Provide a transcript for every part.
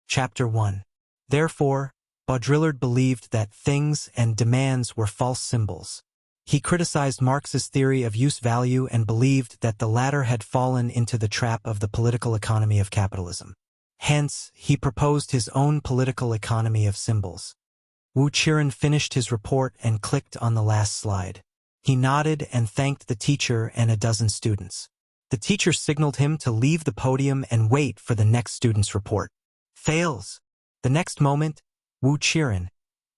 Chapter 1. Therefore, Baudrillard believed that things and demands were false symbols. He criticized Marx's theory of use-value and believed that the latter had fallen into the trap of the political economy of capitalism. Hence, he proposed his own political economy of symbols. Wuxia finished his report and clicked on the last slide. He nodded and thanked the teacher and a dozen students. The teacher signaled him to leave the podium and wait for the next student's report. Fails. The next moment, Wuxia,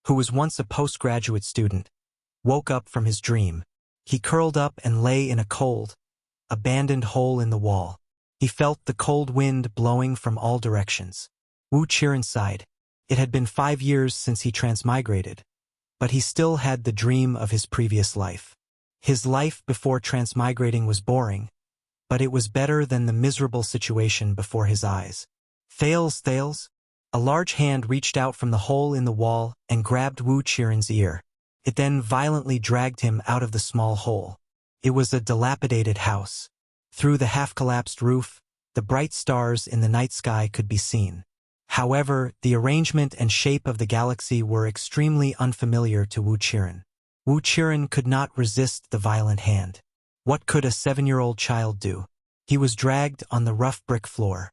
who was once a postgraduate student, woke up from his dream. He curled up and lay in a cold, abandoned hole in the wall. He felt the cold wind blowing from all directions. Wuxia sighed. It had been 5 years since he transmigrated, but he still had the dream of his previous life. His life before transmigrating was boring, but it was better than the miserable situation before his eyes. Thales. A large hand reached out from the hole in the wall and grabbed Wuxia's ear. It then violently dragged him out of the small hole. It was a dilapidated house. Through the half-collapsed roof, the bright stars in the night sky could be seen. However, the arrangement and shape of the galaxy were extremely unfamiliar to Wuxia. Wuxia could not resist the violent hand. What could a 7-year-old child do? He was dragged on the rough brick floor.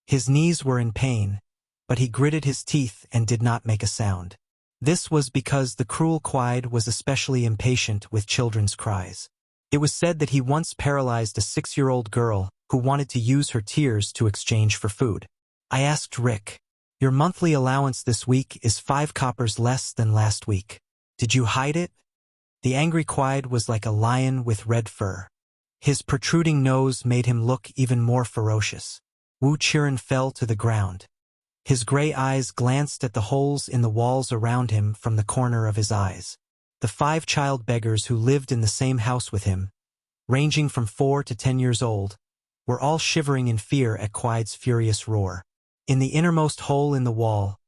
His knees were in pain, but he gritted his teeth and did not make a sound. This was because the cruel Quide was especially impatient with children's cries. It was said that he once paralyzed a 6-year-old girl who wanted to use her tears to exchange for food. I asked Rick, "Your monthly allowance this week is 5 coppers less than last week. Did you hide it?" The angry Quide was like a lion with red fur. His protruding nose made him look even more ferocious. Wuxia fell to the ground. His gray eyes glanced at the holes in the walls around him from the corner of his eyes. The 5 child beggars who lived in the same house with him, ranging from 4 to 10 years old, were all shivering in fear at Quide's furious roar. In the innermost hole in the wall,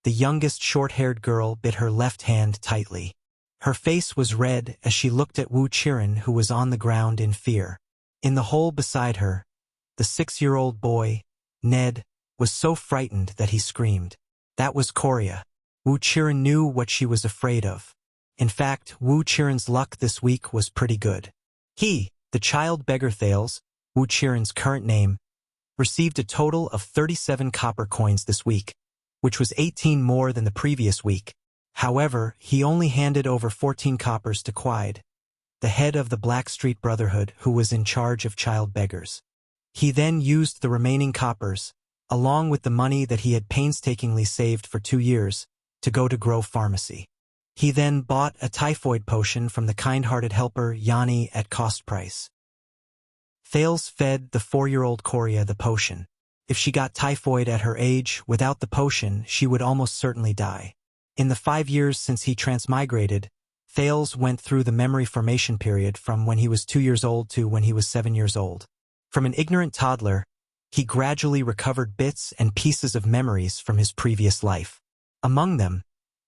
the youngest short-haired girl bit her left hand tightly. Her face was red as she looked at Wuxia, who was on the ground in fear. In the hole beside her, the 6-year-old boy, Ned, was so frightened that he screamed. That was Korea. Wuxia knew what she was afraid of. In fact, Wuxia's luck this week was pretty good. He, the child beggar Thales, Wuxia's current name, received a total of 37 copper coins this week, which was 18 more than the previous week. However, he only handed over 14 coppers to Quide, the head of the Blackstreet Brotherhood who was in charge of child beggars. He then used the remaining coppers, along with the money that he had painstakingly saved for 2 years, to go to Grove Pharmacy. He then bought a typhoid potion from the kind-hearted helper Yanni at cost price. Thales fed the 4-year-old Korea the potion. If she got typhoid at her age, without the potion, she would almost certainly die. In the 5 years since he transmigrated, Thales went through the memory formation period from when he was 2 years old to when he was 7 years old. From an ignorant toddler, he gradually recovered bits and pieces of memories from his previous life. Among them,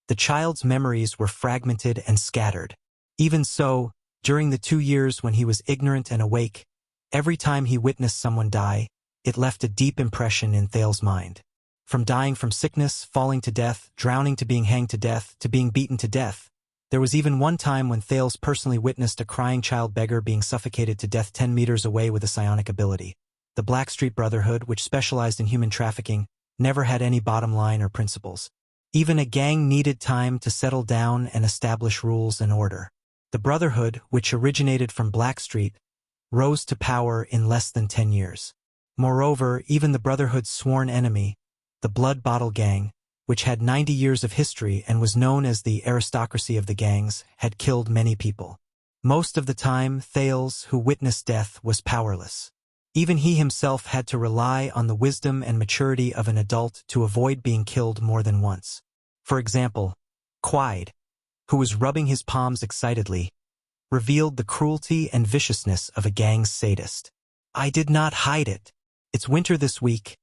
the child's memories were fragmented and scattered. Even so, during the 2 years when he was ignorant and awake, every time he witnessed someone die, it left a deep impression in Thales' mind. From dying from sickness, falling to death, drowning to being hanged to death, to being beaten to death. There was even one time when Thales personally witnessed a crying child beggar being suffocated to death 10 meters away with a psionic ability. The Blackstreet Brotherhood, which specialized in human trafficking, never had any bottom line or principles. Even a gang needed time to settle down and establish rules and order. The Brotherhood, which originated from Blackstreet, rose to power in less than 10 years. Moreover, even the Brotherhood's sworn enemy, the Blood Bottle Gang, which had 90 years of history and was known as the aristocracy of the gangs, had killed many people. Most of the time, Thales, who witnessed death, was powerless. Even he himself had to rely on the wisdom and maturity of an adult to avoid being killed more than once. For example, Quide, who was rubbing his palms excitedly, revealed the cruelty and viciousness of a gang's sadist. "I did not hide it. It's winter this week,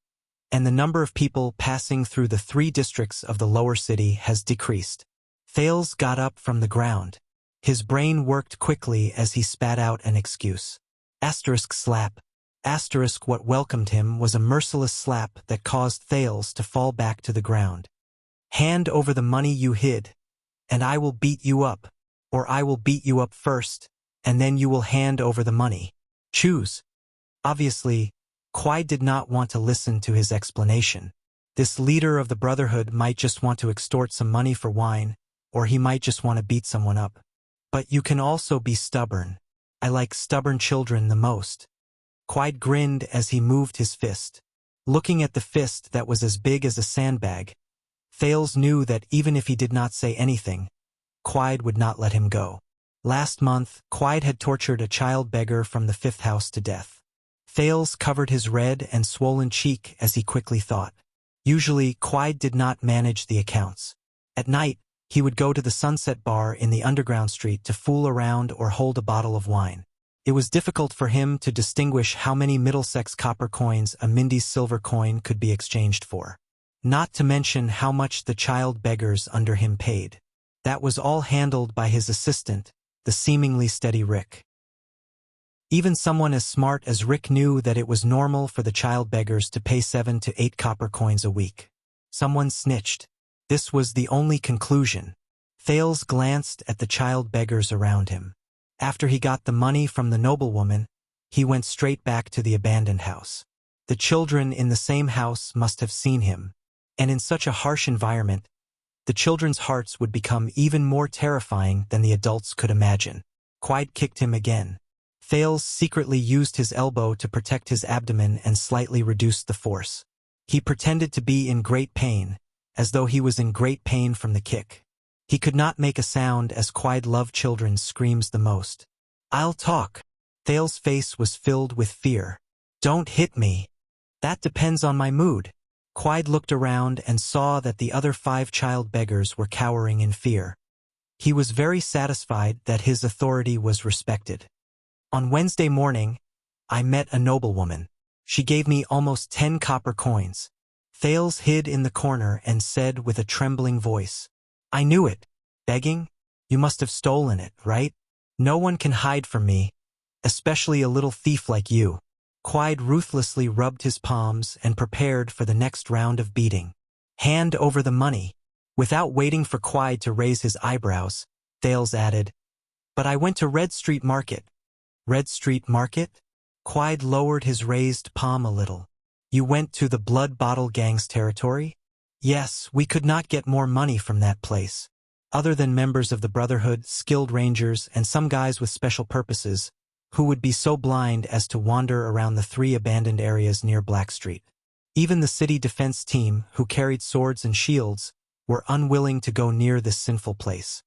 and the number of people passing through the 3 districts of the lower city has decreased." Thales got up from the ground. His brain worked quickly as he spat out an excuse. */ slap. What welcomed him was a merciless slap that caused Thales to fall back to the ground. Hand over the money you hid, and I will beat you up. Or I will beat you up first, and then you will hand over the money. Choose. Obviously, Quide did not want to listen to his explanation. This leader of the Brotherhood might just want to extort some money for wine, or he might just want to beat someone up. But you can also be stubborn. I like stubborn children the most. Quide grinned as he moved his fist. Looking at the fist that was as big as a sandbag, Thales knew that even if he did not say anything, Quide would not let him go. Last month, Quide had tortured a child beggar from the 5th house to death. Thales covered his red and swollen cheek as he quickly thought. Usually, Quide did not manage the accounts. At night, he would go to the Sunset Bar in the underground street to fool around or hold a bottle of wine. It was difficult for him to distinguish how many Middlesex copper coins a Mindy's silver coin could be exchanged for. Not to mention how much the child beggars under him paid. That was all handled by his assistant, the seemingly steady Rick. Even someone as smart as Rick knew that it was normal for the child beggars to pay 7 to 8 copper coins a week. Someone snitched. This was the only conclusion. Thales glanced at the child beggars around him. After he got the money from the noblewoman, he went straight back to the abandoned house. The children in the same house must have seen him, and in such a harsh environment, the children's hearts would become even more terrifying than the adults could imagine. Quide kicked him again. Thales secretly used his elbow to protect his abdomen and slightly reduced the force. He pretended to be in great pain, as though he was in great pain from the kick. He could not make a sound as Quide loved children's screams the most. I'll talk. Thales' face was filled with fear. Don't hit me. That depends on my mood. Quide looked around and saw that the other 5 child beggars were cowering in fear. He was very satisfied that his authority was respected. On Wednesday morning, I met a noblewoman. She gave me almost 10 copper coins. Thales hid in the corner and said with a trembling voice, I knew it. Begging? You must have stolen it, right? No one can hide from me, especially a little thief like you. Quide ruthlessly rubbed his palms and prepared for the next round of beating. Hand over the money. Without waiting for Quide to raise his eyebrows, Thales added, But I went to Red Street Market. Red Street Market? Quide lowered his raised palm a little. You went to the Blood Bottle Gang's territory? Yes, we could not get more money from that place. Other than members of the Brotherhood, skilled rangers, and some guys with special purposes, who would be so blind as to wander around the 3 abandoned areas near Black Street. Even the city defense team, who carried swords and shields, were unwilling to go near this sinful place.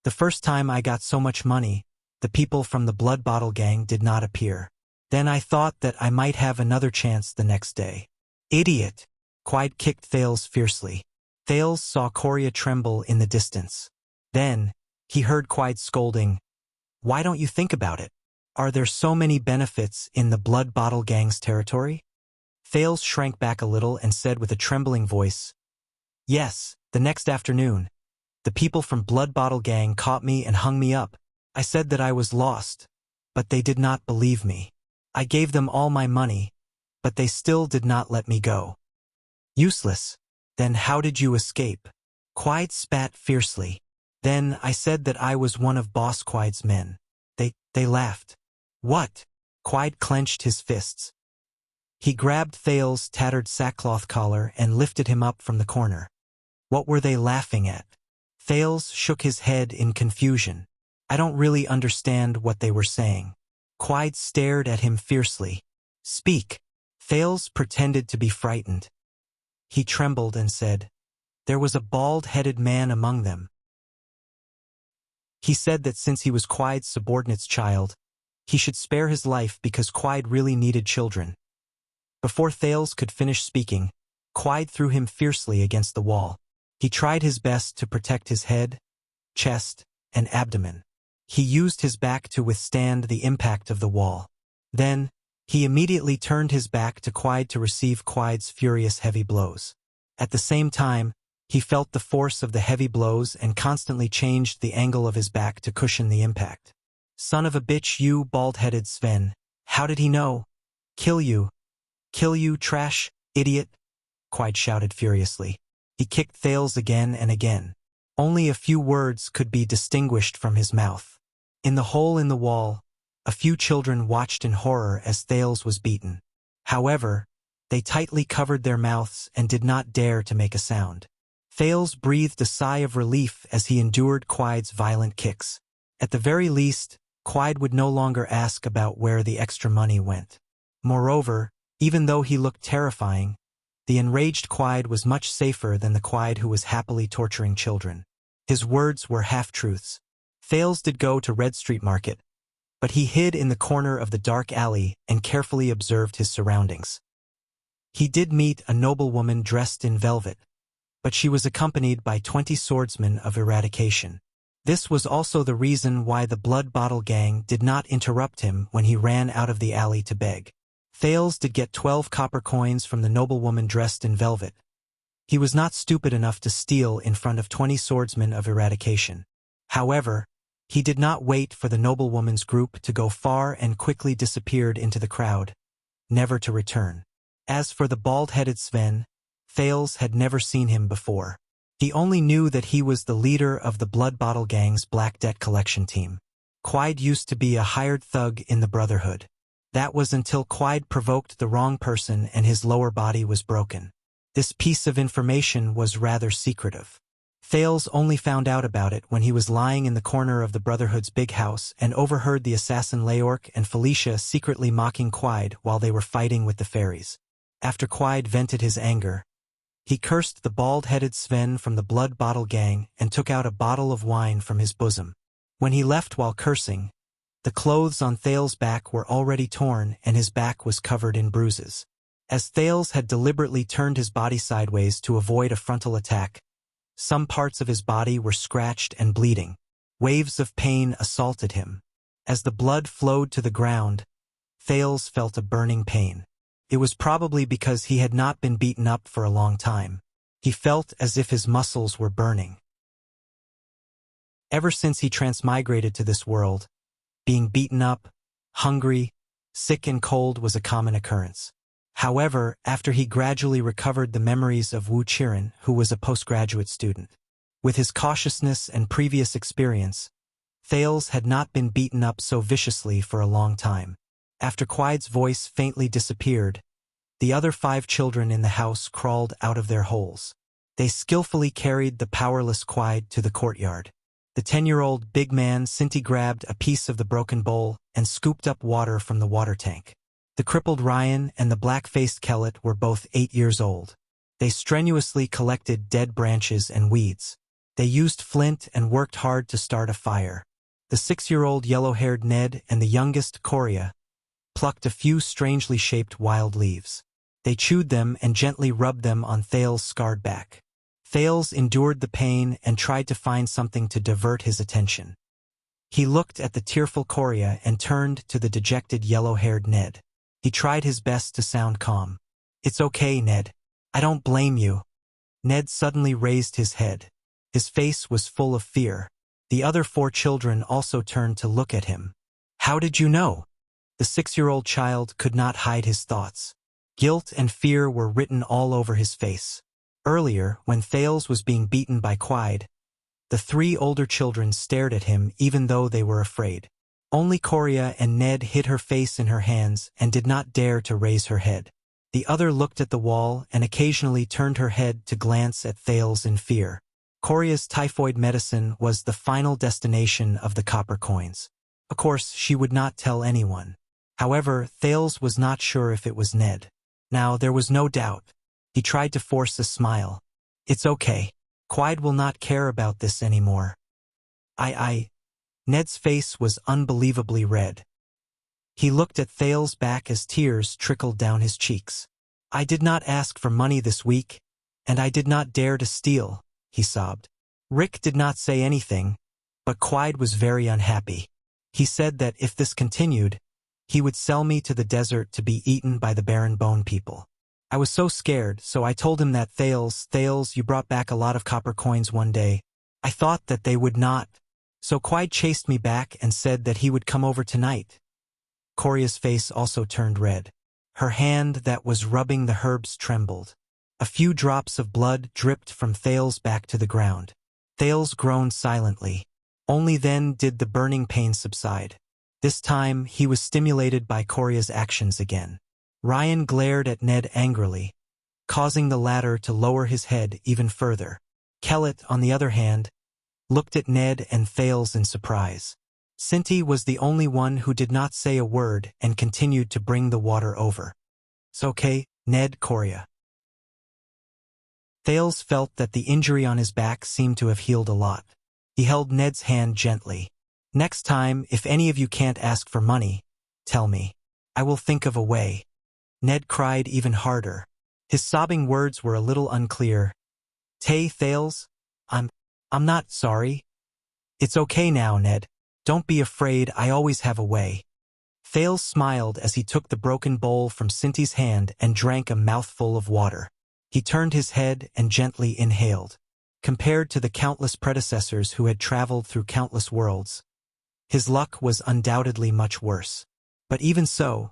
The first time I got so much money, the people from the Blood Bottle Gang did not appear. Then I thought that I might have another chance the next day. Idiot! Quide kicked Thales fiercely. Thales saw Coria tremble in the distance. Then, he heard Quide scolding, Why don't you think about it? Are there so many benefits in the Blood Bottle Gang's territory? Thales shrank back a little and said with a trembling voice, Yes, the next afternoon. The people from Blood Bottle Gang caught me and hung me up. I said that I was lost, but they did not believe me. I gave them all my money, but they still did not let me go. Useless. Then how did you escape? Quide spat fiercely. Then I said that I was one of Boss Quide's men. They laughed. What? Quide clenched his fists. He grabbed Thales' tattered sackcloth collar and lifted him up from the corner. What were they laughing at? Thales shook his head in confusion. I don't really understand what they were saying. Quide stared at him fiercely. Speak. Thales pretended to be frightened. He trembled and said, There was a bald-headed man among them. He said that since he was Quide's subordinate's child, he should spare his life because Quide really needed children. Before Thales could finish speaking, Quide threw him fiercely against the wall. He tried his best to protect his head, chest, and abdomen. He used his back to withstand the impact of the wall. Then, he immediately turned his back to Quide to receive Quide's furious heavy blows. At the same time, he felt the force of the heavy blows and constantly changed the angle of his back to cushion the impact. Son of a bitch, you bald-headed Sven. How did he know? Kill you! Kill you, trash, idiot! Quide shouted furiously. He kicked Thales again and again. Only a few words could be distinguished from his mouth. In the hole in the wall, a few children watched in horror as Thales was beaten. However, they tightly covered their mouths and did not dare to make a sound. Thales breathed a sigh of relief as he endured Quide's violent kicks. At the very least, Quide would no longer ask about where the extra money went. Moreover, even though he looked terrifying, the enraged Quide was much safer than the Quide who was happily torturing children. His words were half-truths. Thales did go to Red Street Market, but he hid in the corner of the dark alley and carefully observed his surroundings. He did meet a noblewoman dressed in velvet, but she was accompanied by 20 swordsmen of eradication. This was also the reason why the Blood Bottle Gang did not interrupt him when he ran out of the alley to beg. Thales did get 12 copper coins from the noblewoman dressed in velvet. He was not stupid enough to steal in front of 20 swordsmen of eradication. However, he did not wait for the noblewoman's group to go far and quickly disappeared into the crowd, never to return. As for the bald-headed Sven, Thales had never seen him before. He only knew that he was the leader of the Blood Bottle Gang's Black Debt collection team. Quide used to be a hired thug in the Brotherhood. That was until Quide provoked the wrong person and his lower body was broken. This piece of information was rather secretive. Thales only found out about it when he was lying in the corner of the Brotherhood's big house and overheard the assassin Leorc and Felicia secretly mocking Quide while they were fighting with the fairies. After Quide vented his anger, he cursed the bald-headed Sven from the Blood Bottle Gang and took out a bottle of wine from his bosom. When he left while cursing, the clothes on Thales' back were already torn and his back was covered in bruises. As Thales had deliberately turned his body sideways to avoid a frontal attack, some parts of his body were scratched and bleeding. Waves of pain assaulted him. As the blood flowed to the ground, Thales felt a burning pain. It was probably because he had not been beaten up for a long time. He felt as if his muscles were burning. Ever since he transmigrated to this world, being beaten up, hungry, sick and cold was a common occurrence. However, after he gradually recovered the memories of Wuxia, who was a postgraduate student. With his cautiousness and previous experience, Thales had not been beaten up so viciously for a long time. After Quide's voice faintly disappeared, the other 5 children in the house crawled out of their holes. They skillfully carried the powerless Quide to the courtyard. The 10-year-old big man Sinti grabbed a piece of the broken bowl and scooped up water from the water tank. The crippled Ryan and the black-faced Kellet were both 8 years old. They strenuously collected dead branches and weeds. They used flint and worked hard to start a fire. The 6-year-old yellow-haired Ned and the youngest Coria plucked a few strangely shaped wild leaves. They chewed them and gently rubbed them on Thales' scarred back. Thales endured the pain and tried to find something to divert his attention. He looked at the tearful Coria and turned to the dejected yellow-haired Ned. He tried his best to sound calm. "It's okay, Ned. I don't blame you." Ned suddenly raised his head. His face was full of fear. The other 4 children also turned to look at him. "How did you know?" The 6-year-old child could not hide his thoughts. Guilt and fear were written all over his face. Earlier, when Thales was being beaten by Quide, the 3 older children stared at him even though they were afraid. Only Coria and Ned hid her face in her hands and did not dare to raise her head. The other looked at the wall and occasionally turned her head to glance at Thales in fear. Coria's typhoid medicine was the final destination of the copper coins. Of course, she would not tell anyone. However, Thales was not sure if it was Ned. Now, there was no doubt. He tried to force a smile. "It's okay. Quide will not care about this anymore." Ned's face was unbelievably red. He looked at Thales' back as tears trickled down his cheeks. "I did not ask for money this week, and I did not dare to steal," he sobbed. Rick did not say anything, but Quide was very unhappy. He said that if this continued, he would sell me to the desert to be eaten by the barren bone people. I was so scared, so I told him that Thales, you brought back a lot of copper coins one day. I thought that they would not. So Quide chased me back and said that he would come over tonight. Coria's face also turned red. Her hand that was rubbing the herbs trembled. A few drops of blood dripped from Thales back to the ground. Thales groaned silently. Only then did the burning pain subside. This time, he was stimulated by Coria's actions again. Ryan glared at Ned angrily, causing the latter to lower his head even further. Kellett, on the other hand, looked at Ned and Thales in surprise. Cinti was the only one who did not say a word and continued to bring the water over. "It's okay, Ned, Coria." Thales felt that the injury on his back seemed to have healed a lot. He held Ned's hand gently. "Next time, if any of you can't ask for money, tell me. I will think of a way." Ned cried even harder. His sobbing words were a little unclear. Thales, I'm not sorry." "It's okay now, Ned. Don't be afraid, I always have a way." Thales smiled as he took the broken bowl from Cinti's hand and drank a mouthful of water. He turned his head and gently inhaled. Compared to the countless predecessors who had traveled through countless worlds, his luck was undoubtedly much worse. But even so,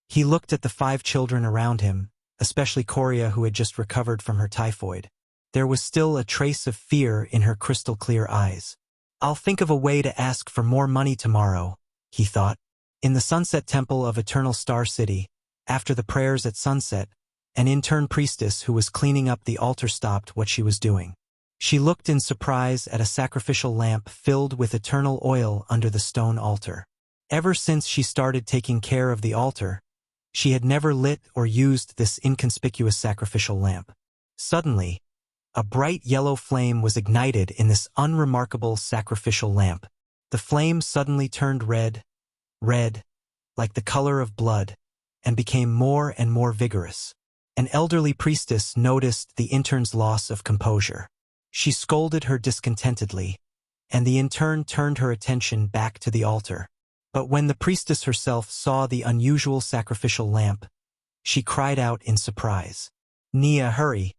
he looked at the 5 children around him, especially Coria, who had just recovered from her typhoid. There was still a trace of fear in her crystal-clear eyes. "I'll think of a way to ask for more money tomorrow," he thought. In the Sunset Temple of Eternal Star City, after the prayers at sunset, an intern priestess who was cleaning up the altar stopped what she was doing. She looked in surprise at a sacrificial lamp filled with eternal oil under the stone altar. Ever since she started taking care of the altar, she had never lit or used this inconspicuous sacrificial lamp. Suddenly, a bright yellow flame was ignited in this unremarkable sacrificial lamp. The flame suddenly turned red, like the color of blood, and became more and more vigorous. An elderly priestess noticed the intern's loss of composure. She scolded her discontentedly, and the intern turned her attention back to the altar. But when the priestess herself saw the unusual sacrificial lamp, she cried out in surprise. "Nia, hurry!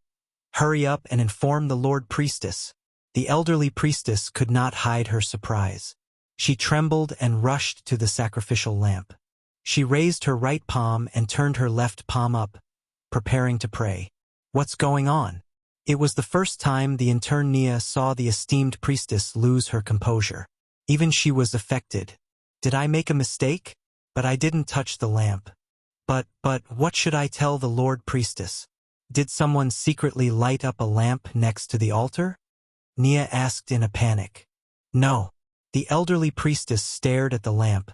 Hurry up and inform the Lord Priestess." The elderly priestess could not hide her surprise. She trembled and rushed to the sacrificial lamp. She raised her right palm and turned her left palm up, preparing to pray. "What's going on?" It was the first time the intern Nia saw the esteemed priestess lose her composure. Even she was affected. "Did I make a mistake? But I didn't touch the lamp. But what should I tell the Lord Priestess? Did someone secretly light up a lamp next to the altar?" Nia asked in a panic. "No." The elderly priestess stared at the lamp,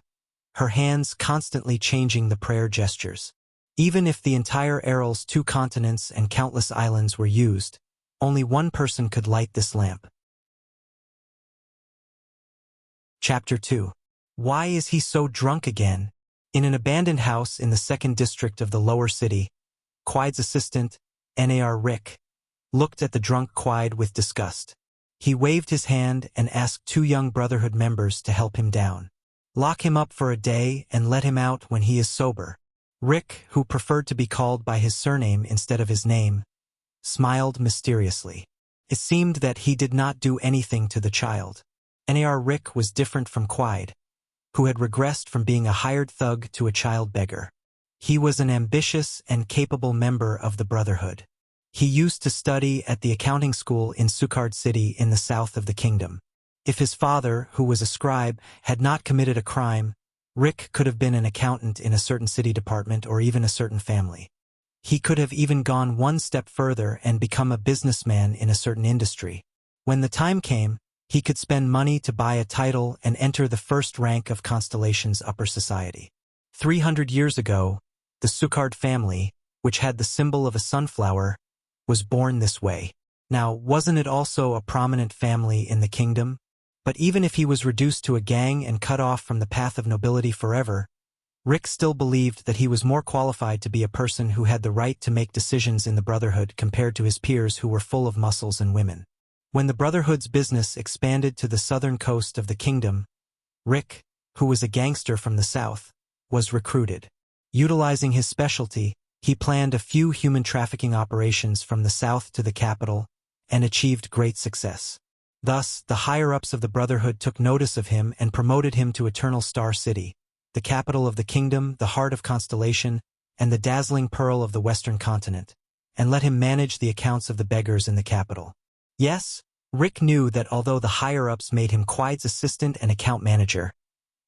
her hands constantly changing the prayer gestures. Even if the entire Errol's 2 continents and countless islands were used, only one person could light this lamp. Chapter 2. Why is he so drunk again? In an abandoned house in the 2nd district of the lower city, Quide's assistant, Nar Rick, looked at the drunk Quide with disgust. He waved his hand and asked 2 young Brotherhood members to help him down. "Lock him up for a day and let him out when he is sober." Rick, who preferred to be called by his surname instead of his name, smiled mysteriously. It seemed that he did not do anything to the child. Nar Rick was different from Quide, who had regressed from being a hired thug to a child beggar. He was an ambitious and capable member of the Brotherhood. He used to study at the accounting school in Sukard City in the south of the kingdom. If his father, who was a scribe, had not committed a crime, Rick could have been an accountant in a certain city department or even a certain family. He could have even gone one step further and become a businessman in a certain industry. When the time came, he could spend money to buy a title and enter the first rank of Constellation's upper society. 300 years ago, the Sukard family, which had the symbol of a sunflower, was born this way. Now, wasn't it also a prominent family in the kingdom? But even if he was reduced to a gang and cut off from the path of nobility forever, Rick still believed that he was more qualified to be a person who had the right to make decisions in the Brotherhood compared to his peers who were full of muscles and women. When the Brotherhood's business expanded to the southern coast of the kingdom, Rick, who was a gangster from the south, was recruited. Utilizing his specialty, he planned a few human trafficking operations from the south to the capital and achieved great success. Thus, the higher-ups of the Brotherhood took notice of him and promoted him to Eternal Star City, the capital of the kingdom, the heart of Constellation, and the dazzling pearl of the Western continent, and let him manage the accounts of the beggars in the capital. Yes, Rick knew that although the higher-ups made him Quide's assistant and account manager,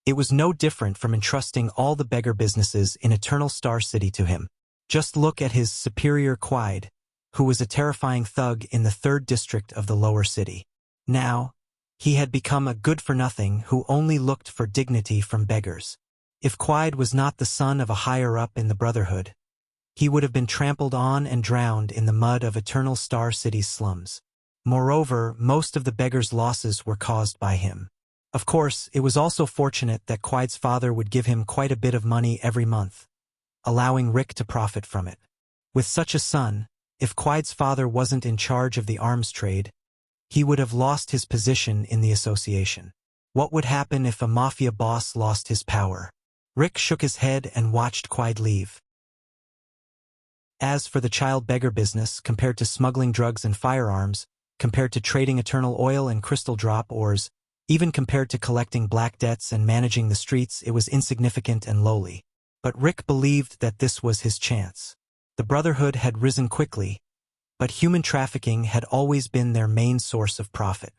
it was no different from entrusting all the beggar businesses in Eternal Star City to him. Just look at his superior Quide, who was a terrifying thug in the 3rd district of the lower city. Now, he had become a good-for-nothing who only looked for dignity from beggars. If Quide was not the son of a higher-up in the Brotherhood, he would have been trampled on and drowned in the mud of Eternal Star City's slums. Moreover, most of the beggars' losses were caused by him. Of course, it was also fortunate that Quide's father would give him quite a bit of money every month, allowing Rick to profit from it. With such a son, if Quide's father wasn't in charge of the arms trade, he would have lost his position in the association. What would happen if a mafia boss lost his power? Rick shook his head and watched Quide leave. As for the child beggar business, compared to smuggling drugs and firearms, compared to trading eternal oil and crystal drop ores, even compared to collecting black debts and managing the streets, it was insignificant and lowly. But Rick believed that this was his chance. The Brotherhood had risen quickly, but human trafficking had always been their main source of profit.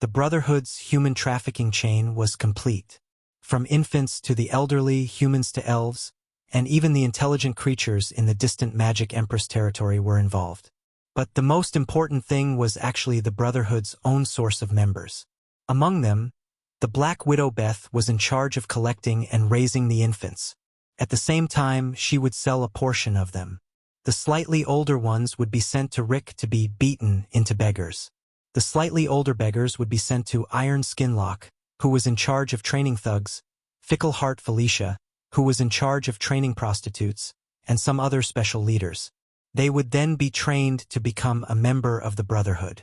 The Brotherhood's human trafficking chain was complete. From infants to the elderly, humans to elves, and even the intelligent creatures in the distant Magic Empress territory were involved. But the most important thing was actually the Brotherhood's own source of members. Among them, the Black Widow Beth was in charge of collecting and raising the infants. At the same time, she would sell a portion of them. The slightly older ones would be sent to Rick to be beaten into beggars. The slightly older beggars would be sent to Iron Skinlock, who was in charge of training thugs, Fickle Heart Felicia, who was in charge of training prostitutes, and some other special leaders. They would then be trained to become a member of the Brotherhood.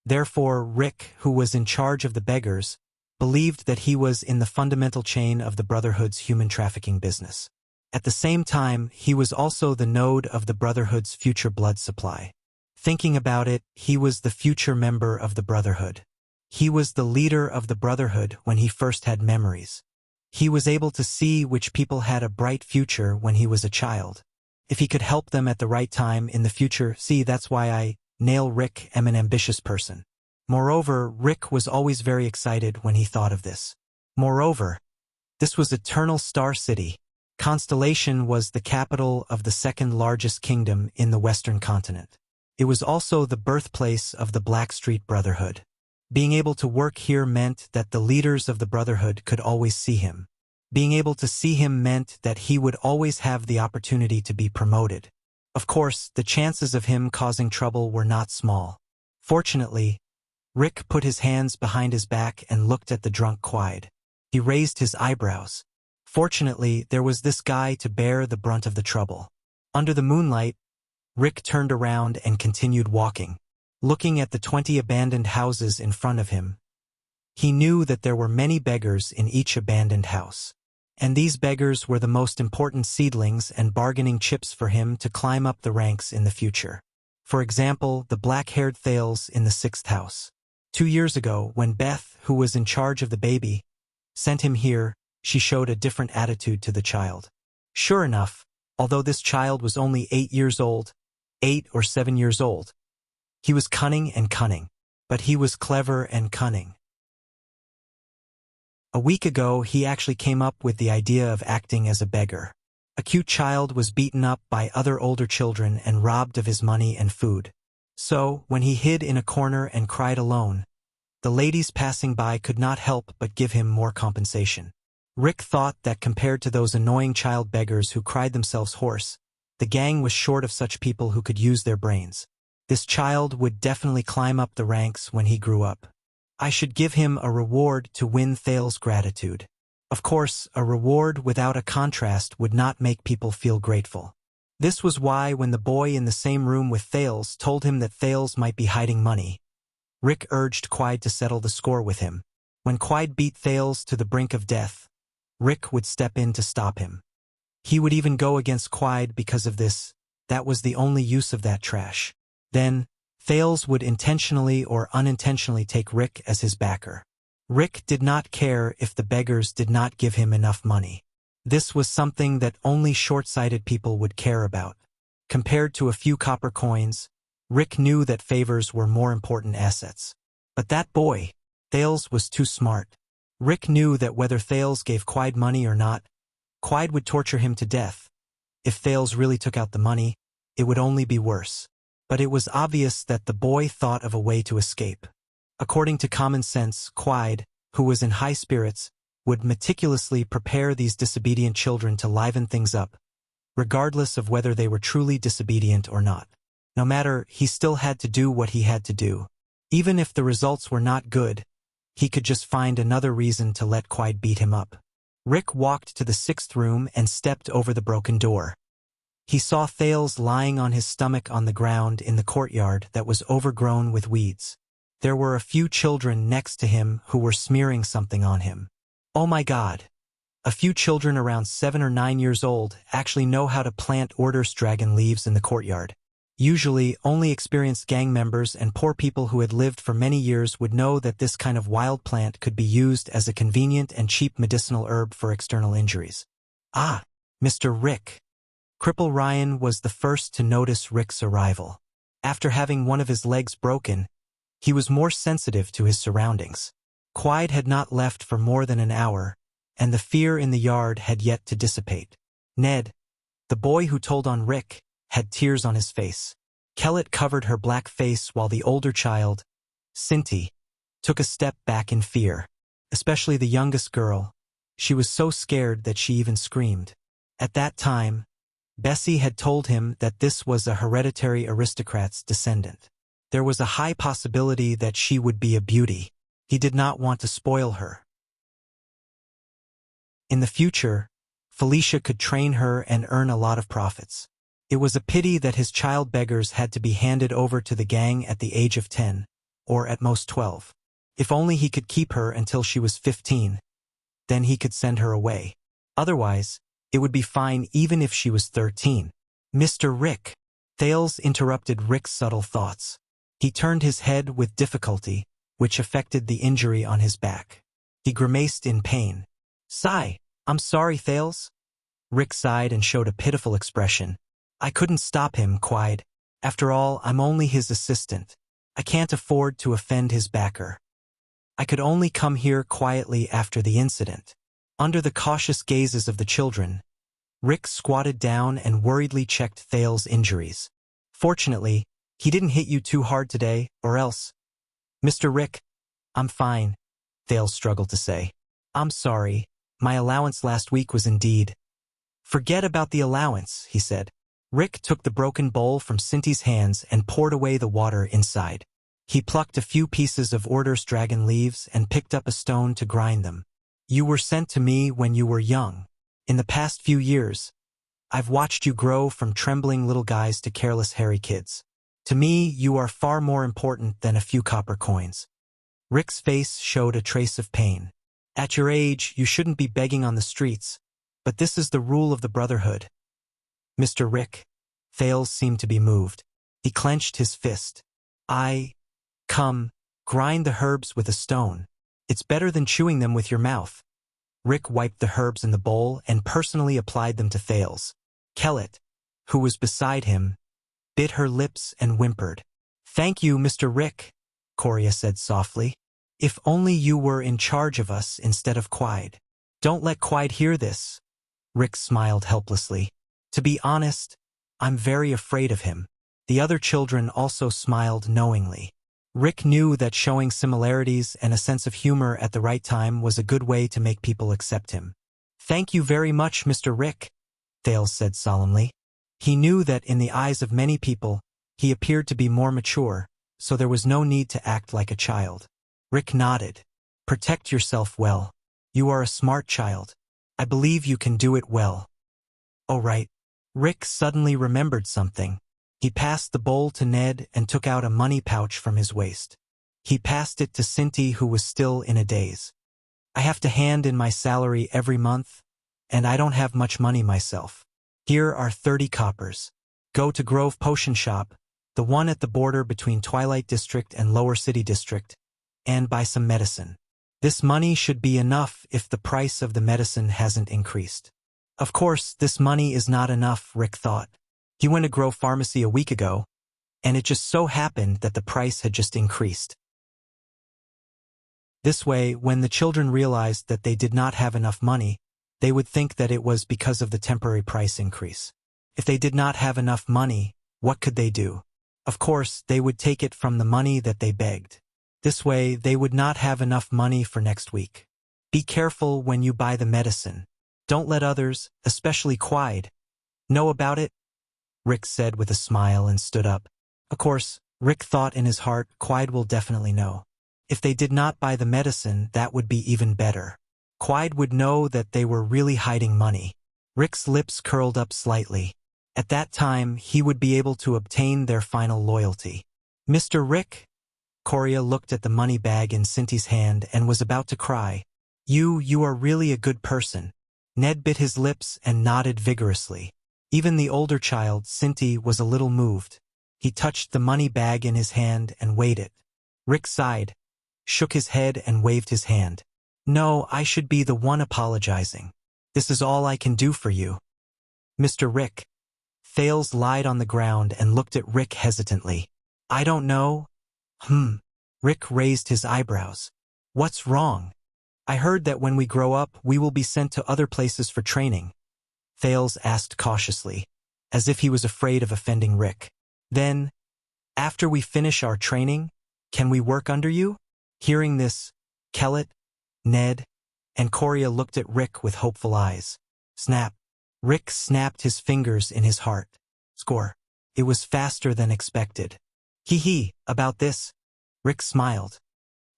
Therefore, Rick, who was in charge of the beggars, believed that he was in the fundamental chain of the Brotherhood's human trafficking business. At the same time, he was also the node of the Brotherhood's future blood supply. Thinking about it, he was the future member of the Brotherhood. He was the leader of the Brotherhood when he first had memories. He was able to see which people had a bright future when he was a child. If he could help them at the right time in the future, see, that's why I nail Rick am an ambitious person. Moreover, Rick was always very excited when he thought of this. Moreover, this was Eternal Star City. Constellation was the capital of the 2nd largest kingdom in the Western continent. It was also the birthplace of the Blackstreet Brotherhood. Being able to work here meant that the leaders of the Brotherhood could always see him. Being able to see him meant that he would always have the opportunity to be promoted. Of course, the chances of him causing trouble were not small. Fortunately, Rick put his hands behind his back and looked at the drunk Quide. He raised his eyebrows. Fortunately, there was this guy to bear the brunt of the trouble. Under the moonlight, Rick turned around and continued walking. Looking at the 20 abandoned houses in front of him, he knew that there were many beggars in each abandoned house. And these beggars were the most important seedlings and bargaining chips for him to climb up the ranks in the future. For example, the black-haired Thales in the 6th house. 2 years ago, when Beth, who was in charge of the baby, sent him here, she showed a different attitude to the child. Sure enough, although this child was only 8 years old, 8 or 7 years old, he was cunning and cunning, but he was clever and cunning. A week ago, he actually came up with the idea of acting as a beggar. A cute child was beaten up by other older children and robbed of his money and food. So, when he hid in a corner and cried alone, the ladies passing by could not help but give him more compensation. Rick thought that compared to those annoying child beggars who cried themselves hoarse, the gang was short of such people who could use their brains. This child would definitely climb up the ranks when he grew up. I should give him a reward to win Thales' gratitude. Of course, a reward without a contrast would not make people feel grateful. This was why when the boy in the same room with Thales told him that Thales might be hiding money, Rick urged Quide to settle the score with him. When Quide beat Thales to the brink of death, Rick would step in to stop him. He would even go against Quide because of this. That was the only use of that trash. Then, Thales would intentionally or unintentionally take Rick as his backer. Rick did not care if the beggars did not give him enough money. This was something that only short-sighted people would care about. Compared to a few copper coins, Rick knew that favors were more important assets. But that boy, Thales, was too smart. Rick knew that whether Thales gave Quide money or not, Quide would torture him to death. If Thales really took out the money, it would only be worse. But it was obvious that the boy thought of a way to escape. According to common sense, Quide, who was in high spirits, would meticulously prepare these disobedient children to liven things up, regardless of whether they were truly disobedient or not. No matter, he still had to do what he had to do. Even if the results were not good, he could just find another reason to let Quide beat him up. Rick walked to the 6th room and stepped over the broken door. He saw Thales lying on his stomach on the ground in the courtyard that was overgrown with weeds. There were a few children next to him who were smearing something on him. Oh my God! A few children around 7 or 9 years old actually know how to plant orders dragon leaves in the courtyard. Usually, only experienced gang members and poor people who had lived for many years would know that this kind of wild plant could be used as a convenient and cheap medicinal herb for external injuries. Ah, Mr. Rick. Cripple Ryan was the first to notice Rick's arrival. After having one of his legs broken, he was more sensitive to his surroundings. Quide had not left for more than an hour, and the fear in the yard had yet to dissipate. Ned, the boy who told on Rick, had tears on his face. Kellett covered her black face while the older child, Cinti, took a step back in fear. Especially the youngest girl. She was so scared that she even screamed. At that time, Bessie had told him that this was a hereditary aristocrat's descendant. There was a high possibility that she would be a beauty. He did not want to spoil her. In the future, Felicia could train her and earn a lot of profits. It was a pity that his child beggars had to be handed over to the gang at the age of 10, or at most 12. If only he could keep her until she was 15. Then he could send her away. Otherwise, it would be fine even if she was 13. Mr. Rick. Thales interrupted Rick's subtle thoughts. He turned his head with difficulty, which affected the injury on his back. He grimaced in pain. Sigh. I'm sorry, Thales. Rick sighed and showed a pitiful expression. I couldn't stop him, Quide. After all, I'm only his assistant. I can't afford to offend his backer. I could only come here quietly after the incident. Under the cautious gazes of the children, Rick squatted down and worriedly checked Thales' injuries. Fortunately, he didn't hit you too hard today, or else. Mr. Rick, I'm fine, Thales struggled to say. I'm sorry, my allowance last week was indeed. Forget about the allowance, he said. Rick took the broken bowl from Cinti's hands and poured away the water inside. He plucked a few pieces of orders dragon leaves and picked up a stone to grind them. You were sent to me when you were young. In the past few years, I've watched you grow from trembling little guys to careless hairy kids. To me, you are far more important than a few copper coins. Rick's face showed a trace of pain. At your age, you shouldn't be begging on the streets, but this is the rule of the brotherhood. Mr. Rick. Thales seemed to be moved. He clenched his fist. Come, grind the herbs with a stone. It's better than chewing them with your mouth. Rick wiped the herbs in the bowl and personally applied them to Thales. Kellett, who was beside him, bit her lips and whimpered. Thank you, Mr. Rick, Coria said softly. If only you were in charge of us instead of Quide. Don't let Quide hear this. Rick smiled helplessly. To be honest, I'm very afraid of him. The other children also smiled knowingly. Rick knew that showing similarities and a sense of humor at the right time was a good way to make people accept him. Thank you very much, Mr. Rick, Thales said solemnly. He knew that in the eyes of many people, he appeared to be more mature, so there was no need to act like a child. Rick nodded. Protect yourself well. You are a smart child. I believe you can do it well. Oh right. Rick suddenly remembered something. He passed the bowl to Ned and took out a money pouch from his waist. He passed it to Cinti, who was still in a daze. I have to hand in my salary every month, and I don't have much money myself. Here are 30 coppers. Go to Grove Potion Shop, the one at the border between Twilight District and Lower City District, and buy some medicine. This money should be enough if the price of the medicine hasn't increased. Of course, this money is not enough, Rick thought. He went to Grow Pharmacy a week ago, and it just so happened that the price had just increased. This way, when the children realized that they did not have enough money, they would think that it was because of the temporary price increase. If they did not have enough money, what could they do? Of course, they would take it from the money that they begged. This way, they would not have enough money for next week. Be careful when you buy the medicine. Don't let others, especially Quide, know about it, Rick said with a smile and stood up. Of course, Rick thought in his heart, Quide will definitely know. If they did not buy the medicine, that would be even better. Quide would know that they were really hiding money. Rick's lips curled up slightly. At that time, he would be able to obtain their final loyalty. Mr. Rick? Coria looked at the money bag in Cindy's hand and was about to cry. You are really a good person. Ned bit his lips and nodded vigorously. Even the older child, Cindy, was a little moved. He touched the money bag in his hand and weighed it. Rick sighed, shook his head and waved his hand. No, I should be the one apologizing. This is all I can do for you. Mr. Rick. Thales lied on the ground and looked at Rick hesitantly. I don't know. Rick raised his eyebrows. What's wrong? I heard that when we grow up, we will be sent to other places for training. Thales asked cautiously, as if he was afraid of offending Rick. Then, after we finish our training, can we work under you? Hearing this, Kellett, Ned, and Coria looked at Rick with hopeful eyes. Snap. Rick snapped his fingers in his heart. Score. It was faster than expected. Hee, about this. Rick smiled.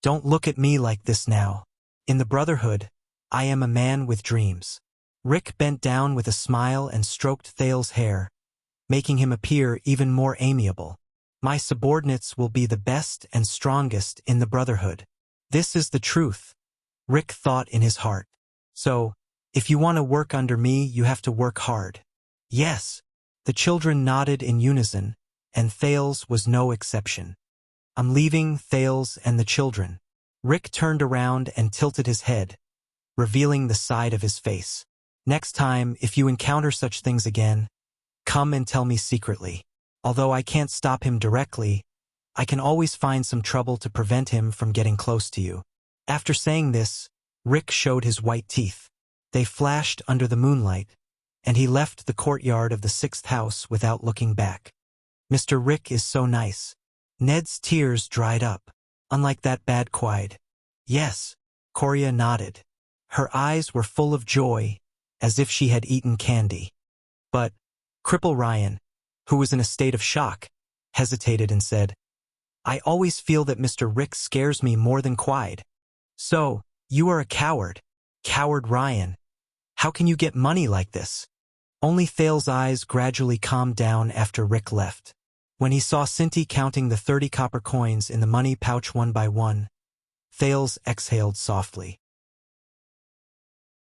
Don't look at me like this now. In the Brotherhood, I am a man with dreams. Rick bent down with a smile and stroked Thales' hair, making him appear even more amiable. My subordinates will be the best and strongest in the Brotherhood. This is the truth, Rick thought in his heart. So, if you want to work under me, you have to work hard. Yes. The children nodded in unison, and Thales was no exception. I'm leaving Thales and the children. Rick turned around and tilted his head, revealing the side of his face. Next time, if you encounter such things again, come and tell me secretly. Although I can't stop him directly, I can always find some trouble to prevent him from getting close to you. After saying this, Rick showed his white teeth. They flashed under the moonlight, and he left the courtyard of the 6th house without looking back. Mr. Rick is so nice. Ned's tears dried up. Unlike that bad Quide. Yes, Coria nodded. Her eyes were full of joy, as if she had eaten candy. But Cripple Ryan, who was in a state of shock, hesitated and said, I always feel that Mr. Rick scares me more than Quide. So, you are a coward. Coward Ryan. How can you get money like this? Only Thales' eyes gradually calmed down after Rick left. When he saw Cindy counting the 30 copper coins in the money pouch one by one, Thales exhaled softly.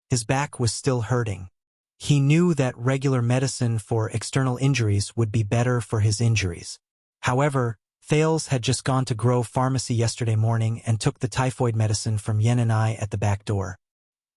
His back was still hurting. He knew that regular medicine for external injuries would be better for his injuries. However, Thales had just gone to Grow Pharmacy yesterday morning and took the typhoid medicine from Yen and I at the back door.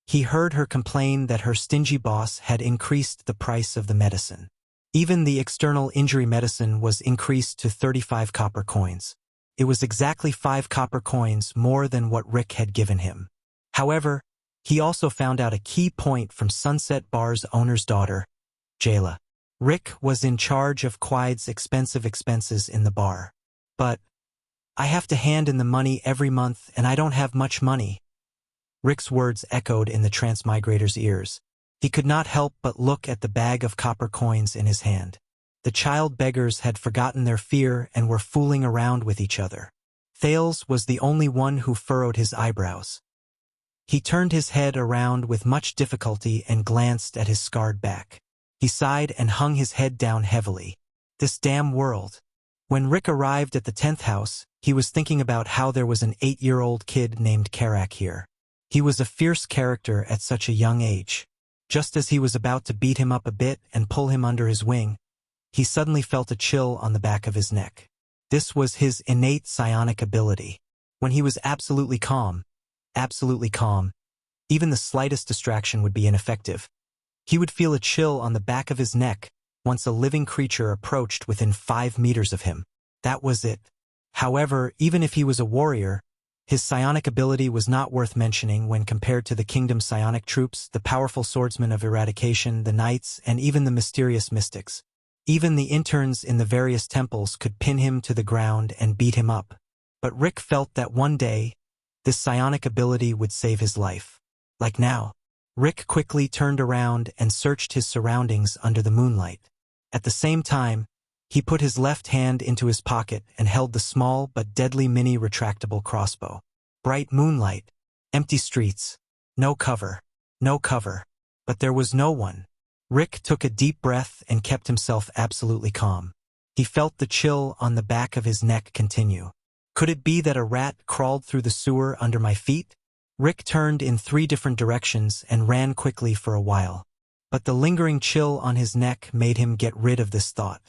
He heard her complain that her stingy boss had increased the price of the medicine. Even the external injury medicine was increased to 35 copper coins. It was exactly 5 copper coins more than what Rick had given him. However, he also found out a key point from Sunset Bar's owner's daughter, Jayla. Rick was in charge of Quide's expensive expenses in the bar. But, I have to hand in the money every month and I don't have much money. Rick's words echoed in the transmigrator's ears. He could not help but look at the bag of copper coins in his hand. The child beggars had forgotten their fear and were fooling around with each other. Thales was the only one who furrowed his eyebrows. He turned his head around with much difficulty and glanced at his scarred back. He sighed and hung his head down heavily. This damn world. When Rick arrived at the 10th house, he was thinking about how there was an 8-year-old kid named Karak here. He was a fierce character at such a young age. Just as he was about to beat him up a bit and pull him under his wing, he suddenly felt a chill on the back of his neck. This was his innate psionic ability. When he was absolutely calm, even the slightest distraction would be ineffective. He would feel a chill on the back of his neck once a living creature approached within 5 meters of him. That was it. However, even if he was a warrior, his psionic ability was not worth mentioning when compared to the kingdom's psionic troops, the powerful swordsmen of eradication, the knights, and even the mysterious mystics. Even the interns in the various temples could pin him to the ground and beat him up. But Rick felt that one day, this psionic ability would save his life. Like now. Rick quickly turned around and searched his surroundings under the moonlight. At the same time, he put his left hand into his pocket and held the small but deadly mini retractable crossbow. Bright moonlight, empty streets, no cover. But there was no one. Rick took a deep breath and kept himself absolutely calm. He felt the chill on the back of his neck continue. Could it be that a rat crawled through the sewer under my feet? Rick turned in 3 different directions and ran quickly for a while. But the lingering chill on his neck made him get rid of this thought.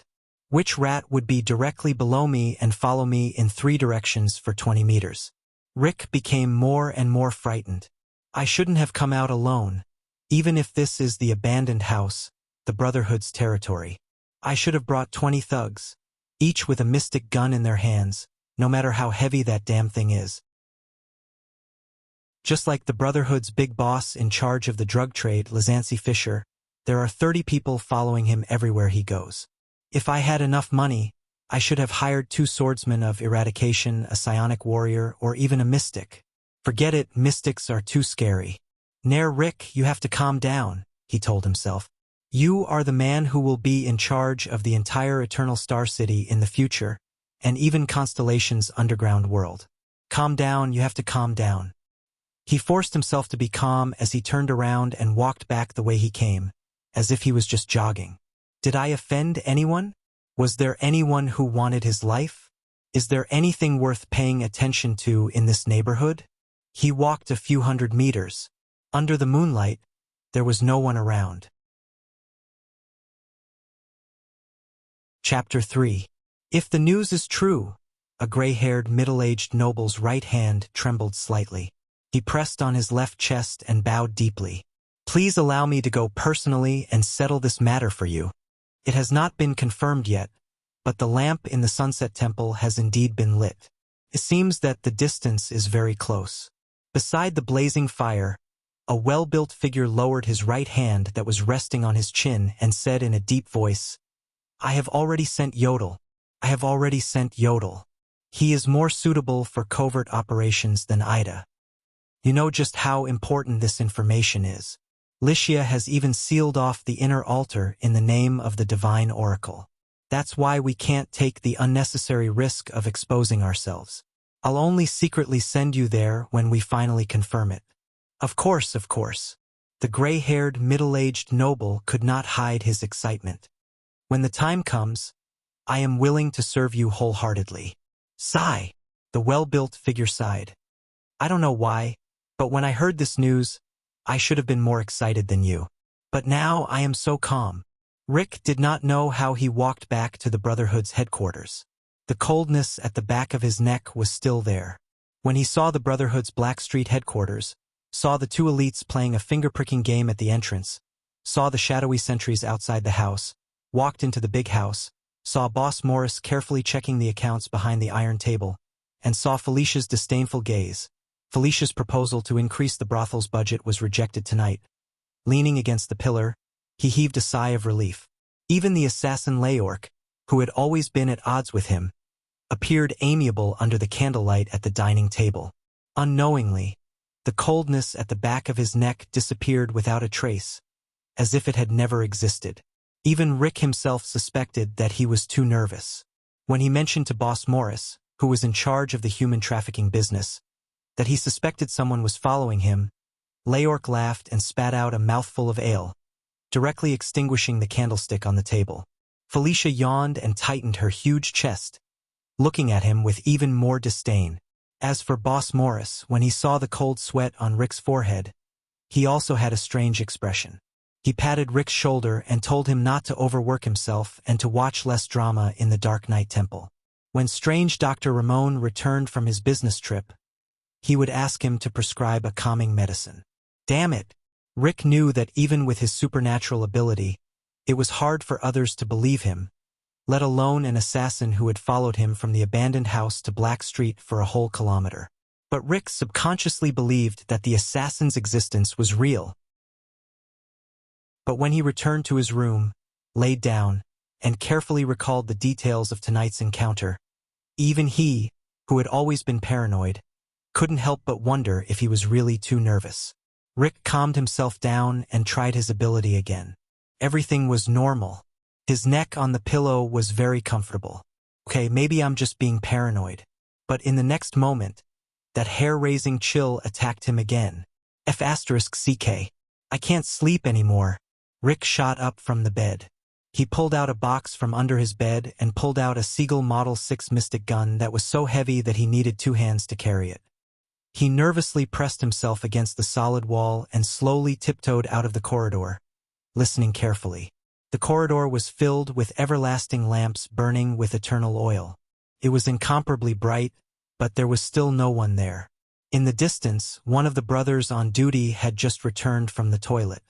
Which rat would be directly below me and follow me in 3 directions for 20 meters? Rick became more and more frightened. I shouldn't have come out alone. Even if this is the abandoned house, the Brotherhood's territory. I should have brought 20 thugs, each with a mystic gun in their hands, no matter how heavy that damn thing is. Just like the Brotherhood's big boss in charge of the drug trade, Lizancy Fisher, there are 30 people following him everywhere he goes. If I had enough money, I should have hired 2 swordsmen of eradication, a psionic warrior, or even a mystic. Forget it, mystics are too scary. Nair Rick, you have to calm down, he told himself. You are the man who will be in charge of the entire Eternal Star City in the future, and even Constellation's underground world. Calm down, you have to calm down. He forced himself to be calm as he turned around and walked back the way he came, as if he was just jogging. Did I offend anyone? Was there anyone who wanted his life? Is there anything worth paying attention to in this neighborhood? He walked a few hundred meters. Under the moonlight, there was no one around. Chapter 3. If the news is true, a gray-haired, middle-aged noble's right hand trembled slightly. He pressed on his left chest and bowed deeply. Please allow me to go personally and settle this matter for you. It has not been confirmed yet, but the lamp in the Sunset Temple has indeed been lit. It seems that the distance is very close. Beside the blazing fire, a well-built figure lowered his right hand that was resting on his chin and said in a deep voice, I have already sent Yodel. He is more suitable for covert operations than Ida. You know just how important this information is. Wuxia has even sealed off the inner altar in the name of the Divine Oracle. That's why we can't take the unnecessary risk of exposing ourselves. I'll only secretly send you there when we finally confirm it. Of course. The gray-haired, middle-aged noble could not hide his excitement. When the time comes, I am willing to serve you wholeheartedly. Sigh. The well-built figure sighed. I don't know why, but when I heard this news, I should have been more excited than you. But now I am so calm. Rick did not know how he walked back to the Brotherhood's headquarters. The coldness at the back of his neck was still there. When he saw the Brotherhood's Blackstreet headquarters, saw the 2 elites playing a finger-pricking game at the entrance, saw the shadowy sentries outside the house, walked into the big house, saw Boss Morris carefully checking the accounts behind the iron table, and saw Felicia's disdainful gaze. Felicia's proposal to increase the brothel's budget was rejected tonight. Leaning against the pillar, he heaved a sigh of relief. Even the assassin Leork, who had always been at odds with him, appeared amiable under the candlelight at the dining table. Unknowingly, the coldness at the back of his neck disappeared without a trace, as if it had never existed. Even Rick himself suspected that he was too nervous. When he mentioned to Boss Morris, who was in charge of the human trafficking business, that he suspected someone was following him, Leork laughed and spat out a mouthful of ale, directly extinguishing the candlestick on the table. Felicia yawned and tightened her huge chest, looking at him with even more disdain. As for Boss Morris, when he saw the cold sweat on Rick's forehead, he also had a strange expression. He patted Rick's shoulder and told him not to overwork himself and to watch less drama in the Dark Knight Temple. When strange Dr. Ramon returned from his business trip, he would ask him to prescribe a calming medicine. Damn it! Rick knew that even with his supernatural ability, it was hard for others to believe him, let alone an assassin who had followed him from the abandoned house to Black Street for a whole kilometer. But Rick subconsciously believed that the assassin's existence was real. But when he returned to his room, laid down, and carefully recalled the details of tonight's encounter, even he, who had always been paranoid, couldn't help but wonder if he was really too nervous. Rick calmed himself down and tried his ability again. Everything was normal. His neck on the pillow was very comfortable. Okay, maybe I'm just being paranoid. But in the next moment, that hair-raising chill attacked him again. F***CK. I can't sleep anymore. Rick shot up from the bed. He pulled out a box from under his bed and pulled out a Seagull Model 6 Mystic gun that was so heavy that he needed 2 hands to carry it. He nervously pressed himself against the solid wall and slowly tiptoed out of the corridor, listening carefully. The corridor was filled with everlasting lamps burning with eternal oil. It was incomparably bright, but there was still no one there. In the distance, one of the brothers on duty had just returned from the toilet.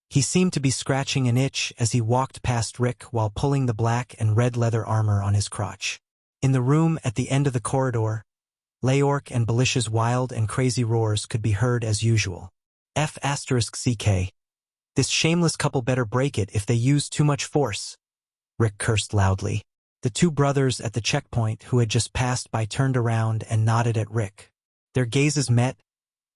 He seemed to be scratching an itch as he walked past Rick while pulling the black and red leather armor on his crotch. In the room at the end of the corridor, Leorc and Belish's wild and crazy roars could be heard as usual. F***CK. This shameless couple better break it if they use too much force. Rick cursed loudly. The 2 brothers at the checkpoint who had just passed by turned around and nodded at Rick. Their gazes met,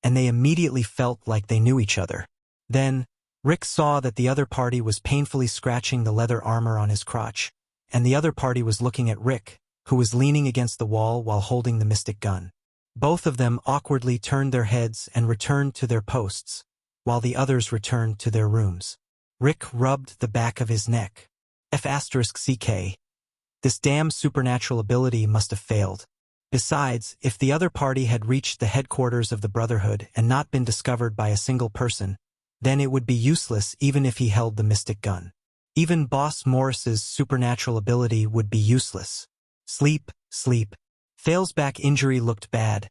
and they immediately felt like they knew each other. Then, Rick saw that the other party was painfully scratching the leather armor on his crotch, and the other party was looking at Rick, who was leaning against the wall while holding the mystic gun. Both of them awkwardly turned their heads and returned to their posts, while the others returned to their rooms. Rick rubbed the back of his neck. F***CK. This damn supernatural ability must have failed. Besides, if the other party had reached the headquarters of the Brotherhood and not been discovered by a single person, then it would be useless even if he held the mystic gun. Even Boss Morris's supernatural ability would be useless. Sleep. Fail's back injury looked bad,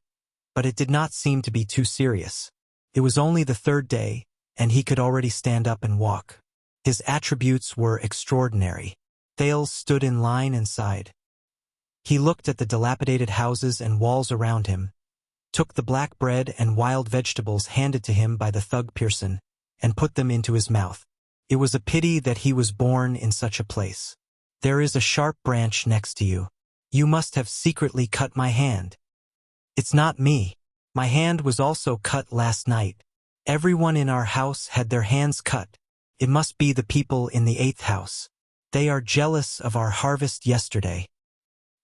but it did not seem to be too serious. It was only the 3rd day, and he could already stand up and walk. His attributes were extraordinary. Thales stood in line and sighed. He looked at the dilapidated houses and walls around him, took the black bread and wild vegetables handed to him by the thug Pearson, and put them into his mouth. It was a pity that he was born in such a place. There is a sharp branch next to you. You must have secretly cut my hand. It's not me. My hand was also cut last night. Everyone in our house had their hands cut. It must be the people in the 8th house. They are jealous of our harvest yesterday.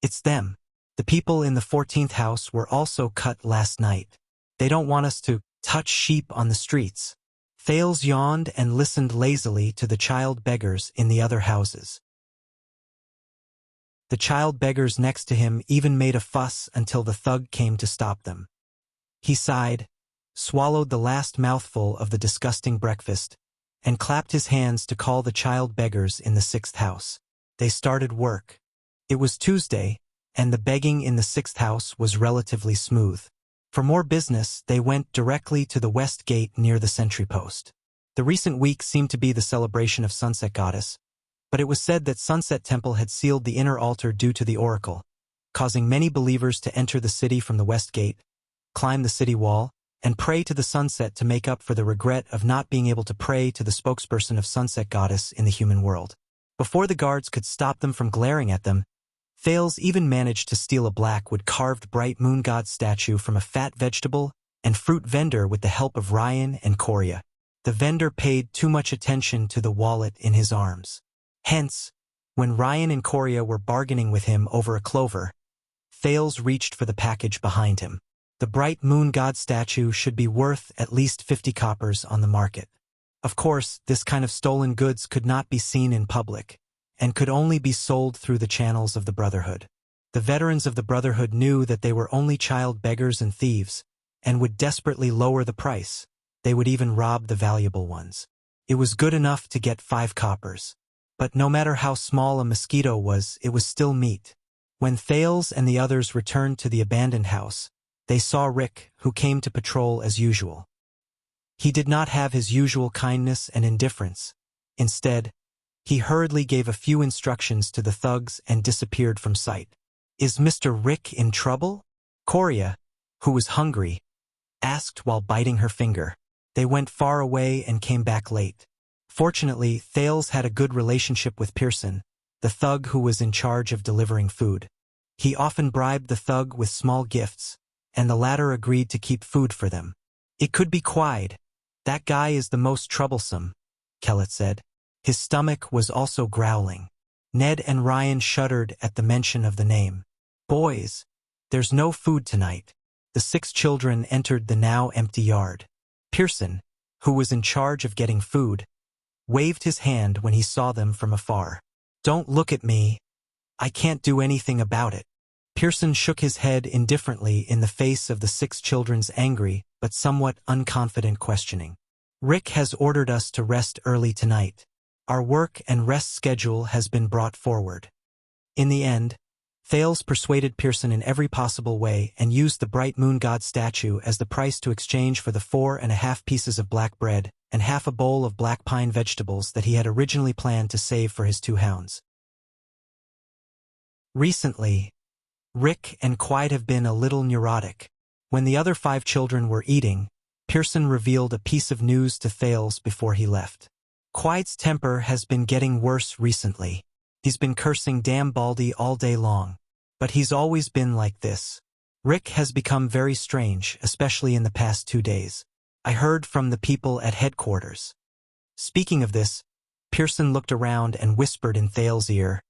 It's them. The people in the 14th house were also cut last night. They don't want us to touch sheep on the streets. Thales yawned and listened lazily to the child beggars in the other houses. The child beggars next to him even made a fuss until the thug came to stop them. He sighed, swallowed the last mouthful of the disgusting breakfast, and clapped his hands to call the child beggars in the 6th house. They started work. It was Tuesday, and the begging in the 6th house was relatively smooth. For more business, they went directly to the west gate near the sentry post. The recent week seemed to be the celebration of Sunset Goddess, but it was said that Sunset Temple had sealed the inner altar due to the oracle, causing many believers to enter the city from the west gate, climb the city wall, and pray to the sunset to make up for the regret of not being able to pray to the spokesperson of Sunset Goddess in the human world. Before the guards could stop them from glaring at them, Thales even managed to steal a blackwood carved bright moon god statue from a fat vegetable and fruit vendor with the help of Ryan and Korea. The vendor paid too much attention to the wallet in his arms. Hence, when Ryan and Korea were bargaining with him over a clover, Thales reached for the package behind him. The bright moon god statue should be worth at least 50 coppers on the market. Of course, this kind of stolen goods could not be seen in public, and could only be sold through the channels of the Brotherhood. The veterans of the Brotherhood knew that they were only child beggars and thieves, and would desperately lower the price. They would even rob the valuable ones. It was good enough to get 5 coppers. But no matter how small a mosquito was, it was still meat. When Thales and the others returned to the abandoned house, they saw Rick, who came to patrol as usual. He did not have his usual kindness and indifference. Instead, he hurriedly gave a few instructions to the thugs and disappeared from sight. "Is Mr. Rick in trouble?" Korea, who was hungry, asked while biting her finger. They went far away and came back late. Fortunately, Thales had a good relationship with Pearson, the thug who was in charge of delivering food. He often bribed the thug with small gifts, and the latter agreed to keep food for them. "It could be Quide. That guy is the most troublesome," Kellett said. His stomach was also growling. Ned and Ryan shuddered at the mention of the name. "Boys, there's no food tonight." The 6 children entered the now empty yard. Pearson, who was in charge of getting food, waved his hand when he saw them from afar. "Don't look at me. I can't do anything about it." Pearson shook his head indifferently in the face of the 6 children's angry but somewhat unconfident questioning. "Rick has ordered us to rest early tonight. Our work and rest schedule has been brought forward." In the end, Thales persuaded Pearson in every possible way and used the bright moon god statue as the price to exchange for the 4.5 pieces of black bread and half a bowl of black pine vegetables that he had originally planned to save for his 2 hounds. Recently, Rick and Quide have been a little neurotic. When the other 5 children were eating, Pearson revealed a piece of news to Thales before he left. "Quide's temper has been getting worse recently. He's been cursing damn Baldy all day long. But he's always been like this. Rick has become very strange, especially in the past 2 days. I heard from the people at headquarters." Speaking of this, Pearson looked around and whispered in Thales' ear,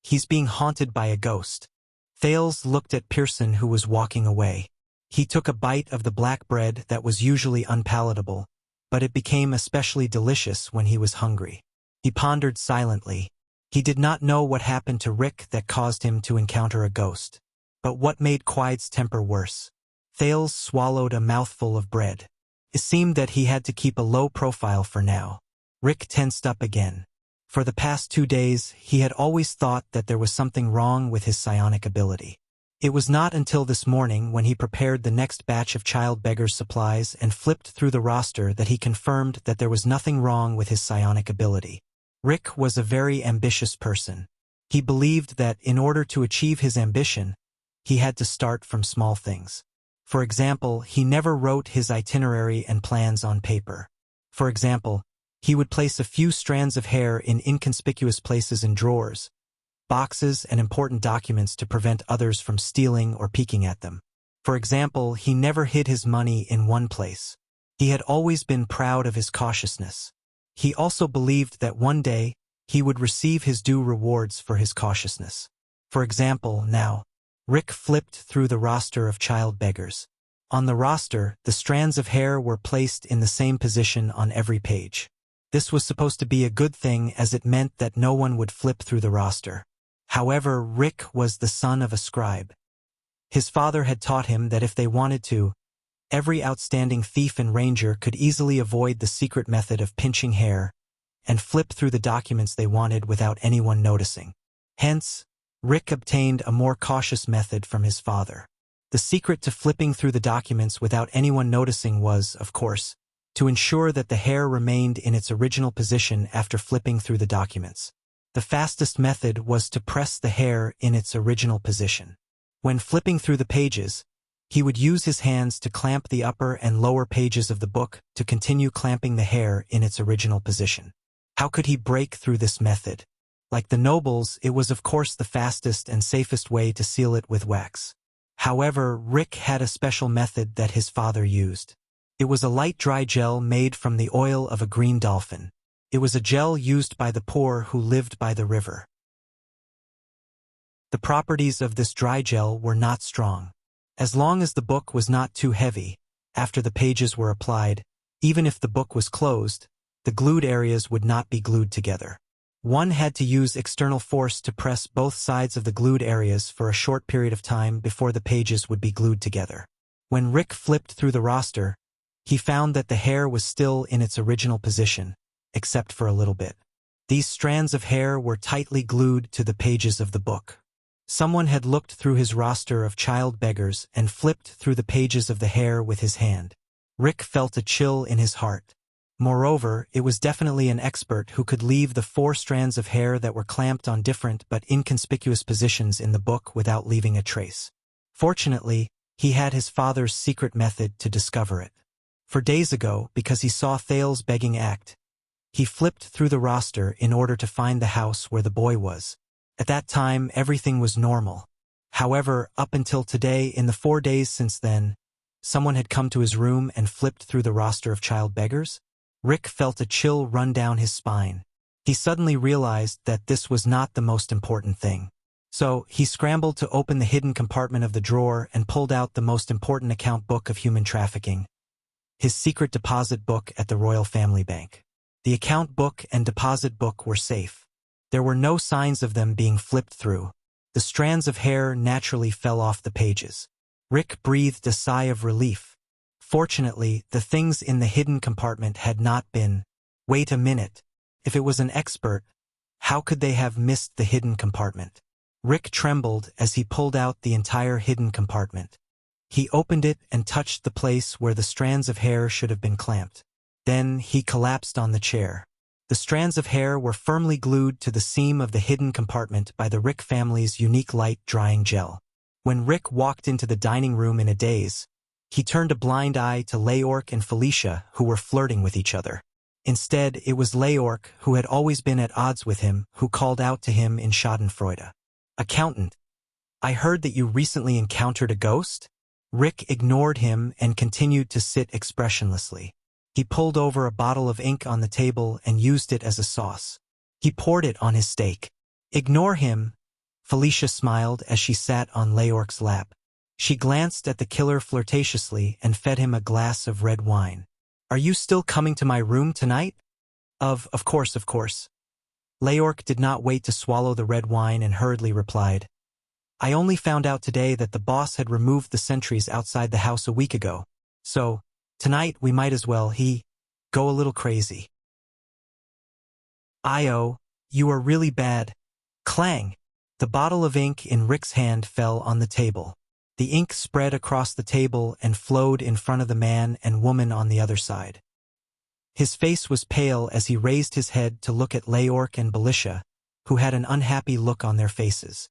"He's being haunted by a ghost." Thales looked at Pearson, who was walking away. He took a bite of the black bread that was usually unpalatable, but it became especially delicious when he was hungry. He pondered silently. He did not know what happened to Rick that caused him to encounter a ghost. But what made Quide's temper worse? Thales swallowed a mouthful of bread. It seemed that he had to keep a low profile for now. Rick tensed up again. For the past 2 days, he had always thought that there was something wrong with his psionic ability. It was not until this morning when he prepared the next batch of child beggars' supplies and flipped through the roster that he confirmed that there was nothing wrong with his psionic ability. Rick was a very ambitious person. He believed that in order to achieve his ambition, he had to start from small things. For example, he never wrote his itinerary and plans on paper. For example, he would place a few strands of hair in inconspicuous places in drawers, boxes, and important documents to prevent others from stealing or peeking at them. For example, he never hid his money in one place. He had always been proud of his cautiousness. He also believed that one day he would receive his due rewards for his cautiousness. For example, now, Rick flipped through the roster of child beggars. On the roster, the strands of hair were placed in the same position on every page. This was supposed to be a good thing as it meant that no one would flip through the roster. However, Rick was the son of a scribe. His father had taught him that if they wanted to, every outstanding thief and ranger could easily avoid the secret method of pinching hair and flip through the documents they wanted without anyone noticing. Hence, Rick obtained a more cautious method from his father. The secret to flipping through the documents without anyone noticing was, of course, to ensure that the hair remained in its original position after flipping through the documents. The fastest method was to press the hair in its original position. When flipping through the pages, he would use his hands to clamp the upper and lower pages of the book to continue clamping the hair in its original position. How could he break through this method? Like the nobles, it was of course the fastest and safest way to seal it with wax. However, Rick had a special method that his father used. It was a light dry gel made from the oil of a green dolphin. It was a gel used by the poor who lived by the river. The properties of this dry gel were not strong. As long as the book was not too heavy, after the pages were applied, even if the book was closed, the glued areas would not be glued together. One had to use external force to press both sides of the glued areas for a short period of time before the pages would be glued together. When Rick flipped through the roster, he found that the hair was still in its original position, except for a little bit. These strands of hair were tightly glued to the pages of the book. Someone had looked through his roster of child beggars and flipped through the pages of the hair with his hand. Rick felt a chill in his heart. Moreover, it was definitely an expert who could leave the 4 strands of hair that were clamped on different but inconspicuous positions in the book without leaving a trace. Fortunately, he had his father's secret method to discover it. For days ago, because he saw Thales begging act, he flipped through the roster in order to find the house where the boy was. At that time, everything was normal. However, up until today, in the 4 days since then, someone had come to his room and flipped through the roster of child beggars. Rick felt a chill run down his spine. He suddenly realized that this was not the most important thing. So, he scrambled to open the hidden compartment of the drawer and pulled out the most important account book of human trafficking, his secret deposit book at the Royal Family Bank. The account book and deposit book were safe. There were no signs of them being flipped through. The strands of hair naturally fell off the pages. Rick breathed a sigh of relief. Fortunately, the things in the hidden compartment had not been. Wait a minute. If it was an expert, how could they have missed the hidden compartment? Rick trembled as he pulled out the entire hidden compartment. He opened it and touched the place where the strands of hair should have been clamped. Then he collapsed on the chair. The strands of hair were firmly glued to the seam of the hidden compartment by the Rick family's unique light drying gel. When Rick walked into the dining room in a daze, he turned a blind eye to Leork and Felicia, who were flirting with each other. Instead, it was Leork, who had always been at odds with him, who called out to him in schadenfreude. "Accountant, I heard that you recently encountered a ghost?" Rick ignored him and continued to sit expressionlessly. He pulled over a bottle of ink on the table and used it as a sauce. He poured it on his steak. "Ignore him," Felicia smiled as she sat on Leork's lap. She glanced at the killer flirtatiously and fed him a glass of red wine. "Are you still coming to my room tonight?" Of course. Leork did not wait to swallow the red wine and hurriedly replied, "I only found out today that the boss had removed the sentries outside the house a week ago. So, tonight we might as well, go a little crazy." "Io, you are really bad." Clang! The bottle of ink in Rick's hand fell on the table. The ink spread across the table and flowed in front of the man and woman on the other side. His face was pale as he raised his head to look at Leork and Felicia, who had an unhappy look on their faces.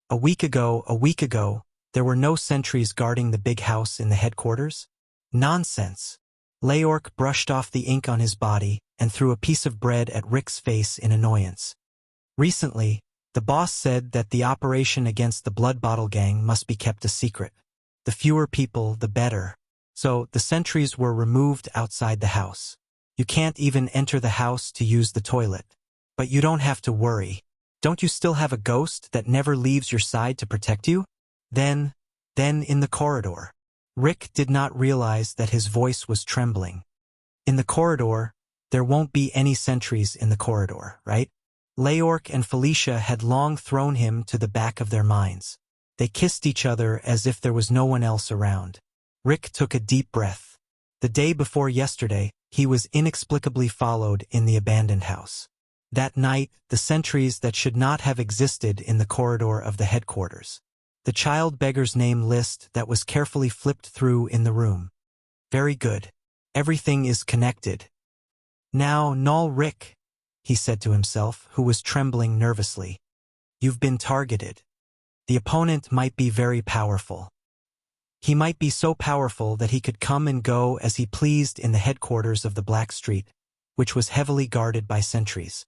A week ago, there were no sentries guarding the big house in the headquarters? Nonsense. Leork brushed off the ink on his body and threw a piece of bread at Rick's face in annoyance. "Recently, the boss said that the operation against the Blood Bottle Gang must be kept a secret. The fewer people, the better. So the sentries were removed outside the house. You can't even enter the house to use the toilet. But you don't have to worry. Don't you still have a ghost that never leaves your side to protect you?" Then in the corridor. Rick did not realize that his voice was trembling. "In the corridor, there won't be any sentries in the corridor, right?" Leork and Felicia had long thrown him to the back of their minds. They kissed each other as if there was no one else around. Rick took a deep breath. The day before yesterday, he was inexplicably followed in the abandoned house. That night, the sentries that should not have existed in the corridor of the headquarters. The child beggar's name list that was carefully flipped through in the room. Very good. Everything is connected. "Now, null Rick," he said to himself, who was trembling nervously. "You've been targeted. The opponent might be very powerful. He might be so powerful that he could come and go as he pleased in the headquarters of the Black Street, which was heavily guarded by sentries.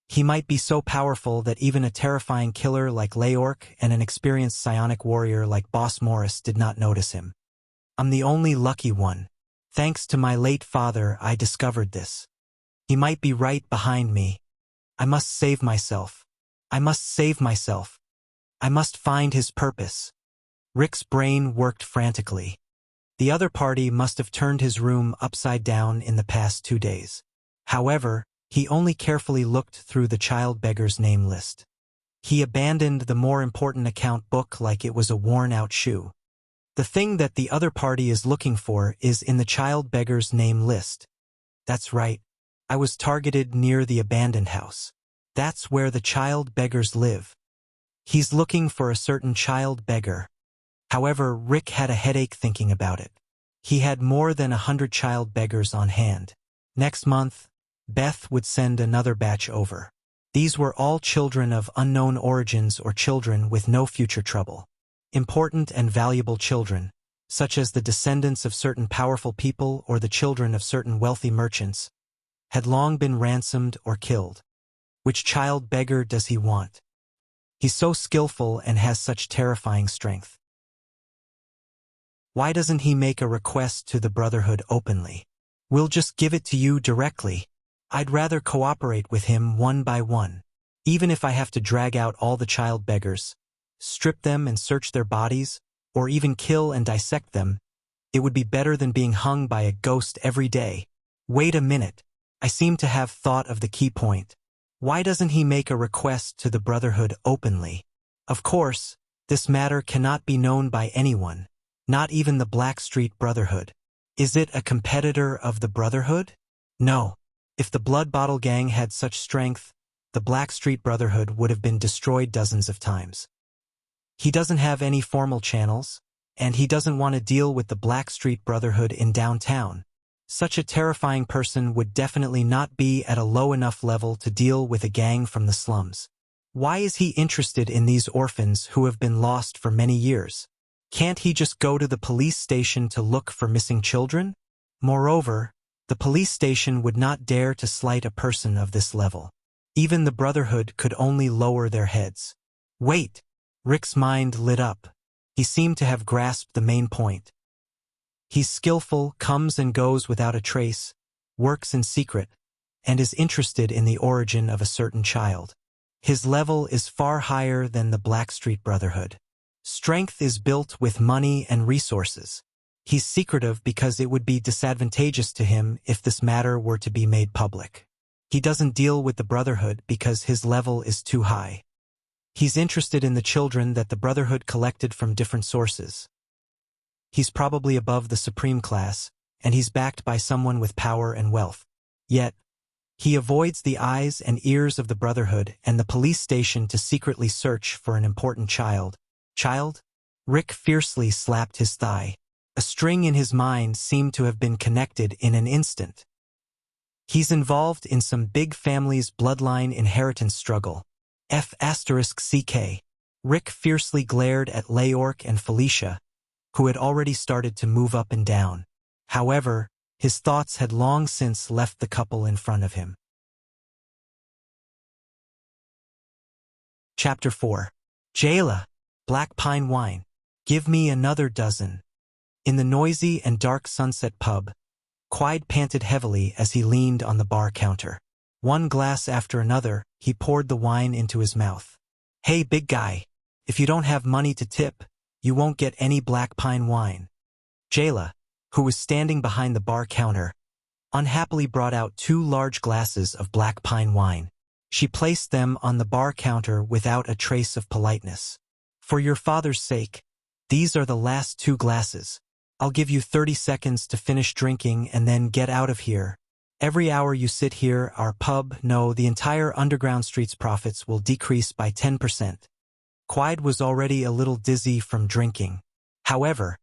He might be so powerful that even a terrifying killer like Leork and an experienced psionic warrior like Boss Morris did not notice him. I'm the only lucky one. Thanks to my late father, I discovered this. He might be right behind me. I must save myself. I must save myself. I must find his purpose." Rick's brain worked frantically. The other party must have turned his room upside down in the past 2 days. However, he only carefully looked through the child beggar's name list. He abandoned the more important account book like it was a worn-out shoe. The thing that the other party is looking for is in the child beggar's name list. That's right. I was targeted near the abandoned house. That's where the child beggars live. He's looking for a certain child beggar. However, Rick had a headache thinking about it. He had more than 100 child beggars on hand. Next month, Beth would send another batch over. These were all children of unknown origins or children with no future trouble. Important and valuable children, such as the descendants of certain powerful people or the children of certain wealthy merchants, had long been ransomed or killed. Which child beggar does he want? He's so skillful and has such terrifying strength. Why doesn't he make a request to the Brotherhood openly? We'll just give it to you directly. I'd rather cooperate with him one by one. Even if I have to drag out all the child beggars, strip them and search their bodies, or even kill and dissect them, it would be better than being hung by a ghost every day. Wait a minute. I seem to have thought of the key point. Why doesn't he make a request to the Brotherhood openly? Of course, this matter cannot be known by anyone, not even the Blackstreet Brotherhood. Is it a competitor of the Brotherhood? No. If the Blood Bottle Gang had such strength, the Blackstreet Brotherhood would have been destroyed dozens of times. He doesn't have any formal channels, and he doesn't want to deal with the Blackstreet Brotherhood in downtown. Such a terrifying person would definitely not be at a low enough level to deal with a gang from the slums. Why is he interested in these orphans who have been lost for many years? Can't he just go to the police station to look for missing children? Moreover, the police station would not dare to slight a person of this level. Even the Brotherhood could only lower their heads. Wait! Rick's mind lit up. He seemed to have grasped the main point. He's skillful, comes and goes without a trace, works in secret, and is interested in the origin of a certain child. His level is far higher than the Blackstreet Brotherhood. Strength is built with money and resources. He's secretive because it would be disadvantageous to him if this matter were to be made public. He doesn't deal with the Brotherhood because his level is too high. He's interested in the children that the Brotherhood collected from different sources. He's probably above the supreme class, and he's backed by someone with power and wealth. Yet, he avoids the eyes and ears of the Brotherhood and the police station to secretly search for an important child. Child? Rick fiercely slapped his thigh. A string in his mind seemed to have been connected in an instant. He's involved in some big family's bloodline inheritance struggle. F***CK. Rick fiercely glared at Leork and Felicia, who had already started to move up and down. However, his thoughts had long since left the couple in front of him. Chapter 4. Jayla, Black Pine Wine. Give me another dozen. In the noisy and dark Sunset pub, Quide panted heavily as he leaned on the bar counter. One glass after another, he poured the wine into his mouth. Hey, big guy, if you don't have money to tip, you won't get any Black Pine wine. Jayla, who was standing behind the bar counter, unhappily brought out 2 large glasses of Black Pine wine. She placed them on the bar counter without a trace of politeness. For your father's sake, these are the last 2 glasses. I'll give you 30 seconds to finish drinking and then get out of here. Every hour you sit here, our pub, no, the entire underground street's profits will decrease by 10%. Quide was already a little dizzy from drinking. However,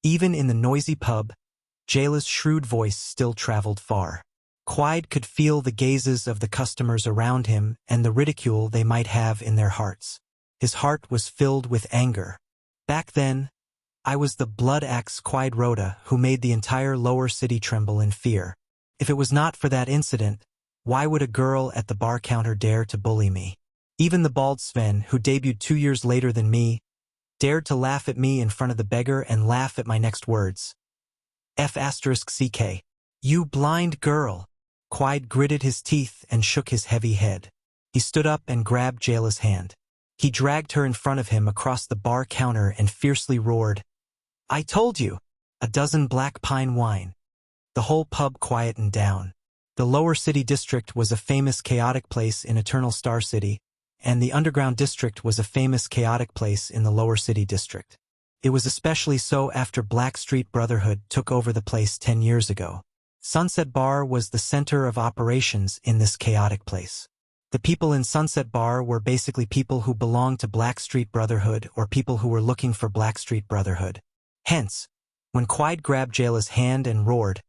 even in the noisy pub, Jayla's shrewd voice still traveled far. Quide could feel the gazes of the customers around him and the ridicule they might have in their hearts. His heart was filled with anger. Back then, I was the blood axe Quide Rhoda who made the entire lower city tremble in fear. If it was not for that incident, why would a girl at the bar counter dare to bully me? Even the bald Sven, who debuted 2 years later than me, dared to laugh at me in front of the beggar and laugh at my next words. F***CK. You blind girl. Quide gritted his teeth and shook his heavy head. He stood up and grabbed Jayla's hand. He dragged her in front of him across the bar counter and fiercely roared, I told you! A dozen Black Pine wine. The whole pub quietened down. The lower city district was a famous chaotic place in Eternal Star City, and the underground district was a famous chaotic place in the lower city district. It was especially so after Blackstreet Brotherhood took over the place 10 years ago. Sunset Bar was the center of operations in this chaotic place. The people in Sunset Bar were basically people who belonged to Blackstreet Brotherhood or people who were looking for Blackstreet Brotherhood. Hence, When Quide grabbed Jayla's hand and roared,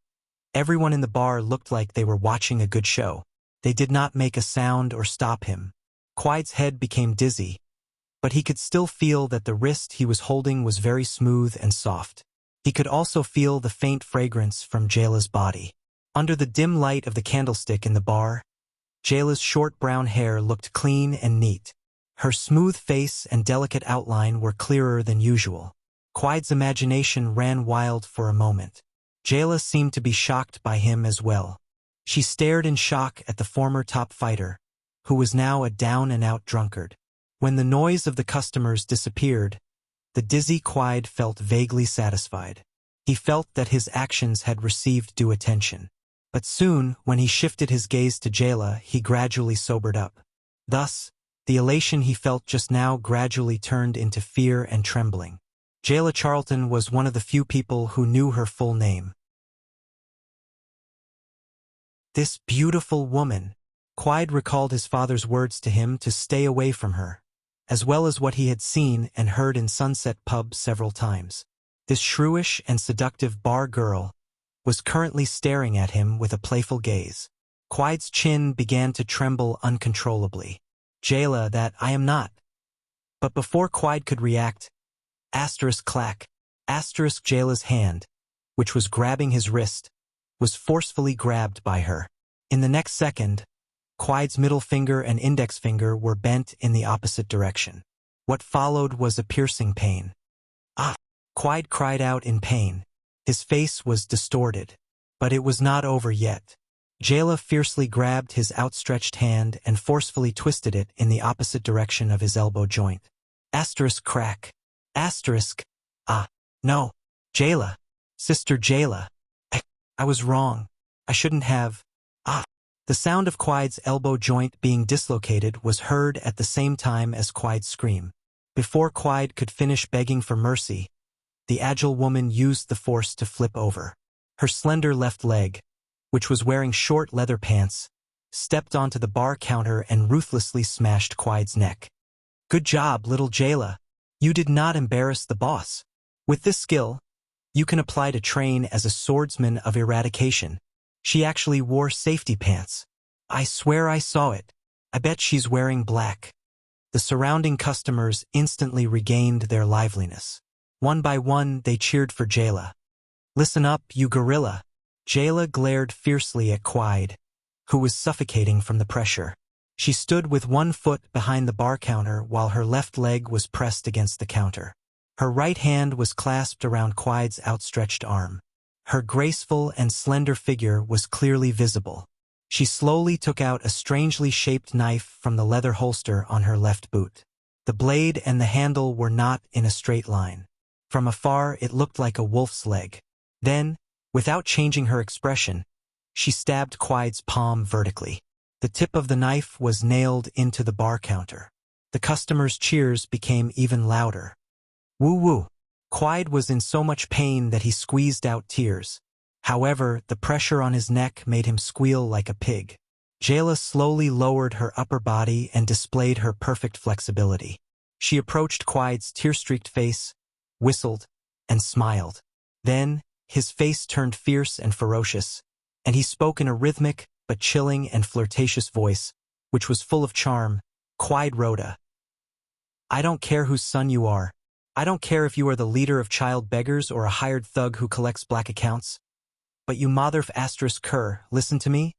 everyone in the bar looked like they were watching a good show. They did not make a sound or stop him. Quide's head became dizzy, but he could still feel that the wrist he was holding was very smooth and soft. He could also feel the faint fragrance from Jayla's body. Under the dim light of the candlestick in the bar, Jayla's short brown hair looked clean and neat. Her smooth face and delicate outline were clearer than usual. Quide's imagination ran wild for a moment. Jayla seemed to be shocked by him as well. She stared in shock at the former top fighter, who was now a down-and-out drunkard. When the noise of the customers disappeared, the dizzy Quide felt vaguely satisfied. He felt that his actions had received due attention. But soon, when he shifted his gaze to Jayla, he gradually sobered up. Thus, the elation he felt just now gradually turned into fear and trembling. Jayla Charlton was one of the few people who knew her full name. This beautiful woman. Quide recalled his father's words to him to stay away from her, as well as what he had seen and heard in Sunset Pub several times. This shrewish and seductive bar girl was currently staring at him with a playful gaze. Quide's chin began to tremble uncontrollably. Jayla, that I am not. But before Quide could react, clack, Jayla's hand, which was grabbing his wrist, was forcefully grabbed by her. In the next second, Quide's middle finger and index finger were bent in the opposite direction. What followed was a piercing pain. Ah! Quide cried out in pain. His face was distorted. But it was not over yet. Jayla fiercely grabbed his outstretched hand and forcefully twisted it in the opposite direction of his elbow joint. Crack. Ah, no. Jayla. Sister Jayla. I was wrong. I shouldn't have. Ah. The sound of Quide's elbow joint being dislocated was heard at the same time as Quide's scream. Before Quide could finish begging for mercy, the agile woman used the force to flip over. Her slender left leg, which was wearing short leather pants, stepped onto the bar counter and ruthlessly smashed Quide's neck. Good job, little Jayla. You did not embarrass the boss. With this skill, you can apply to train as a swordsman of eradication. She actually wore safety pants. I swear I saw it. I bet she's wearing black. The surrounding customers instantly regained their liveliness. One by one, they cheered for Jayla. Listen up, you gorilla. Jayla glared fiercely at Quide, who was suffocating from the pressure. She stood with one foot behind the bar counter while her left leg was pressed against the counter. Her right hand was clasped around Quide's outstretched arm. Her graceful and slender figure was clearly visible. She slowly took out a strangely shaped knife from the leather holster on her left boot. The blade and the handle were not in a straight line. From afar, it looked like a wolf's leg. Then, without changing her expression, she stabbed Quide's palm vertically. The tip of the knife was nailed into the bar counter. The customers' cheers became even louder. Woo-woo! Quide was in so much pain that he squeezed out tears. However, the pressure on his neck made him squeal like a pig. Jayla slowly lowered her upper body and displayed her perfect flexibility. She approached Quide's tear-streaked face, whistled, and smiled. Then, his face turned fierce and ferocious, and he spoke in a rhythmic but chilling and flirtatious voice, which was full of charm. Quide Rhoda. I don't care whose son you are. I don't care if you are the leader of child beggars or a hired thug who collects black accounts. But you Cur, listen to me.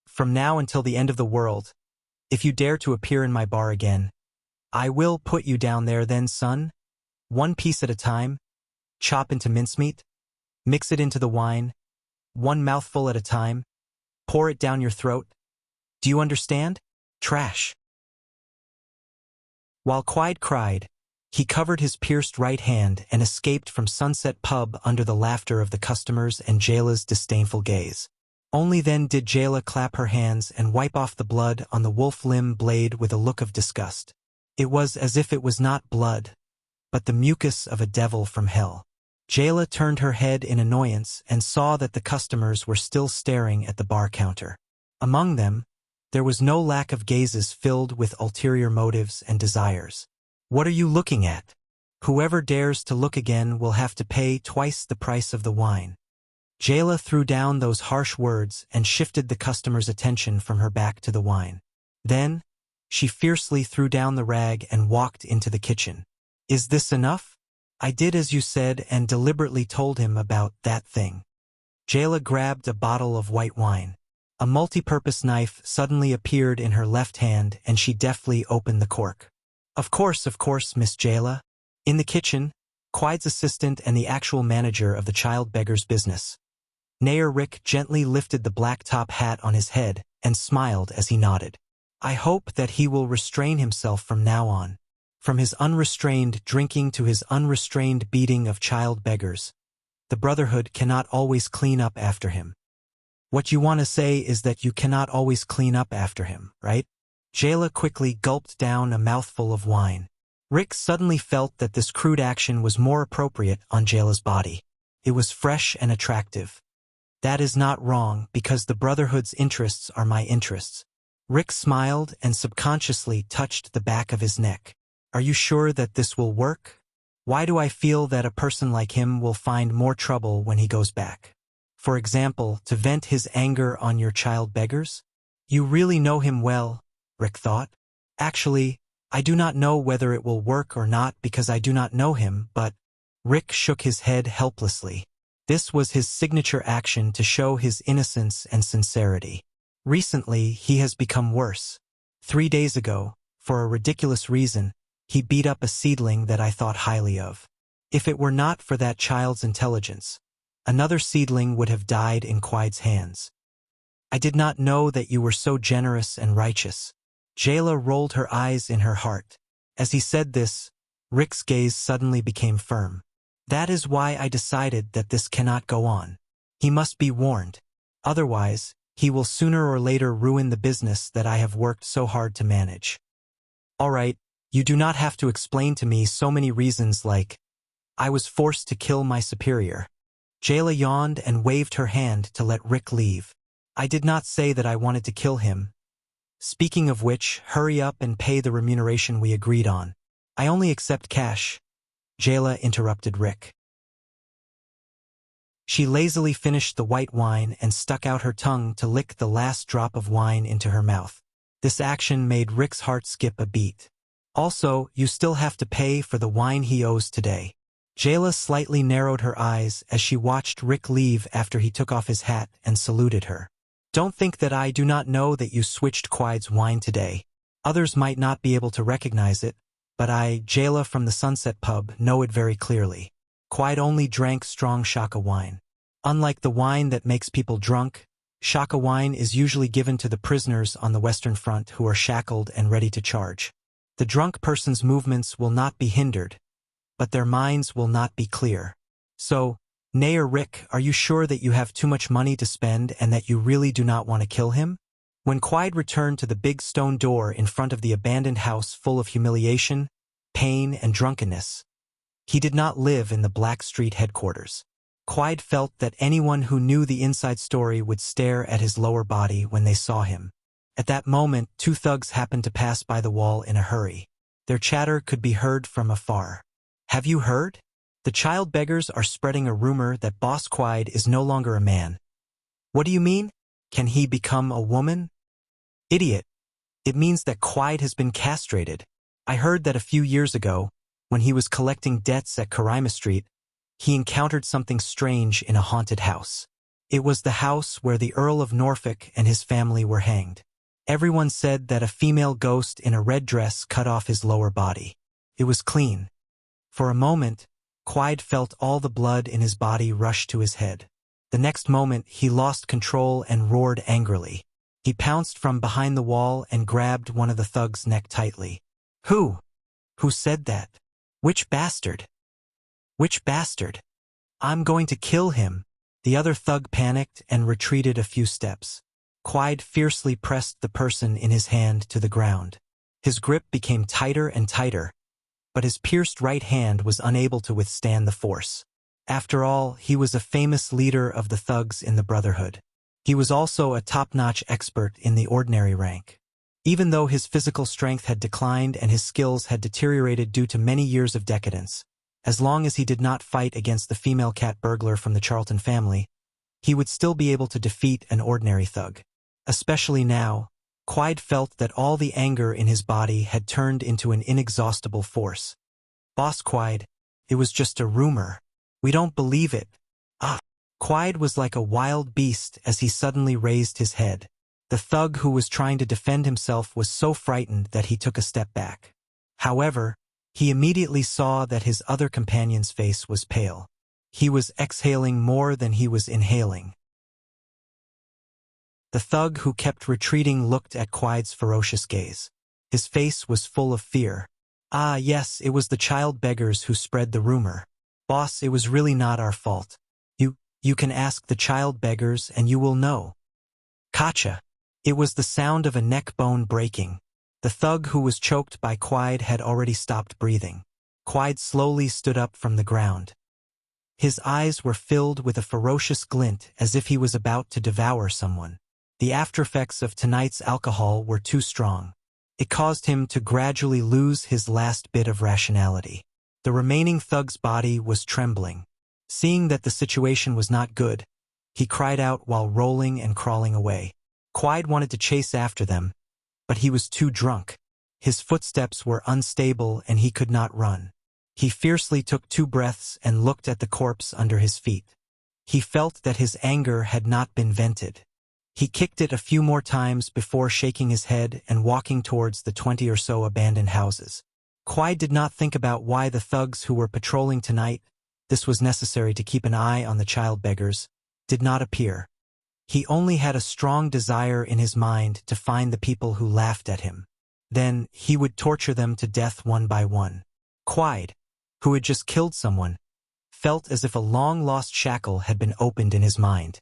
From now until the end of the world, if you dare to appear in my bar again, I will put you down there then, son. One piece at a time, chop into mincemeat, mix it into the wine, one mouthful at a time, pour it down your throat. Do you understand? Trash. While Quide cried, he covered his pierced right hand and escaped from Sunset Pub under the laughter of the customers and Jayla's disdainful gaze. Only then did Jayla clap her hands and wipe off the blood on the wolf limb blade with a look of disgust. It was as if it was not blood, but the mucus of a devil from hell. Jayla turned her head in annoyance and saw that the customers were still staring at the bar counter. Among them, there was no lack of gazes filled with ulterior motives and desires. What are you looking at? Whoever dares to look again will have to pay twice the price of the wine. Jayla threw down those harsh words and shifted the customer's attention from her back to the wine. Then, she fiercely threw down the rag and walked into the kitchen. Is this enough? I did as you said and deliberately told him about that thing. Jayla grabbed a bottle of white wine. A multi-purpose knife suddenly appeared in her left hand and she deftly opened the cork. Of course, Miss Jayla. In the kitchen, Quide's assistant and the actual manager of the child beggar's business. Nair Rick gently lifted the black top hat on his head and smiled as he nodded. I hope that he will restrain himself from now on. From his unrestrained drinking to his unrestrained beating of child beggars, the Brotherhood cannot always clean up after him. What you want to say is that you cannot always clean up after him, right? Jayla quickly gulped down a mouthful of wine. Rick suddenly felt that this crude action was more appropriate on Jayla's body. It was fresh and attractive. That is not wrong because the Brotherhood's interests are my interests. Rick smiled and subconsciously touched the back of his neck. Are you sure that this will work? Why do I feel that a person like him will find more trouble when he goes back? For example, to vent his anger on your child beggars? You really know him well, Rick thought. Actually, I do not know whether it will work or not because I do not know him, but Rick shook his head helplessly. This was his signature action to show his innocence and sincerity. Recently, he has become worse. 3 days ago, for a ridiculous reason, he beat up a seedling that I thought highly of. If it were not for that child's intelligence, another seedling would have died in Quide's hands. I did not know that you were so generous and righteous. Jayla rolled her eyes in her heart. As he said this, Rick's gaze suddenly became firm. That is why I decided that this cannot go on. He must be warned. Otherwise, he will sooner or later ruin the business that I have worked so hard to manage. All right, you do not have to explain to me so many reasons like, I was forced to kill my superior. Jayla yawned and waved her hand to let Rick leave. I did not say that I wanted to kill him. Speaking of which, hurry up and pay the remuneration we agreed on. I only accept cash. Jayla interrupted Rick. She lazily finished the white wine and stuck out her tongue to lick the last drop of wine into her mouth. This action made Rick's heart skip a beat. Also, you still have to pay for the wine he owes today. Jayla slightly narrowed her eyes as she watched Rick leave after he took off his hat and saluted her. Don't think that I do not know that you switched Quide's wine today. Others might not be able to recognize it, but I, Jayla from the Sunset Pub, know it very clearly. Quide only drank strong Shaka wine. Unlike the wine that makes people drunk, Shaka wine is usually given to the prisoners on the Western Front who are shackled and ready to charge. The drunk person's movements will not be hindered, but their minds will not be clear. So, Nair Rick, are you sure that you have too much money to spend and that you really do not want to kill him? When Quide returned to the big stone door in front of the abandoned house full of humiliation, pain, and drunkenness, he did not live in the Black Street headquarters. Quide felt that anyone who knew the inside story would stare at his lower body when they saw him. At that moment, 2 thugs happened to pass by the wall in a hurry. Their chatter could be heard from afar. Have you heard? The child beggars are spreading a rumor that Boss Quide is no longer a man. What do you mean? Can he become a woman? Idiot. It means that Quide has been castrated. I heard that a few years ago, when he was collecting debts at Karima Street, he encountered something strange in a haunted house. It was the house where the Earl of Norfolk and his family were hanged. Everyone said that a female ghost in a red dress cut off his lower body. It was clean. For a moment, Quide felt all the blood in his body rush to his head. The next moment, he lost control and roared angrily. He pounced from behind the wall and grabbed one of the thugs' neck tightly. Who? Who said that? Which bastard? Which bastard? I'm going to kill him. The other thug panicked and retreated a few steps. Quide fiercely pressed the person in his hand to the ground. His grip became tighter and tighter, but his pierced right hand was unable to withstand the force. After all, he was a famous leader of the thugs in the Brotherhood. He was also a top-notch expert in the ordinary rank. Even though his physical strength had declined and his skills had deteriorated due to many years of decadence, As long as he did not fight against the female cat burglar from the Charlton family, he would still be able to defeat an ordinary thug. Especially now, Quide felt that all the anger in his body had turned into an inexhaustible force. "Boss Quide, it was just a rumor. We don't believe it." Quide was like a wild beast as he suddenly raised his head. The thug who was trying to defend himself was so frightened that he took a step back. However, he immediately saw that his other companion's face was pale. He was exhaling more than he was inhaling. The thug who kept retreating looked at Quide's ferocious gaze. His face was full of fear. "Ah, yes, it was the child beggars who spread the rumor. Boss, it was really not our fault. You can ask the child beggars and you will know." Kacha! It was the sound of a neck bone breaking. The thug who was choked by Quide had already stopped breathing. Quide slowly stood up from the ground. His eyes were filled with a ferocious glint as if he was about to devour someone. The aftereffects of tonight's alcohol were too strong. It caused him to gradually lose his last bit of rationality. The remaining thug's body was trembling. Seeing that the situation was not good, he cried out while rolling and crawling away. Quide wanted to chase after them, but he was too drunk. His footsteps were unstable and he could not run. He fiercely took 2 breaths and looked at the corpse under his feet. He felt that his anger had not been vented. He kicked it a few more times before shaking his head and walking towards the 20 or so abandoned houses. Quide did not think about why the thugs who were patrolling tonight, this was necessary to keep an eye on the child beggars, did not appear. He only had a strong desire in his mind to find the people who laughed at him. Then he would torture them to death one by one. Quide, who had just killed someone, felt as if a long-lost shackle had been opened in his mind.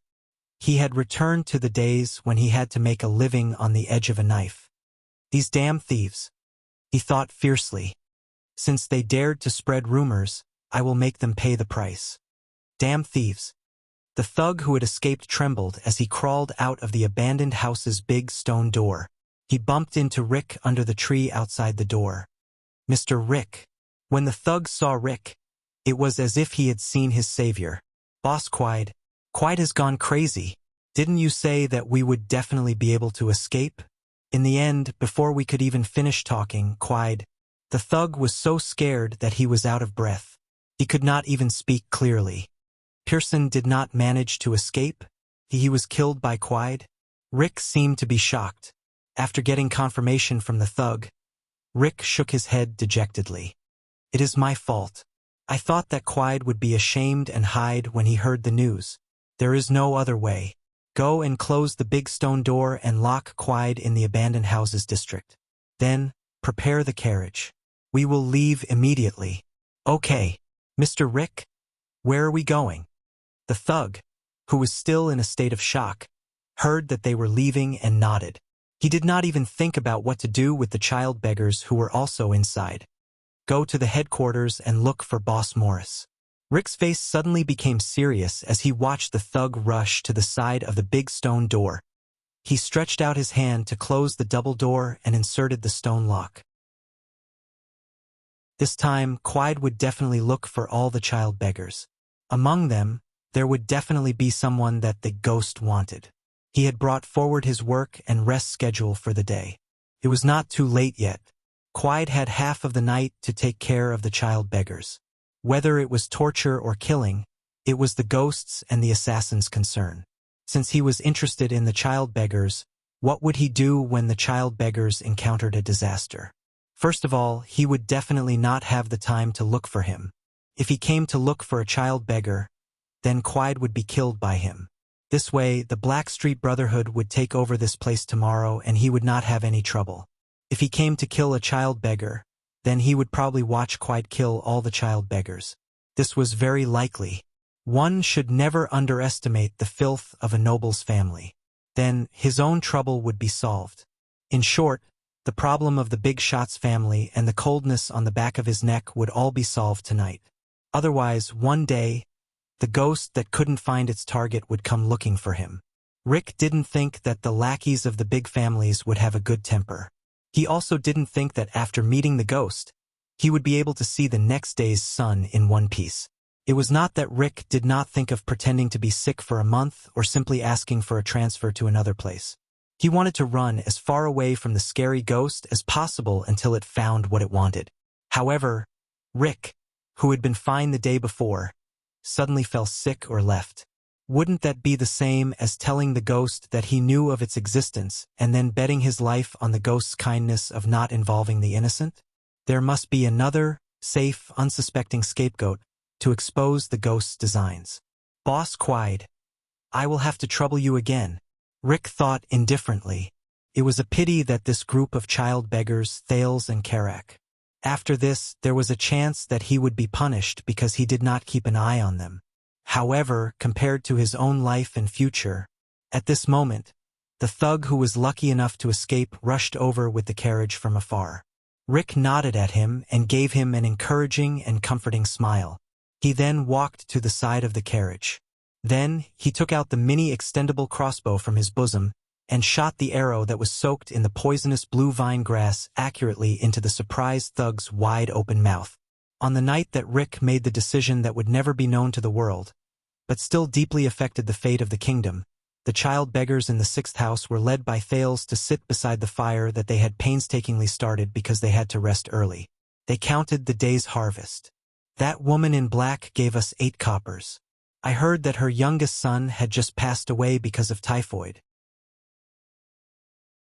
He had returned to the days when he had to make a living on the edge of a knife. "These damn thieves," he thought fiercely. "Since they dared to spread rumors, I will make them pay the price. Damn thieves." The thug who had escaped trembled as he crawled out of the abandoned house's big stone door. He bumped into Rick under the tree outside the door. "Mr. Rick." When the thug saw Rick, it was as if he had seen his savior. "Boss Quide. Quide has gone crazy. Didn't you say that we would definitely be able to escape?" In the end, before we could even finish talking, Quide, the thug was so scared that he was out of breath. He could not even speak clearly. Pearson did not manage to escape? He was killed by Quide? Rick seemed to be shocked. After getting confirmation from the thug, Rick shook his head dejectedly. "It is my fault. I thought that Quide would be ashamed and hide when he heard the news. There is no other way. Go and close the big stone door and lock Quide in the abandoned houses district. Then, prepare the carriage. We will leave immediately." "Okay. Mr. Rick, where are we going?" The thug, who was still in a state of shock, heard that they were leaving and nodded. He did not even think about what to do with the child beggars who were also inside. "Go to the headquarters and look for Boss Morris." Rick's face suddenly became serious as he watched the thug rush to the side of the big stone door. He stretched out his hand to close the double door and inserted the stone lock. This time, Quide would definitely look for all the child beggars. Among them, there would definitely be someone that the ghost wanted. He had brought forward his work and rest schedule for the day. It was not too late yet. Quide had half of the night to take care of the child beggars. Whether it was torture or killing, it was the ghost's and the assassin's concern. Since he was interested in the child beggars, what would he do when the child beggars encountered a disaster? First of all, he would definitely not have the time to look for him. If he came to look for a child beggar, then Quide would be killed by him. This way, the Blackstreet Brotherhood would take over this place tomorrow and he would not have any trouble. If he came to kill a child beggar, then he would probably watch Quide kill all the child beggars. This was very likely. One should never underestimate the filth of a noble's family. Then his own trouble would be solved. In short, the problem of the Big Shot's family and the coldness on the back of his neck would all be solved tonight. Otherwise, one day, the ghost that couldn't find its target would come looking for him. Rick didn't think that the lackeys of the big families would have a good temper. He also didn't think that after meeting the ghost, he would be able to see the next day's sun in one piece. It was not that Rick did not think of pretending to be sick for a month or simply asking for a transfer to another place. He wanted to run as far away from the scary ghost as possible until it found what it wanted. However, Rick, who had been fine the day before, suddenly fell sick or left. Wouldn't that be the same as telling the ghost that he knew of its existence and then betting his life on the ghost's kindness of not involving the innocent? There must be another, safe, unsuspecting scapegoat to expose the ghost's designs. Boss cried, "I will have to trouble you again." Rick thought indifferently. It was a pity that this group of child beggars, Thales and Karak. After this, there was a chance that he would be punished because he did not keep an eye on them. However, compared to his own life and future, at this moment, the thug who was lucky enough to escape rushed over with the carriage from afar. Rick nodded at him and gave him an encouraging and comforting smile. He then walked to the side of the carriage. Then, he took out the mini-extendable crossbow from his bosom and shot the arrow that was soaked in the poisonous blue vine grass accurately into the surprised thug's wide-open mouth. On the night that Rick made the decision that would never be known to the world, but still deeply affected the fate of the kingdom, the child beggars in the 6th house were led by Thales to sit beside the fire that they had painstakingly started because they had to rest early. They counted the day's harvest. "That woman in black gave us 8 coppers. I heard that her youngest son had just passed away because of typhoid.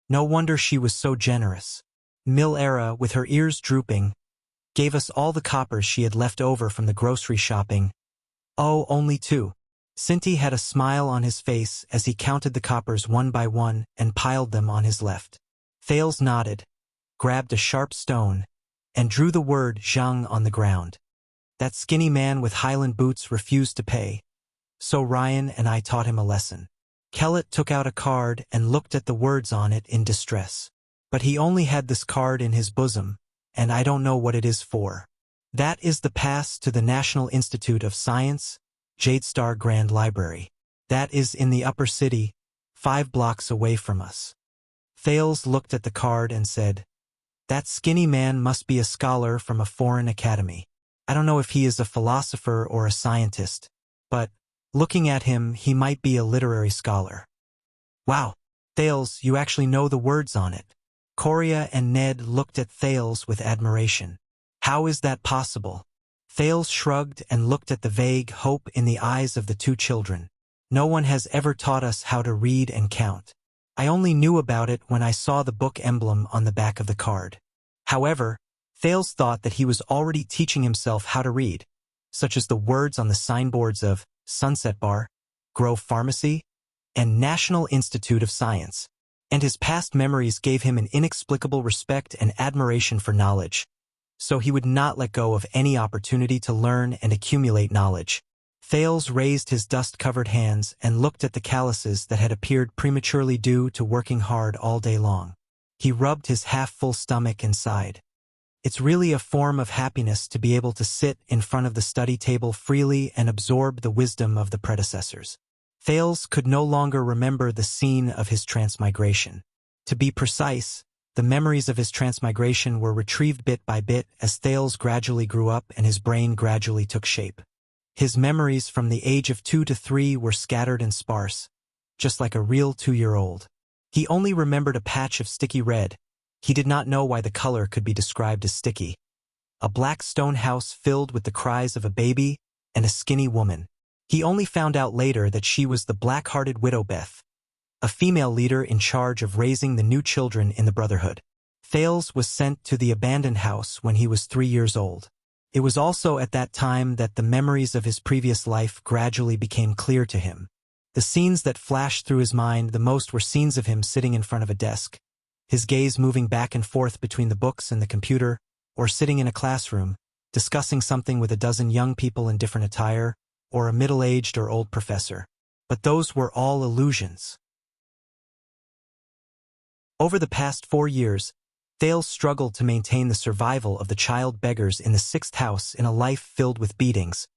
No wonder she was so generous. Mil-Era, with her ears drooping, gave us all the coppers she had left over from the grocery shopping. Oh, only 2. Sinti had a smile on his face as he counted the coppers one by one and piled them on his left. Thales nodded, grabbed a sharp stone, and drew the word Zhang on the ground. That skinny man with Highland boots refused to pay, so Ryan and I taught him a lesson. Kellett took out a card and looked at the words on it in distress. But he only had this card in his bosom, and I don't know what it is for. That is the pass to the National Institute of Science, Jadestar Grand Library. That is in the upper city, 5 blocks away from us. Thales looked at the card and said, "That skinny man must be a scholar from a foreign academy. I don't know if he is a philosopher or a scientist, but, looking at him, he might be a literary scholar." "Wow, Thales, you actually know the words on it." Coria and Ned looked at Thales with admiration. "How is that possible?" Thales shrugged and looked at the vague hope in the eyes of the 2 children. "No one has ever taught us how to read and count. I only knew about it when I saw the book emblem on the back of the card." However, Thales thought that he was already teaching himself how to read, such as the words on the signboards of Sunset Bar, Grove Pharmacy, and National Institute of Science, and his past memories gave him an inexplicable respect and admiration for knowledge, so he would not let go of any opportunity to learn and accumulate knowledge. Thales raised his dust-covered hands and looked at the calluses that had appeared prematurely due to working hard all day long. He rubbed his half-full stomach and sighed. It's really a form of happiness to be able to sit in front of the study table freely and absorb the wisdom of the predecessors. Thales could no longer remember the scene of his transmigration. To be precise, the memories of his transmigration were retrieved bit by bit as Thales gradually grew up and his brain gradually took shape. His memories from the age of 2 to 3 were scattered and sparse, just like a real 2-year-old. He only remembered a patch of sticky red. He did not know why the color could be described as sticky. A black stone house filled with the cries of a baby and a skinny woman. He only found out later that she was the black-hearted widow Beth, a female leader in charge of raising the new children in the Brotherhood. Thales was sent to the abandoned house when he was 3 years old. It was also at that time that the memories of his previous life gradually became clear to him. The scenes that flashed through his mind the most were scenes of him sitting in front of a desk, his gaze moving back and forth between the books and the computer, or sitting in a classroom, discussing something with a dozen young people in different attire, or a middle-aged or old professor. But those were all illusions. Over the past 4 years, Thales struggled to maintain the survival of the child beggars in the 6th house in a life filled with beatings,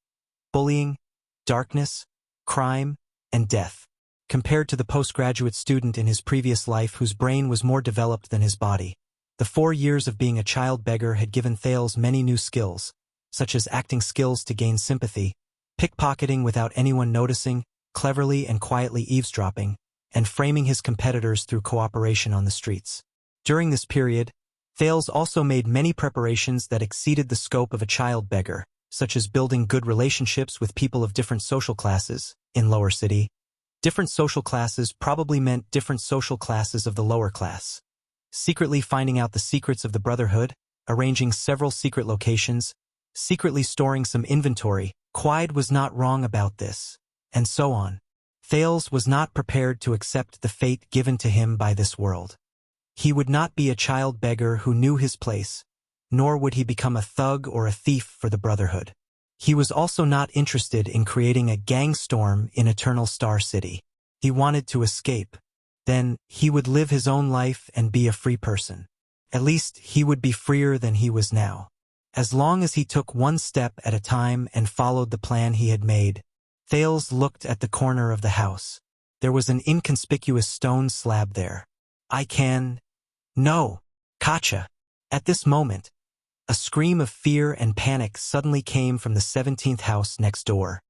bullying, darkness, crime, and death, compared to the postgraduate student in his previous life whose brain was more developed than his body. The 4 years of being a child beggar had given Thales many new skills, such as acting skills to gain sympathy, pickpocketing without anyone noticing, cleverly and quietly eavesdropping, and framing his competitors through cooperation on the streets. During this period, Thales also made many preparations that exceeded the scope of a child beggar, such as building good relationships with people of different social classes. In lower city, different social classes probably meant different social classes of the lower class. Secretly finding out the secrets of the Brotherhood, arranging several secret locations, secretly storing some inventory. Quide was not wrong about this, and so on. Thales was not prepared to accept the fate given to him by this world. He would not be a child beggar who knew his place, nor would he become a thug or a thief for the Brotherhood. He was also not interested in creating a gang storm in Eternal Star City. He wanted to escape. Then, he would live his own life and be a free person. At least, he would be freer than he was now. As long as he took one step at a time and followed the plan he had made, Thales looked at the corner of the house. There was an inconspicuous stone slab there. No, Katja. At this moment, a scream of fear and panic suddenly came from the 17th house next door.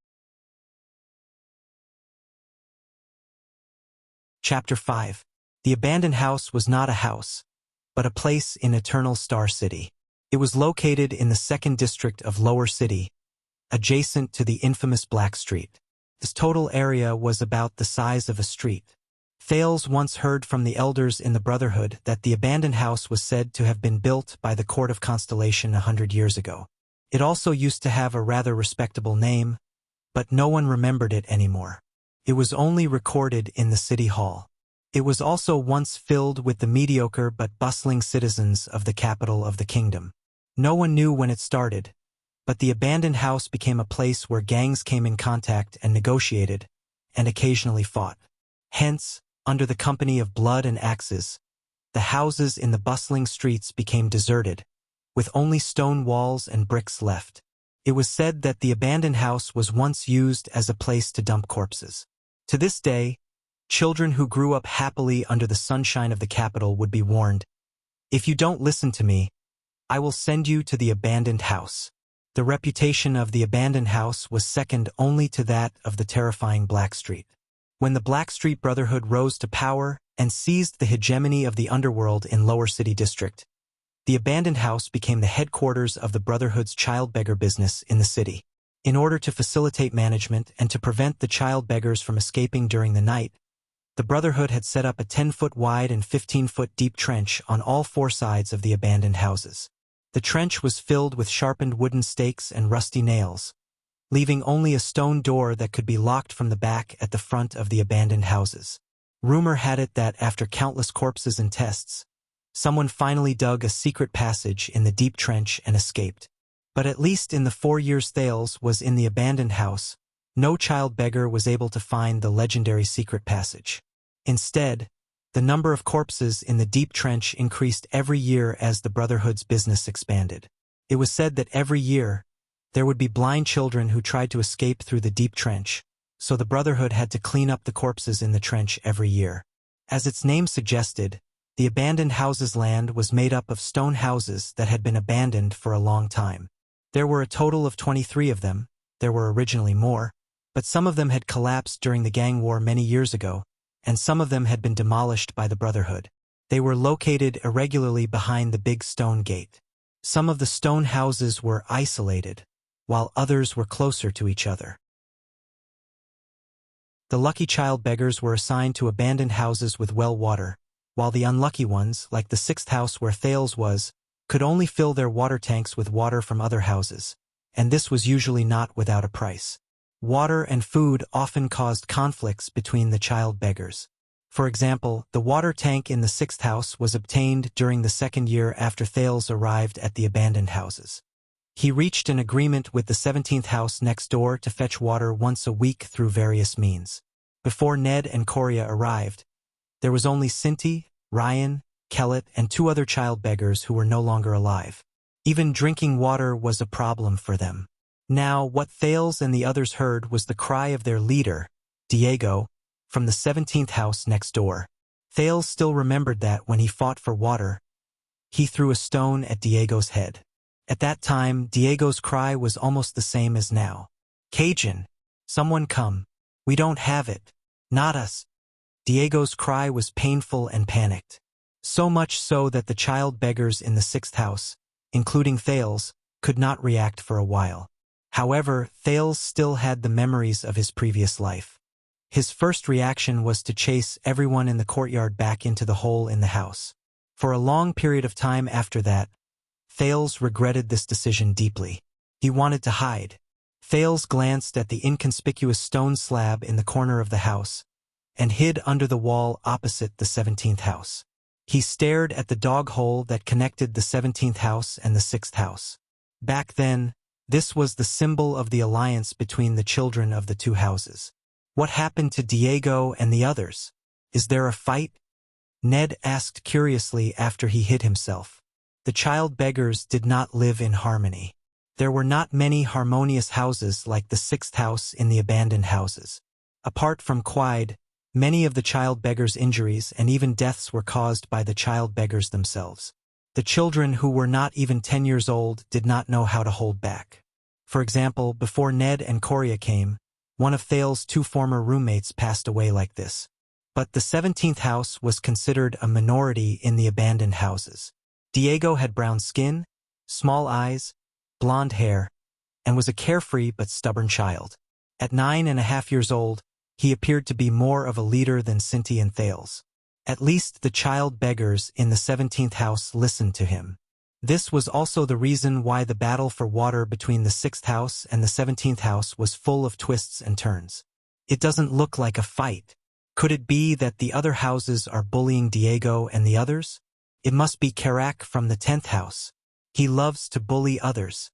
Chapter 5. The abandoned house was not a house, but a place in Eternal Star City. It was located in the 2nd district of Lower City, adjacent to the infamous Black Street. This total area was about the size of a street. Thales once heard from the elders in the Brotherhood that the abandoned house was said to have been built by the Court of Constellation 100 years ago. It also used to have a rather respectable name, but no one remembered it anymore. It was only recorded in the city hall. It was also once filled with the mediocre but bustling citizens of the capital of the kingdom. No one knew when it started, but the abandoned house became a place where gangs came in contact and negotiated, and occasionally fought. Hence, under the company of blood and axes, the houses in the bustling streets became deserted, with only stone walls and bricks left. It was said that the abandoned house was once used as a place to dump corpses. To this day, children who grew up happily under the sunshine of the capital would be warned, "If you don't listen to me, I will send you to the abandoned house." The reputation of the abandoned house was second only to that of the terrifying Black Street. When the Black Street Brotherhood rose to power and seized the hegemony of the underworld in Lower City District, the abandoned house became the headquarters of the Brotherhood's child beggar business in the city. In order to facilitate management and to prevent the child beggars from escaping during the night, the Brotherhood had set up a 10-foot wide and 15-foot deep trench on all 4 sides of the abandoned houses. The trench was filled with sharpened wooden stakes and rusty nails, leaving only a stone door that could be locked from the back at the front of the abandoned houses. Rumor had it that after countless corpses and tests, someone finally dug a secret passage in the deep trench and escaped. But at least in the 4 years Thales was in the abandoned house, no child beggar was able to find the legendary secret passage. Instead, the number of corpses in the deep trench increased every year as the Brotherhood's business expanded. It was said that every year, there would be blind children who tried to escape through the deep trench, so the Brotherhood had to clean up the corpses in the trench every year. As its name suggested, the abandoned houses land was made up of stone houses that had been abandoned for a long time. There were a total of 23 of them. There were originally more, but some of them had collapsed during the gang war many years ago, and some of them had been demolished by the Brotherhood. They were located irregularly behind the big stone gate. Some of the stone houses were isolated, while others were closer to each other. The lucky child beggars were assigned to abandoned houses with well water, while the unlucky ones, like the 6th house where Thales was, could only fill their water tanks with water from other houses, and this was usually not without a price. Water and food often caused conflicts between the child beggars. For example, the water tank in the 6th house was obtained during the 2nd year after Thales arrived at the abandoned houses. He reached an agreement with the 17th house next door to fetch water once a week through various means. Before Ned and Coria arrived, there was only Sinti, Ryan, Kellett, and 2 other child beggars who were no longer alive. Even drinking water was a problem for them. Now, what Thales and the others heard was the cry of their leader, Diego, from the 17th house next door. Thales still remembered that when he fought for water, He threw a stone at Diego's head. At that time, Diego's cry was almost the same as now. Cajun! Someone come! We don't have it! Not us! Diego's cry was painful and panicked. So much so that the child beggars in the sixth house, including Thales, could not react for a while. However, Thales still had the memories of his previous life. His first reaction was to chase everyone in the courtyard back into the hole in the house. For a long period of time after that, Thales regretted this decision deeply. He wanted to hide. Thales glanced at the inconspicuous stone slab in the corner of the house and hid under the wall opposite the 17th house. He stared at the dog hole that connected the 17th house and the 6th house. Back then, this was the symbol of the alliance between the children of the two houses. What happened to Diego and the others? Is there a fight? Ned asked curiously after he hid himself. The child beggars did not live in harmony. There were not many harmonious houses like the 6th house in the abandoned houses. Apart from Quide, many of the child beggars' injuries and even deaths were caused by the child beggars themselves. The children who were not even 10 years old did not know how to hold back. For example, before Ned and Coria came, one of Thales' 2 former roommates passed away like this. But the 17th house was considered a minority in the abandoned houses. Diego had brown skin, small eyes, blonde hair, and was a carefree but stubborn child. At 9.5 years old, he appeared to be more of a leader than Cinti and Thales. At least the child beggars in the 17th house listened to him. This was also the reason why the battle for water between the 6th house and the 17th house was full of twists and turns. It doesn't look like a fight. Could it be that the other houses are bullying Diego and the others? It must be Karak from the 10th house. He loves to bully others.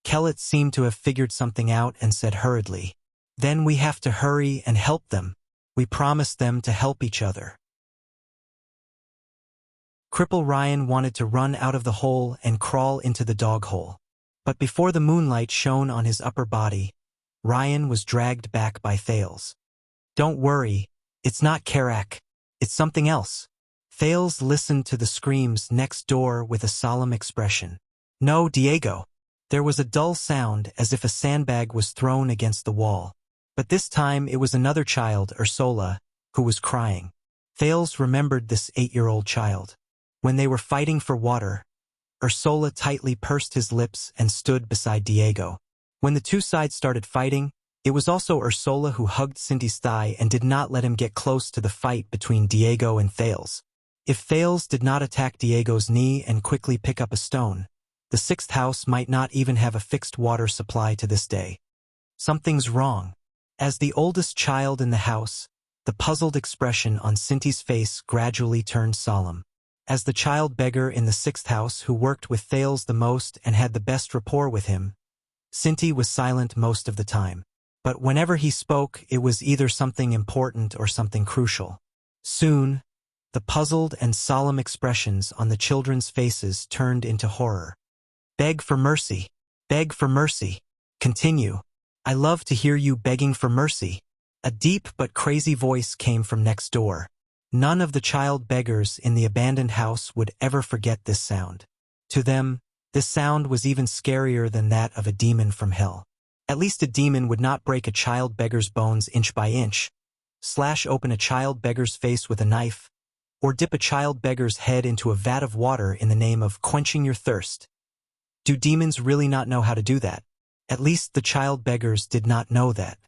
Kellett seemed to have figured something out and said hurriedly, "Then we have to hurry and help them. We promised them to help each other." Cripple Ryan wanted to run out of the hole and crawl into the dog hole. But before the moonlight shone on his upper body, Ryan was dragged back by Thales. "Don't worry, it's not Karak. It's something else." Thales listened to the screams next door with a solemn expression. "No, Diego." There was a dull sound as if a sandbag was thrown against the wall. But this time it was another child, Ursola, who was crying. Thales remembered this 8-year-old child. When they were fighting for water, Ursola tightly pursed his lips and stood beside Diego. When the two sides started fighting, it was also Ursola who hugged Cinti's thigh and did not let him get close to the fight between Diego and Thales. If Thales did not attack Diego's knee and quickly pick up a stone, the 6th house might not even have a fixed water supply to this day. Something's wrong. As the oldest child in the house, the puzzled expression on Cinti's face gradually turned solemn. As the child beggar in the 6th house who worked with Thales the most and had the best rapport with him, Cinti was silent most of the time. But whenever he spoke, it was either something important or something crucial. Soon, the puzzled and solemn expressions on the children's faces turned into horror. "Beg for mercy. Beg for mercy. Continue. I love to hear you begging for mercy." A deep but crazy voice came from next door. None of the child beggars in the abandoned house would ever forget this sound. To them, this sound was even scarier than that of a demon from hell. At least a demon would not break a child beggar's bones inch by inch, slash open a child beggar's face with a knife, or dip a child beggar's head into a vat of water in the name of quenching your thirst. Do demons really not know how to do that? At least the child beggars did not know that.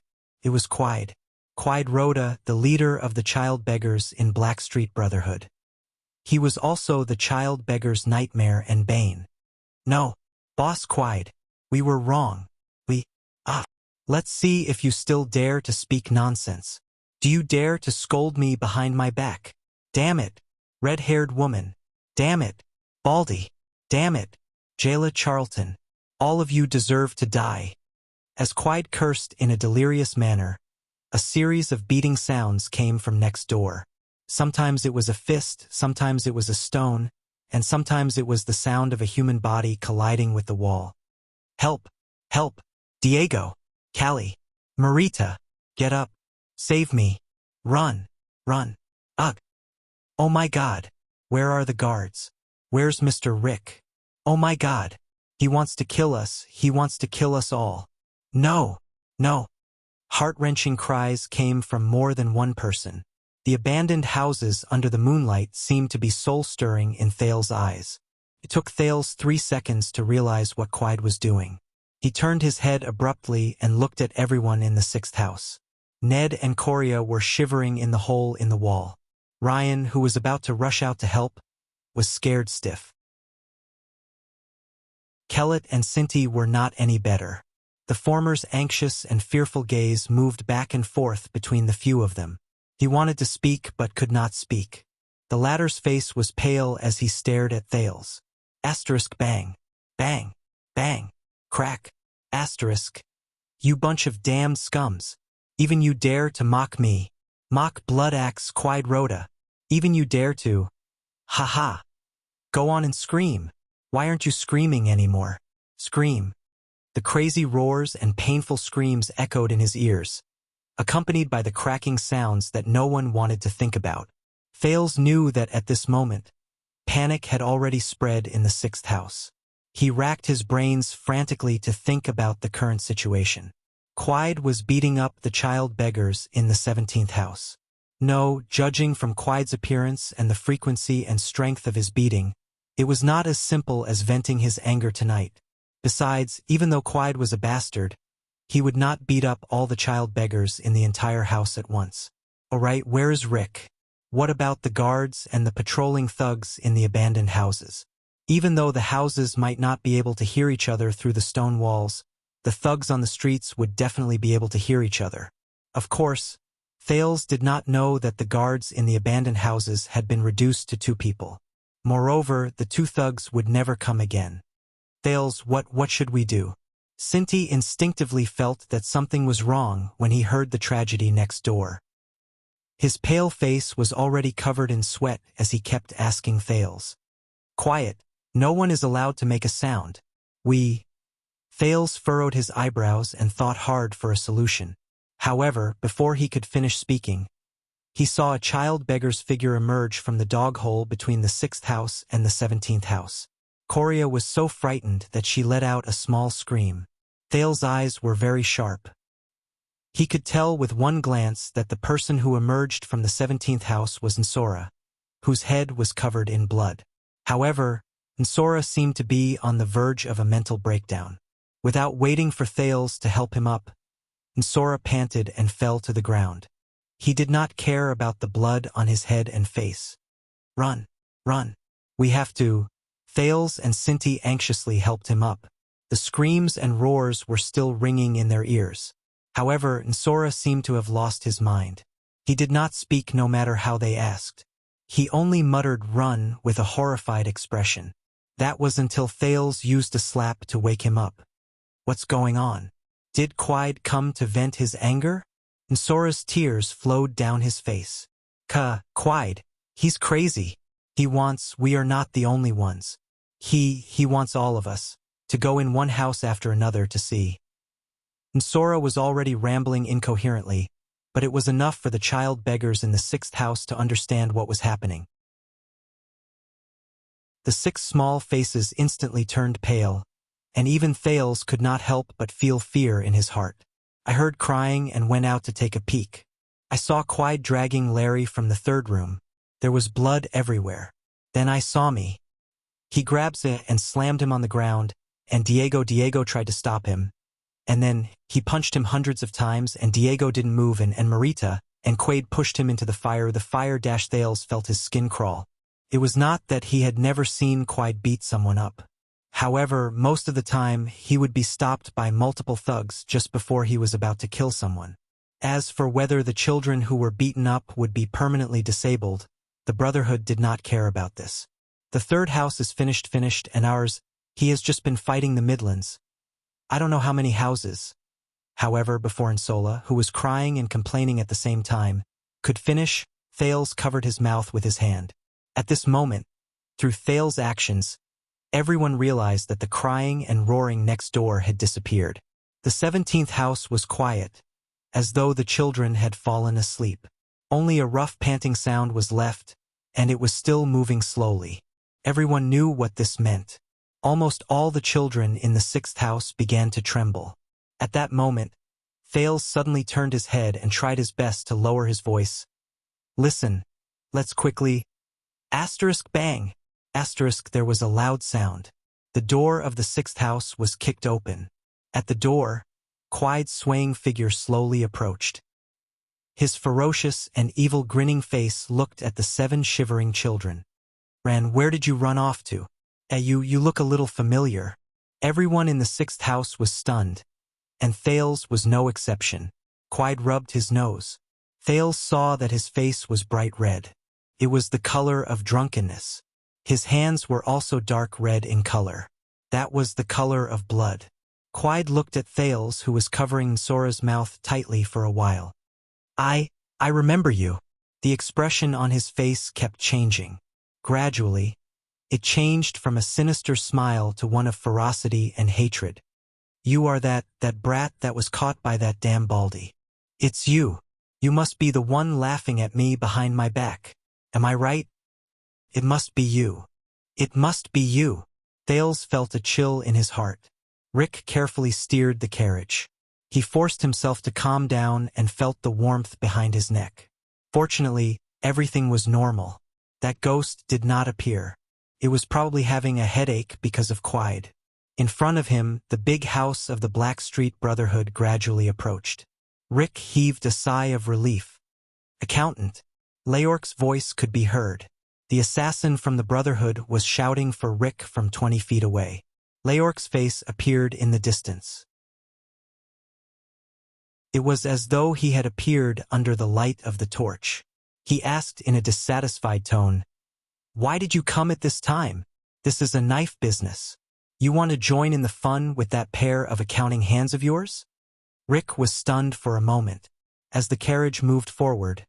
It was Quide. Quide Rhoda, the leader of the child beggars in Blackstreet Brotherhood. He was also the child beggar's nightmare and bane. "No, Boss Quide, we were wrong. Let's see if you still dare to speak nonsense. Do you dare to scold me behind my back? Damn it, red-haired woman. Damn it, Baldy. Damn it, Jayla Charlton. All of you deserve to die." As Quide cursed in a delirious manner, a series of beating sounds came from next door. Sometimes it was a fist, sometimes it was a stone, and sometimes it was the sound of a human body colliding with the wall. "Help! Help! Diego! Callie! Marita! Get up! Save me! Run! Run! Ugh! Oh my God! Where are the guards? Where's Mr. Rick? Oh my God. He wants to kill us. He wants to kill us all. No, no. Heart-wrenching cries came from more than one person. The abandoned houses under the moonlight seemed to be soul-stirring in Thale's eyes. It took Thales 3 seconds to realize what Quide was doing. He turned his head abruptly and looked at everyone in the 6th house. Ned and Coria were shivering in the hole in the wall. Ryan, who was about to rush out to help, was scared stiff. Kellett and Cinti were not any better. The former's anxious and fearful gaze moved back and forth between the few of them. He wanted to speak but could not speak. The latter's face was pale as he stared at Thales. Asterisk bang. Bang. Bang. Crack. Asterisk. You bunch of damned scums. Even you dare to mock me. Mock Bloodaxe Quide Rhoda. Even you dare to. Ha ha. Go on and scream. Why aren't you screaming anymore? Scream. The crazy roars and painful screams echoed in his ears, accompanied by the cracking sounds that no one wanted to think about. Thales knew that at this moment, panic had already spread in the 6th house. He racked his brains frantically to think about the current situation. Quide was beating up the child beggars in the 17th house. No, judging from Quide's appearance and the frequency and strength of his beating, it was not as simple as venting his anger tonight. Besides, even though Quide was a bastard, he would not beat up all the child beggars in the entire house at once. Alright, where is Rick? What about the guards and the patrolling thugs in the abandoned houses? Even though the houses might not be able to hear each other through the stone walls, the thugs on the streets would definitely be able to hear each other. Of course, Thales did not know that the guards in the abandoned houses had been reduced to 2 people. Moreover, the 2 thugs would never come again. Thales, what should we do? Cinti instinctively felt that something was wrong when he heard the tragedy next door. His pale face was already covered in sweat as he kept asking Thales. Quiet, no one is allowed to make a sound. Thales furrowed his eyebrows and thought hard for a solution. However, before he could finish speaking, he saw a child beggar's figure emerge from the dog hole between the 6th house and the 17th house. Coria was so frightened that she let out a small scream. Thales' eyes were very sharp. He could tell with one glance that the person who emerged from the 17th house was Nsora, whose head was covered in blood. However, Nsora seemed to be on the verge of a mental breakdown. Without waiting for Thales to help him up, Nsora panted and fell to the ground. He did not care about the blood on his head and face. Run, run. We have to. Thales and Cinti anxiously helped him up. The screams and roars were still ringing in their ears. However, Nsora seemed to have lost his mind. He did not speak no matter how they asked. He only muttered run with a horrified expression. That was until Thales used a slap to wake him up. What's going on? Did Quide come to vent his anger? Nsora's tears flowed down his face. Quide, he's crazy. We are not the only ones. He wants all of us to go in one house after another to see. Nsora was already rambling incoherently, but it was enough for the child beggars in the 6th house to understand what was happening. The 6 small faces instantly turned pale, and even Thales could not help but feel fear in his heart. I heard crying and went out to take a peek. I saw Quide dragging Larry from the 3rd room. There was blood everywhere. Then I saw me. He grabbed it and slammed him on the ground, and Diego tried to stop him. And then, he punched him hundreds of times and Diego didn't move and Marita and Quade pushed him into the fire. Thales felt his skin crawl. It was not that he had never seen Quide beat someone up. However, most of the time, he would be stopped by multiple thugs just before he was about to kill someone. As for whether the children who were beaten up would be permanently disabled, the Brotherhood did not care about this. The 3rd house is finished and ours, he has just been fighting the Midlands. I don't know how many houses. However, before Nsola, who was crying and complaining at the same time, could finish, Thales covered his mouth with his hand. At this moment, through Thales' actions, everyone realized that the crying and roaring next door had disappeared. The 17th house was quiet, as though the children had fallen asleep. Only a rough panting sound was left, and it was still moving slowly. Everyone knew what this meant. Almost all the children in the sixth house began to tremble. At that moment, Thales suddenly turned his head and tried his best to lower his voice. Listen, let's quickly... Asterisk bang! Asterisk there was a loud sound. The door of the sixth house was kicked open. At the door, Quide's swaying figure slowly approached. His ferocious and evil grinning face looked at the 7 shivering children. Ran, where did you run off to? You look a little familiar. Everyone in the sixth house was stunned, and Thales was no exception. Quide rubbed his nose. Thales saw that his face was bright red. It was the color of drunkenness. His hands were also dark red in color. That was the color of blood. Quide looked at Thales, who was covering Sora's mouth tightly for a while. I remember you. The expression on his face kept changing. Gradually, it changed from a sinister smile to one of ferocity and hatred. You are that brat that was caught by that damn Baldy. It's you. You must be the one laughing at me behind my back. Am I right? It must be you. It must be you. Thales felt a chill in his heart. Rick carefully steered the carriage. He forced himself to calm down and felt the warmth behind his neck. Fortunately, everything was normal. That ghost did not appear. It was probably having a headache because of Quide. In front of him, the big house of the Blackstreet Brotherhood gradually approached. Rick heaved a sigh of relief. Accountant. Leork's voice could be heard. The assassin from the Brotherhood was shouting for Rick from 20 feet away. Leork's face appeared in the distance. It was as though he had appeared under the light of the torch. He asked in a dissatisfied tone, "Why did you come at this time? This is a knife business. You want to join in the fun with that pair of accounting hands of yours?" Rick was stunned for a moment. As the carriage moved forward,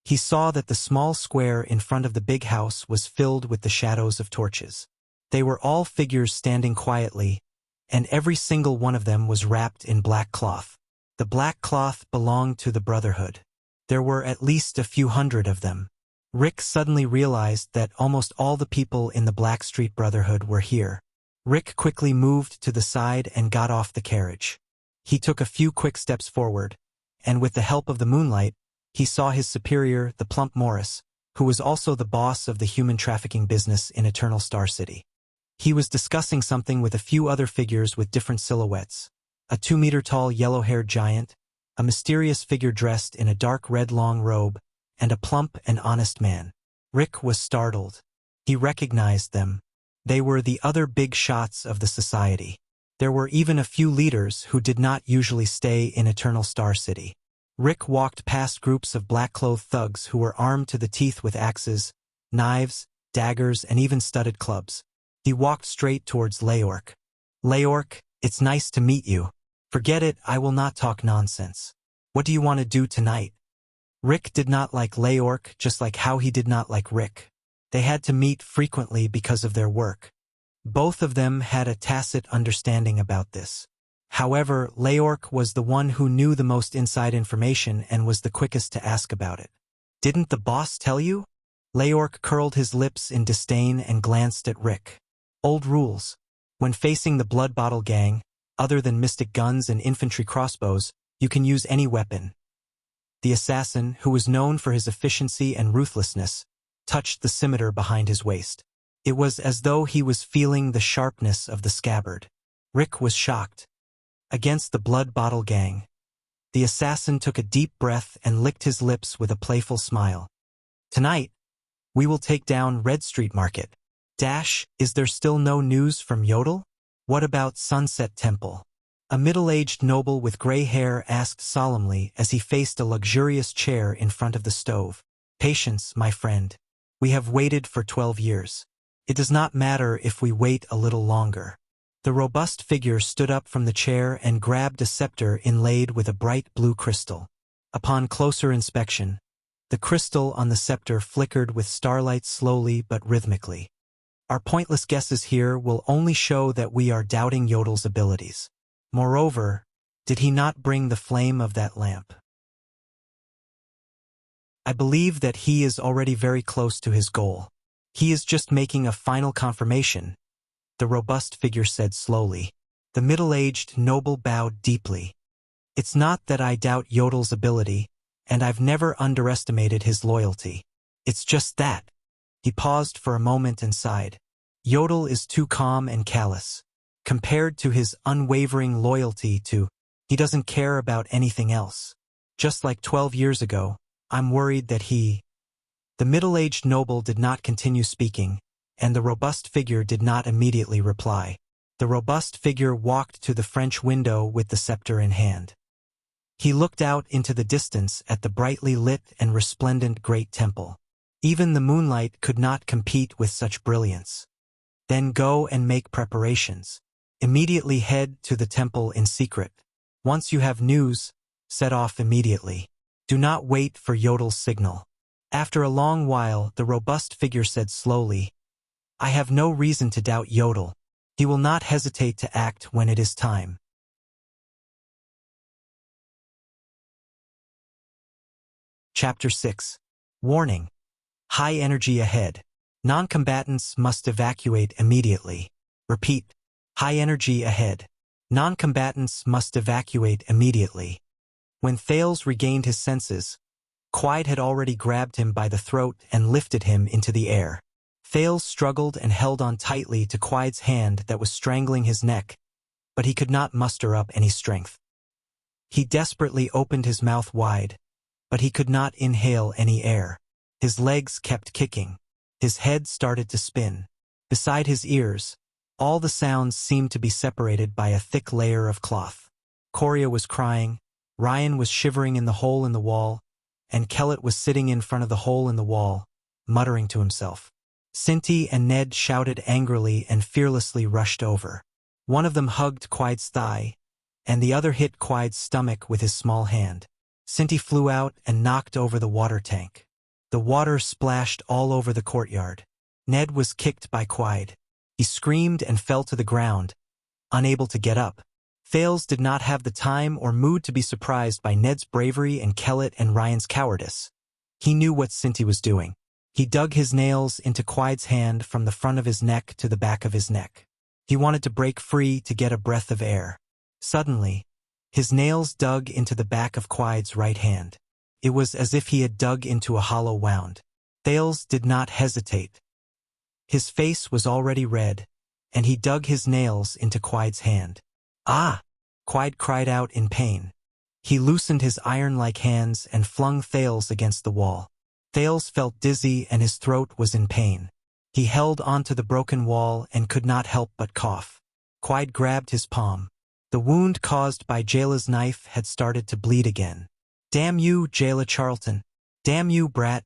he saw that the small square in front of the big house was filled with the shadows of torches. They were all figures standing quietly, and every single one of them was wrapped in black cloth. The black cloth belonged to the Brotherhood. There were at least a few hundred of them. Rick suddenly realized that almost all the people in the Blackstreet Brotherhood were here. Rick quickly moved to the side and got off the carriage. He took a few quick steps forward, and with the help of the moonlight, he saw his superior, the plump Morris, who was also the boss of the human trafficking business in Eternal Star City. He was discussing something with a few other figures with different silhouettes. A 2-meter-tall yellow-haired giant, a mysterious figure dressed in a dark red long robe, and a plump and honest man. Rick was startled. He recognized them. They were the other big shots of the society. There were even a few leaders who did not usually stay in Eternal Star City. Rick walked past groups of black-clothed thugs who were armed to the teeth with axes, knives, daggers, and even studded clubs. He walked straight towards Leork. "Leork, it's nice to meet you. Forget it, I will not talk nonsense. What do you want to do tonight?" Rick did not like Leork, just like how he did not like Rick. They had to meet frequently because of their work. Both of them had a tacit understanding about this. However, Leork was the one who knew the most inside information and was the quickest to ask about it. "Didn't the boss tell you?" Leork curled his lips in disdain and glanced at Rick. "Old rules. When facing the Blood Bottle Gang, other than mystic guns and infantry crossbows, you can use any weapon." The assassin, who was known for his efficiency and ruthlessness, touched the scimitar behind his waist. It was as though he was feeling the sharpness of the scabbard. Rick was shocked. Against the Blood Bottle Gang. The assassin took a deep breath and licked his lips with a playful smile. "Tonight, we will take down Red Street Market. Is there still no news from Yodel? What about Sunset Temple?" A middle-aged noble with gray hair asked solemnly as he faced a luxurious chair in front of the stove. "Patience, my friend. We have waited for 12 years. It does not matter if we wait a little longer." The robust figure stood up from the chair and grabbed a scepter inlaid with a bright blue crystal. Upon closer inspection, the crystal on the scepter flickered with starlight slowly but rhythmically. Our pointless guesses here will only show that we are doubting Yodel's abilities. Moreover, did he not bring the flame of that lamp? I believe that he is already very close to his goal. He is just making a final confirmation, the robust figure said slowly. The middle-aged noble bowed deeply. It's not that I doubt Yodel's ability, and I've never underestimated his loyalty. It's just that. He paused for a moment and sighed. Yodel is too calm and callous. Compared to his unwavering loyalty to, he doesn't care about anything else. Just like 12 years ago, I'm worried that he... The middle-aged noble did not continue speaking, and the robust figure did not immediately reply. The robust figure walked to the French window with the scepter in hand. He looked out into the distance at the brightly lit and resplendent great temple. Even the moonlight could not compete with such brilliance. Then go and make preparations. Immediately head to the temple in secret. Once you have news, set off immediately. Do not wait for Yodel's signal. After a long while, the robust figure said slowly, I have no reason to doubt Yodel. He will not hesitate to act when it is time. Chapter 6. Warning. High energy ahead. Non-combatants must evacuate immediately. Repeat. High energy ahead. Non-combatants must evacuate immediately. When Thales regained his senses, Quide had already grabbed him by the throat and lifted him into the air. Thales struggled and held on tightly to Quide's hand that was strangling his neck, but he could not muster up any strength. He desperately opened his mouth wide, but he could not inhale any air. His legs kept kicking. His head started to spin. Beside his ears, all the sounds seemed to be separated by a thick layer of cloth. Coria was crying, Ryan was shivering in the hole in the wall, and Kellett was sitting in front of the hole in the wall, muttering to himself. Cinti and Ned shouted angrily and fearlessly rushed over. One of them hugged Quide's thigh, and the other hit Quide's stomach with his small hand. Cinti flew out and knocked over the water tank. The water splashed all over the courtyard. Ned was kicked by Quide. He screamed and fell to the ground, unable to get up. Thales did not have the time or mood to be surprised by Ned's bravery and Kellett and Ryan's cowardice. He knew what Cinti was doing. He dug his nails into Quide's hand from the front of his neck to the back of his neck. He wanted to break free to get a breath of air. Suddenly, his nails dug into the back of Quide's right hand. It was as if he had dug into a hollow wound. Thales did not hesitate. His face was already red, and he dug his nails into Quide's hand. Ah! Quide cried out in pain. He loosened his iron-like hands and flung Thales against the wall. Thales felt dizzy and his throat was in pain. He held onto the broken wall and could not help but cough. Quide grabbed his palm. The wound caused by Jayla's knife had started to bleed again. Damn you, Jayla Charlton. Damn you, brat.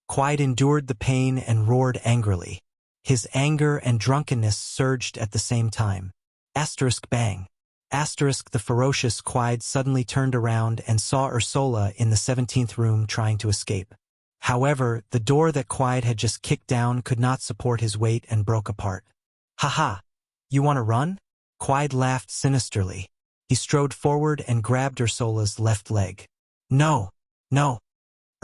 Quide endured the pain and roared angrily. His anger and drunkenness surged at the same time. Asterisk bang. Asterisk the ferocious Quide suddenly turned around and saw Ursula in the 17th room trying to escape. However, the door that Quide had just kicked down could not support his weight and broke apart. Ha! You want to run? Quide laughed sinisterly. He strode forward and grabbed Ursula's left leg. No!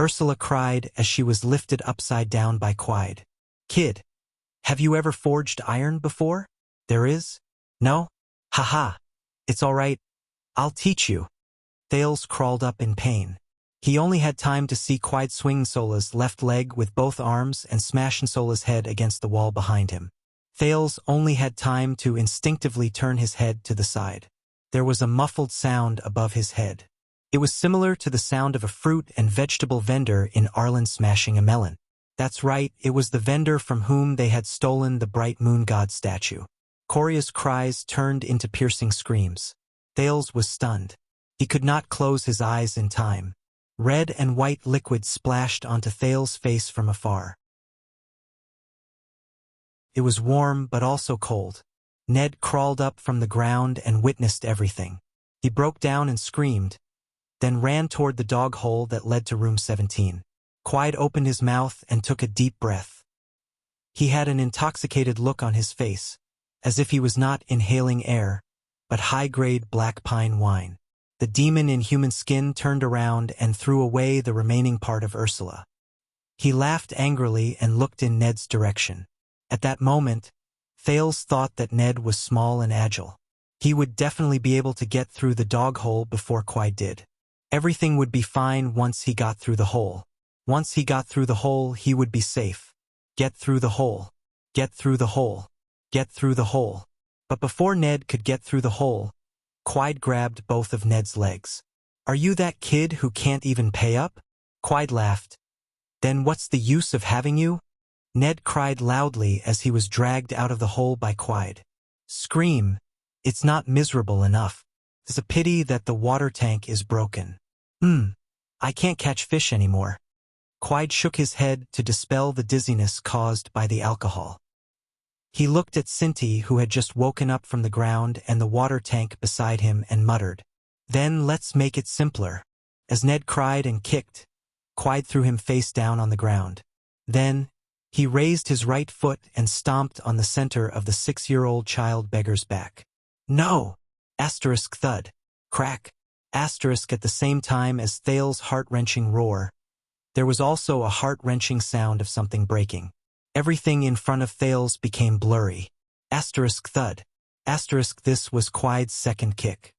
Ursula cried as she was lifted upside down by Quide. Kid, have you ever forged iron before? There is? No? Ha! It's all right. I'll teach you. Thales crawled up in pain. He only had time to see Quide swing Sola's left leg with both arms and smash Sola's head against the wall behind him. Thales only had time to instinctively turn his head to the side. There was a muffled sound above his head. It was similar to the sound of a fruit and vegetable vendor in Arlen smashing a melon. That's right, it was the vendor from whom they had stolen the bright moon god statue. Coria's cries turned into piercing screams. Thales was stunned. He could not close his eyes in time. Red and white liquid splashed onto Thales' face from afar. It was warm but also cold. Ned crawled up from the ground and witnessed everything. He broke down and screamed, then ran toward the dog hole that led to room 17. Quide opened his mouth and took a deep breath. He had an intoxicated look on his face, as if he was not inhaling air, but high-grade black pine wine. The demon in human skin turned around and threw away the remaining part of Ursula. He laughed angrily and looked in Ned's direction. At that moment, Thales thought that Ned was small and agile. He would definitely be able to get through the dog hole before Quide did. Everything would be fine once he got through the hole. Once he got through the hole, he would be safe. Get through the hole. Get through the hole. Get through the hole. But before Ned could get through the hole, Quide grabbed both of Ned's legs. Are you that kid who can't even pay up? Quide laughed. Then what's the use of having you? Ned cried loudly as he was dragged out of the hole by Quide. Scream. It's not miserable enough. It's a pity that the water tank is broken. I can't catch fish anymore. Quide shook his head to dispel the dizziness caused by the alcohol. He looked at Cinti, who had just woken up from the ground and the water tank beside him, and muttered, Then let's make it simpler. As Ned cried and kicked, Quide threw him face down on the ground. Then, he raised his right foot and stomped on the center of the 6-year-old child beggar's back. No! Asterisk thud. Crack. Asterisk at the same time as Thales' heart-wrenching roar. There was also a heart-wrenching sound of something breaking. Everything in front of Thales became blurry. Asterisk thud. Asterisk this was Quide's second kick.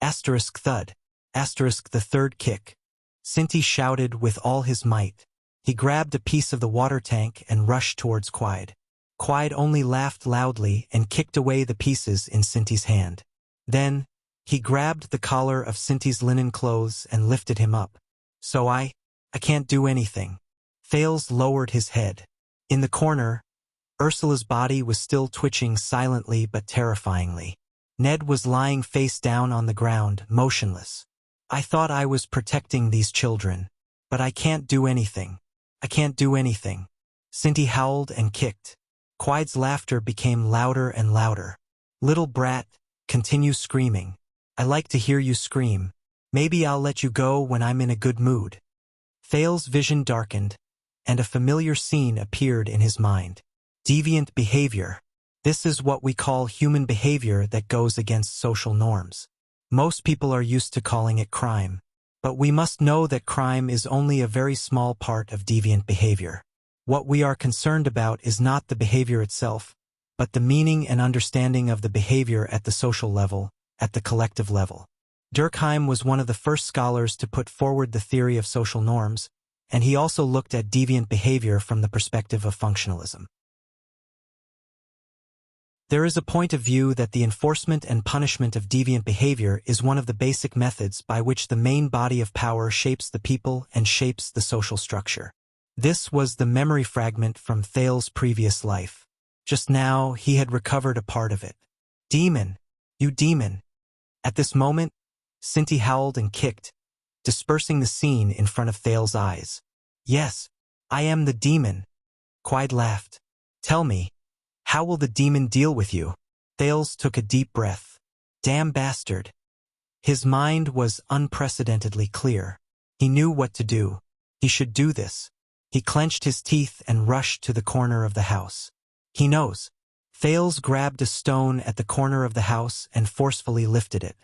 Asterisk thud. Asterisk the third kick. Cinti shouted with all his might. He grabbed a piece of the water tank and rushed towards Quide. Quide only laughed loudly and kicked away the pieces in Cinti's hand. Then, he grabbed the collar of Cinti's linen clothes and lifted him up. So I can't do anything. Thales lowered his head. In the corner, Ursula's body was still twitching silently but terrifyingly. Ned was lying face down on the ground, motionless. I thought I was protecting these children, but I can't do anything. I can't do anything. Cinti howled and kicked. Quide's laughter became louder and louder. Little brat, continue screaming. I like to hear you scream. Maybe I'll let you go when I'm in a good mood. Thales' vision darkened, and a familiar scene appeared in his mind. Deviant behavior. This is what we call human behavior that goes against social norms. Most people are used to calling it crime. But we must know that crime is only a very small part of deviant behavior. What we are concerned about is not the behavior itself, but the meaning and understanding of the behavior at the social level, at the collective level. Durkheim was one of the first scholars to put forward the theory of social norms, and he also looked at deviant behavior from the perspective of functionalism. There is a point of view that the enforcement and punishment of deviant behavior is one of the basic methods by which the main body of power shapes the people and shapes the social structure. This was the memory fragment from Thales' previous life. Just now, he had recovered a part of it. Demon! You demon! At this moment, Cinti howled and kicked, dispersing the scene in front of Thales' eyes. Yes, I am the demon. Quide laughed. Tell me, how will the demon deal with you? Thales took a deep breath. Damn bastard. His mind was unprecedentedly clear. He knew what to do. He should do this. He clenched his teeth and rushed to the corner of the house. He knows. Thales grabbed a stone at the corner of the house and forcefully lifted it.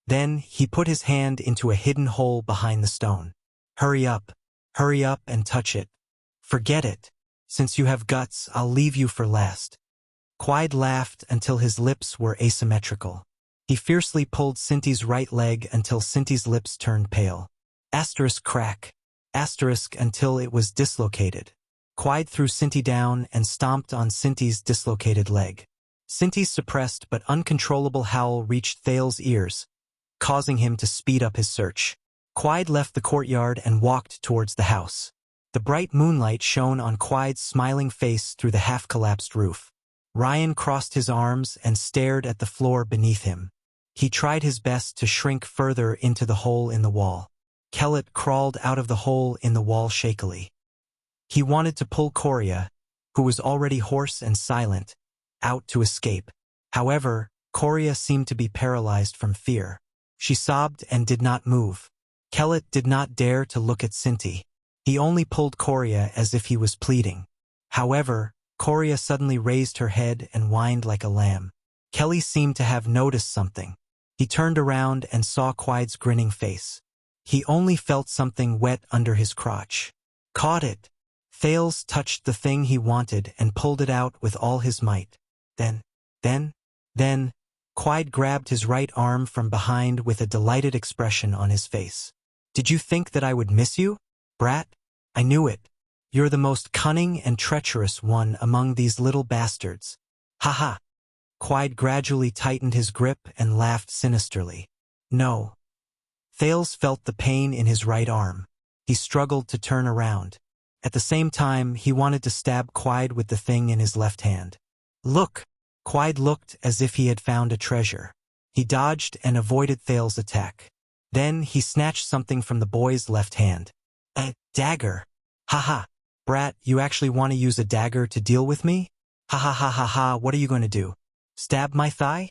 Then he put his hand into a hidden hole behind the stone. Hurry up and touch it. Forget it. Since you have guts, I'll leave you for last. Quide laughed until his lips were asymmetrical. He fiercely pulled Cinti's right leg until Cinti's lips turned pale. Asterisk crack. Asterisk until it was dislocated. Quide threw Cinti down and stomped on Cinti's dislocated leg. Cinti's suppressed but uncontrollable howl reached Thales' ears, causing him to speed up his search. Quide left the courtyard and walked towards the house. The bright moonlight shone on Quide's smiling face through the half-collapsed roof. Ryan crossed his arms and stared at the floor beneath him. He tried his best to shrink further into the hole in the wall. Kellett crawled out of the hole in the wall shakily. He wanted to pull Coria, who was already hoarse and silent, out to escape. However, Coria seemed to be paralyzed from fear. She sobbed and did not move. Kellett did not dare to look at Cinti. He only pulled Coria as if he was pleading. However, Coria suddenly raised her head and whined like a lamb. Kelly seemed to have noticed something. He turned around and saw Quide's grinning face. He only felt something wet under his crotch. Caught it! Thales touched the thing he wanted and pulled it out with all his might. Then, Quide grabbed his right arm from behind with a delighted expression on his face. "Did you think that I would miss you, brat? I knew it. You're the most cunning and treacherous one among these little bastards. Ha ha." Quide gradually tightened his grip and laughed sinisterly. "No." Thales felt the pain in his right arm. He struggled to turn around. At the same time, he wanted to stab Quide with the thing in his left hand. "Look!" Quide looked as if he had found a treasure. He dodged and avoided Thales' attack. Then he snatched something from the boy's left hand. "A dagger! Ha ha! Brat, you actually want to use a dagger to deal with me? Ha ha ha ha ha, what are you going to do? Stab my thigh?"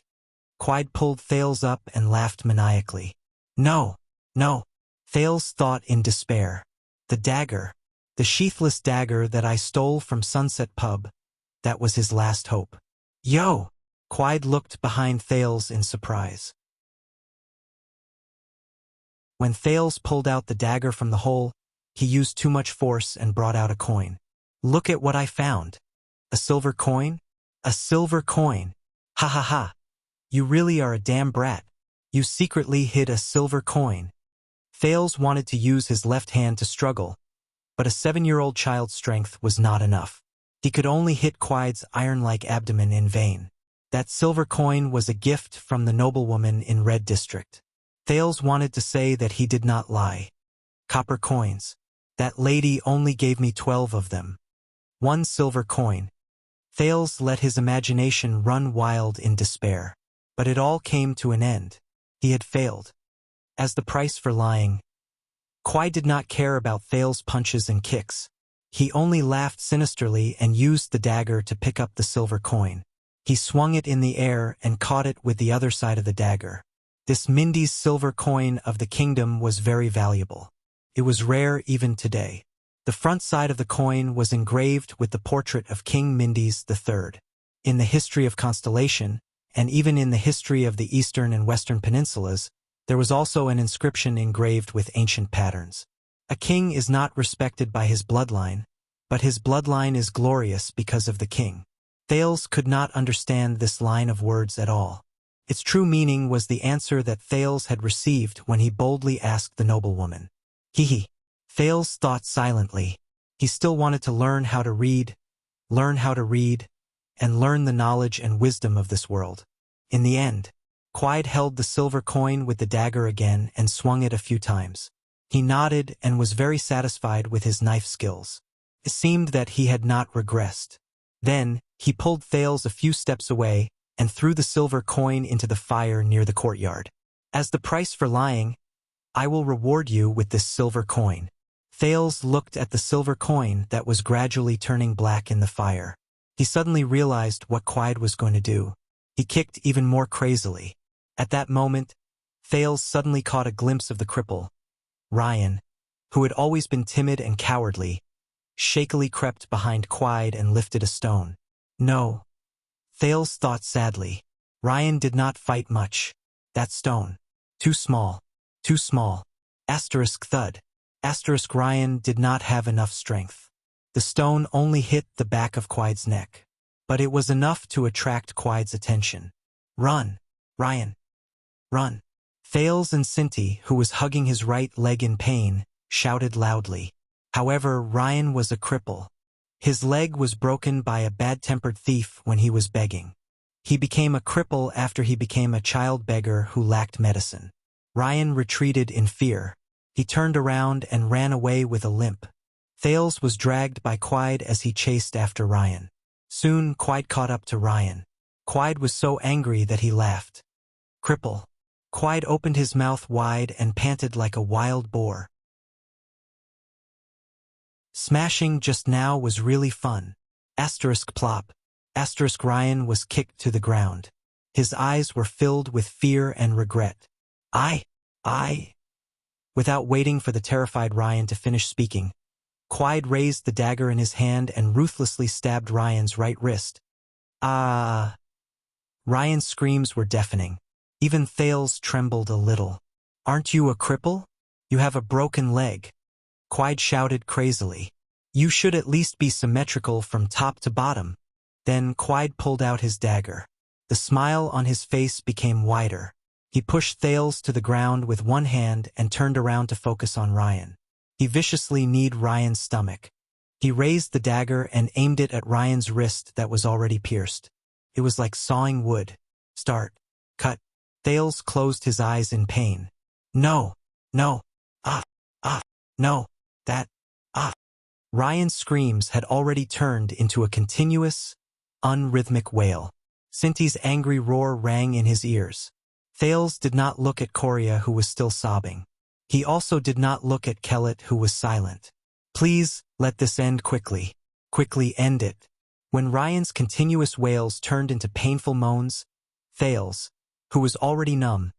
Quide pulled Thales up and laughed maniacally. No. Thales thought in despair. The dagger. The sheathless dagger that I stole from Sunset Pub. That was his last hope. "Yo!" Quide looked behind Thales in surprise. When Thales pulled out the dagger from the hole, he used too much force and brought out a coin. "Look at what I found. A silver coin? A silver coin! Ha ha ha! You really are a damn brat. You secretly hid a silver coin." Thales wanted to use his left hand to struggle, but a 7-year-old child's strength was not enough. He could only hit Quide's iron-like abdomen in vain. That silver coin was a gift from the noblewoman in Red District. Thales wanted to say that he did not lie. "Copper coins. That lady only gave me 12 of them. 1 silver coin." Thales let his imagination run wild in despair. But it all came to an end. He had failed. As the price for lying, Quide did not care about Thales' punches and kicks. He only laughed sinisterly and used the dagger to pick up the silver coin. He swung it in the air and caught it with the other side of the dagger. This Mindy's silver coin of the kingdom was very valuable. It was rare even today. The front side of the coin was engraved with the portrait of King Mindy's III. In the history of Constellation, and even in the history of the Eastern and Western Peninsulas, there was also an inscription engraved with ancient patterns. A king is not respected by his bloodline, but his bloodline is glorious because of the king. Thales could not understand this line of words at all. Its true meaning was the answer that Thales had received when he boldly asked the noblewoman. Thales thought silently. He still wanted to learn how to read, and learn the knowledge and wisdom of this world. In the end, Quide held the silver coin with the dagger again and swung it a few times. He nodded and was very satisfied with his knife skills. It seemed that he had not regressed. Then, he pulled Thales a few steps away and threw the silver coin into the fire near the courtyard. "As the price for lying, I will reward you with this silver coin." Thales looked at the silver coin that was gradually turning black in the fire. He suddenly realized what Quide was going to do. He kicked even more crazily. At that moment, Thales suddenly caught a glimpse of the cripple. Ryan, who had always been timid and cowardly, shakily crept behind Quide and lifted a stone. No. Thales thought sadly. Ryan did not fight much. That stone. Too small. Thud. Ryan did not have enough strength. The stone only hit the back of Quide's neck. But it was enough to attract Quide's attention. "Run, Ryan. Run." Thales and Cinti, who was hugging his right leg in pain, shouted loudly. However, Ryan was a cripple. His leg was broken by a bad-tempered thief when he was begging. He became a cripple after he became a child beggar who lacked medicine. Ryan retreated in fear. He turned around and ran away with a limp. Thales was dragged by Quide as he chased after Ryan. Soon, Quide caught up to Ryan. Quide was so angry that he laughed. "Cripple." Quide opened his mouth wide and panted like a wild boar. Smashing just now was really fun. Plop. Ryan was kicked to the ground. His eyes were filled with fear and regret. I. Without waiting for the terrified Ryan to finish speaking, Quide raised the dagger in his hand and ruthlessly stabbed Ryan's right wrist. Ah! Ryan's screams were deafening. Even Thales trembled a little. "Aren't you a cripple? You have a broken leg." Quide shouted crazily. You should at least be symmetrical from top to bottom. Then Quide pulled out his dagger. The smile on his face became wider. He pushed Thales to the ground with one hand and turned around to focus on Ryan. He viciously kneed Ryan's stomach. He raised the dagger and aimed it at Ryan's wrist that was already pierced. It was like sawing wood. Start. Cut. Thales closed his eyes in pain. No. No. No. That. Ryan's screams had already turned into a continuous, unrhythmic wail. Cinti's angry roar rang in his ears. Thales did not look at Coria, who was still sobbing. He also did not look at Kellet, who was silent. Please, let this end quickly. Quickly end it. When Ryan's continuous wails turned into painful moans, Thales, who was already numb,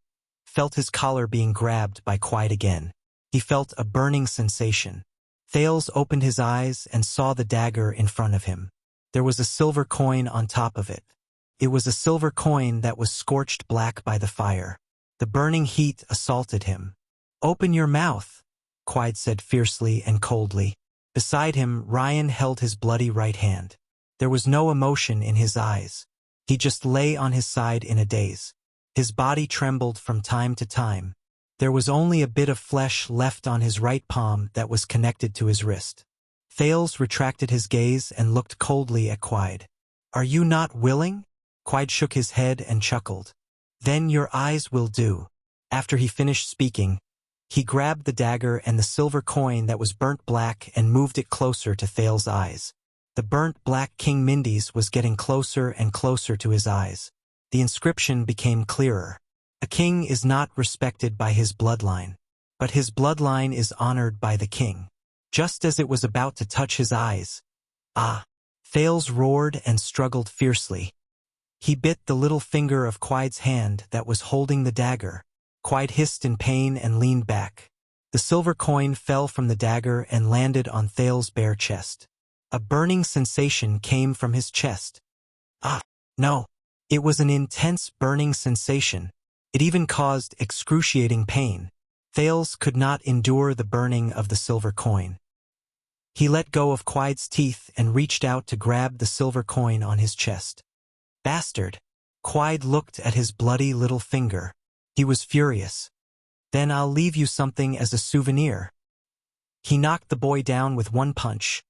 felt his collar being grabbed by Quide again. He felt a burning sensation. Thales opened his eyes and saw the dagger in front of him. There was a silver coin on top of it. It was a silver coin that was scorched black by the fire. The burning heat assaulted him. Open your mouth, Quide said fiercely and coldly. Beside him, Ryan held his bloody right hand. There was no emotion in his eyes. He just lay on his side in a daze. His body trembled from time to time. There was only a bit of flesh left on his right palm that was connected to his wrist. Thales retracted his gaze and looked coldly at Quide. Are you not willing? Quide shook his head and chuckled. Then your eyes will do. After he finished speaking, he grabbed the dagger and the silver coin that was burnt black and moved it closer to Thales' eyes. The burnt black King Mindy's was getting closer and closer to his eyes. The inscription became clearer. A king is not respected by his bloodline, but his bloodline is honored by the king. Just as it was about to touch his eyes, Thales roared and struggled fiercely. He bit the little finger of Quide's hand that was holding the dagger. Quide hissed in pain and leaned back. The silver coin fell from the dagger and landed on Thales' bare chest. A burning sensation came from his chest. No. It was an intense burning sensation. It even caused excruciating pain. Thales could not endure the burning of the silver coin. He let go of Quide's teeth and reached out to grab the silver coin on his chest. Bastard! Quide looked at his bloody little finger. He was furious. Then I'll leave you something as a souvenir. He knocked the boy down with one punch,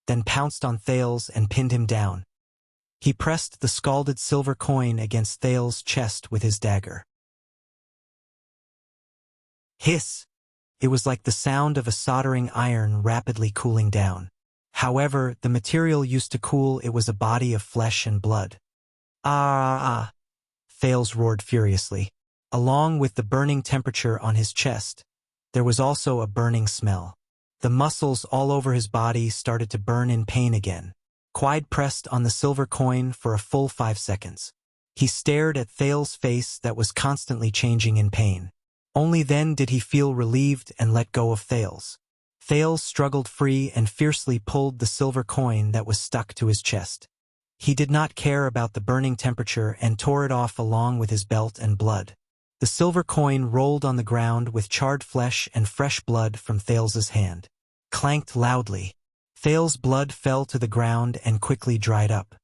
then pounced on Thales and pinned him down. He pressed the scalded silver coin against Thales' chest with his dagger. Hiss! It was like the sound of a soldering iron rapidly cooling down. However, the material used to cool it was a body of flesh and blood. Thales roared furiously. Along with the burning temperature on his chest, there was also a burning smell. The muscles all over his body started to burn in pain again. Quide pressed on the silver coin for a full 5 seconds. He stared at Thales' face that was constantly changing in pain. Only then did he feel relieved and let go of Thales. Thales struggled free and fiercely pulled the silver coin that was stuck to his chest. He did not care about the burning temperature and tore it off along with his belt and blood. The silver coin rolled on the ground with charred flesh and fresh blood from Thales' hand. Clanked loudly. Thales' blood fell to the ground and quickly dried up.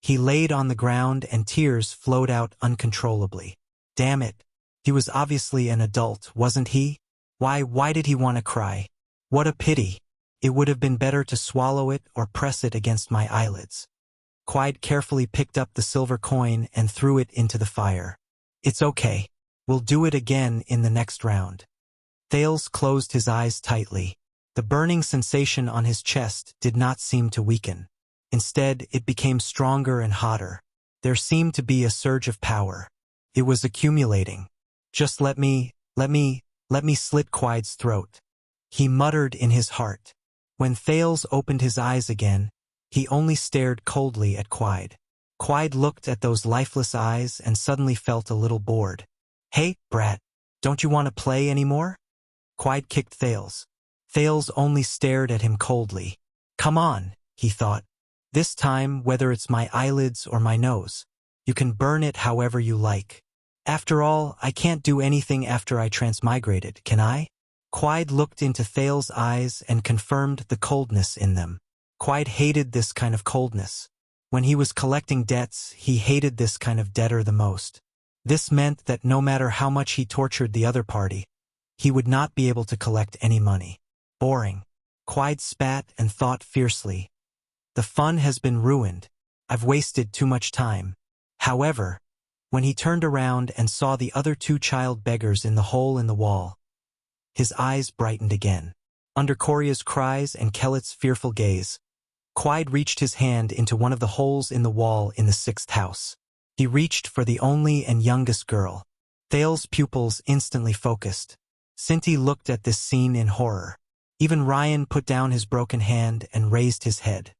He laid on the ground and tears flowed out uncontrollably. Damn it. He was obviously an adult, wasn't he? Why did he want to cry? What a pity. It would have been better to swallow it or press it against my eyelids. Quide carefully picked up the silver coin and threw it into the fire. It's okay. We'll do it again in the next round. Thales closed his eyes tightly. The burning sensation on his chest did not seem to weaken. Instead, it became stronger and hotter. There seemed to be a surge of power. It was accumulating. Just let me slit Quide's throat. He muttered in his heart. When Thales opened his eyes again, he only stared coldly at Quide. Quide looked at those lifeless eyes and suddenly felt a little bored. Hey, brat, don't you want to play anymore? Quide kicked Thales. Thales only stared at him coldly. Come on, he thought. This time, whether it's my eyelids or my nose, you can burn it however you like. After all, I can't do anything after I transmigrated, can I? Quide looked into Thales' eyes and confirmed the coldness in them. Quiet hated this kind of coldness. When he was collecting debts, he hated this kind of debtor the most. This meant that no matter how much he tortured the other party, he would not be able to collect any money. Boring. Quiet spat and thought fiercely. The fun has been ruined. I've wasted too much time. However, when he turned around and saw the other two child beggars in the hole in the wall, his eyes brightened again. Under Coria's cries and Kellett's fearful gaze, Quiet reached his hand into one of the holes in the wall in the sixth house. He reached for the only and youngest girl. Thale's pupils instantly focused. Cinti looked at this scene in horror. Even Ryan put down his broken hand and raised his head.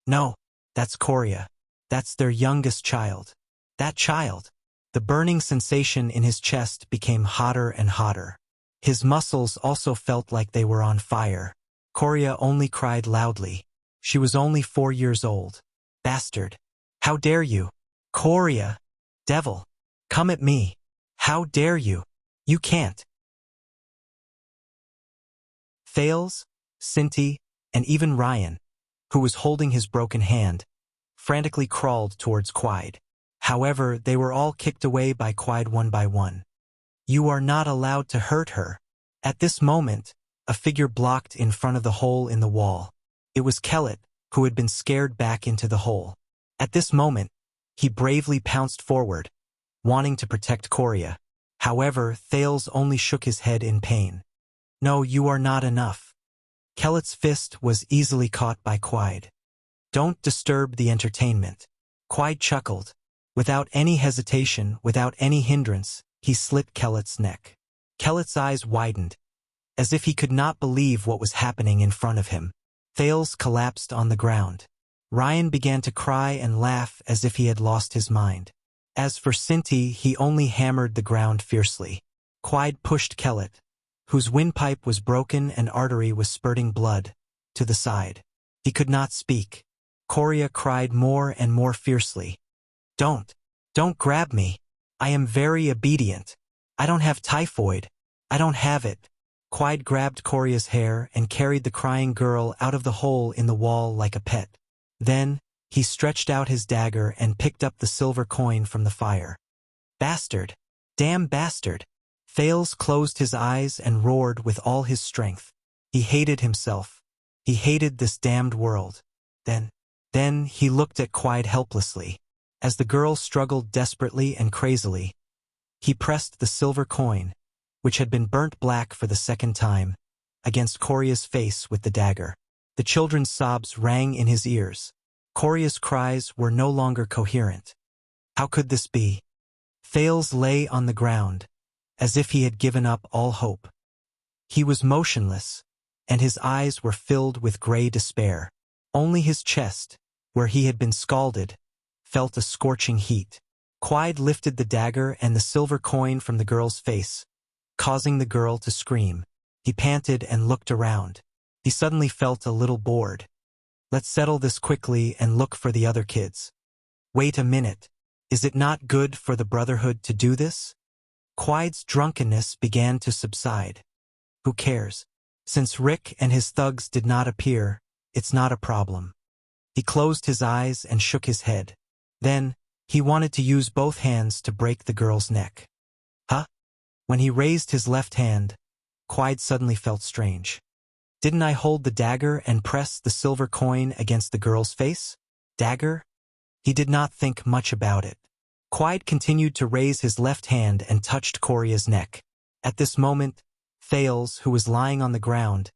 No, that's Coria. That's their youngest child. That child. The burning sensation in his chest became hotter and hotter. His muscles also felt like they were on fire. Coria only cried loudly. She was only 4 years old. Bastard. How dare you? Coria. Devil. Come at me. How dare you? You can't. Thales, Cinti, and even Ryan, who was holding his broken hand, frantically crawled towards Quiet. However, they were all kicked away by Quiet one by one. You are not allowed to hurt her. At this moment, a figure blocked in front of the hole in the wall. It was Kellett, who had been scared back into the hole. At this moment, he bravely pounced forward, wanting to protect Coria. However, Thales only shook his head in pain. No, you are not enough. Kellett's fist was easily caught by Quiet. Don't disturb the entertainment. Quiet chuckled. Without any hesitation, without any hindrance, he slit Kellett's neck. Kellett's eyes widened, as if he could not believe what was happening in front of him. Thales collapsed on the ground. Ryan began to cry and laugh as if he had lost his mind. As for Cinti, he only hammered the ground fiercely. Quiet pushed Kellett, whose windpipe was broken and artery was spurting blood, to the side. He could not speak. Coria cried more and more fiercely. Don't grab me. I am very obedient. I don't have typhoid. I don't have it. Quiet grabbed Coria's hair and carried the crying girl out of the hole in the wall like a pet. Then, he stretched out his dagger and picked up the silver coin from the fire. Bastard! Damn bastard! Thales closed his eyes and roared with all his strength. He hated himself. He hated this damned world. Then he looked at Quiet helplessly. As the girl struggled desperately and crazily, he pressed the silver coin, which had been burnt black for the second time, against Coria's face with the dagger. The children's sobs rang in his ears. Coria's cries were no longer coherent. How could this be? Thales lay on the ground, as if he had given up all hope. He was motionless, and his eyes were filled with gray despair. Only his chest, where he had been scalded, felt a scorching heat. Quiet lifted the dagger and the silver coin from the girl's face, causing the girl to scream. He panted and looked around. He suddenly felt a little bored. Let's settle this quickly and look for the other kids. Wait a minute. Is it not good for the Brotherhood to do this? Quiet's drunkenness began to subside. Who cares? Since Rick and his thugs did not appear, it's not a problem. He closed his eyes and shook his head. Then, he wanted to use both hands to break the girl's neck. Huh? When he raised his left hand, Quiet suddenly felt strange. Didn't I hold the dagger and press the silver coin against the girl's face? Dagger? He did not think much about it. Quiet continued to raise his left hand and touched Coria's neck. At this moment, Thales, who was lying on the ground,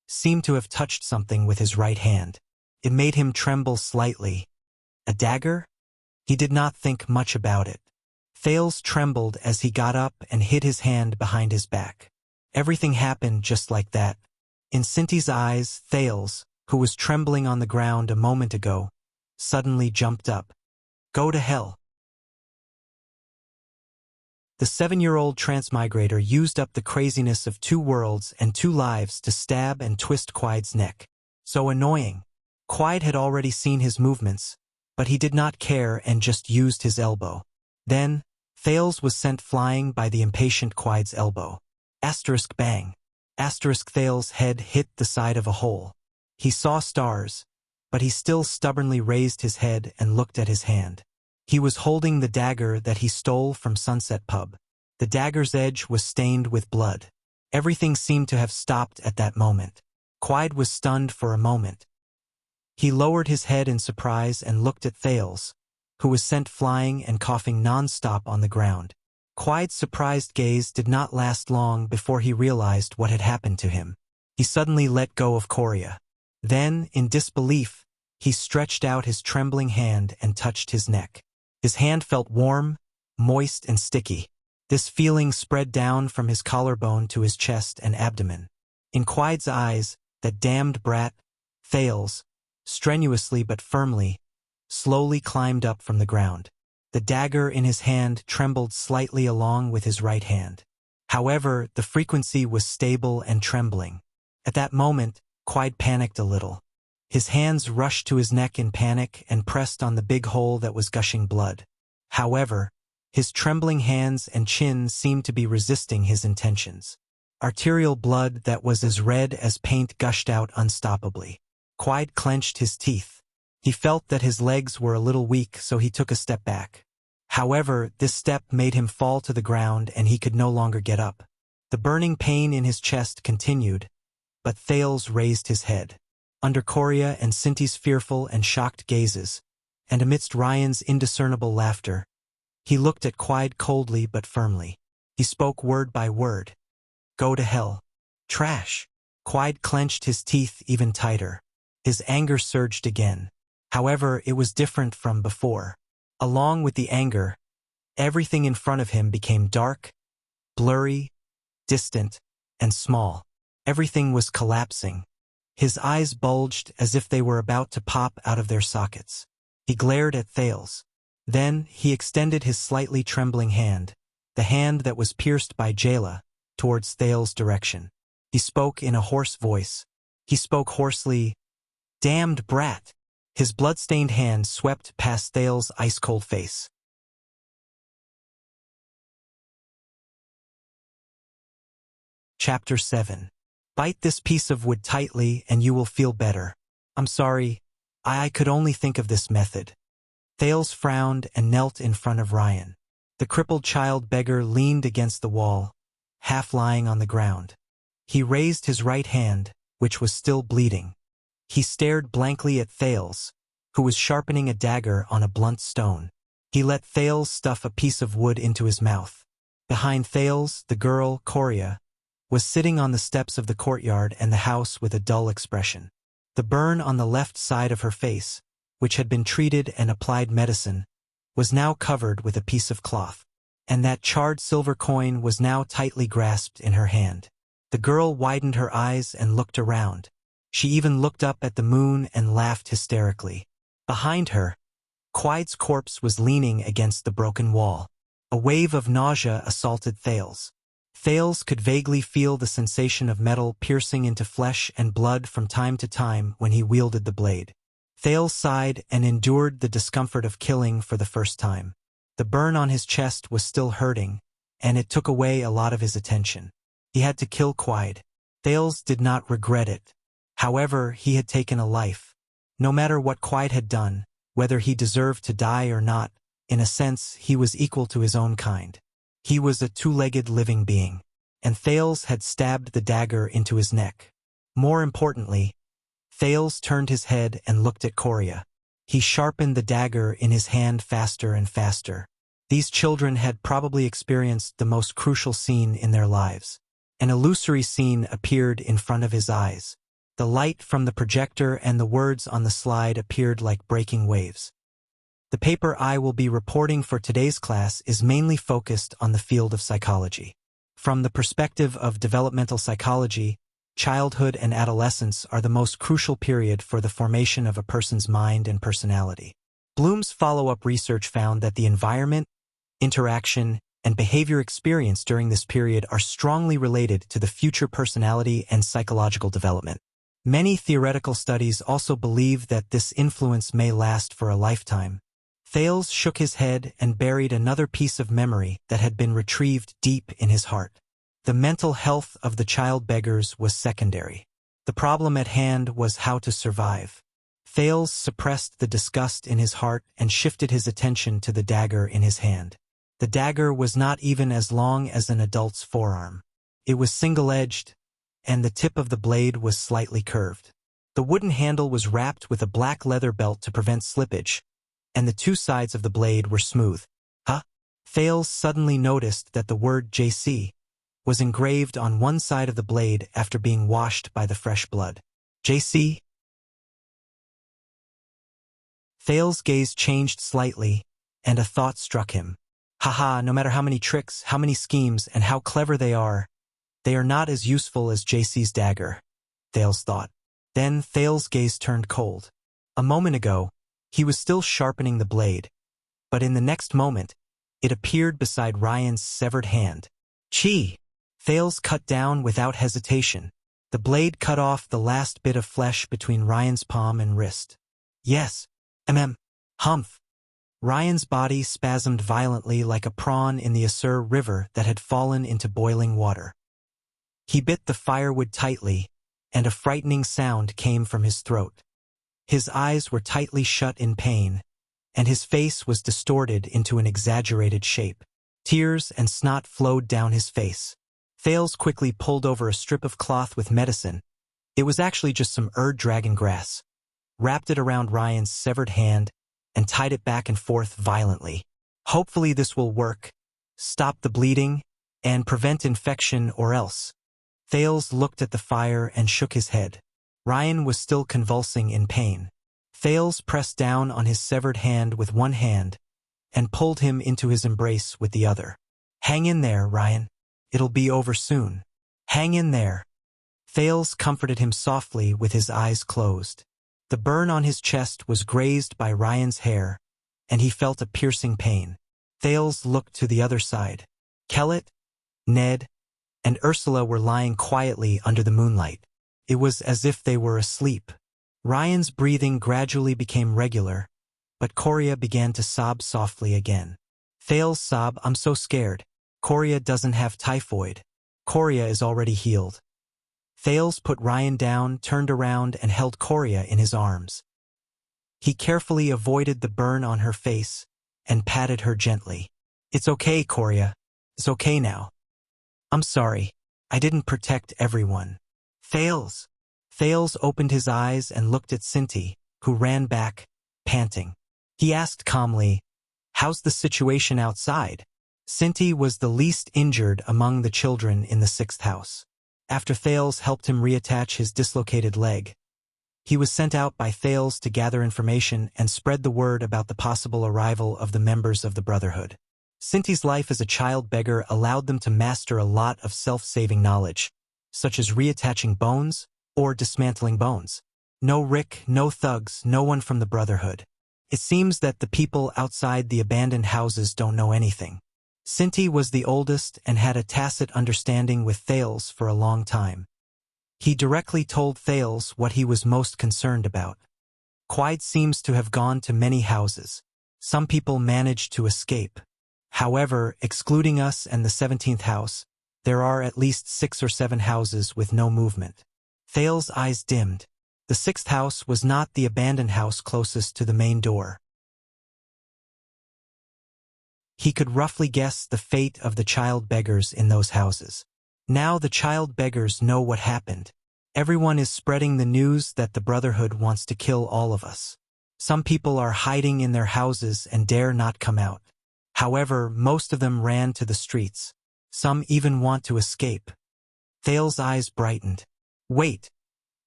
seemed to have touched something with his right hand. It made him tremble slightly. A dagger? He did not think much about it. Thales trembled as he got up and hid his hand behind his back. Everything happened just like that. In Cinti's eyes, Thales, who was trembling on the ground a moment ago, suddenly jumped up. Go to hell. The 7-year-old transmigrator used up the craziness of 2 worlds and 2 lives to stab and twist Quiet's neck. So annoying. Quiet had already seen his movements, but he did not care and just used his elbow. Then, Thales was sent flying by the impatient Quiet's elbow. Asterisk bang. Asterisk Thales' head hit the side of a hole. He saw stars, but he still stubbornly raised his head and looked at his hand. He was holding the dagger that he stole from Sunset Pub. The dagger's edge was stained with blood. Everything seemed to have stopped at that moment. Quide was stunned for a moment. He lowered his head in surprise and looked at Thales, who was sent flying and coughing non-stop on the ground. Quide's surprised gaze did not last long before he realized what had happened to him. He suddenly let go of Coria. Then, in disbelief, he stretched out his trembling hand and touched his neck. His hand felt warm, moist, and sticky. This feeling spread down from his collarbone to his chest and abdomen. In Quide's eyes, that damned brat, Thales, strenuously but firmly, slowly climbed up from the ground. The dagger in his hand trembled slightly along with his right hand. However, the frequency was stable and trembling. At that moment, Quide panicked a little. His hands rushed to his neck in panic and pressed on the big hole that was gushing blood. However, his trembling hands and chin seemed to be resisting his intentions. Arterial blood that was as red as paint gushed out unstoppably. Quide clenched his teeth. He felt that his legs were a little weak, so he took a step back. However, this step made him fall to the ground and he could no longer get up. The burning pain in his chest continued, but Thales raised his head. Under Coria and Cinti's fearful and shocked gazes, and amidst Ryan's indiscernible laughter, he looked at Quide coldly but firmly. He spoke word by word. "Go to hell. Trash." Quide clenched his teeth even tighter. His anger surged again. However, it was different from before. Along with the anger, everything in front of him became dark, blurry, distant, and small. Everything was collapsing. His eyes bulged as if they were about to pop out of their sockets. He glared at Thales. Then he extended his slightly trembling hand, the hand that was pierced by Jayla, towards Thales' direction. He spoke in a hoarse voice. He spoke hoarsely, "Damned brat!" His blood-stained hand swept past Thales' ice-cold face. Chapter 7. Bite this piece of wood tightly and you will feel better. I'm sorry, I could only think of this method. Thales frowned and knelt in front of Ryan. The crippled child beggar leaned against the wall, half lying on the ground. He raised his right hand, which was still bleeding. He stared blankly at Thales, who was sharpening a dagger on a blunt stone. He let Thales stuff a piece of wood into his mouth. Behind Thales, the girl, Coria, was sitting on the steps of the courtyard and the house with a dull expression. The burn on the left side of her face, which had been treated and applied medicine, was now covered with a piece of cloth, and that charred silver coin was now tightly grasped in her hand. The girl widened her eyes and looked around. She even looked up at the moon and laughed hysterically. Behind her, Quide's corpse was leaning against the broken wall. A wave of nausea assaulted Thales. Thales could vaguely feel the sensation of metal piercing into flesh and blood from time to time when he wielded the blade. Thales sighed and endured the discomfort of killing for the first time. The burn on his chest was still hurting, and it took away a lot of his attention. He had to kill Quide. Thales did not regret it. However, he had taken a life. No matter what Quide had done, whether he deserved to die or not, in a sense he was equal to his own kind. He was a two-legged living being, and Thales had stabbed the dagger into his neck. More importantly, Thales turned his head and looked at Coria. He sharpened the dagger in his hand faster and faster. These children had probably experienced the most crucial scene in their lives. An illusory scene appeared in front of his eyes. The light from the projector and the words on the slide appeared like breaking waves. The paper I will be reporting for today's class is mainly focused on the field of psychology. From the perspective of developmental psychology, childhood and adolescence are the most crucial period for the formation of a person's mind and personality. Bloom's follow-up research found that the environment, interaction, and behavior experienced during this period are strongly related to the future personality and psychological development. Many theoretical studies also believe that this influence may last for a lifetime. Thales shook his head and buried another piece of memory that had been retrieved deep in his heart. The mental health of the child beggars was secondary. The problem at hand was how to survive. Thales suppressed the disgust in his heart and shifted his attention to the dagger in his hand. The dagger was not even as long as an adult's forearm. It was single-edged, and the tip of the blade was slightly curved. The wooden handle was wrapped with a black leather belt to prevent slippage, and the two sides of the blade were smooth. Thales suddenly noticed that the word JC was engraved on one side of the blade after being washed by the fresh blood. JC? Thales' gaze changed slightly, and a thought struck him. Haha, no matter how many tricks, how many schemes, and how clever they are not as useful as JC's dagger, Thales thought. Then Thales' gaze turned cold. A moment ago, he was still sharpening the blade, but in the next moment, it appeared beside Ryan's severed hand. Chi! Thales cut down without hesitation. The blade cut off the last bit of flesh between Ryan's palm and wrist. Yes. Humph. Ryan's body spasmed violently like a prawn in the Asur River that had fallen into boiling water. He bit the firewood tightly, and a frightening sound came from his throat. His eyes were tightly shut in pain, and his face was distorted into an exaggerated shape. Tears and snot flowed down his face. Thales quickly pulled over a strip of cloth with medicine. It was actually just some dragon grass. Wrapped it around Ryan's severed hand and tied it back and forth violently. Hopefully this will work, stop the bleeding, and prevent infection or else. Thales looked at the fire and shook his head. Ryan was still convulsing in pain. Thales pressed down on his severed hand with one hand and pulled him into his embrace with the other. Hang in there, Ryan. It'll be over soon. Hang in there. Thales comforted him softly with his eyes closed. The burn on his chest was grazed by Ryan's hair, and he felt a piercing pain. Thales looked to the other side. Kellett, Ned, and Ursula were lying quietly under the moonlight. It was as if they were asleep. Ryan's breathing gradually became regular, but Coria began to sob softly again. Thales sobbed, I'm so scared. Coria doesn't have typhoid. Coria is already healed. Thales put Ryan down, turned around, and held Coria in his arms. He carefully avoided the burn on her face and patted her gently. It's okay, Coria. It's okay now. I'm sorry. I didn't protect everyone. Thales. Thales opened his eyes and looked at Cinti, who ran back, panting. He asked calmly, How's the situation outside? Cinti was the least injured among the children in the 6th house. After Thales helped him reattach his dislocated leg, he was sent out by Thales to gather information and spread the word about the possible arrival of the members of the Brotherhood. Cinti's life as a child beggar allowed them to master a lot of self-saving knowledge, such as reattaching bones or dismantling bones. No Rick, no thugs, no one from the Brotherhood. It seems that the people outside the abandoned houses don't know anything. Cinti was the oldest and had a tacit understanding with Thales for a long time. He directly told Thales what he was most concerned about. Quide seems to have gone to many houses. Some people managed to escape. However, excluding us and the 17th house, there are at least 6 or 7 houses with no movement. Thales' eyes dimmed. The 6th house was not the abandoned house closest to the main door. He could roughly guess the fate of the child beggars in those houses. Now the child beggars know what happened. Everyone is spreading the news that the Brotherhood wants to kill all of us. Some people are hiding in their houses and dare not come out. However, most of them ran to the streets. Some even want to escape. Thales' eyes brightened. Wait,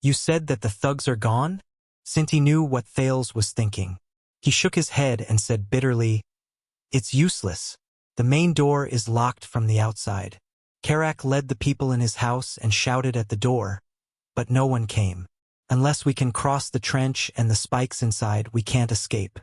you said that the thugs are gone? Cinti knew what Thales was thinking. He shook his head and said bitterly, It's useless. The main door is locked from the outside. Karak led the people in his house and shouted at the door, but no one came. Unless we can cross the trench and the spikes inside, we can't escape.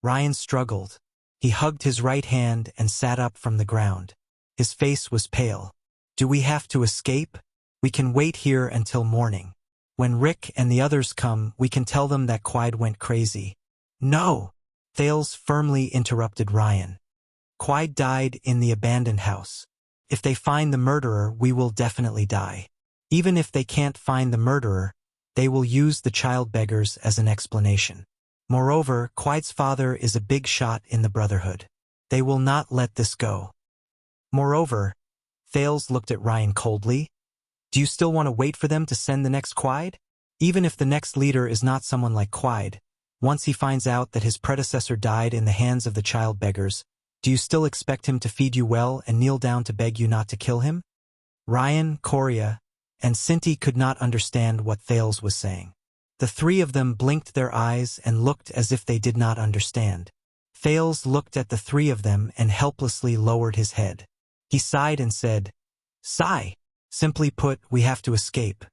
Ryan struggled. He hugged his right hand and sat up from the ground. His face was pale. Do we have to escape? We can wait here until morning. When Rick and the others come, we can tell them that Quide went crazy. No! Thales firmly interrupted Ryan. Quide died in the abandoned house. If they find the murderer, we will definitely die. Even if they can't find the murderer, they will use the child beggars as an explanation. Moreover, Quide's father is a big shot in the Brotherhood. They will not let this go. Moreover, Thales looked at Ryan coldly. Do you still want to wait for them to send the next Quide? Even if the next leader is not someone like Quide, once he finds out that his predecessor died in the hands of the child beggars, do you still expect him to feed you well and kneel down to beg you not to kill him? Ryan, Coria, and Cinti could not understand what Thales was saying. The three of them blinked their eyes and looked as if they did not understand. Thales looked at the three of them and helplessly lowered his head. He sighed and said, "Sigh. Simply put, we have to escape."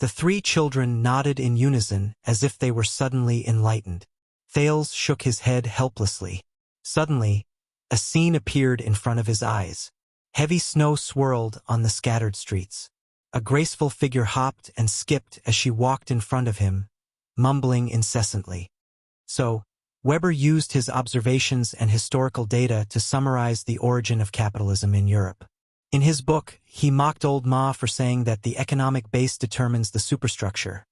The three children nodded in unison as if they were suddenly enlightened. Thales shook his head helplessly. Suddenly, a scene appeared in front of his eyes. Heavy snow swirled on the scattered streets. A graceful figure hopped and skipped as she walked in front of him, mumbling incessantly. So, Weber used his observations and historical data to summarize the origin of capitalism in Europe. In his book, he mocked Old Ma for saying that the economic base determines the superstructure.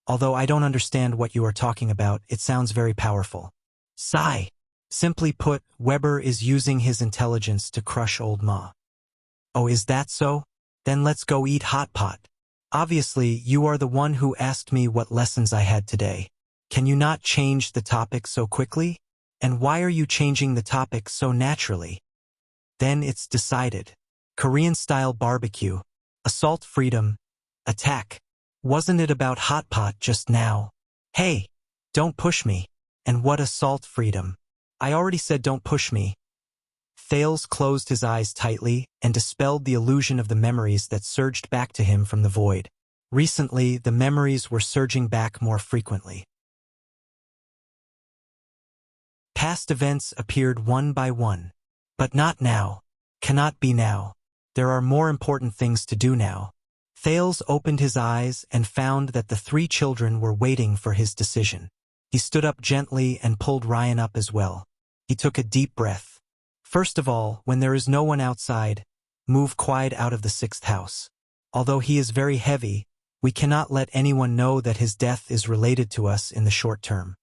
Although I don't understand what you are talking about, it sounds very powerful. Sigh. Simply put, Weber is using his intelligence to crush Old Ma. Oh, is that so? Then let's go eat hot pot. Obviously, you are the one who asked me what lessons I had today. Can you not change the topic so quickly? And why are you changing the topic so naturally? Then it's decided. Korean-style barbecue. Assault freedom. Attack. Wasn't it about hot pot just now? Hey, don't push me. And what assault freedom? I already said don't push me. Thales closed his eyes tightly and dispelled the illusion of the memories that surged back to him from the void. Recently, the memories were surging back more frequently. Past events appeared one by one. But not now. Cannot be now. There are more important things to do now. Thales opened his eyes and found that the three children were waiting for his decision. He stood up gently and pulled Ryan up as well. He took a deep breath. First of all, when there is no one outside, move Quide out of the sixth house. Although he is very heavy, we cannot let anyone know that his death is related to us in the short term.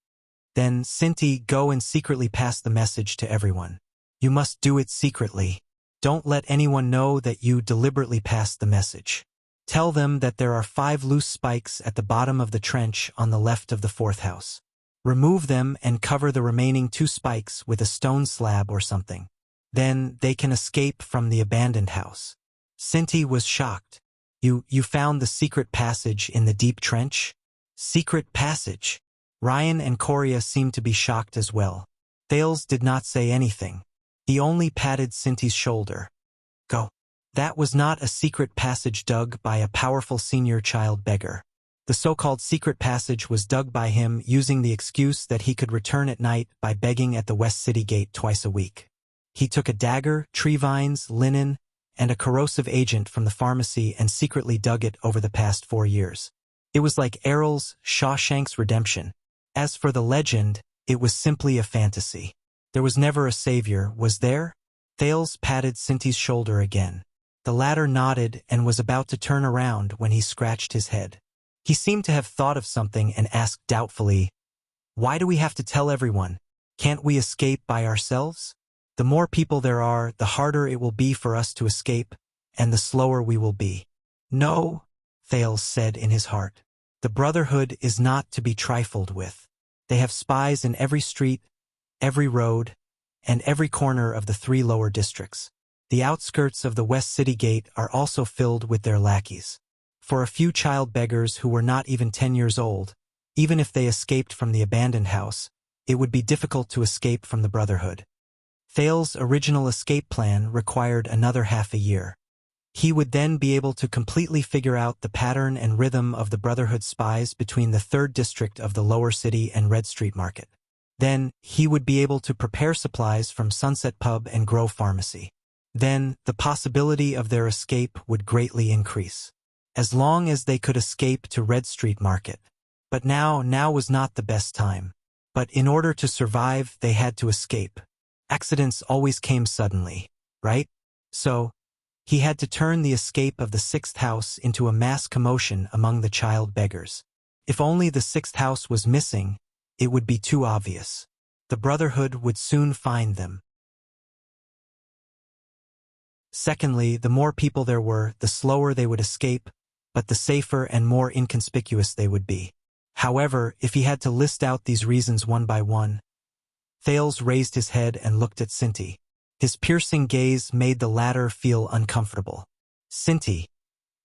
Then, Cinti, go and secretly pass the message to everyone. You must do it secretly. Don't let anyone know that you deliberately passed the message. Tell them that there are 5 loose spikes at the bottom of the trench on the left of the 4th house. Remove them and cover the remaining 2 spikes with a stone slab or something. Then they can escape from the abandoned house. Cinti was shocked. You found the secret passage in the deep trench? Secret passage? Ryan and Coria seemed to be shocked as well. Thales did not say anything. He only patted Cinti's shoulder. Go. That was not a secret passage dug by a powerful senior child beggar. The so-called secret passage was dug by him using the excuse that he could return at night by begging at the West City Gate twice a week. He took a dagger, tree vines, linen, and a corrosive agent from the pharmacy and secretly dug it over the past 4 years. It was like Errol's Shawshank's Redemption. As for the legend, it was simply a fantasy. There was never a savior, was there? Thales patted Cinti's shoulder again. The latter nodded and was about to turn around when he scratched his head. He seemed to have thought of something and asked doubtfully, "Why do we have to tell everyone? Can't we escape by ourselves? The more people there are, the harder it will be for us to escape, and the slower we will be." "No," Thales said in his heart. "The Brotherhood is not to be trifled with. They have spies in every street, every road, and every corner of the 3 lower districts. The outskirts of the West City Gate are also filled with their lackeys. For a few child beggars who were not even 10 years old, even if they escaped from the abandoned house, it would be difficult to escape from the Brotherhood." Thales' original escape plan required another half a year. He would then be able to completely figure out the pattern and rhythm of the Brotherhood spies between the 3rd district of the lower city and Red Street Market. Then, he would be able to prepare supplies from Sunset Pub and Grove Pharmacy. Then, the possibility of their escape would greatly increase. As long as they could escape to Red Street Market. But now was not the best time. But in order to survive, they had to escape. Accidents always came suddenly, right? So, He had to turn the escape of the sixth house into a mass commotion among the child beggars. If only the sixth house was missing, it would be too obvious. The Brotherhood would soon find them. Secondly, the more people there were, the slower they would escape, but the safer and more inconspicuous they would be. However, if he had to list out these reasons one by one, Thales raised his head and looked at Cinti. His piercing gaze made the latter feel uncomfortable. Cinti,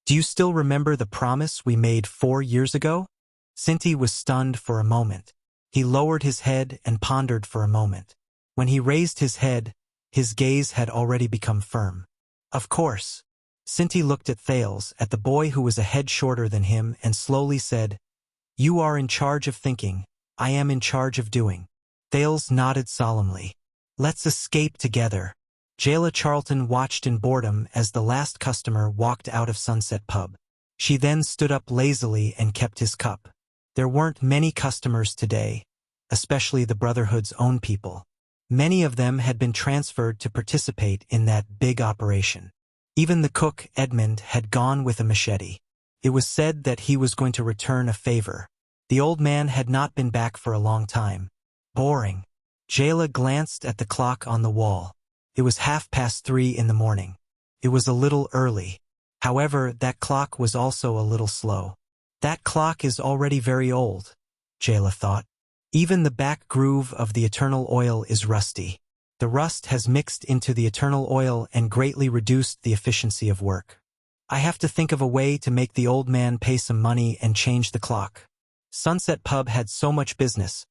do you still remember the promise we made 4 years ago? Cinti was stunned for a moment. He lowered his head and pondered for a moment. When he raised his head, his gaze had already become firm. Of course. Cinti looked at Thales, at the boy who was a head shorter than him, and slowly said, "You are in charge of thinking, I am in charge of doing." Thales nodded solemnly. "Let's escape together." Jayla Charlton watched in boredom as the last customer walked out of Sunset Pub. She then stood up lazily and kept his cup. There weren't many customers today, especially the Brotherhood's own people. Many of them had been transferred to participate in that big operation. Even the cook, Edmund, had gone with a machete. It was said that he was going to return a favor. The old man had not been back for a long time. Boring. Jayla glanced at the clock on the wall. It was 3:30 in the morning. It was a little early. However, that clock was also a little slow. That clock is already very old, Jayla thought. Even the back groove of the eternal oil is rusty. The rust has mixed into the eternal oil and greatly reduced the efficiency of work. I have to think of a way to make the old man pay some money and change the clock. Sunset Pub had so much business,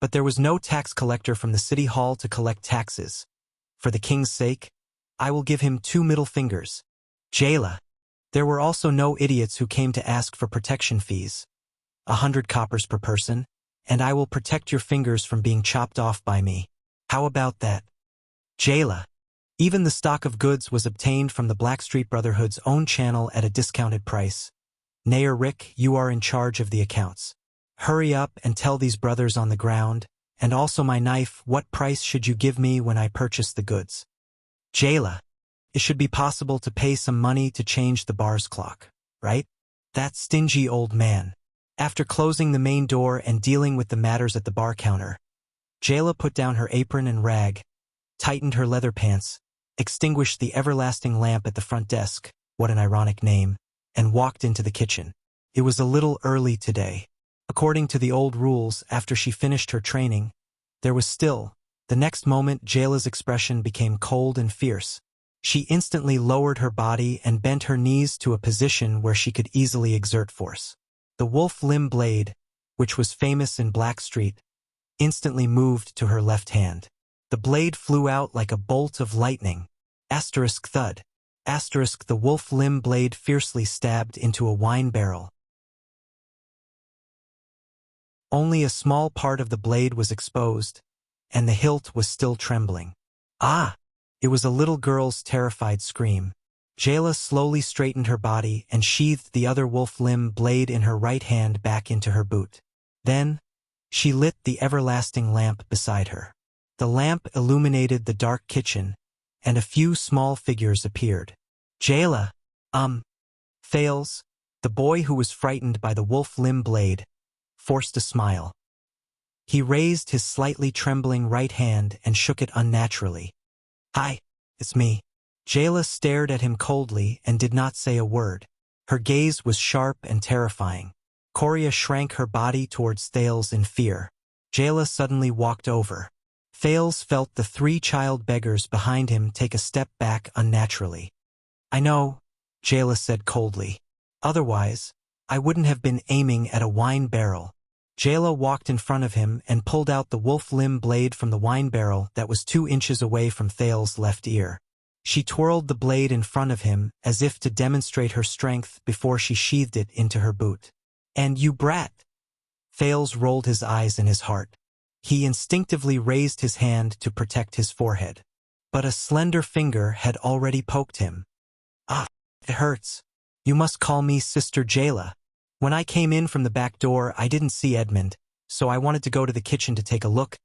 but there was no tax collector from the city hall to collect taxes. For the king's sake, I will give him 2 middle fingers. Jayla. There were also no idiots who came to ask for protection fees. 100 coppers per person, and I will protect your fingers from being chopped off by me. How about that? Jayla. Even the stock of goods was obtained from the Blackstreet Brotherhood's own channel at a discounted price. Nair Rick, you are in charge of the accounts. Hurry up and tell these brothers on the ground, and also my knife, what price should you give me when I purchase the goods? Jayla. It should be possible to pay some money to change the bar's clock, right? That stingy old man. After closing the main door and dealing with the matters at the bar counter, Jayla put down her apron and rag, tightened her leather pants, extinguished the everlasting lamp at the front desk, what an ironic name, and walked into the kitchen. It was a little early today. According to the old rules, after she finished her training, there was still. The next moment, Jayla's expression became cold and fierce. She instantly lowered her body and bent her knees to a position where she could easily exert force. The wolf limb blade, which was famous in Blackstreet, instantly moved to her left hand. The blade flew out like a bolt of lightning. Asterisk thud. Asterisk the wolf limb blade fiercely stabbed into a wine barrel. Only a small part of the blade was exposed, and the hilt was still trembling. Ah! It was a little girl's terrified scream. Jayla slowly straightened her body and sheathed the other wolf limb blade in her right hand back into her boot. Then, she lit the everlasting lamp beside her. The lamp illuminated the dark kitchen, and a few small figures appeared. Jayla, Thales, the boy who was frightened by the wolf limb blade, forced a smile. He raised his slightly trembling right hand and shook it unnaturally. Hi, it's me. Jayla stared at him coldly and did not say a word. Her gaze was sharp and terrifying. Coria shrank her body towards Thales in fear. Jayla suddenly walked over. Thales felt the 3 child beggars behind him take a step back unnaturally. I know, Jayla said coldly. Otherwise, I wouldn't have been aiming at a wine barrel. Jayla walked in front of him and pulled out the wolf limb blade from the wine barrel that was 2 inches away from Thales' left ear. She twirled the blade in front of him as if to demonstrate her strength before she sheathed it into her boot. And you brat! Thales rolled his eyes in his heart. He instinctively raised his hand to protect his forehead. But a slender finger had already poked him. Ah, it hurts. You must call me Sister Jayla. When I came in from the back door, I didn't see Edmund, so I wanted to go to the kitchen to take a look.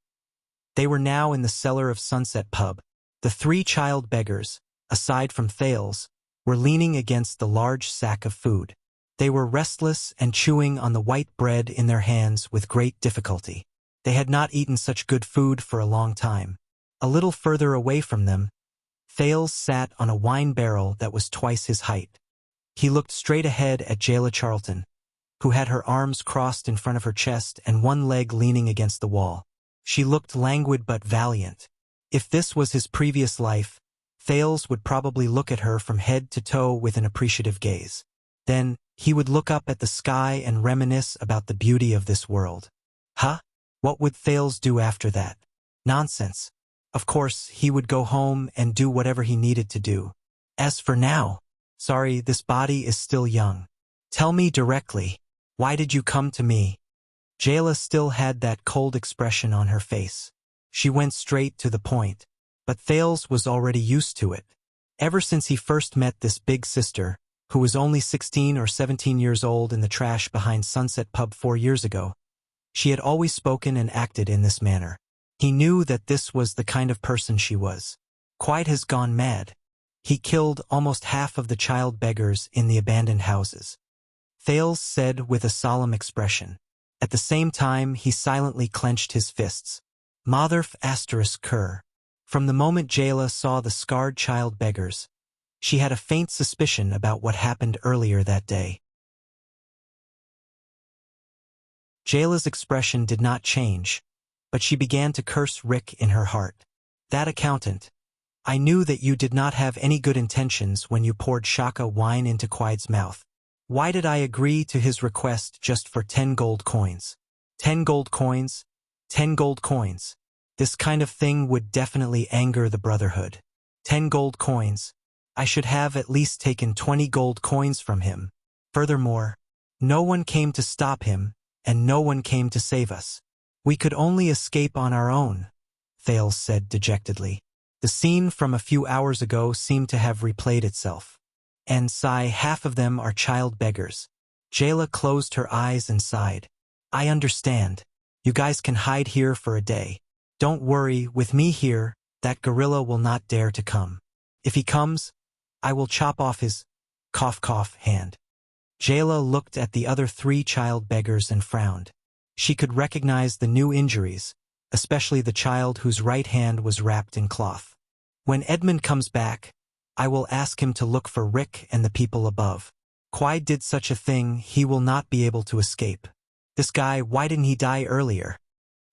They were now in the cellar of Sunset Pub. The 3 child beggars, aside from Thales, were leaning against the large sack of food. They were restless and chewing on the white bread in their hands with great difficulty. They had not eaten such good food for a long time. A little further away from them, Thales sat on a wine barrel that was twice his height. He looked straight ahead at Jayla Charlton, who had her arms crossed in front of her chest and one leg leaning against the wall. She looked languid but valiant. If this was his previous life, Thales would probably look at her from head to toe with an appreciative gaze. Then, he would look up at the sky and reminisce about the beauty of this world. Huh? What would Thales do after that? Nonsense. Of course, he would go home and do whatever he needed to do. As for now, sorry, this body is still young. Tell me directly, why did you come to me? Jayla still had that cold expression on her face. She went straight to the point. But Thales was already used to it. Ever since he first met this big sister, who was only 16 or 17 years old in the trash behind Sunset Pub 4 years ago, she had always spoken and acted in this manner. He knew that this was the kind of person she was. Quiet has gone mad. He killed almost half of the child beggars in the abandoned houses. Thales said with a solemn expression. At the same time, he silently clenched his fists. Motherf asterisk cur. From the moment Jayla saw the scarred child beggars, she had a faint suspicion about what happened earlier that day. Jayla's expression did not change, but she began to curse Rick in her heart. That accountant. I knew that you did not have any good intentions when you poured Shaka wine into Quiet's mouth. Why did I agree to his request just for 10 gold coins? 10 gold coins? 10 gold coins. This kind of thing would definitely anger the Brotherhood. 10 gold coins. I should have at least taken 20 gold coins from him. Furthermore, no one came to stop him, and no one came to save us. We could only escape on our own, Thales said dejectedly. The scene from a few hours ago seemed to have replayed itself. And sigh, half of them are child beggars. Jayla closed her eyes and sighed. I understand. You guys can hide here for a day. Don't worry, with me here, that gorilla will not dare to come. If he comes, I will chop off his hand. Jayla looked at the other 3 child beggars and frowned. She could recognize the new injuries, especially the child whose right hand was wrapped in cloth. When Edmund comes back, I will ask him to look for Rick and the people above. Quai did such a thing, he will not be able to escape. This guy, why didn't he die earlier?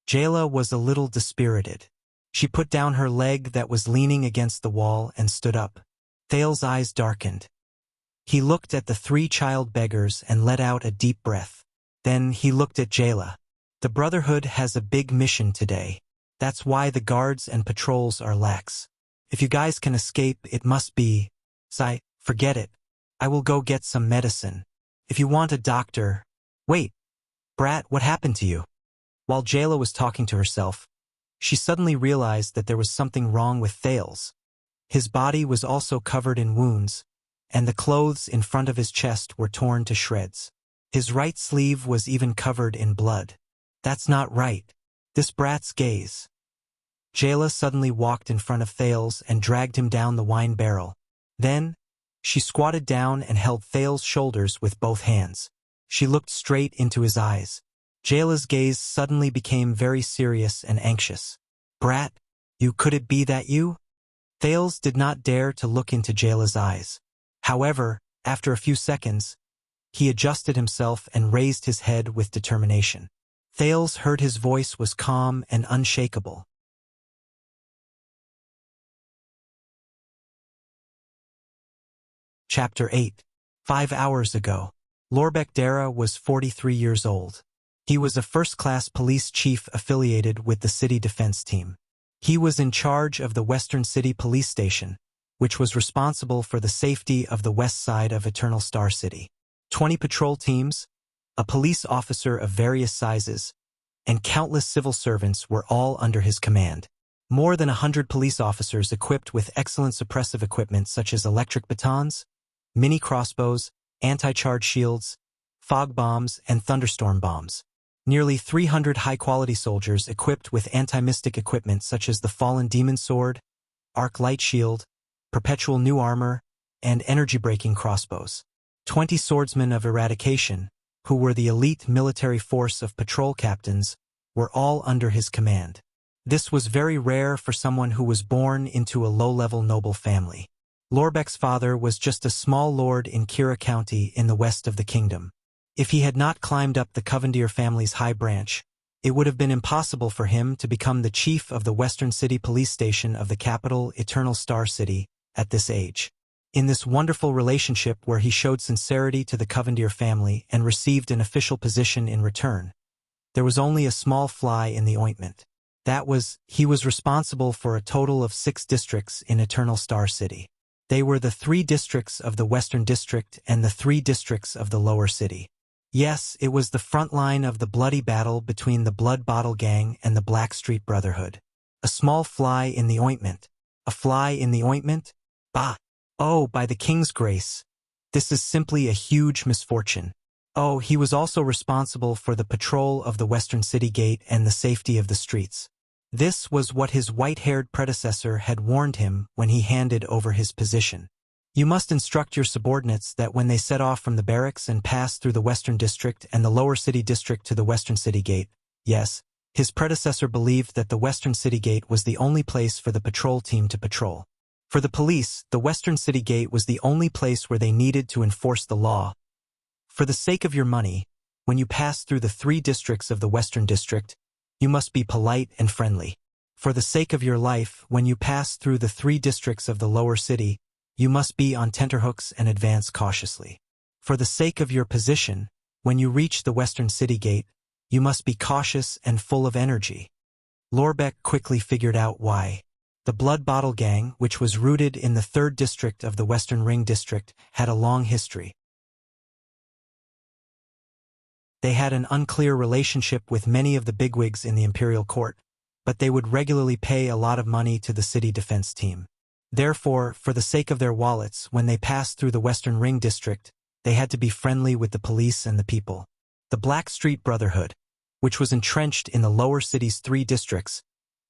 Jayla was a little dispirited. She put down her leg that was leaning against the wall and stood up. Thales' eyes darkened. He looked at the 3 child beggars and let out a deep breath. Then he looked at Jayla. The Brotherhood has a big mission today. That's why the guards and patrols are lax. If you guys can escape, it must be. Forget it. I will go get some medicine. If you want a doctor. Wait. Brat, what happened to you? While Jayla was talking to herself, she suddenly realized that there was something wrong with Thales. His body was also covered in wounds, and the clothes in front of his chest were torn to shreds. His right sleeve was even covered in blood. That's not right. This brat's gaze. Jayla suddenly walked in front of Thales and dragged him down the wine barrel. Then, she squatted down and held Thales' shoulders with both hands. She looked straight into his eyes. Jayla's gaze suddenly became very serious and anxious. Brat, could it be that you? Thales did not dare to look into Jayla's eyes. However, after a few seconds, he adjusted himself and raised his head with determination. Thales heard his voice was calm and unshakable. Chapter 8. 5 hours ago. Lorbek Dara was 43 years old. He was a first-class police chief affiliated with the city defense team. He was in charge of the Western City Police Station, which was responsible for the safety of the west side of Eternal Star City. 20 patrol teams, a police officer of various sizes, and countless civil servants were all under his command. More than 100 police officers equipped with excellent suppressive equipment such as electric batons, mini crossbows, anti-charge shields, fog bombs, and thunderstorm bombs. Nearly 300 high-quality soldiers equipped with anti-mystic equipment such as the Fallen Demon Sword, Arc Light Shield, Perpetual New Armor, and energy-breaking crossbows. 20 swordsmen of eradication, who were the elite military force of patrol captains, were all under his command. This was very rare for someone who was born into a low-level noble family. Lorbeck's father was just a small lord in Kira County in the west of the kingdom. If he had not climbed up the Covendier family's high branch, it would have been impossible for him to become the chief of the Western City Police Station of the capital Eternal Star City at this age. In this wonderful relationship where he showed sincerity to the Covendier family and received an official position in return, there was only a small fly in the ointment. That was, he was responsible for a total of 6 districts in Eternal Star City. They were the 3 districts of the Western District and the 3 districts of the Lower City. Yes, it was the front line of the bloody battle between the Blood Bottle Gang and the Blackstreet Brotherhood. A small fly in the ointment. A fly in the ointment? Bah! Oh, by the king's grace. This is simply a huge misfortune. Oh, he was also responsible for the patrol of the Western City Gate and the safety of the streets. This was what his white-haired predecessor had warned him when he handed over his position. You must instruct your subordinates that when they set off from the barracks and pass through the Western District and the Lower City District to the Western City Gate, yes, his predecessor believed that the Western City Gate was the only place for the patrol team to patrol. For the police, the Western City Gate was the only place where they needed to enforce the law. For the sake of your money, when you pass through the 3 districts of the Western District, you must be polite and friendly. For the sake of your life, when you pass through the 3 districts of the Lower City, you must be on tenterhooks and advance cautiously. For the sake of your position, when you reach the Western City Gate, you must be cautious and full of energy. Lorbeck quickly figured out why. The Blood Bottle Gang, which was rooted in the 3rd district of the Western Ring District, had a long history. They had an unclear relationship with many of the bigwigs in the imperial court, but they would regularly pay a lot of money to the city defense team. Therefore, for the sake of their wallets, when they passed through the Western Ring District, they had to be friendly with the police and the people. The Blackstreet Brotherhood, which was entrenched in the Lower City's 3 districts,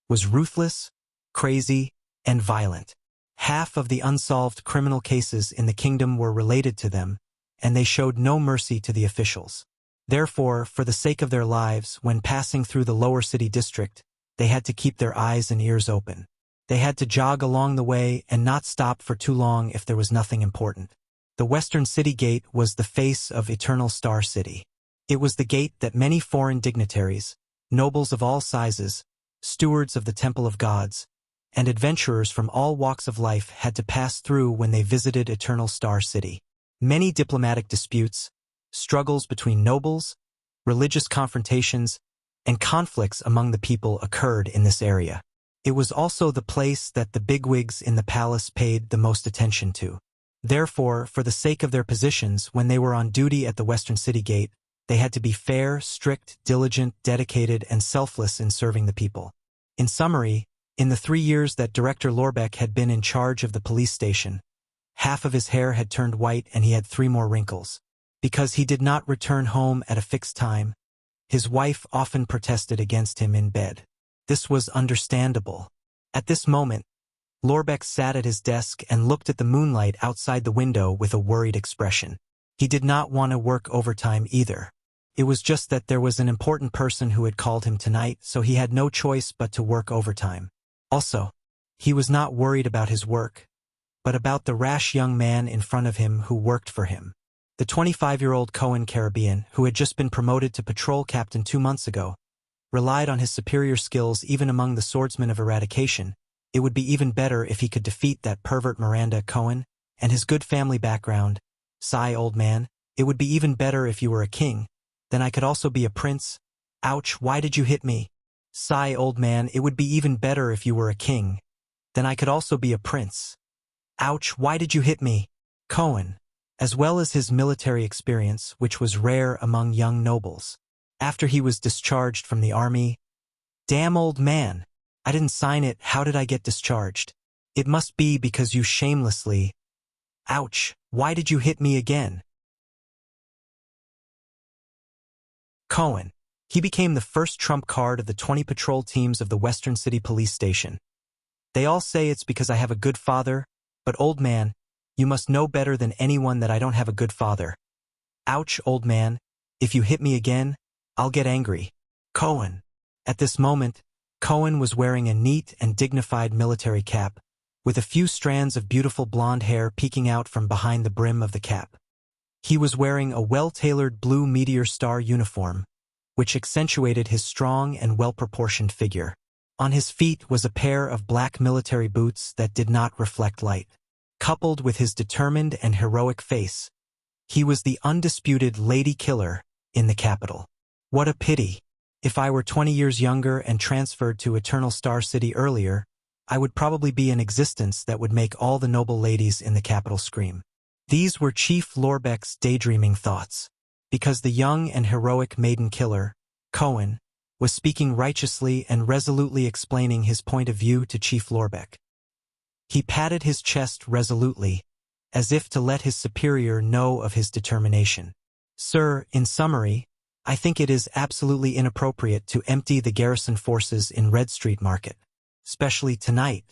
was ruthless, crazy, and violent. Half of the unsolved criminal cases in the kingdom were related to them, and they showed no mercy to the officials. Therefore, for the sake of their lives, when passing through the Lower City District, they had to keep their eyes and ears open. They had to jog along the way and not stop for too long if there was nothing important. The Western City Gate was the face of Eternal Star City. It was the gate that many foreign dignitaries, nobles of all sizes, stewards of the Temple of Gods, and adventurers from all walks of life had to pass through when they visited Eternal Star City. Many diplomatic disputes, struggles between nobles, religious confrontations, and conflicts among the people occurred in this area. It was also the place that the bigwigs in the palace paid the most attention to. Therefore, for the sake of their positions, when they were on duty at the Western City Gate, they had to be fair, strict, diligent, dedicated, and selfless in serving the people. In summary, in the 3 years that Director Lorbeck had been in charge of the police station, half of his hair had turned white and he had 3 more wrinkles. Because he did not return home at a fixed time, his wife often protested against him in bed. This was understandable. At this moment, Lorbeck sat at his desk and looked at the moonlight outside the window with a worried expression. He did not want to work overtime either. It was just that there was an important person who had called him tonight, so he had no choice but to work overtime. Also, he was not worried about his work, but about the rash young man in front of him who worked for him. The 25-year-old Cohen Caribbean, who had just been promoted to patrol captain 2 months ago, relied on his superior skills even among the swordsmen of eradication. It would be even better if he could defeat that pervert Miranda Cohen, and his good family background. Sigh, old man, it would be even better if you were a king. Then I could also be a prince. Ouch, why did you hit me? Sigh, old man, it would be even better if you were a king. Then I could also be a prince. Ouch, why did you hit me? Cohen, as well as his military experience, which was rare among young nobles. After he was discharged from the army, damn old man, I didn't sign it, how did I get discharged? It must be because you shamelessly. Ouch, why did you hit me again? Cohen. He became the first trump card of the 20 patrol teams of the Western City Police Station. They all say it's because I have a good father, but old man, You must know better than anyone that I don't have a good father. Ouch, old man. If you hit me again, I'll get angry. Cohen. At this moment, Cohen was wearing a neat and dignified military cap, with a few strands of beautiful blonde hair peeking out from behind the brim of the cap. He was wearing a well-tailored blue meteor star uniform, which accentuated his strong and well-proportioned figure. On his feet was a pair of black military boots that did not reflect light. Coupled with his determined and heroic face, he was the undisputed lady killer in the capital. What a pity. If I were 20 years younger and transferred to Eternal Star City earlier, I would probably be in existence that would make all the noble ladies in the capital scream. These were Chief Lorbeck's daydreaming thoughts, because the young and heroic maiden killer, Cohen, was speaking righteously and resolutely explaining his point of view to Chief Lorbeck. He patted his chest resolutely, as if to let his superior know of his determination. Sir, in summary, I think it is absolutely inappropriate to empty the garrison forces in Red Street Market. Especially tonight.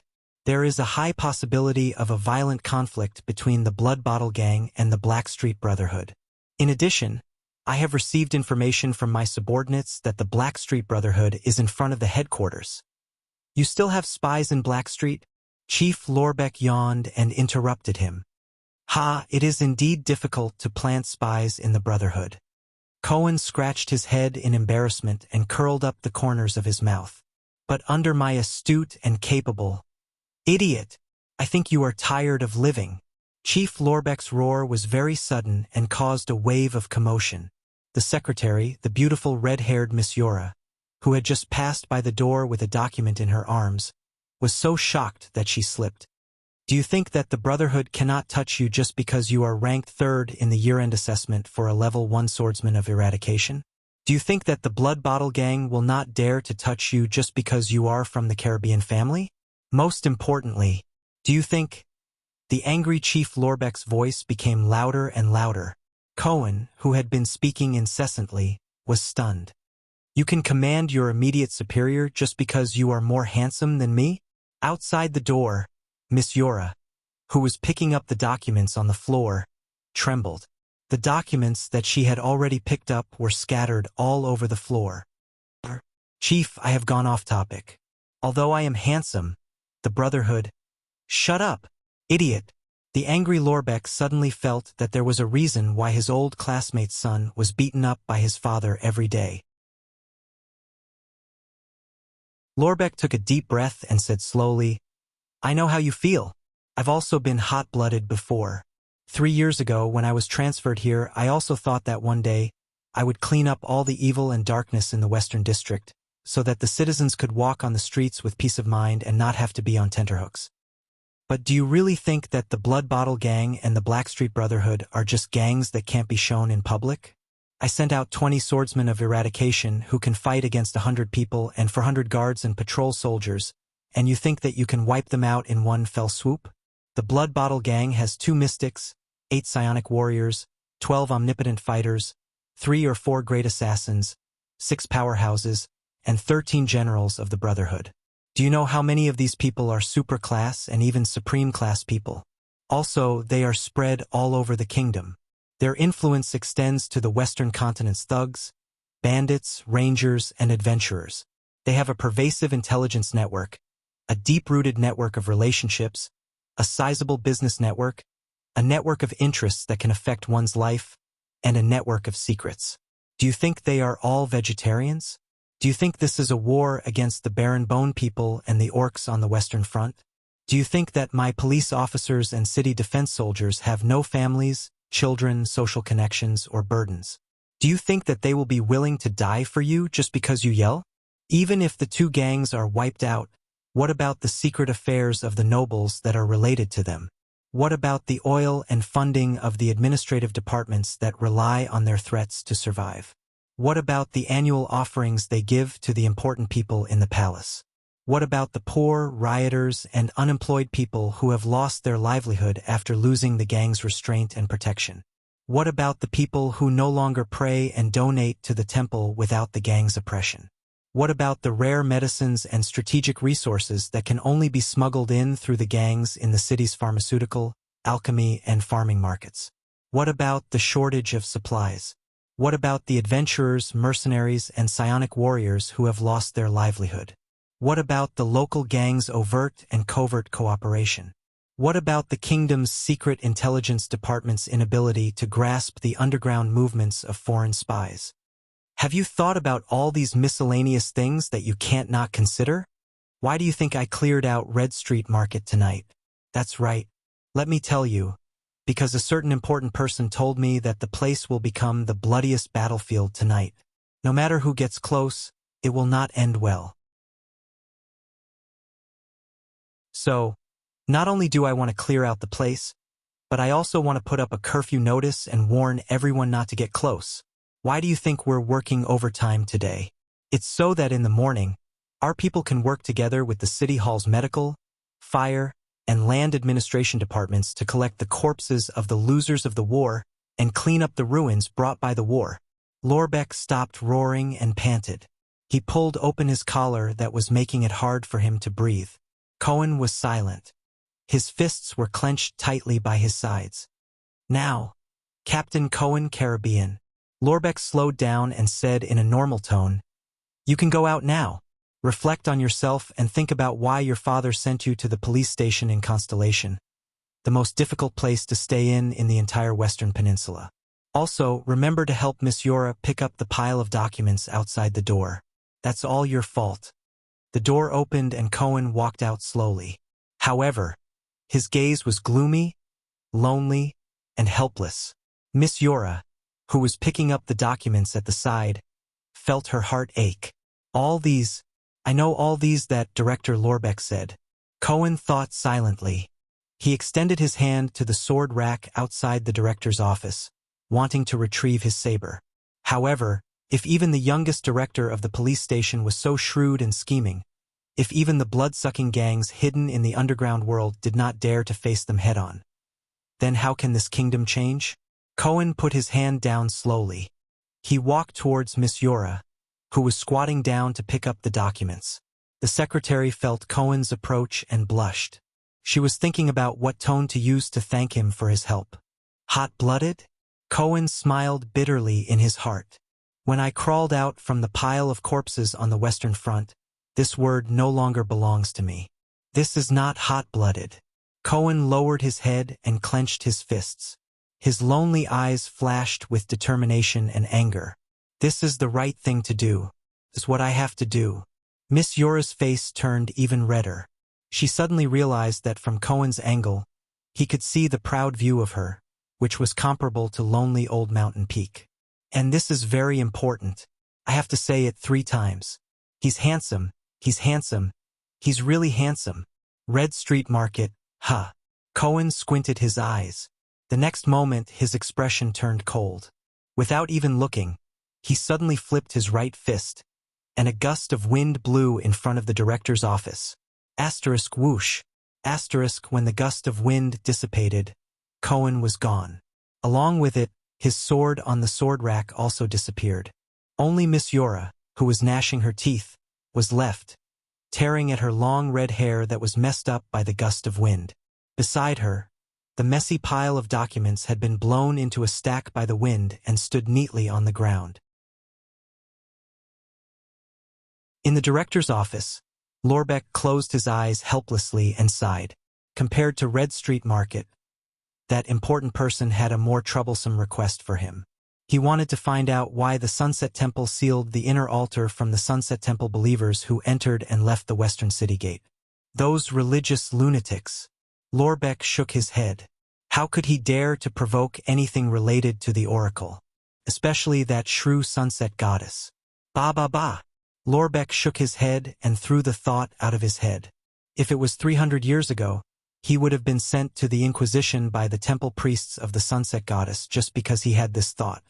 There is a high possibility of a violent conflict between the Blood Bottle Gang and the Blackstreet Brotherhood. In addition, I have received information from my subordinates that the Blackstreet Brotherhood is in front of the headquarters. You still have spies in Blackstreet? Chief Lorbeck yawned and interrupted him. Ha, it is indeed difficult to plant spies in the Brotherhood. Cohen scratched his head in embarrassment and curled up the corners of his mouth. But under my astute and capable... Idiot! I think you are tired of living. Chief Lorbeck's roar was very sudden and caused a wave of commotion. The secretary, the beautiful red-haired Miss Yora, who had just passed by the door with a document in her arms, was so shocked that she slipped. Do you think that the Brotherhood cannot touch you just because you are ranked third in the year-end assessment for a level 1 swordsman of eradication? Do you think that the Blood Bottle Gang will not dare to touch you just because you are from the Caribbean family? Most importantly, do you think... The angry Chief Lorbeck's voice became louder and louder. Cohen, who had been speaking incessantly, was stunned. You can command your immediate superior just because you are more handsome than me? Outside the door, Miss Yora, who was picking up the documents on the floor, trembled. The documents that she had already picked up were scattered all over the floor. Chief, I have gone off topic. Although I am handsome, the Brotherhood... Shut up, idiot! The angry Lorbeck suddenly felt that there was a reason why his old classmate's son was beaten up by his father every day. Lorbeck took a deep breath and said slowly, I know how you feel. I've also been hot-blooded before. 3 years ago, when I was transferred here, I also thought that one day I would clean up all the evil and darkness in the Western District, so that the citizens could walk on the streets with peace of mind and not have to be on tenterhooks. But do you really think that the Blood Bottle Gang and the Blackstreet Brotherhood are just gangs that can't be shown in public? I sent out 20 swordsmen of eradication who can fight against 100 people and 400 guards and patrol soldiers, and you think that you can wipe them out in one fell swoop? The Blood Bottle Gang has 2 mystics, 8 psionic warriors, 12 omnipotent fighters, 3 or 4 great assassins, 6 powerhouses, and 13 generals of the Brotherhood. Do you know how many of these people are super-class and even supreme-class people? Also, they are spread all over the kingdom. Their influence extends to the Western continent's thugs, bandits, rangers, and adventurers. They have a pervasive intelligence network, a deep-rooted network of relationships, a sizable business network, a network of interests that can affect one's life, and a network of secrets. Do you think they are all vegetarians? Do you think this is a war against the Baron Bone people and the orcs on the Western Front? Do you think that my police officers and city defense soldiers have no families, children, social connections, or burdens? Do you think that they will be willing to die for you just because you yell? Even if the 2 gangs are wiped out, what about the secret affairs of the nobles that are related to them? What about the oil and funding of the administrative departments that rely on their threats to survive? What about the annual offerings they give to the important people in the palace? What about the poor, rioters, and unemployed people who have lost their livelihood after losing the gang's restraint and protection? What about the people who no longer pray and donate to the temple without the gang's oppression? What about the rare medicines and strategic resources that can only be smuggled in through the gangs in the city's pharmaceutical, alchemy, and farming markets? What about the shortage of supplies? What about the adventurers, mercenaries, and psionic warriors who have lost their livelihood? What about the local gangs' overt and covert cooperation? What about the kingdom's secret intelligence department's inability to grasp the underground movements of foreign spies? Have you thought about all these miscellaneous things that you can't not consider? Why do you think I cleared out Red Street Market tonight? That's right. Let me tell you, because a certain important person told me that the place will become the bloodiest battlefield tonight. No matter who gets close, it will not end well. So, not only do I want to clear out the place, but I also want to put up a curfew notice and warn everyone not to get close. Why do you think we're working overtime today? It's so that in the morning, our people can work together with the City Hall's medical, fire, and land administration departments to collect the corpses of the losers of the war and clean up the ruins brought by the war. Lorbeck stopped roaring and panted. He pulled open his collar that was making it hard for him to breathe. Cohen was silent. His fists were clenched tightly by his sides. Now, Captain Cohen Caribbean. Lorbeck slowed down and said in a normal tone, "You can go out now. Reflect on yourself and think about why your father sent you to the police station in Constellation, the most difficult place to stay in the entire Western Peninsula. Also, remember to help Miss Yora pick up the pile of documents outside the door. That's all your fault." The door opened and Cohen walked out slowly. However, his gaze was gloomy, lonely, and helpless. Miss Yora, who was picking up the documents at the side, felt her heart ache. I know all these that Director Lorbeck said. Cohen thought silently. He extended his hand to the sword rack outside the director's office, wanting to retrieve his saber. However, if even the youngest director of the police station was so shrewd and scheming, if even the blood-sucking gangs hidden in the underground world did not dare to face them head-on, then how can this kingdom change? Cohen put his hand down slowly. He walked towards Miss Yora, who was squatting down to pick up the documents. The secretary felt Cohen's approach and blushed. She was thinking about what tone to use to thank him for his help. Hot-blooded? Cohen smiled bitterly in his heart. When I crawled out from the pile of corpses on the Western Front, this word no longer belongs to me. This is not hot-blooded. Cohen lowered his head and clenched his fists. His lonely eyes flashed with determination and anger. This is the right thing to do. This is what I have to do. Miss Yora's face turned even redder. She suddenly realized that from Cohen's angle, he could see the proud view of her, which was comparable to lonely old mountain peak. And this is very important. I have to say it 3 times. He's handsome. He's handsome. He's really handsome. Red Street Market, huh? Cohen squinted his eyes. The next moment his expression turned cold. Without even looking, he suddenly flipped his right fist, and a gust of wind blew in front of the director's office. Asterisk whoosh. Asterisk when the gust of wind dissipated, Cohen was gone. Along with it, his sword on the sword rack also disappeared. Only Miss Yora, who was gnashing her teeth, was left, tearing at her long red hair that was messed up by the gust of wind. Beside her, the messy pile of documents had been blown into a stack by the wind and stood neatly on the ground. In the director's office, Lorbeck closed his eyes helplessly and sighed. Compared to Red Street Market, that important person had a more troublesome request for him. He wanted to find out why the Sunset Temple sealed the inner altar from the Sunset Temple believers who entered and left the Western City Gate. Those religious lunatics. Lorbeck shook his head. How could he dare to provoke anything related to the oracle, especially that shrew sunset goddess? Bah. Lorbeck shook his head and threw the thought out of his head. If it was 300 years ago, he would have been sent to the Inquisition by the temple priests of the sunset goddess just because he had this thought.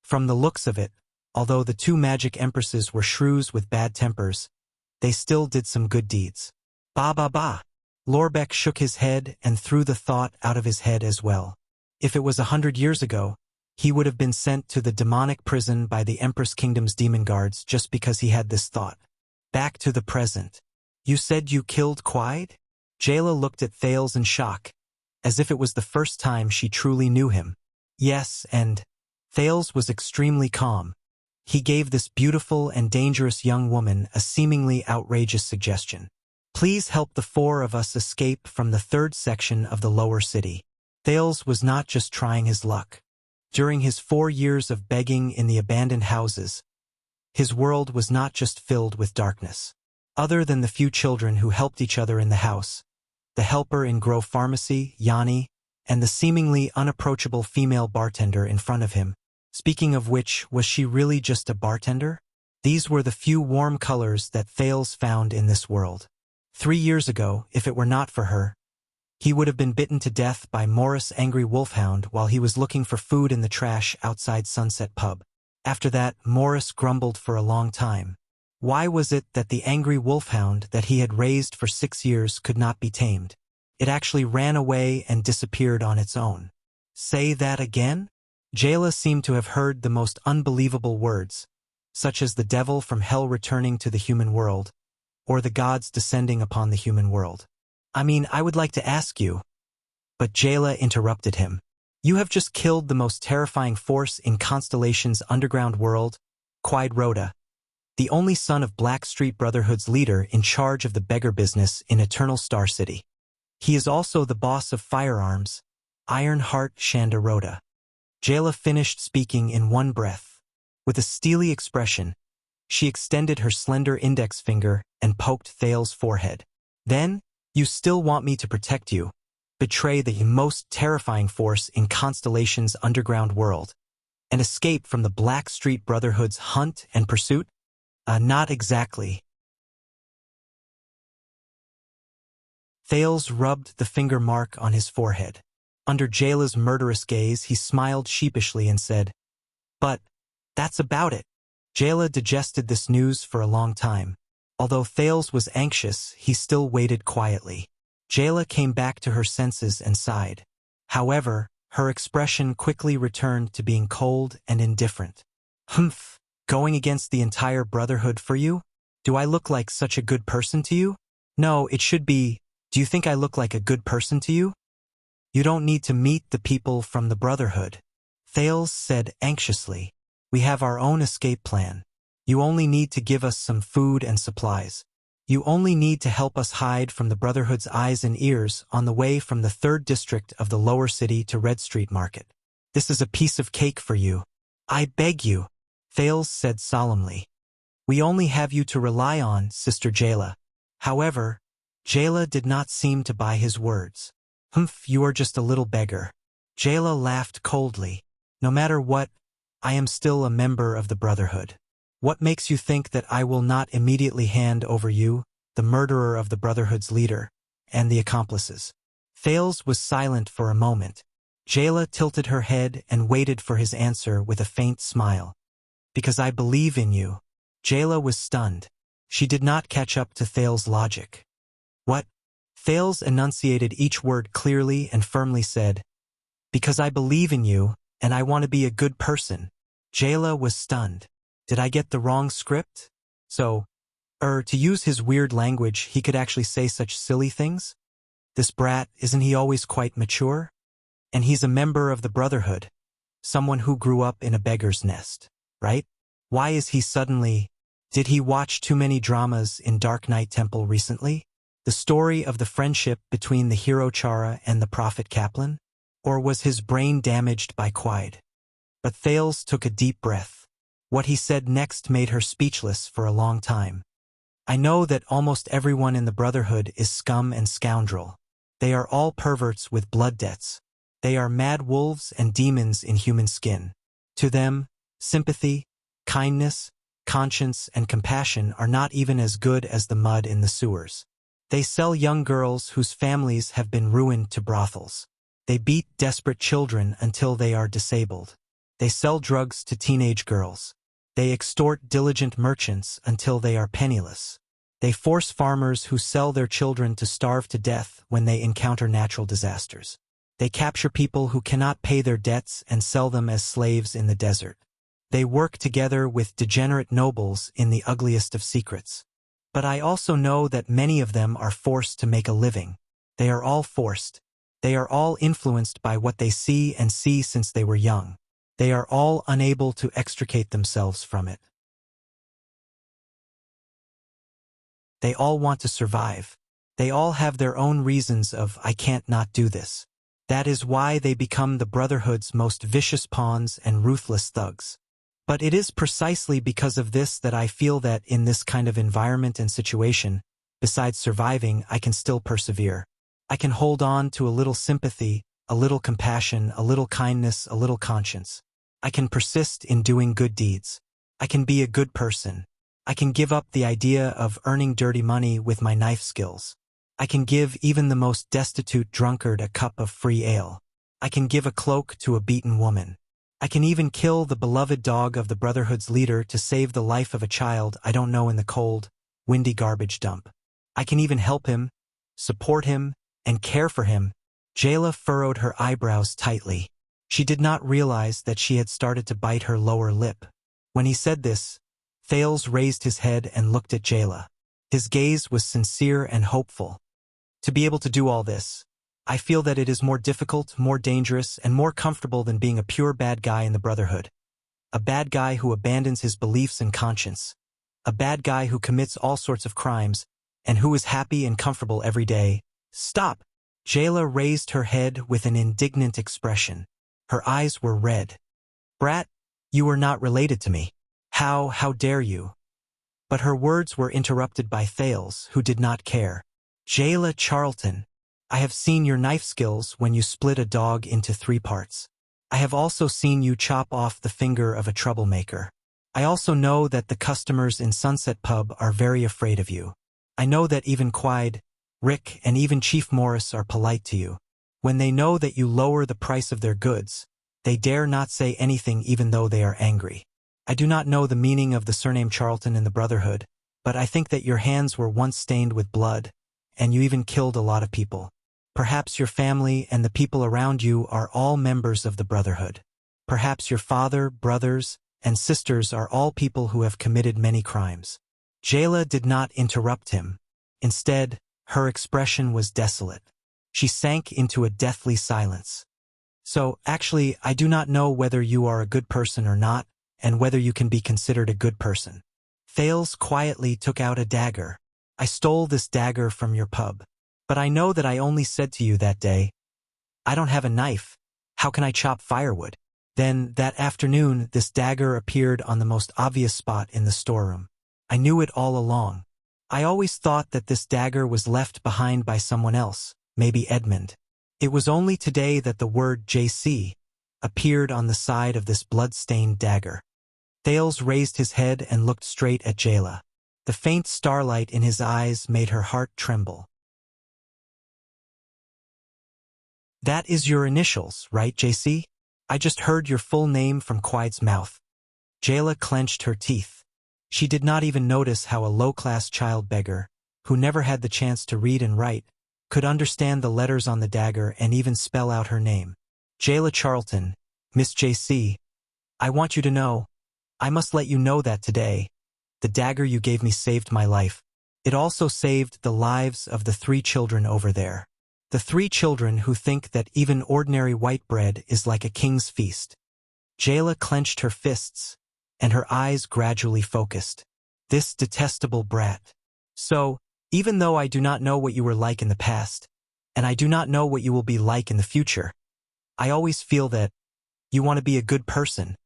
From the looks of it, although the 2 magic empresses were shrews with bad tempers, they still did some good deeds. Bah. Lorbeck shook his head and threw the thought out of his head as well. If it was 100 years ago, he would have been sent to the demonic prison by the Empress Kingdom's demon guards just because he had this thought. Back to the present. You said you killed Quide? Jayla looked at Thales in shock. as if it was the first time she truly knew him. Yes, and Thales was extremely calm. He gave this beautiful and dangerous young woman a seemingly outrageous suggestion. Please help the four of us escape from the third section of the lower city. Thales was not just trying his luck. During his 4 years of begging in the abandoned houses, his world was not just filled with darkness. Other than the few children who helped each other in the house, the helper in Grove Pharmacy, Yanni, and the seemingly unapproachable female bartender in front of him. Speaking of which, was she really just a bartender? These were the few warm colors that Thales found in this world. 3 years ago, if it were not for her, he would have been bitten to death by Morris' angry wolfhound while he was looking for food in the trash outside Sunset Pub. After that, Morris grumbled for a long time. Why was it that the angry wolfhound that he had raised for 6 years could not be tamed? It actually ran away and disappeared on its own. Say that again? Jayla seemed to have heard the most unbelievable words, such as the devil from hell returning to the human world, or the gods descending upon the human world. I mean, I would like to ask you. But Jayla interrupted him. You have just killed the most terrifying force in Constellation's underground world, cried Rhoda, the only son of Blackstreet Brotherhood's leader in charge of the beggar business in Eternal Star City. He is also the boss of firearms, Ironheart Shanda Rhoda. Jayla finished speaking in one breath. With a steely expression, she extended her slender index finger and poked Thales' forehead. Then, you still want me to protect you, betray the most terrifying force in Constellation's underground world, and escape from the Blackstreet Brotherhood's hunt and pursuit? Not exactly. Thales rubbed the finger mark on his forehead. Under Jayla's murderous gaze, he smiled sheepishly and said, But that's about it. Jayla digested this news for a long time. Although Thales was anxious, he still waited quietly. Jayla came back to her senses and sighed. However, her expression quickly returned to being cold and indifferent. Humph, going against the entire Brotherhood for you? Do I look like such a good person to you? No, it should be, do you think I look like a good person to you? You don't need to meet the people from the Brotherhood. Thales said anxiously. We have our own escape plan. You only need to give us some food and supplies. You only need to help us hide from the Brotherhood's eyes and ears on the way from the 3rd district of the lower city to Red Street Market. This is a piece of cake for you. I beg you, Thales said solemnly. We only have you to rely on, Sister Jayla. However, Jayla did not seem to buy his words. Humph, you are just a little beggar. Jayla laughed coldly. No matter what, I am still a member of the Brotherhood. What makes you think that I will not immediately hand over you, the murderer of the Brotherhood's leader, and the accomplices? Thales was silent for a moment. Jayla tilted her head and waited for his answer with a faint smile. Because I believe in you. Jayla was stunned. She did not catch up to Thales' logic. What? Thales enunciated each word clearly and firmly said, Because I believe in you, and I want to be a good person. Jayla was stunned. Did I get the wrong script? So, to use his weird language, he could actually say such silly things? This brat, isn't he always quite mature? And he's a member of the Brotherhood. Someone who grew up in a beggar's nest, right? Why is he suddenly... Did he watch too many dramas in Dark Knight Temple recently? The story of the friendship between the hero Chara and the prophet Kaplan? Or was his brain damaged by Quide? But Thales took a deep breath. What he said next made her speechless for a long time. I know that almost everyone in the Brotherhood is scum and scoundrel. They are all perverts with blood debts. They are mad wolves and demons in human skin. To them, sympathy, kindness, conscience, and compassion are not even as good as the mud in the sewers. They sell young girls whose families have been ruined to brothels. They beat desperate children until they are disabled. They sell drugs to teenage girls. They extort diligent merchants until they are penniless. They force farmers who sell their children to starve to death when they encounter natural disasters. They capture people who cannot pay their debts and sell them as slaves in the desert. They work together with degenerate nobles in the ugliest of secrets. But I also know that many of them are forced to make a living. They are all forced, They are all influenced by what they see and see since they were young. They are all unable to extricate themselves from it. They all want to survive. They all have their own reasons of, I can't not do this. That is why they become the Brotherhood's most vicious pawns and ruthless thugs. But it is precisely because of this that I feel that in this kind of environment and situation, besides surviving, I can still persevere. I can hold on to a little sympathy, a little compassion, a little kindness, a little conscience. I can persist in doing good deeds. I can be a good person. I can give up the idea of earning dirty money with my knife skills. I can give even the most destitute drunkard a cup of free ale. I can give a cloak to a beaten woman. I can even kill the beloved dog of the Brotherhood's leader to save the life of a child I don't know in the cold, windy garbage dump. I can even help him, support him, and care for him. Jayla furrowed her eyebrows tightly. She did not realize that she had started to bite her lower lip. When he said this, Thales raised his head and looked at Jayla. His gaze was sincere and hopeful. To be able to do all this, I feel that it is more difficult, more dangerous, and more comfortable than being a pure bad guy in the Brotherhood. A bad guy who abandons his beliefs and conscience. A bad guy who commits all sorts of crimes, and who is happy and comfortable every day. Stop! Jayla raised her head with an indignant expression. Her eyes were red. Brat, you are not related to me. How dare you? But her words were interrupted by Thales, who did not care. Jayla Charlton, I have seen your knife skills when you split a dog into 3 parts. I have also seen you chop off the finger of a troublemaker. I also know that the customers in Sunset Pub are very afraid of you. I know that even Quide, Rick, and even Chief Morris are polite to you. When they know that you lower the price of their goods, they dare not say anything even though they are angry. I do not know the meaning of the surname Charlton in the Brotherhood, but I think that your hands were once stained with blood, and you even killed a lot of people. Perhaps your family and the people around you are all members of the Brotherhood. Perhaps your father, brothers, and sisters are all people who have committed many crimes. Jayla did not interrupt him. Instead, her expression was desolate. She sank into a deathly silence. So, actually, I do not know whether you are a good person or not, and whether you can be considered a good person. Thales quietly took out a dagger. I stole this dagger from your pub. But I know that I only said to you that day, I don't have a knife. How can I chop firewood? Then, that afternoon, this dagger appeared on the most obvious spot in the storeroom. I knew it all along. I always thought that this dagger was left behind by someone else, maybe Edmund. It was only today that the word JC appeared on the side of this blood-stained dagger. Thales raised his head and looked straight at Jayla. The faint starlight in his eyes made her heart tremble. That is your initials, right, JC? I just heard your full name from Quide's mouth. Jayla clenched her teeth. She did not even notice how a low-class child beggar, who never had the chance to read and write, could understand the letters on the dagger and even spell out her name. Jayla Charlton, Miss JC, I want you to know, I must let you know that today, the dagger you gave me saved my life. It also saved the lives of the 3 children over there. The 3 children who think that even ordinary white bread is like a king's feast. Jayla clenched her fists, and her eyes gradually focused. This detestable brat. So, even though I do not know what you were like in the past, and I do not know what you will be like in the future, I always feel that you want to be a good person.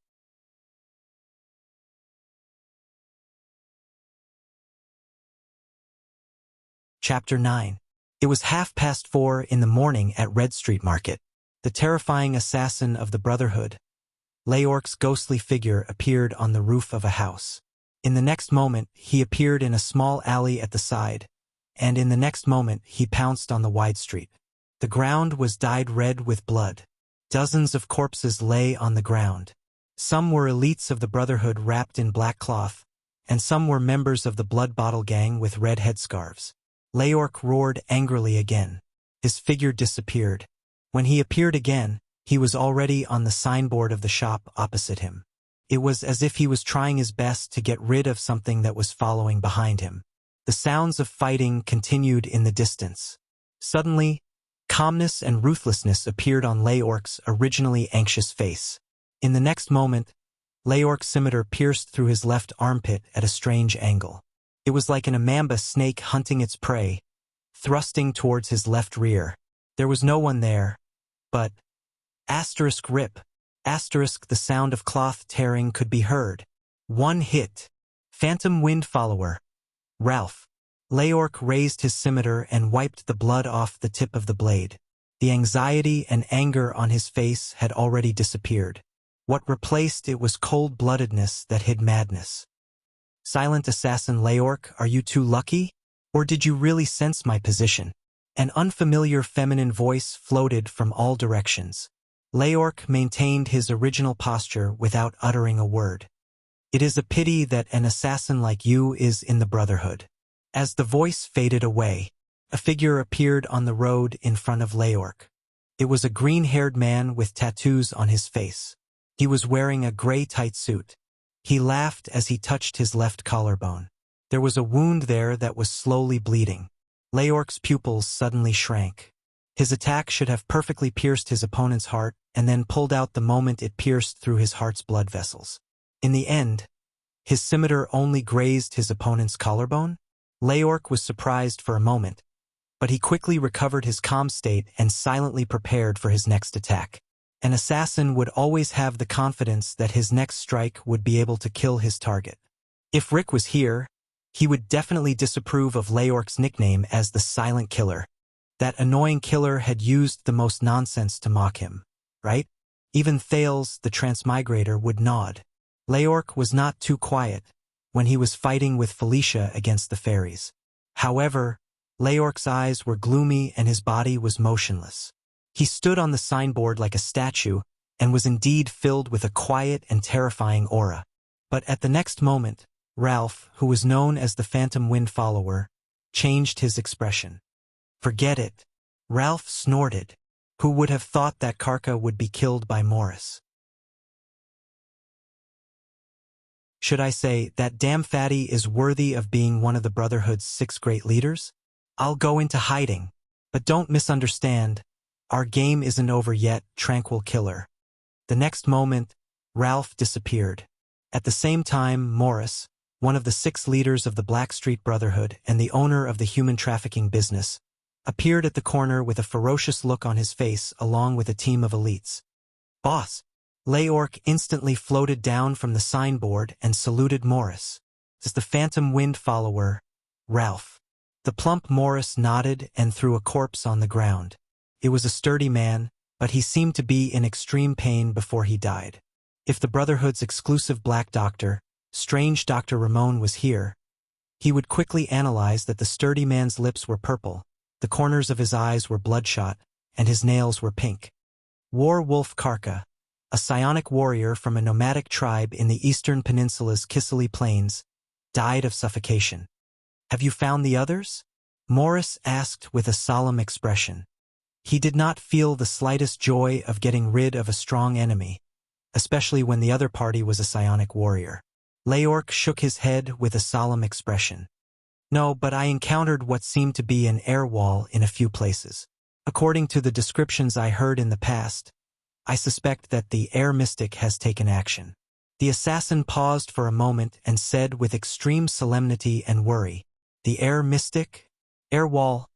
Chapter 9. It was 4:30 in the morning at Red Street Market. The terrifying assassin of the Brotherhood, Leorc's ghostly figure, appeared on the roof of a house. In the next moment, he appeared in a small alley at the side, and in the next moment, he pounced on the wide street. The ground was dyed red with blood. Dozens of corpses lay on the ground. Some were elites of the Brotherhood wrapped in black cloth, and some were members of the Blood Bottle Gang with red headscarves. Leorc roared angrily again. His figure disappeared. When he appeared again, he was already on the signboard of the shop opposite him. It was as if he was trying his best to get rid of something that was following behind him. The sounds of fighting continued in the distance. Suddenly, calmness and ruthlessness appeared on Leorc's originally anxious face. In the next moment, Leorc's scimitar pierced through his left armpit at a strange angle. It was like an amamba snake hunting its prey, thrusting towards his left rear. There was no one there, but *rip, the sound of cloth tearing could be heard. One hit. Phantom wind follower. Ralph. Leorc raised his scimitar and wiped the blood off the tip of the blade. The anxiety and anger on his face had already disappeared. What replaced it was cold-bloodedness that hid madness. Silent assassin Leorc, are you too lucky? Or did you really sense my position? An unfamiliar feminine voice floated from all directions. Leorc maintained his original posture without uttering a word. It is a pity that an assassin like you is in the Brotherhood. As the voice faded away, a figure appeared on the road in front of Leorc. It was a green-haired man with tattoos on his face. He was wearing a gray tight suit. He laughed as he touched his left collarbone. There was a wound there that was slowly bleeding. Leorc's pupils suddenly shrank. His attack should have perfectly pierced his opponent's heart and then pulled out the moment it pierced through his heart's blood vessels. In the end, his scimitar only grazed his opponent's collarbone. Leorc was surprised for a moment, but he quickly recovered his calm state and silently prepared for his next attack. An assassin would always have the confidence that his next strike would be able to kill his target. If Rick was here, he would definitely disapprove of Leorc's nickname as the Silent Killer. That annoying killer had used the most nonsense to mock him, right? Even Thales, the transmigrator, would nod. Leorc was not too quiet when he was fighting with Felicia against the fairies. However, Leorc's eyes were gloomy and his body was motionless. He stood on the signboard like a statue and was indeed filled with a quiet and terrifying aura. But at the next moment, Ralph, who was known as the Phantom Wind Follower, changed his expression. Forget it. Ralph snorted. Who would have thought that Karka would be killed by Morris? Should I say, that damn fatty is worthy of being one of the Brotherhood's 6 great leaders? I'll go into hiding. But don't misunderstand. Our game isn't over yet, tranquil killer. The next moment, Ralph disappeared. At the same time, Morris, one of the 6 leaders of the Blackstreet Brotherhood and the owner of the human trafficking business, appeared at the corner with a ferocious look on his face along with a team of elites. Boss! Leorc instantly floated down from the signboard and saluted Morris. As the Phantom Wind Follower, Ralph. The plump Morris nodded and threw a corpse on the ground. It was a sturdy man, but he seemed to be in extreme pain before he died. If the Brotherhood's exclusive black doctor, strange Dr. Ramon, was here, he would quickly analyze that the sturdy man's lips were purple, the corners of his eyes were bloodshot, and his nails were pink. War Wolf Karka, a psionic warrior from a nomadic tribe in the eastern peninsula's Kisili Plains, died of suffocation. Have you found the others? Morris asked with a solemn expression. He did not feel the slightest joy of getting rid of a strong enemy, especially when the other party was a psionic warrior. Leorc shook his head with a solemn expression. No, but I encountered what seemed to be an air wall in a few places. According to the descriptions I heard in the past, I suspect that the air mystic has taken action. The assassin paused for a moment and said with extreme solemnity and worry, the air mystic? Air wall?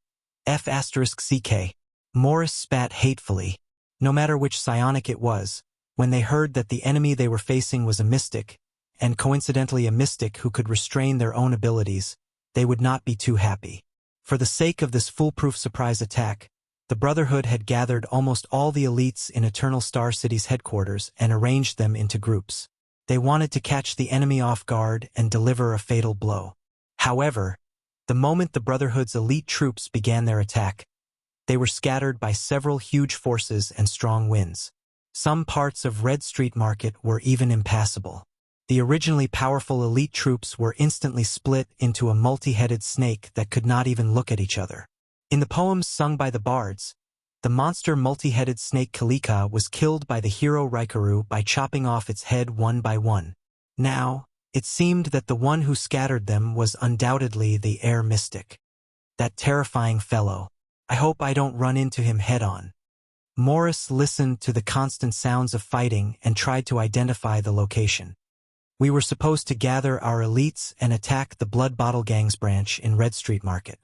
F***CK. Morris spat hatefully. No matter which psionic it was, when they heard that the enemy they were facing was a mystic, and coincidentally a mystic who could restrain their own abilities, they would not be too happy. For the sake of this foolproof surprise attack, the Brotherhood had gathered almost all the elites in Eternal Star City's headquarters and arranged them into groups. They wanted to catch the enemy off guard and deliver a fatal blow. However, the moment the Brotherhood's elite troops began their attack, they were scattered by several huge forces and strong winds. Some parts of Red Street Market were even impassable. The originally powerful elite troops were instantly split into a multi-headed snake that could not even look at each other. In the poems sung by the bards, the monster multi-headed snake Kalika was killed by the hero Raikaru by chopping off its head one by one. Now, it seemed that the one who scattered them was undoubtedly the air mystic. That terrifying fellow. I hope I don't run into him head-on. Morris listened to the constant sounds of fighting and tried to identify the location. We were supposed to gather our elites and attack the Blood Bottle Gang's branch in Red Street Market.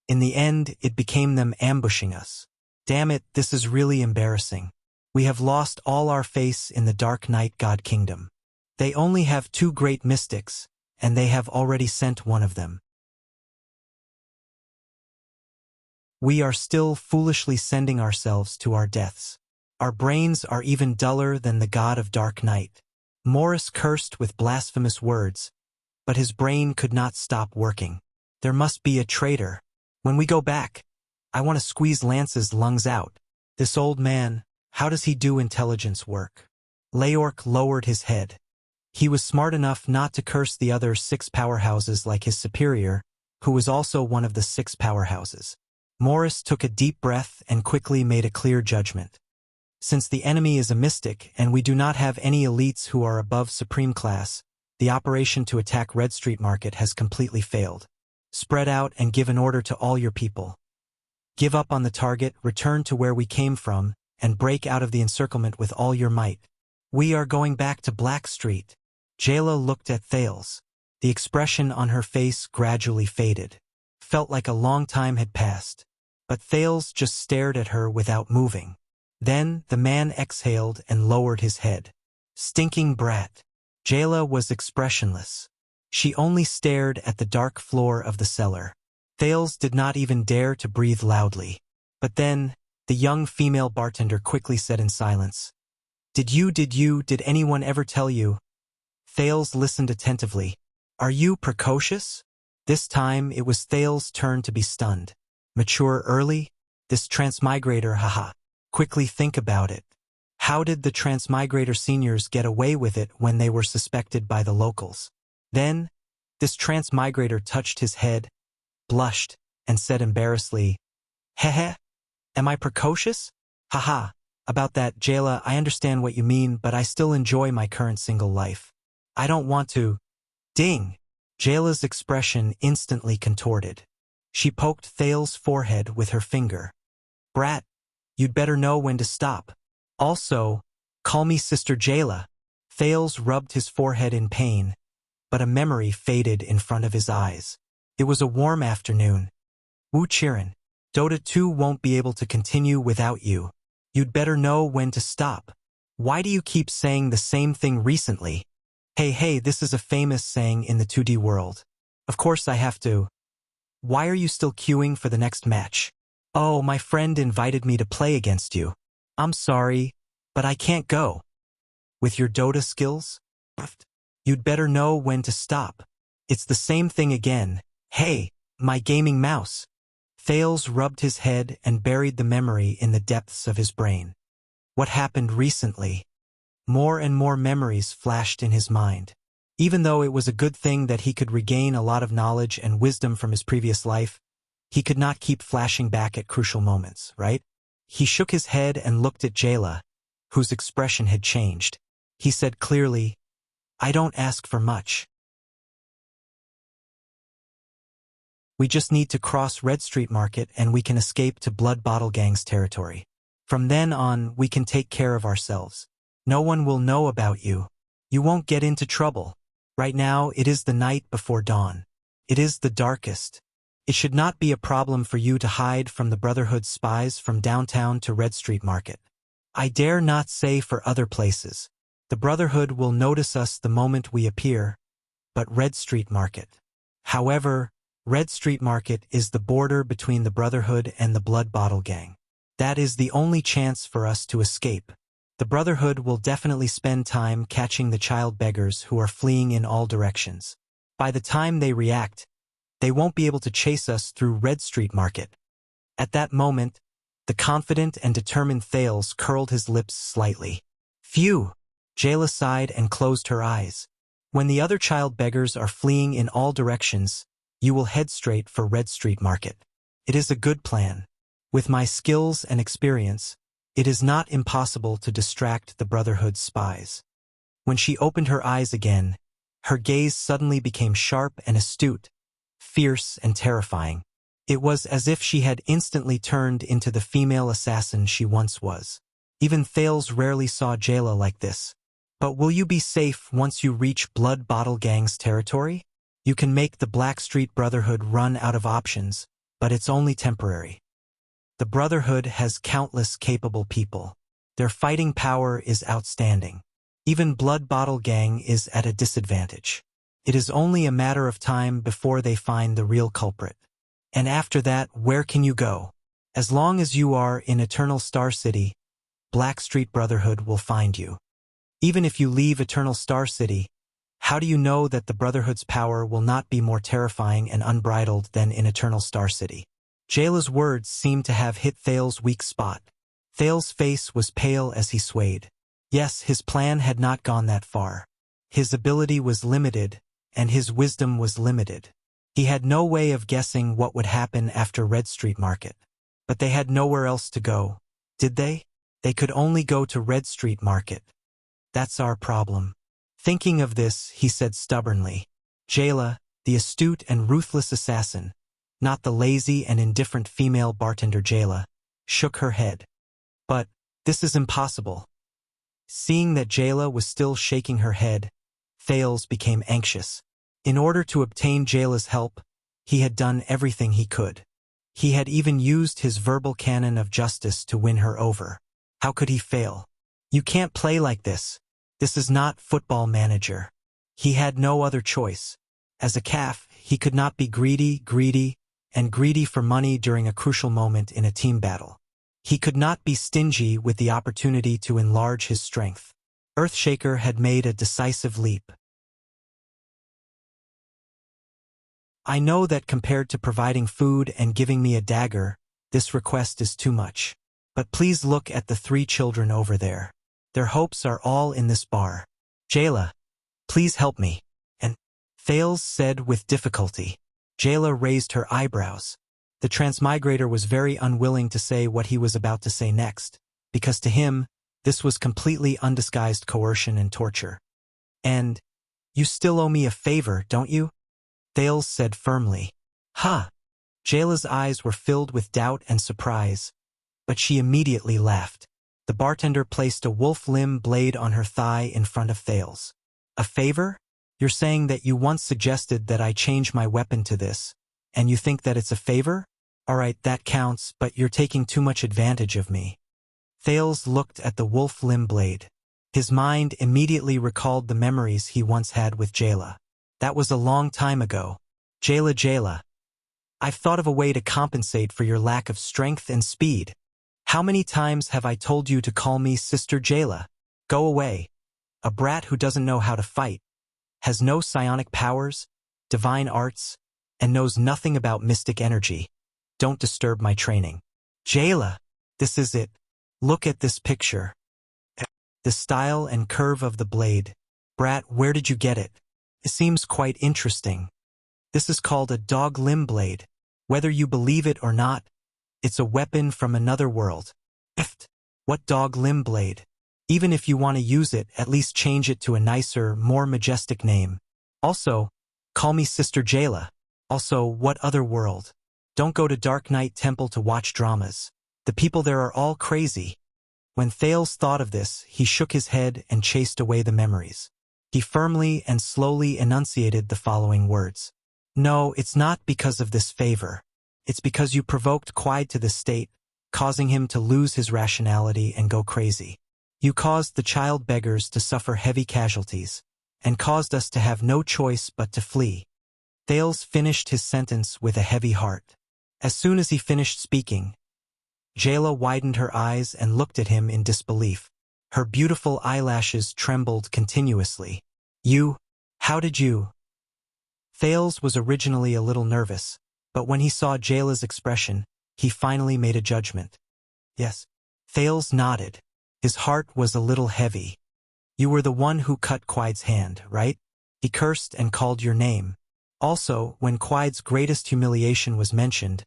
In the end, it became them ambushing us. Damn it, this is really embarrassing. We have lost all our faith in the Dark Knight God Kingdom. They only have 2 great mystics, and they have already sent one of them. We are still foolishly sending ourselves to our deaths. Our brains are even duller than the god of Dark Knight. Morris cursed with blasphemous words, but his brain could not stop working. There must be a traitor. When we go back, I want to squeeze Lance's lungs out. This old man, how does he do intelligence work? Leorc lowered his head. He was smart enough not to curse the other 6 powerhouses like his superior, who was also one of the 6 powerhouses. Morris took a deep breath and quickly made a clear judgment. Since the enemy is a mystic and we do not have any elites who are above supreme class, the operation to attack Red Street Market has completely failed. Spread out and give an order to all your people. Give up on the target, return to where we came from, and break out of the encirclement with all your might. We are going back to Black Street. Jayla looked at Thales. The expression on her face gradually faded. Felt like a long time had passed. But Thales just stared at her without moving. Then the man exhaled and lowered his head. Stinking brat. Jayla was expressionless. She only stared at the dark floor of the cellar. Thales did not even dare to breathe loudly. But then, the young female bartender quickly said in silence, Did anyone ever tell you? Thales listened attentively. Are you precocious? This time it was Thales' turn to be stunned. Mature early? This transmigrator, haha. Quickly think about it. How did the transmigrator seniors get away with it when they were suspected by the locals? Then, this transmigrator touched his head, blushed, and said embarrassedly, Hehe, am I precocious? Haha, about that, Jayla, I understand what you mean, but I still enjoy my current single life. I don't want to. Ding! Jayla's expression instantly contorted. She poked Thales' forehead with her finger. Brat, you'd better know when to stop. Also, call me Sister Jayla. Thales rubbed his forehead in pain, but a memory faded in front of his eyes. It was a warm afternoon. Wuxia, Dota 2 won't be able to continue without you. You'd better know when to stop. Why do you keep saying the same thing recently? Hey, this is a famous saying in the 2D world. Of course I have to. Why are you still queuing for the next match? Oh, my friend invited me to play against you. I'm sorry, but I can't go. With your Dota skills? You'd better know when to stop. It's the same thing again. Hey, my gaming mouse. Thales rubbed his head and buried the memory in the depths of his brain. What happened recently? More and more memories flashed in his mind. Even though it was a good thing that he could regain a lot of knowledge and wisdom from his previous life, he could not keep flashing back at crucial moments, right? He shook his head and looked at Jayla, whose expression had changed. He said clearly, I don't ask for much. We just need to cross Red Street Market and we can escape to Blood Bottle Gang's territory. From then on, we can take care of ourselves. No one will know about you. You won't get into trouble. Right now, it is the night before dawn. It is the darkest. It should not be a problem for you to hide from the Brotherhood's spies from downtown to Red Street Market. I dare not say for other places. The Brotherhood will notice us the moment we appear, but Red Street Market. However, Red Street Market is the border between the Brotherhood and the Blood Bottle Gang. That is the only chance for us to escape. The Brotherhood will definitely spend time catching the child beggars who are fleeing in all directions. By the time they react, they won't be able to chase us through Red Street Market. At that moment, the confident and determined Thales curled his lips slightly. Phew! Jayla sighed and closed her eyes. When the other child beggars are fleeing in all directions, you will head straight for Red Street Market. It is a good plan. With my skills and experience, it is not impossible to distract the Brotherhood's spies. When she opened her eyes again, her gaze suddenly became sharp and astute, fierce and terrifying. It was as if she had instantly turned into the female assassin she once was. Even Thales rarely saw Jayla like this. But will you be safe once you reach Blood Bottle Gang's territory? You can make the Blackstreet Brotherhood run out of options, but it's only temporary. The Brotherhood has countless capable people. Their fighting power is outstanding. Even Blood Bottle Gang is at a disadvantage. It is only a matter of time before they find the real culprit. And after that, where can you go? As long as you are in Eternal Star City, Blackstreet Brotherhood will find you. Even if you leave Eternal Star City, how do you know that the Brotherhood's power will not be more terrifying and unbridled than in Eternal Star City? Jayla's words seemed to have hit Thales' weak spot. Thales' face was pale as he swayed. Yes, his plan had not gone that far. His ability was limited, and his wisdom was limited. He had no way of guessing what would happen after Red Street Market. But they had nowhere else to go, did they? They could only go to Red Street Market. That's our problem. Thinking of this, he said stubbornly. Jayla, the astute and ruthless assassin, not the lazy and indifferent female bartender Jayla, shook her head. But this is impossible. Seeing that Jayla was still shaking her head, Thales became anxious. In order to obtain Jayla's help, he had done everything he could. He had even used his verbal cannon of justice to win her over. How could he fail? You can't play like this. This is not Football Manager. He had no other choice. As a calf, he could not be greedy for money during a crucial moment in a team battle. He could not be stingy with the opportunity to enlarge his strength. Earthshaker had made a decisive leap. I know that compared to providing food and giving me a dagger, this request is too much. But please look at the 3 children over there. Their hopes are all in this bar. Jayla, please help me. And Thales said with difficulty. Jayla raised her eyebrows. The transmigrator was very unwilling to say what he was about to say next, because to him, this was completely undisguised coercion and torture. And, you still owe me a favor, don't you? Thales said firmly. Ha! Jayla's eyes were filled with doubt and surprise, but she immediately laughed. The bartender placed a wolf limb blade on her thigh in front of Thales. A favor? You're saying that you once suggested that I change my weapon to this, and you think that it's a favor? Alright, that counts, but you're taking too much advantage of me. Thales looked at the wolf limb blade. His mind immediately recalled the memories he once had with Jayla. That was a long time ago. Jayla. I've thought of a way to compensate for your lack of strength and speed. How many times have I told you to call me Sister Jayla? Go away. A brat who doesn't know how to fight, has no psionic powers, divine arts, and knows nothing about mystic energy. Don't disturb my training. Jayla, this is it. Look at this picture. The style and curve of the blade. Brat, where did you get it? It seems quite interesting. This is called a dog limb blade. Whether you believe it or not, it's a weapon from another world. What dog limb blade? Even if you want to use it, at least change it to a nicer, more majestic name. Also, call me Sister Jayla. Also, what other world? Don't go to Dark Knight Temple to watch dramas. The people there are all crazy. When Thales thought of this, he shook his head and chased away the memories. He firmly and slowly enunciated the following words. No, it's not because of this favor. It's because you provoked Quide to this state, causing him to lose his rationality and go crazy. You caused the child beggars to suffer heavy casualties, and caused us to have no choice but to flee. Thales finished his sentence with a heavy heart. As soon as he finished speaking, Jayla widened her eyes and looked at him in disbelief. Her beautiful eyelashes trembled continuously. How did you? Thales was originally a little nervous, but when he saw Jayla's expression, he finally made a judgment. Yes. Thales nodded. His heart was a little heavy. You were the one who cut Quide's hand, right? He cursed and called your name. Also, when Quide's greatest humiliation was mentioned,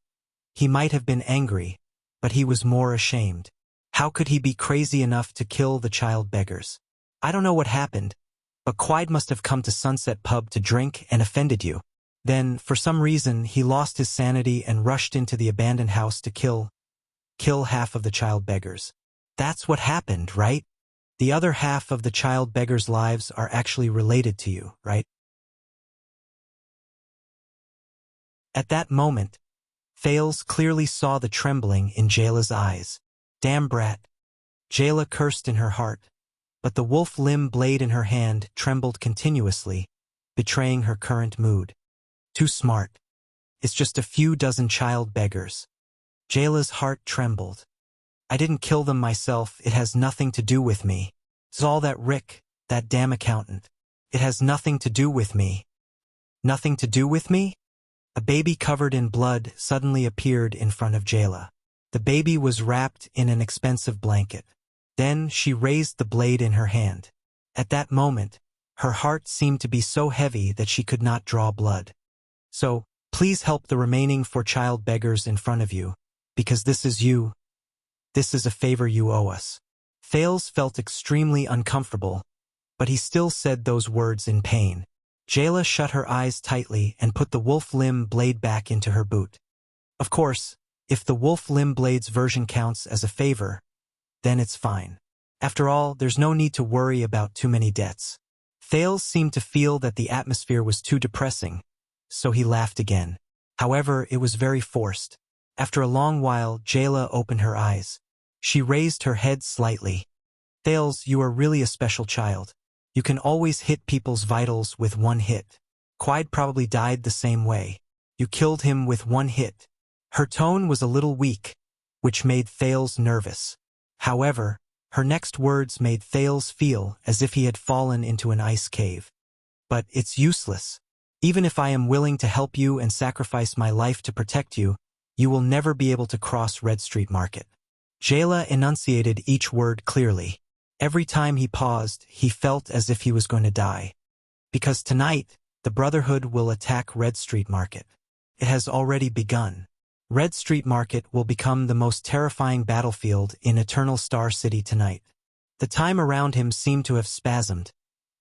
he might have been angry, but he was more ashamed. How could he be crazy enough to kill the child beggars? I don't know what happened, but Quide must have come to Sunset Pub to drink and offended you. Then, for some reason, he lost his sanity and rushed into the abandoned house to kill half of the child beggars. That's what happened, right? The other half of the child beggars' lives are actually related to you, right? At that moment, Thales clearly saw the trembling in Jayla's eyes. Damn brat. Jayla cursed in her heart, but the wolf limb blade in her hand trembled continuously, betraying her current mood. Too smart. It's just a few dozen child beggars. Jayla's heart trembled. I didn't kill them myself, it has nothing to do with me. It's all that Rick, that damn accountant. It has nothing to do with me. Nothing to do with me? A baby covered in blood suddenly appeared in front of Jayla. The baby was wrapped in an expensive blanket. Then she raised the blade in her hand. At that moment, her heart seemed to be so heavy that she could not draw blood. So, please help the remaining 4 child beggars in front of you, because this is you. This is a favor you owe us. Thales felt extremely uncomfortable, but he still said those words in pain. Jayla shut her eyes tightly and put the wolf limb blade back into her boot. Of course, if the wolf limb blade's version counts as a favor, then it's fine. After all, there's no need to worry about too many debts. Thales seemed to feel that the atmosphere was too depressing, so he laughed again. However, it was very forced. After a long while, Jayla opened her eyes. She raised her head slightly. Thales, you are really a special child. You can always hit people's vitals with one hit. Quide probably died the same way. You killed him with one hit. Her tone was a little weak, which made Thales nervous. However, her next words made Thales feel as if he had fallen into an ice cave. But it's useless. Even if I am willing to help you and sacrifice my life to protect you, you will never be able to cross Red Street Market. Jayla enunciated each word clearly. Every time he paused, he felt as if he was going to die. Because tonight, the Brotherhood will attack Red Street Market. It has already begun. Red Street Market will become the most terrifying battlefield in Eternal Star City tonight. The time around him seemed to have spasmed,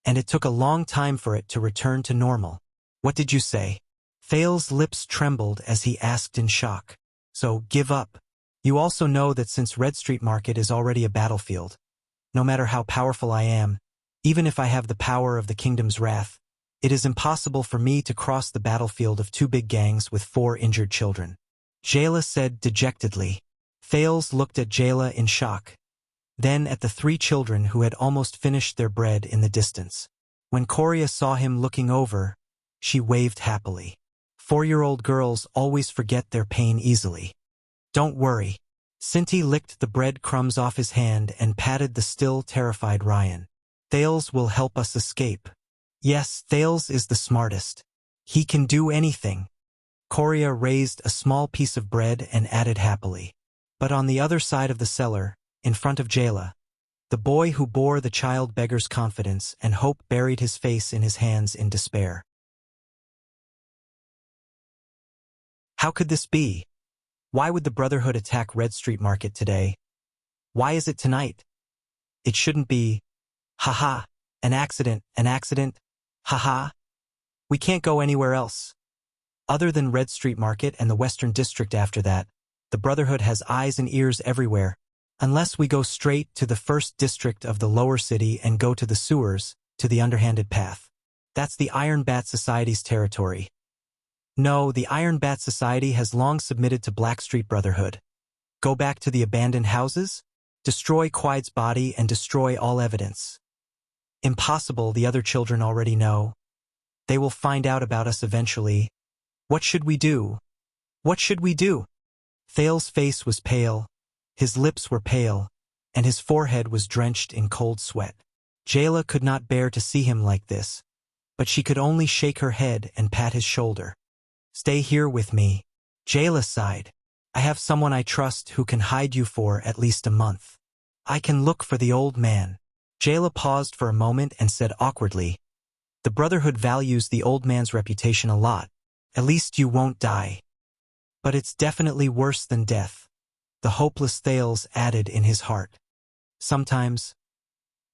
and it took a long time for it to return to normal. What did you say? Thales' lips trembled as he asked in shock. So, give up. You also know that since Red Street Market is already a battlefield, no matter how powerful I am, even if I have the power of the kingdom's wrath, it is impossible for me to cross the battlefield of 2 big gangs with 4 injured children. Jayla said dejectedly. Thales looked at Jayla in shock, then at the 3 children who had almost finished their bread in the distance. When Coria saw him looking over, she waved happily. 4-year-old girls always forget their pain easily. Don't worry. Cinti licked the bread crumbs off his hand and patted the still terrified Ryan. Thales will help us escape. Yes, Thales is the smartest. He can do anything. Coria raised a small piece of bread and added happily. But on the other side of the cellar, in front of Jayla, the boy who bore the child beggar's confidence and hope buried his face in his hands in despair. How could this be? Why would the Brotherhood attack Red Street Market today? Why is it tonight? It shouldn't be. Haha, an accident, haha. We can't go anywhere else. Other than Red Street Market and the Western District after that, the Brotherhood has eyes and ears everywhere. Unless we go straight to the first district of the lower city and go to the sewers, to the underhanded path. That's the Iron Bat Society's territory. No, the Iron Bat Society has long submitted to Blackstreet Brotherhood. Go back to the abandoned houses? Destroy Quide's body and destroy all evidence. Impossible, the other children already know. They will find out about us eventually. What should we do? What should we do? Thales' face was pale, his lips were pale, and his forehead was drenched in cold sweat. Jayla could not bear to see him like this, but she could only shake her head and pat his shoulder. Stay here with me. Jayla sighed. I have someone I trust who can hide you for at least a month. I can look for the old man. Jayla paused for a moment and said awkwardly, the Brotherhood values the old man's reputation a lot. At least you won't die. But it's definitely worse than death, the hopeless Thales added in his heart. Sometimes.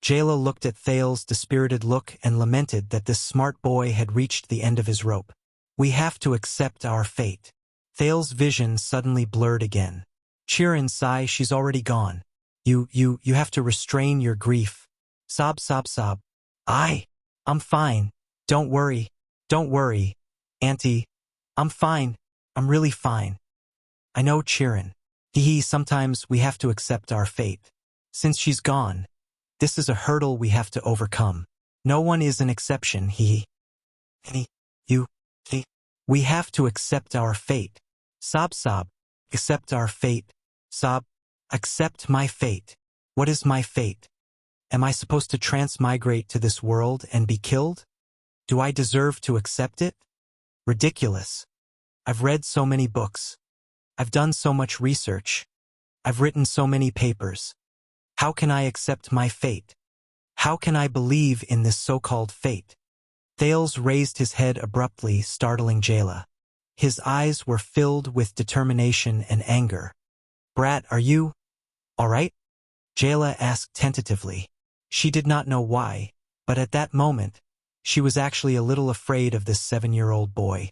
Jayla looked at Thales' dispirited look and lamented that this smart boy had reached the end of his rope. We have to accept our fate. Thales's vision suddenly blurred again. Chiron sigh, she's already gone. You have to restrain your grief. Sob, sob, sob. I'm fine. Don't worry. Don't worry, Auntie. I'm fine. I'm really fine. I know, Chiron. Sometimes we have to accept our fate. Since she's gone, this is a hurdle we have to overcome. No one is an exception, We have to accept our fate. Sob, sob. Accept our fate. Sob. Accept my fate. What is my fate? Am I supposed to transmigrate to this world and be killed? Do I deserve to accept it? Ridiculous. I've read so many books. I've done so much research. I've written so many papers. How can I accept my fate? How can I believe in this so-called fate? Thales raised his head abruptly, startling Jayla. His eyes were filled with determination and anger. Brat, are you all right? Jayla asked tentatively. She did not know why, but at that moment, she was actually a little afraid of this 7-year-old boy.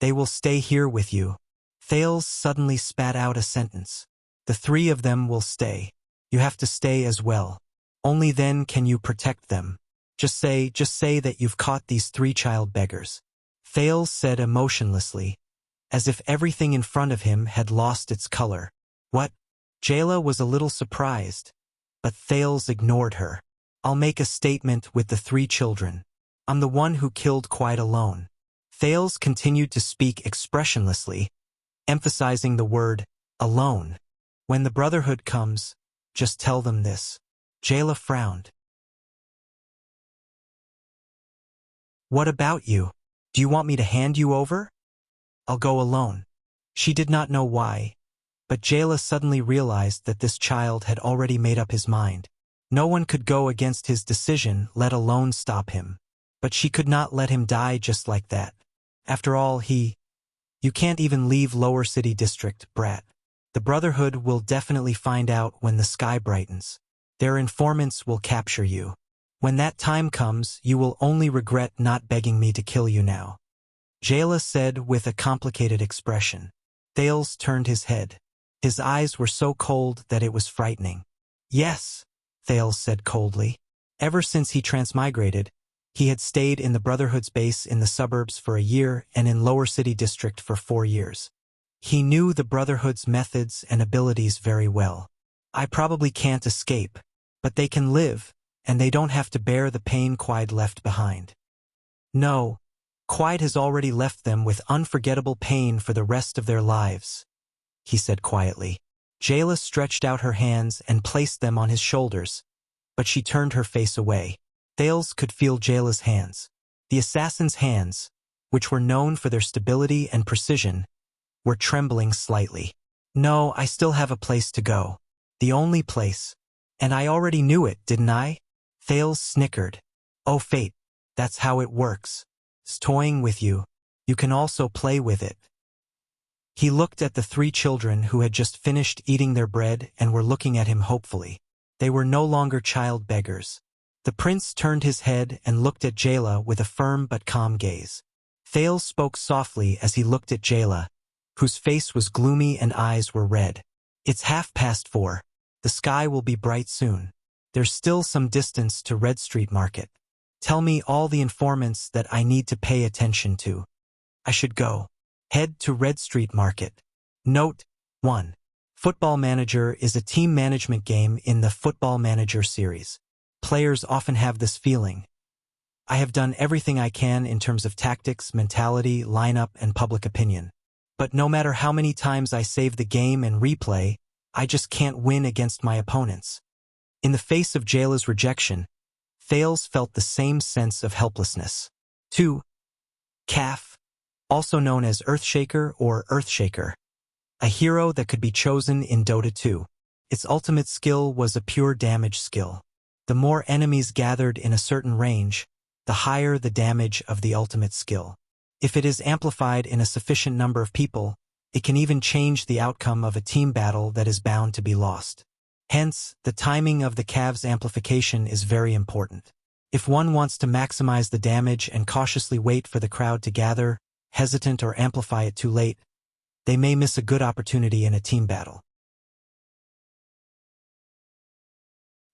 They will stay here with you. Thales suddenly spat out a sentence. The 3 of them will stay. You have to stay as well. Only then can you protect them. Just say that you've caught these 3 child beggars. Thales said emotionlessly, as if everything in front of him had lost its color. What? Jayla was a little surprised, but Thales ignored her. I'll make a statement with the 3 children. I'm the one who killed quite alone. Thales continued to speak expressionlessly, emphasizing the word, alone. When the brotherhood comes, just tell them this. Jayla frowned. What about you? Do you want me to hand you over? I'll go alone. She did not know why, but Jayla suddenly realized that this child had already made up his mind. No one could go against his decision, let alone stop him. But she could not let him die just like that. After all, you can't even leave Lower City District, brat. The Brotherhood will definitely find out when the sky brightens. Their informants will capture you. When that time comes, you will only regret not begging me to kill you now. Jayla said with a complicated expression. Thales turned his head. His eyes were so cold that it was frightening. Yes, Thales said coldly. Ever since he transmigrated, he had stayed in the Brotherhood's base in the suburbs for a year and in Lower City District for 4 years. He knew the Brotherhood's methods and abilities very well. I probably can't escape, but they can live, and they don't have to bear the pain Quide left behind. No, Quide has already left them with unforgettable pain for the rest of their lives, he said quietly. Jayla stretched out her hands and placed them on his shoulders, but she turned her face away. Thales could feel Jayla's hands. The assassin's hands, which were known for their stability and precision, were trembling slightly. No, I still have a place to go. The only place. And I already knew it, didn't I? Thales snickered. Oh, fate. That's how it works. It's toying with you. You can also play with it. He looked at the 3 children who had just finished eating their bread and were looking at him hopefully. They were no longer child beggars. The prince turned his head and looked at Jayla with a firm but calm gaze. Thales spoke softly as he looked at Jayla, whose face was gloomy and eyes were red. It's 4:30. The sky will be bright soon. There's still some distance to Red Street Market. Tell me all the informants that I need to pay attention to. I should go. Head to Red Street Market. Note 1. Football Manager is a team management game in the Football Manager series. Players often have this feeling. I have done everything I can in terms of tactics, mentality, lineup, and public opinion. But no matter how many times I save the game and replay, I just can't win against my opponents. In the face of Jayla's rejection, Thales felt the same sense of helplessness. 2. Calf, also known as Earthshaker or Earthshaker. A hero that could be chosen in Dota 2. Its ultimate skill was a pure damage skill. The more enemies gathered in a certain range, the higher the damage of the ultimate skill. If it is amplified in a sufficient number of people, it can even change the outcome of a team battle that is bound to be lost. Hence, the timing of the Cav's amplification is very important. If one wants to maximize the damage and cautiously wait for the crowd to gather, hesitant or amplify it too late, they may miss a good opportunity in a team battle.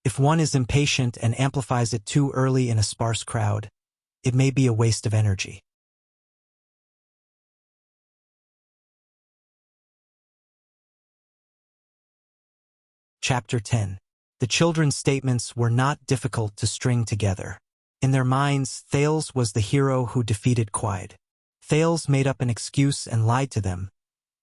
If one is impatient and amplifies it too early in a sparse crowd, it may be a waste of energy. Chapter 10. The children's statements were not difficult to string together. In their minds, Thales was the hero who defeated Quide. Thales made up an excuse and lied to them,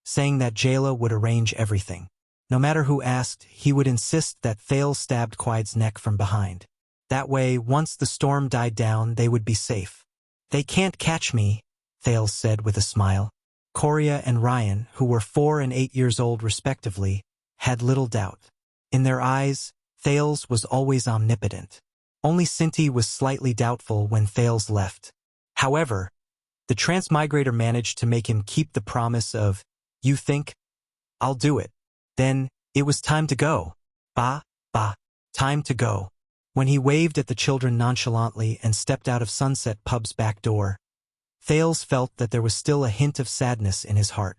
saying that Jayla would arrange everything. No matter who asked, he would insist that Thales stabbed Quide's neck from behind. That way, once the storm died down, they would be safe. "They can't catch me," Thales said with a smile. Coria and Ryan, who were 4 and 8 years old respectively, had little doubt. In their eyes, Thales was always omnipotent. Only Cinti was slightly doubtful when Thales left. However, the transmigrator managed to make him keep the promise of, "You think? I'll do it." Then, it was time to go. Time to go. When he waved at the children nonchalantly and stepped out of Sunset Pub's back door, Thales felt that there was still a hint of sadness in his heart.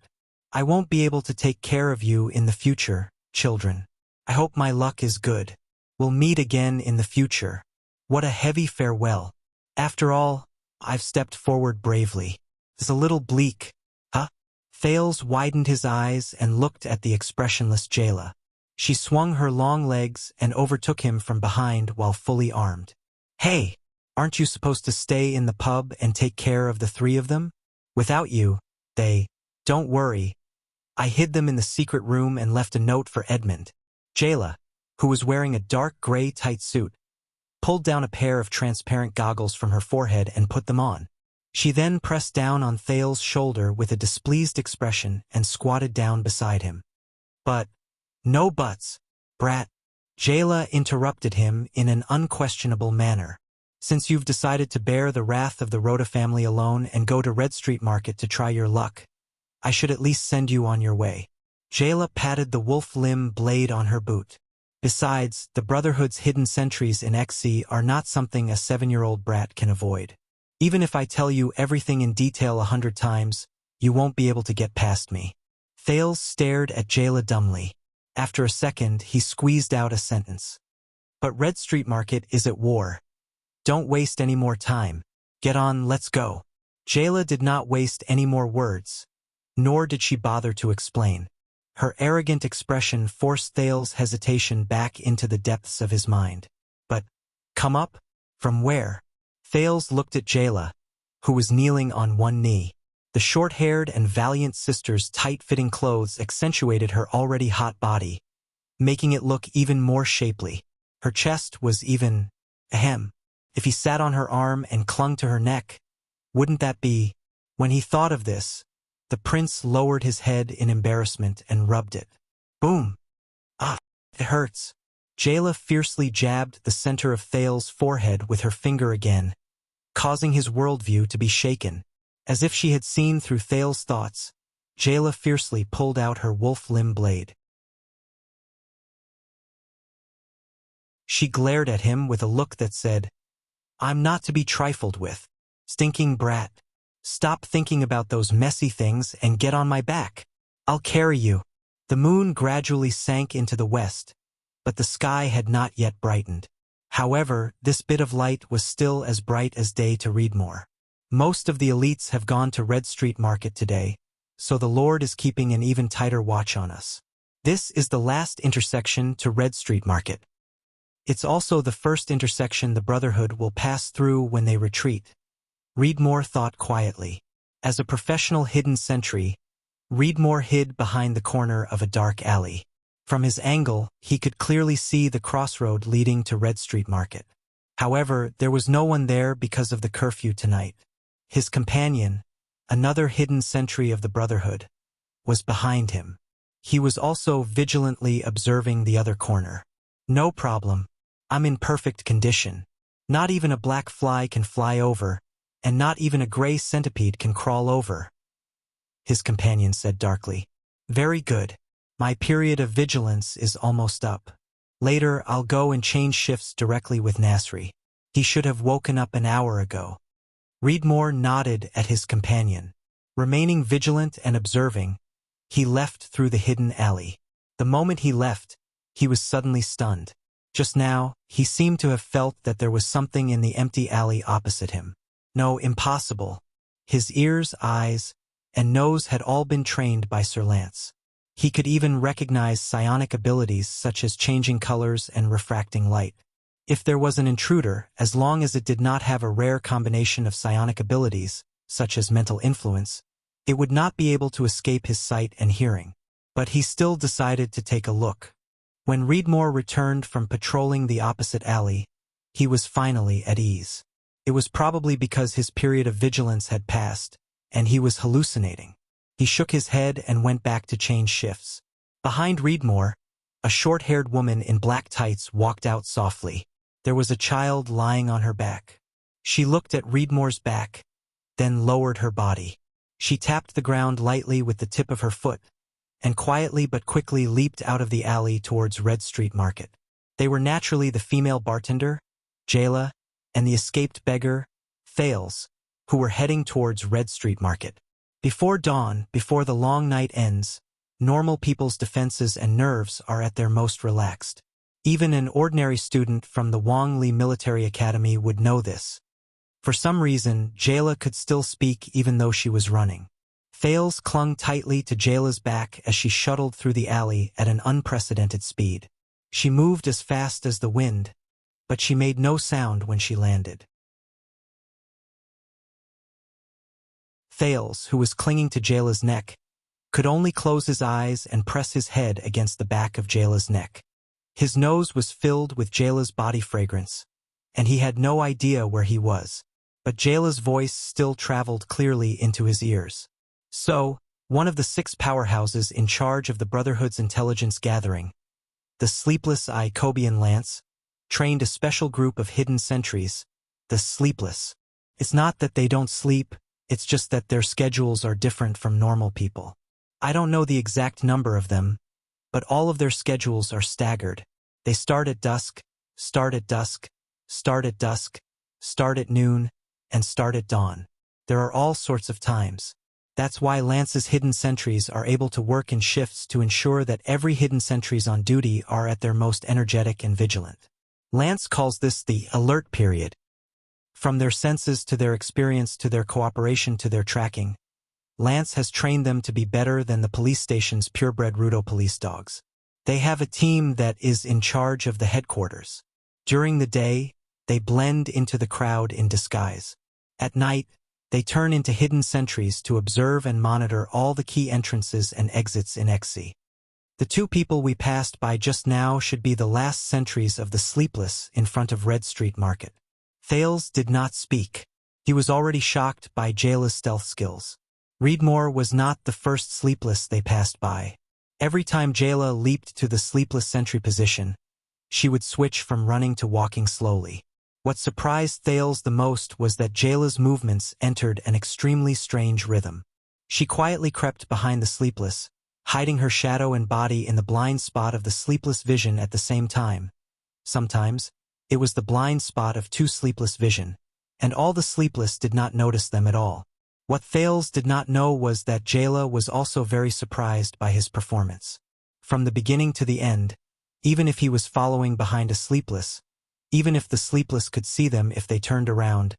"I won't be able to take care of you in the future, children. I hope my luck is good. We'll meet again in the future." What a heavy farewell. After all, I've stepped forward bravely. It's a little bleak, huh? Thales widened his eyes and looked at the expressionless Jayla. She swung her long legs and overtook him from behind while fully armed. "Hey, aren't you supposed to stay in the pub and take care of the 3 of them? Without you, don't worry. I hid them in the secret room and left a note for Edmund." Jayla, who was wearing a dark gray tight suit, pulled down a pair of transparent goggles from her forehead and put them on. She then pressed down on Thales' shoulder with a displeased expression and squatted down beside him. "But, no buts, brat," Jayla interrupted him in an unquestionable manner. "Since you've decided to bear the wrath of the Rhoda family alone and go to Red Street Market to try your luck, I should at least send you on your way." Jayla patted the wolf limb blade on her boot. "Besides, the Brotherhood's hidden sentries in XC are not something a 7-year-old brat can avoid. Even if I tell you everything in detail 100 times, you won't be able to get past me." Thales stared at Jayla dumbly. After a second, he squeezed out a sentence. "But Red Street Market is at war. Don't waste any more time. Get on, let's go." Jayla did not waste any more words, nor did she bother to explain. Her arrogant expression forced Thales' hesitation back into the depths of his mind. "But, come up? From where?" Thales looked at Jayla, who was kneeling on one knee. The short-haired and valiant sister's tight-fitting clothes accentuated her already hot body, making it look even more shapely. Her chest was even, if he sat on her arm and clung to her neck, wouldn't that be? When he thought of this, the prince lowered his head in embarrassment and rubbed it. Boom! Ah, it hurts. Jayla fiercely jabbed the center of Thales' forehead with her finger again, causing his worldview to be shaken. As if she had seen through Thales' thoughts, Jayla fiercely pulled out her wolf limb blade. She glared at him with a look that said, "I'm not to be trifled with. Stinking brat. Stop thinking about those messy things and get on my back. I'll carry you." The moon gradually sank into the west, but the sky had not yet brightened. However, this bit of light was still as bright as day to Reedmore. Most of the elites have gone to Red Street Market today, so the Lord is keeping an even tighter watch on us. This is the last intersection to Red Street Market. It's also the first intersection the Brotherhood will pass through when they retreat. Reedmore thought quietly. As a professional hidden sentry, Reedmore hid behind the corner of a dark alley. From his angle, he could clearly see the crossroad leading to Red Street Market. However, there was no one there because of the curfew tonight. His companion, another hidden sentry of the Brotherhood, was behind him. He was also vigilantly observing the other corner. "No problem. I'm in perfect condition. Not even a black fly can fly over, and not even a gray centipede can crawl over," his companion said darkly. "Very good. My period of vigilance is almost up. Later, I'll go and change shifts directly with Nasri. He should have woken up an hour ago." Reedmore nodded at his companion. Remaining vigilant and observing, he left through the hidden alley. The moment he left, he was suddenly stunned. Just now, he seemed to have felt that there was something in the empty alley opposite him. No, impossible. His ears, eyes, and nose had all been trained by Sir Lance. He could even recognize psionic abilities such as changing colors and refracting light. If there was an intruder, as long as it did not have a rare combination of psionic abilities, such as mental influence, it would not be able to escape his sight and hearing. But he still decided to take a look. When Reedmore returned from patrolling the opposite alley, he was finally at ease. It was probably because his period of vigilance had passed, and he was hallucinating. He shook his head and went back to change shifts. Behind Reedmore, a short-haired woman in black tights walked out softly. There was a child lying on her back. She looked at Reedmore's back, then lowered her body. She tapped the ground lightly with the tip of her foot, and quietly but quickly leaped out of the alley towards Red Street Market. They were naturally the female bartender, Jayla, and the escaped beggar, Thales, who were heading towards Red Street Market. Before dawn, before the long night ends, normal people's defenses and nerves are at their most relaxed. Even an ordinary student from the Wong Li Military Academy would know this. For some reason, Jayla could still speak even though she was running. Thales clung tightly to Jayla's back as she shuttled through the alley at an unprecedented speed. She moved as fast as the wind, but she made no sound when she landed. Thales, who was clinging to Jayla's neck, could only close his eyes and press his head against the back of Jayla's neck. His nose was filled with Jayla's body fragrance, and he had no idea where he was. But Jayla's voice still traveled clearly into his ears. So, one of the 6 powerhouses in charge of the Brotherhood's intelligence gathering, the Sleepless Ikobian Lance, trained a special group of hidden sentries, the Sleepless. It's not that they don't sleep, it's just that their schedules are different from normal people. I don't know the exact number of them, but all of their schedules are staggered. They start at dusk, start at dusk, start at dusk, start at noon, and start at dawn. There are all sorts of times. That's why Lance's hidden sentries are able to work in shifts to ensure that every hidden sentries on duty are at their most energetic and vigilant. Lance calls this the alert period. From their senses to their experience to their cooperation to their tracking, Lance has trained them to be better than the police station's purebred Rudo police dogs. They have a team that is in charge of the headquarters. During the day, they blend into the crowd in disguise. At night, they turn into hidden sentries to observe and monitor all the key entrances and exits in XC. The 2 people we passed by just now should be the last sentries of the Sleepless in front of Red Street Market. Thales did not speak. He was already shocked by Jayla's stealth skills. Reedmore was not the first Sleepless they passed by. Every time Jayla leaped to the Sleepless sentry position, she would switch from running to walking slowly. What surprised Thales the most was that Jayla's movements entered an extremely strange rhythm. She quietly crept behind the Sleepless, hiding her shadow and body in the blind spot of the Sleepless vision at the same time. Sometimes, it was the blind spot of 2 Sleepless vision, and all the Sleepless did not notice them at all. What Thales did not know was that Jayla was also very surprised by his performance. From the beginning to the end, even if he was following behind a Sleepless, even if the Sleepless could see them if they turned around,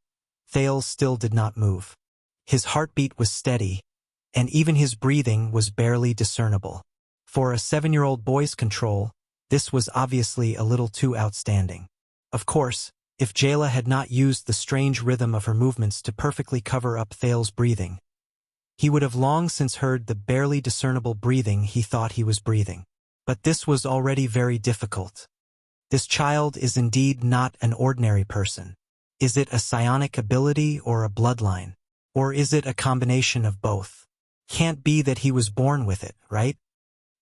Thales still did not move. His heartbeat was steady, and even his breathing was barely discernible. For a 7-year-old boy's control, this was obviously a little too outstanding. Of course, if Jayla had not used the strange rhythm of her movements to perfectly cover up Thales' breathing, he would have long since heard the barely discernible breathing he thought he was breathing. But this was already very difficult. This child is indeed not an ordinary person. Is it a psionic ability or a bloodline? Or is it a combination of both? Can't be that he was born with it, right?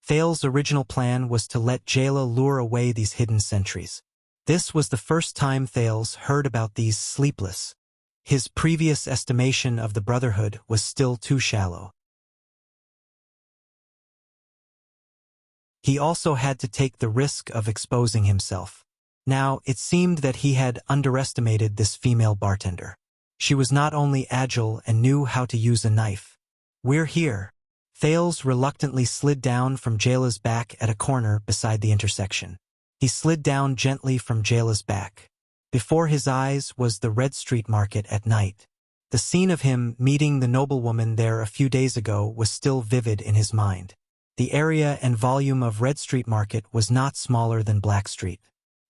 Thales' original plan was to let Jayla lure away these hidden sentries. This was the first time Thales heard about these Sleepless. His previous estimation of the Brotherhood was still too shallow. He also had to take the risk of exposing himself. Now, it seemed that he had underestimated this female bartender. She was not only agile and knew how to use a knife. "We're here." Thales reluctantly slid down from Jayla's back at a corner beside the intersection. He slid down gently from Jayla's back. Before his eyes was the Red Street Market at night. The scene of him meeting the noblewoman there a few days ago was still vivid in his mind. The area and volume of Red Street Market was not smaller than Black Street.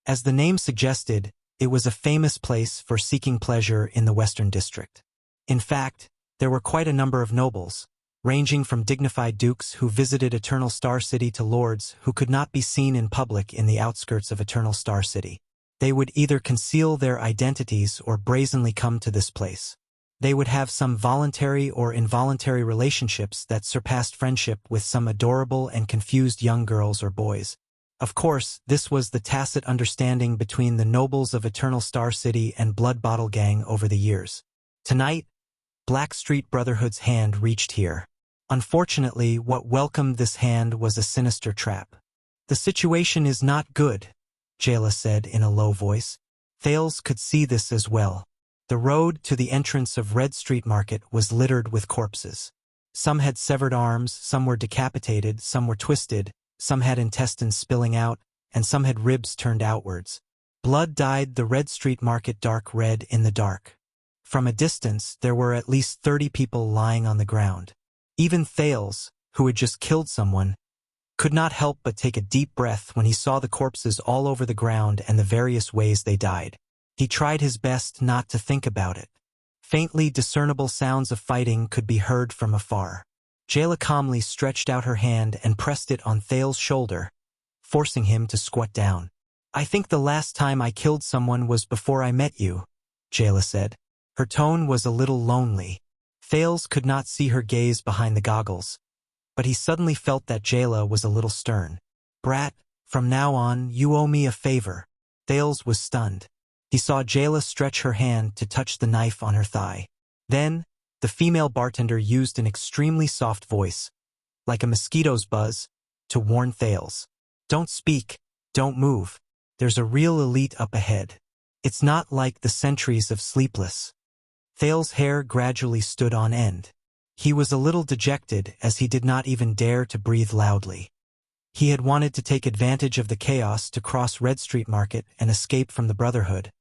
As the name suggested, it was a famous place for seeking pleasure in the Western District. In fact, there were quite a number of nobles, ranging from dignified dukes who visited Eternal Star City to lords who could not be seen in public in the outskirts of Eternal Star City. They would either conceal their identities or brazenly come to this place. They would have some voluntary or involuntary relationships that surpassed friendship with some adorable and confused young girls or boys. Of course, this was the tacit understanding between the nobles of Eternal Star City and Blood Bottle Gang over the years. Tonight, Black Street Brotherhood's hand reached here. Unfortunately, what welcomed this hand was a sinister trap. "The situation is not good," Jayla said in a low voice. Thales could see this as well. The road to the entrance of Red Street Market was littered with corpses. Some had severed arms, some were decapitated, some were twisted, some had intestines spilling out, and some had ribs turned outwards. Blood dyed the Red Street Market dark red in the dark. From a distance, there were at least 30 people lying on the ground. Even Thales, who had just killed someone, could not help but take a deep breath when he saw the corpses all over the ground and the various ways they died. He tried his best not to think about it. Faintly discernible sounds of fighting could be heard from afar. Jayla calmly stretched out her hand and pressed it on Thales' shoulder, forcing him to squat down. "I think the last time I killed someone was before I met you," Jayla said. Her tone was a little lonely. Thales could not see her gaze behind the goggles, but he suddenly felt that Jayla was a little stern. "Brat, from now on, you owe me a favor." Thales was stunned. He saw Jayla stretch her hand to touch the knife on her thigh. Then, the female bartender used an extremely soft voice, like a mosquito's buzz, to warn Thales. "Don't speak, don't move. There's a real elite up ahead. It's not like the centuries of Sleepless." Thales' hair gradually stood on end. He was a little dejected as he did not even dare to breathe loudly. He had wanted to take advantage of the chaos to cross Red Street Market and escape from the Brotherhood.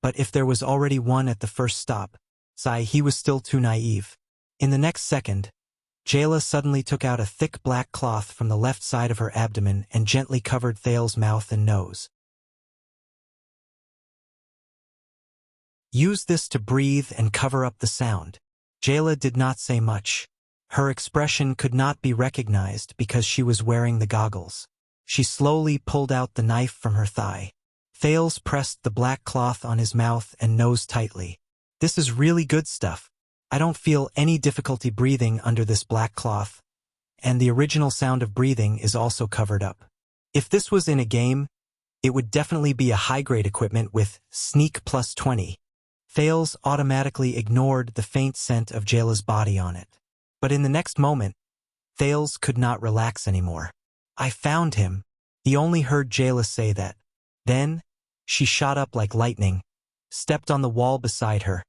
But if there was already one at the first stop, he was still too naive. In the next second, Jayla suddenly took out a thick black cloth from the left side of her abdomen and gently covered Thales' mouth and nose. "Use this to breathe and cover up the sound." Jayla did not say much. Her expression could not be recognized because she was wearing the goggles. She slowly pulled out the knife from her thigh. Thales pressed the black cloth on his mouth and nose tightly. "This is really good stuff. I don't feel any difficulty breathing under this black cloth, and the original sound of breathing is also covered up. If this was in a game, it would definitely be a high-grade equipment with Sneak plus 20. Thales automatically ignored the faint scent of Jayla's body on it. But in the next moment, Thales could not relax anymore. "I found him." He only heard Jayla say that. Then, she shot up like lightning, stepped on the wall beside her,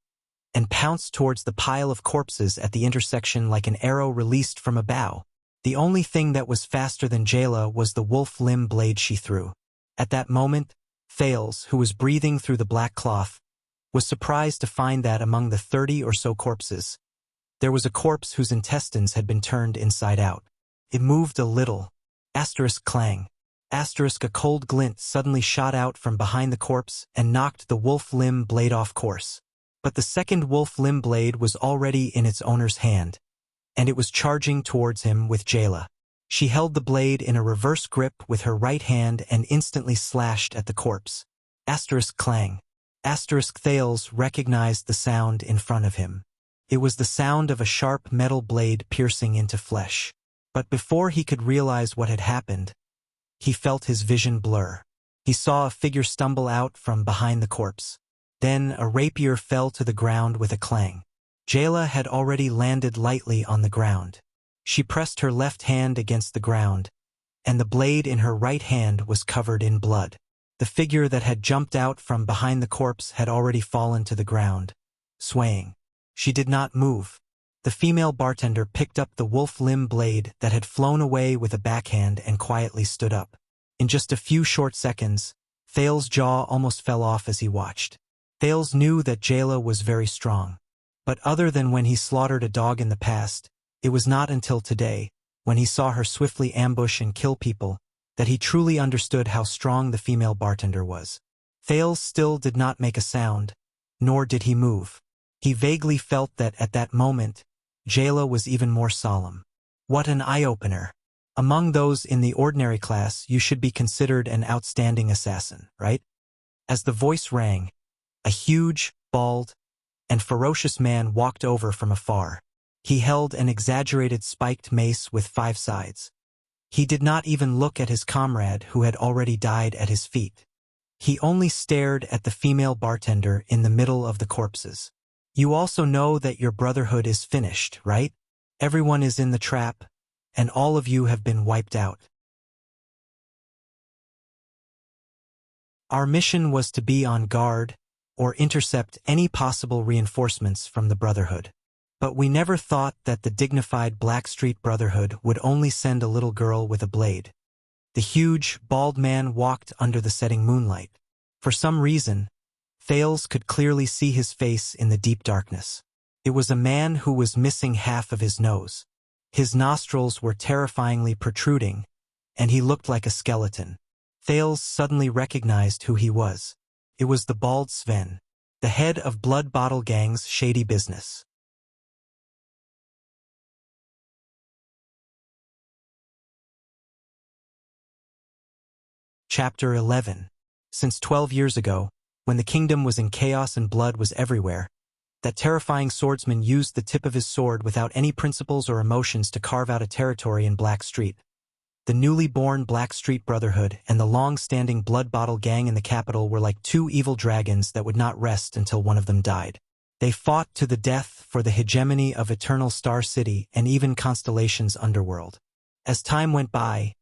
and pounced towards the pile of corpses at the intersection like an arrow released from a bow. The only thing that was faster than Jayla was the wolf limb blade she threw. At that moment, Thales, who was breathing through the black cloth, was surprised to find that among the 30 or so corpses, there was a corpse whose intestines had been turned inside out. It moved a little. Clang. A cold glint suddenly shot out from behind the corpse and knocked the wolf limb blade off course. But the second wolf limb blade was already in its owner's hand, and it was charging towards him with Jayla. She held the blade in a reverse grip with her right hand and instantly slashed at the corpse. Clang. Thales recognized the sound in front of him. It was the sound of a sharp metal blade piercing into flesh. But before he could realize what had happened, he felt his vision blur. He saw a figure stumble out from behind the corpse. Then a rapier fell to the ground with a clang. Jayla had already landed lightly on the ground. She pressed her left hand against the ground, and the blade in her right hand was covered in blood. The figure that had jumped out from behind the corpse had already fallen to the ground, swaying. She did not move. The female bartender picked up the wolf limb blade that had flown away with a backhand and quietly stood up. In just a few short seconds, Thales's jaw almost fell off as he watched. Thales knew that Jayla was very strong. But other than when he slaughtered a dog in the past, it was not until today, when he saw her swiftly ambush and kill people, that he truly understood how strong the female bartender was. Thales still did not make a sound, nor did he move. He vaguely felt that at that moment, Jayla was even more solemn. What an eye-opener. Among those in the ordinary class, you should be considered an outstanding assassin, right? As the voice rang, a huge, bald, and ferocious man walked over from afar. He held an exaggerated spiked mace with 5 sides. He did not even look at his comrade who had already died at his feet. He only stared at the female bartender in the middle of the corpses. You also know that your brotherhood is finished, right? Everyone is in the trap, and all of you have been wiped out. Our mission was to be on guard, or intercept any possible reinforcements from the Brotherhood. But we never thought that the dignified Blackstreet Brotherhood would only send a little girl with a blade. The huge, bald man walked under the setting moonlight. For some reason, Thales could clearly see his face in the deep darkness. It was a man who was missing half of his nose. His nostrils were terrifyingly protruding, and he looked like a skeleton. Thales suddenly recognized who he was. It was the bald Sven, the head of Blood Bottle Gang's shady business. Chapter 11. Since 12 years ago, when the kingdom was in chaos and blood was everywhere, that terrifying swordsman used the tip of his sword without any principles or emotions to carve out a territory in Blackstreet. The newly born Blackstreet Brotherhood and the long-standing Blood Bottle Gang in the capital were like 2 evil dragons that would not rest until one of them died. They fought to the death for the hegemony of Eternal Star City and even Constellation's underworld. As time went by,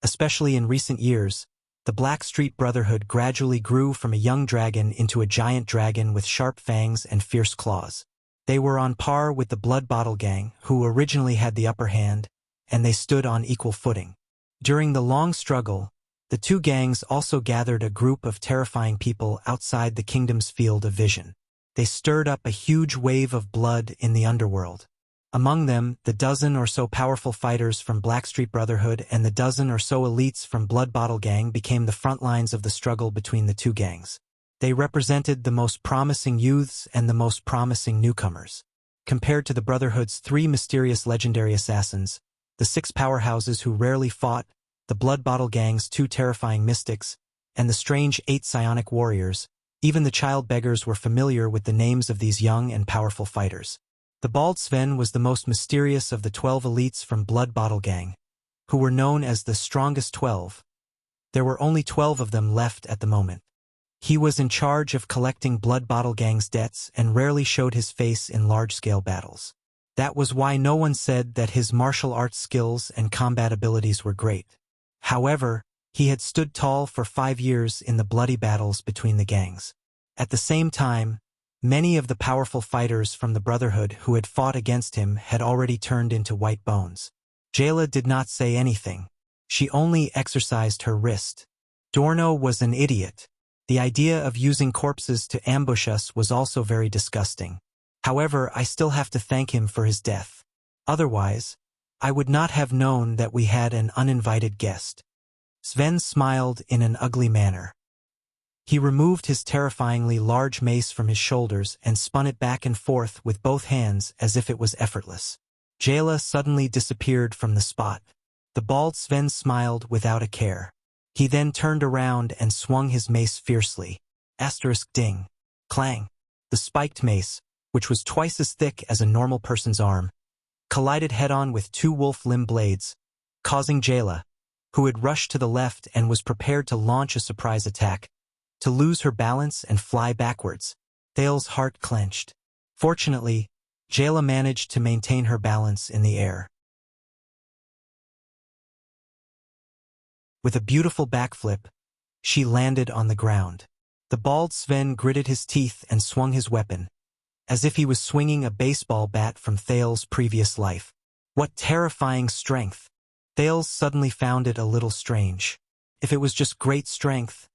especially in recent years, the Blackstreet Brotherhood gradually grew from a young dragon into a giant dragon with sharp fangs and fierce claws. They were on par with the Blood Bottle Gang, who originally had the upper hand, and they stood on equal footing. During the long struggle, the 2 gangs also gathered a group of terrifying people outside the kingdom's field of vision. They stirred up a huge wave of blood in the underworld. Among them, the dozen or so powerful fighters from Blackstreet Brotherhood and the dozen or so elites from Blood Bottle Gang became the front lines of the struggle between the 2 gangs. They represented the most promising youths and the most promising newcomers. Compared to the Brotherhood's 3 mysterious legendary assassins, the 6 powerhouses who rarely fought, the Blood Bottle Gang's 2 terrifying mystics, and the strange 8 psionic warriors, even the child beggars were familiar with the names of these young and powerful fighters. The bald Sven was the most mysterious of the 12 elites from Blood Bottle Gang, who were known as the strongest 12. There were only 12 of them left at the moment. He was in charge of collecting Blood Bottle Gang's debts and rarely showed his face in large-scale battles. That was why no one said that his martial arts skills and combat abilities were great. However, he had stood tall for 5 years in the bloody battles between the gangs. At the same time, many of the powerful fighters from the Brotherhood who had fought against him had already turned into white bones. Jayla did not say anything. She only exercised her wrist. Dorno was an idiot. The idea of using corpses to ambush us was also very disgusting. However, I still have to thank him for his death. Otherwise, I would not have known that we had an uninvited guest. Sven smiled in an ugly manner. He removed his terrifyingly large mace from his shoulders and spun it back and forth with both hands as if it was effortless. Jayla suddenly disappeared from the spot. The bald Sven smiled without a care. He then turned around and swung his mace fiercely. Ding. Clang. The spiked mace, which was twice as thick as a normal person's arm, collided head-on with 2 wolf limb blades, causing Jayla, who had rushed to the left and was prepared to launch a surprise attack, to lose her balance and fly backwards. Thales's heart clenched. Fortunately, Jayla managed to maintain her balance in the air. With a beautiful backflip, she landed on the ground. The bald Sven gritted his teeth and swung his weapon, as if he was swinging a baseball bat from Thales' previous life. What terrifying strength! Thales suddenly found it a little strange. If it was just great strength,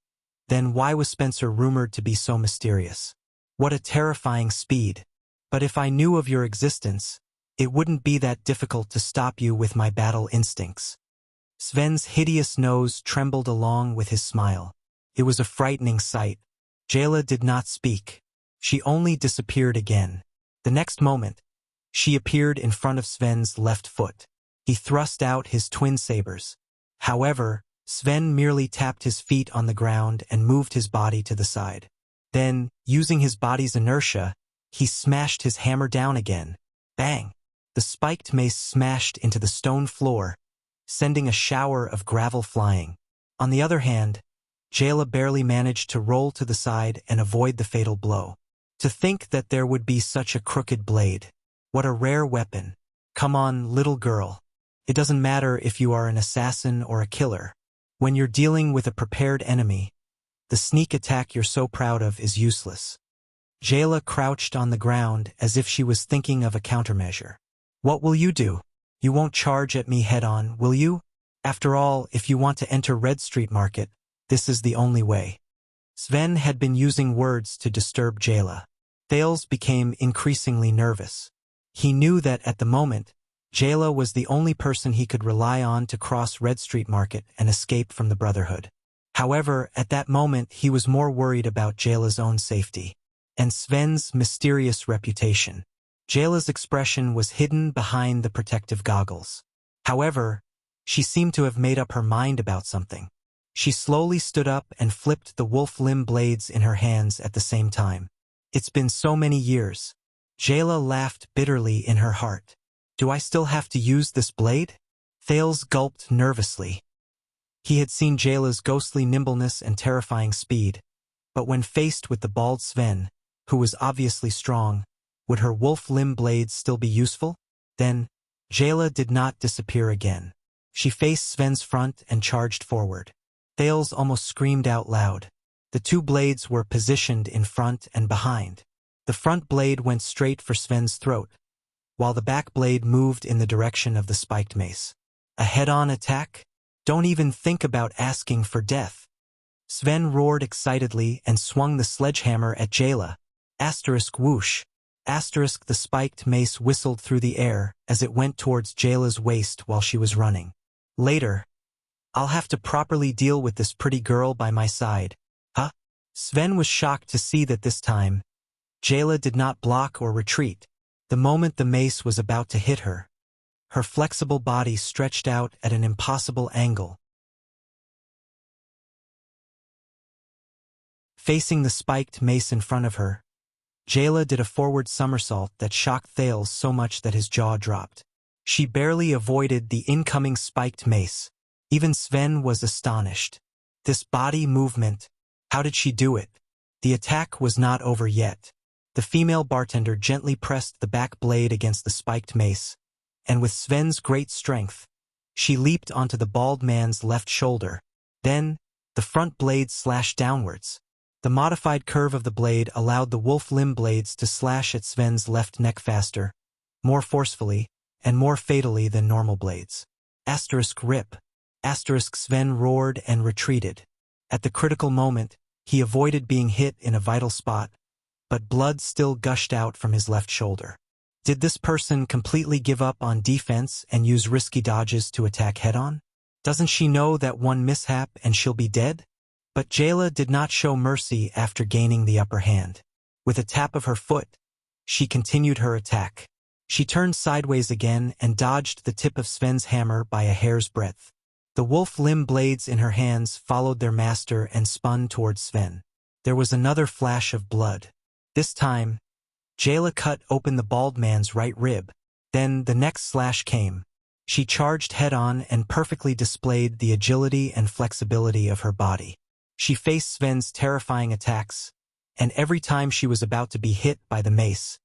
then why was Spencer rumored to be so mysterious? What a terrifying speed! But if I knew of your existence, it wouldn't be that difficult to stop you with my battle instincts. Sven's hideous nose trembled along with his smile. It was a frightening sight. Jayla did not speak. She only disappeared again. The next moment, she appeared in front of Sven's left foot. He thrust out his twin sabers. However, Sven merely tapped his feet on the ground and moved his body to the side. Then, using his body's inertia, he smashed his hammer down again. Bang! The spiked mace smashed into the stone floor, sending a shower of gravel flying. On the other hand, Jayla barely managed to roll to the side and avoid the fatal blow. To think that there would be such a crooked blade. What a rare weapon. Come on, little girl. It doesn't matter if you are an assassin or a killer. When you're dealing with a prepared enemy, the sneak attack you're so proud of is useless. Jayla crouched on the ground as if she was thinking of a countermeasure. What will you do? You won't charge at me head-on, will you? After all, if you want to enter Red Street Market, this is the only way. Sven had been using words to disturb Jayla. Thales became increasingly nervous. He knew that at the moment, Jayla was the only person he could rely on to cross Red Street Market and escape from the Brotherhood. However, at that moment he was more worried about Jayla's own safety and Sven's mysterious reputation. Jayla's expression was hidden behind the protective goggles. However, she seemed to have made up her mind about something. She slowly stood up and flipped the wolf limb blades in her hands at the same time. It's been so many years. Jayla laughed bitterly in her heart. Do I still have to use this blade? Thales gulped nervously. He had seen Jayla's ghostly nimbleness and terrifying speed, but when faced with the bald Sven, who was obviously strong, would her wolf limb blades still be useful? Then, Jayla did not disappear again. She faced Sven's front and charged forward. Thales almost screamed out loud. The two blades were positioned in front and behind. The front blade went straight for Sven's throat, while the back blade moved in the direction of the spiked mace. A head-on attack? Don't even think about asking for death. Sven roared excitedly and swung the sledgehammer at Jayla. Asterisk whoosh. Asterisk the spiked mace whistled through the air as it went towards Jayla's waist while she was running. Later, I'll have to properly deal with this pretty girl by my side. Huh? Sven was shocked to see that this time, Jayla did not block or retreat. The moment the mace was about to hit her, her flexible body stretched out at an impossible angle. Facing the spiked mace in front of her, Jayla did a forward somersault that shocked Thales so much that his jaw dropped. She barely avoided the incoming spiked mace. Even Sven was astonished. This body movement, how did she do it? The attack was not over yet. The female bartender gently pressed the back blade against the spiked mace, and with Sven's great strength, she leaped onto the bald man's left shoulder. Then, the front blade slashed downwards. The modified curve of the blade allowed the wolf limb blades to slash at Sven's left neck faster, more forcefully, and more fatally than normal blades. Asterisk rip. Asterisk Sven roared and retreated. At the critical moment, he avoided being hit in a vital spot, but blood still gushed out from his left shoulder. Did this person completely give up on defense and use risky dodges to attack head-on? Doesn't she know that one mishap and she'll be dead? But Jayla did not show mercy after gaining the upper hand. With a tap of her foot, she continued her attack. She turned sideways again and dodged the tip of Sven's hammer by a hair's breadth. The wolf limb blades in her hands followed their master and spun towards Sven. There was another flash of blood. This time, Jayla cut open the bald man's right rib. Then the next slash came. She charged head-on and perfectly displayed the agility and flexibility of her body. She faced Sven's terrifying attacks, and every time she was about to be hit by the mace,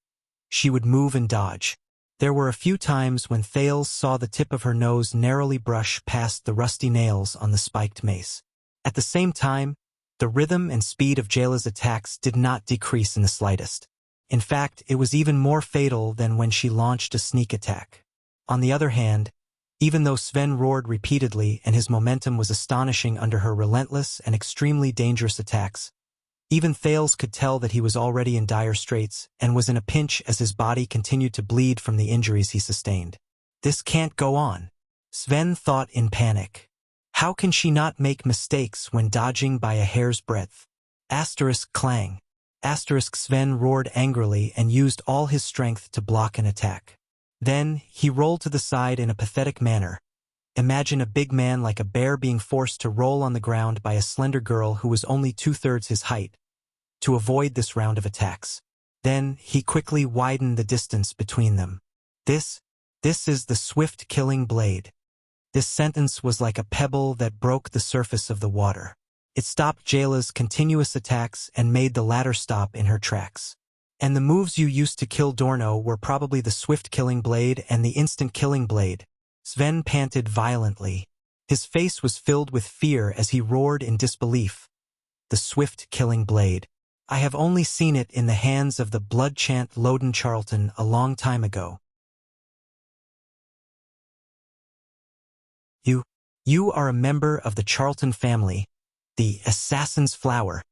she would move and dodge. There were a few times when Thales saw the tip of her nose narrowly brush past the rusty nails on the spiked mace. At the same time, the rhythm and speed of Jayla's attacks did not decrease in the slightest. In fact, it was even more fatal than when she launched a sneak attack. On the other hand, even though Sven roared repeatedly and his momentum was astonishing under her relentless and extremely dangerous attacks, even Thales could tell that he was already in dire straits and was in a pinch as his body continued to bleed from the injuries he sustained. This can't go on, Sven thought in panic. How can she not make mistakes when dodging by a hair's breadth? Asterisk clang. Asterisk Sven roared angrily and used all his strength to block an attack. Then, he rolled to the side in a pathetic manner. Imagine a big man like a bear being forced to roll on the ground by a slender girl who was only 2/3 his height, to avoid this round of attacks. Then, he quickly widened the distance between them. This is the swift killing blade. This sentence was like a pebble that broke the surface of the water. It stopped Jayla's continuous attacks and made the latter stop in her tracks. And the moves you used to kill Dorno were probably the swift killing blade and the instant killing blade. Sven panted violently. His face was filled with fear as he roared in disbelief. The swift killing blade. I have only seen it in the hands of the blood-chant Loden Charlton a long time ago. You are a member of the Charlton family, the assassin's flower.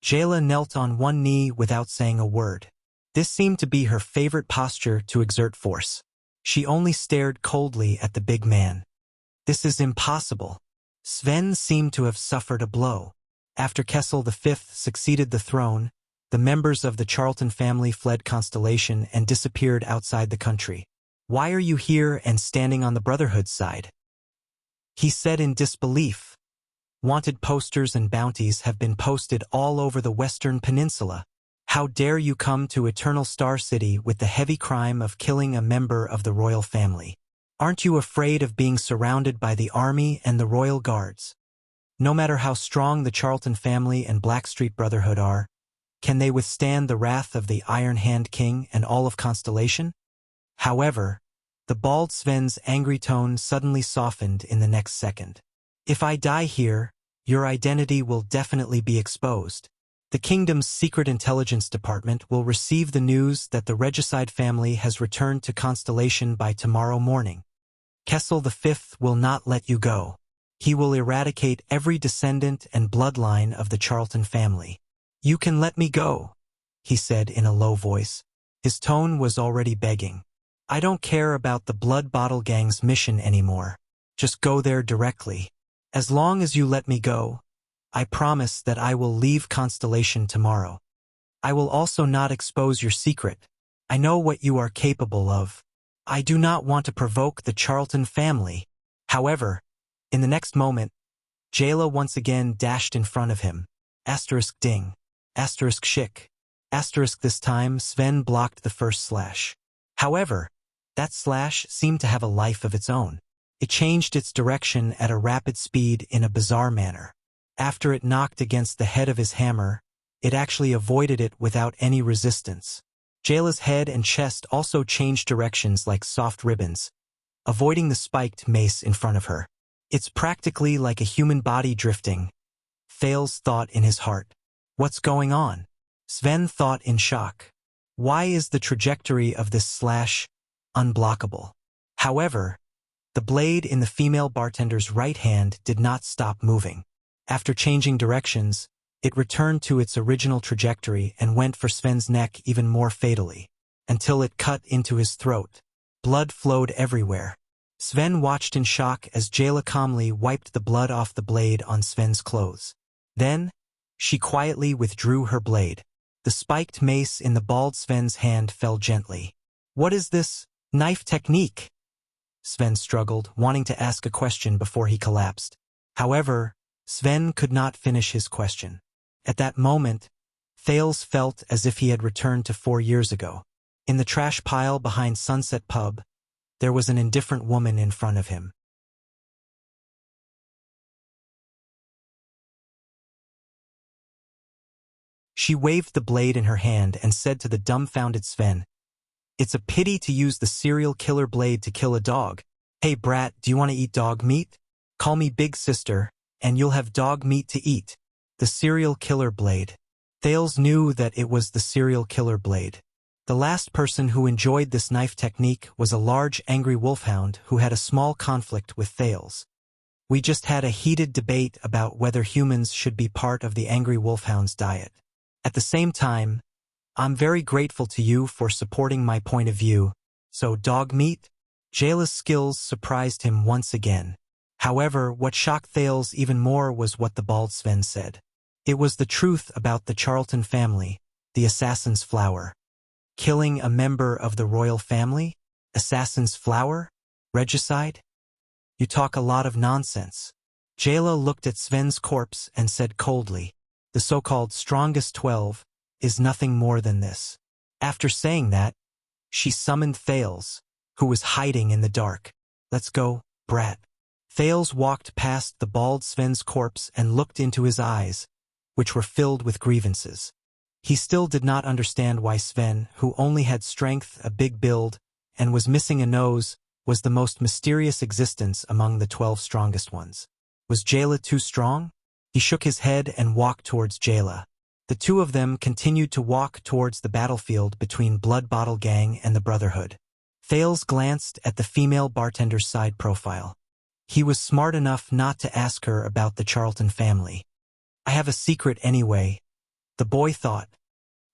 Jayla knelt on one knee without saying a word. This seemed to be her favorite posture to exert force. She only stared coldly at the big man. This is impossible. Sven seemed to have suffered a blow. After Kessel V succeeded the throne, the members of the Charlton family fled Constellation and disappeared outside the country. Why are you here and standing on the Brotherhood's side? He said in disbelief. Wanted posters and bounties have been posted all over the Western Peninsula. How dare you come to Eternal Star City with the heavy crime of killing a member of the royal family? Aren't you afraid of being surrounded by the army and the royal guards? No matter how strong the Charlton family and Blackstreet Brotherhood are, can they withstand the wrath of the Iron Hand King and all of Constellation? However, the bald Sven's angry tone suddenly softened in the next second. If I die here, your identity will definitely be exposed. The kingdom's secret intelligence department will receive the news that the regicide family has returned to Constellation by tomorrow morning. Kessel V will not let you go. He will eradicate every descendant and bloodline of the Charlton family. You can let me go, he said in a low voice. His tone was already begging. I don't care about the Blood Bottle Gang's mission anymore. Just go there directly. As long as you let me go, I promise that I will leave Constellation tomorrow. I will also not expose your secret. I know what you are capable of. I do not want to provoke the Charlton family. However, in the next moment, Jayla once again dashed in front of him. Asterisk ding. Asterisk shick. Asterisk this time Sven blocked the first slash. However, that slash seemed to have a life of its own. It changed its direction at a rapid speed in a bizarre manner. After it knocked against the head of his hammer, it actually avoided it without any resistance. Jayla's head and chest also changed directions like soft ribbons, avoiding the spiked mace in front of her. It's practically like a human body drifting, Thales thought in his heart. What's going on? Sven thought in shock. Why is the trajectory of this slash unblockable? However, the blade in the female bartender's right hand did not stop moving. After changing directions, it returned to its original trajectory and went for Sven's neck even more fatally, until it cut into his throat. Blood flowed everywhere. Sven watched in shock as Jayla calmly wiped the blood off the blade on Sven's clothes. Then, she quietly withdrew her blade. The spiked mace in the bald Sven's hand fell gently. What is this knife technique? Sven struggled, wanting to ask a question before he collapsed. However, Sven could not finish his question. At that moment, Thales felt as if he had returned to 4 years ago. In the trash pile behind Sunset Pub, there was an indifferent woman in front of him. She waved the blade in her hand and said to the dumbfounded Sven, "It's a pity to use the serial killer blade to kill a dog. Hey brat, do you want to eat dog meat? Call me big sister, and you'll have dog meat to eat." The serial killer blade. Thales knew that it was the serial killer blade. The last person who enjoyed this knife technique was a large angry wolfhound who had a small conflict with Thales. We just had a heated debate about whether humans should be part of the angry wolfhound's diet. At the same time, I'm very grateful to you for supporting my point of view. So dog meat? Jayla's skills surprised him once again. However, what shocked Thales even more was what the bald Sven said. It was the truth about the Charlton family, the assassin's flower. Killing a member of the royal family? Assassin's flower? Regicide? You talk a lot of nonsense. Jayla looked at Sven's corpse and said coldly, the so-called strongest 12 is nothing more than this. After saying that, she summoned Thales, who was hiding in the dark. Let's go, brat. Thales walked past the bald Sven's corpse and looked into his eyes, which were filled with grievances. He still did not understand why Sven, who only had strength, a big build, and was missing a nose, was the most mysterious existence among the 12 strongest ones. Was Jayla too strong? He shook his head and walked towards Jayla. The two of them continued to walk towards the battlefield between Blood Bottle Gang and the Brotherhood. Thales glanced at the female bartender's side profile. He was smart enough not to ask her about the Charlton family. I have a secret anyway, the boy thought,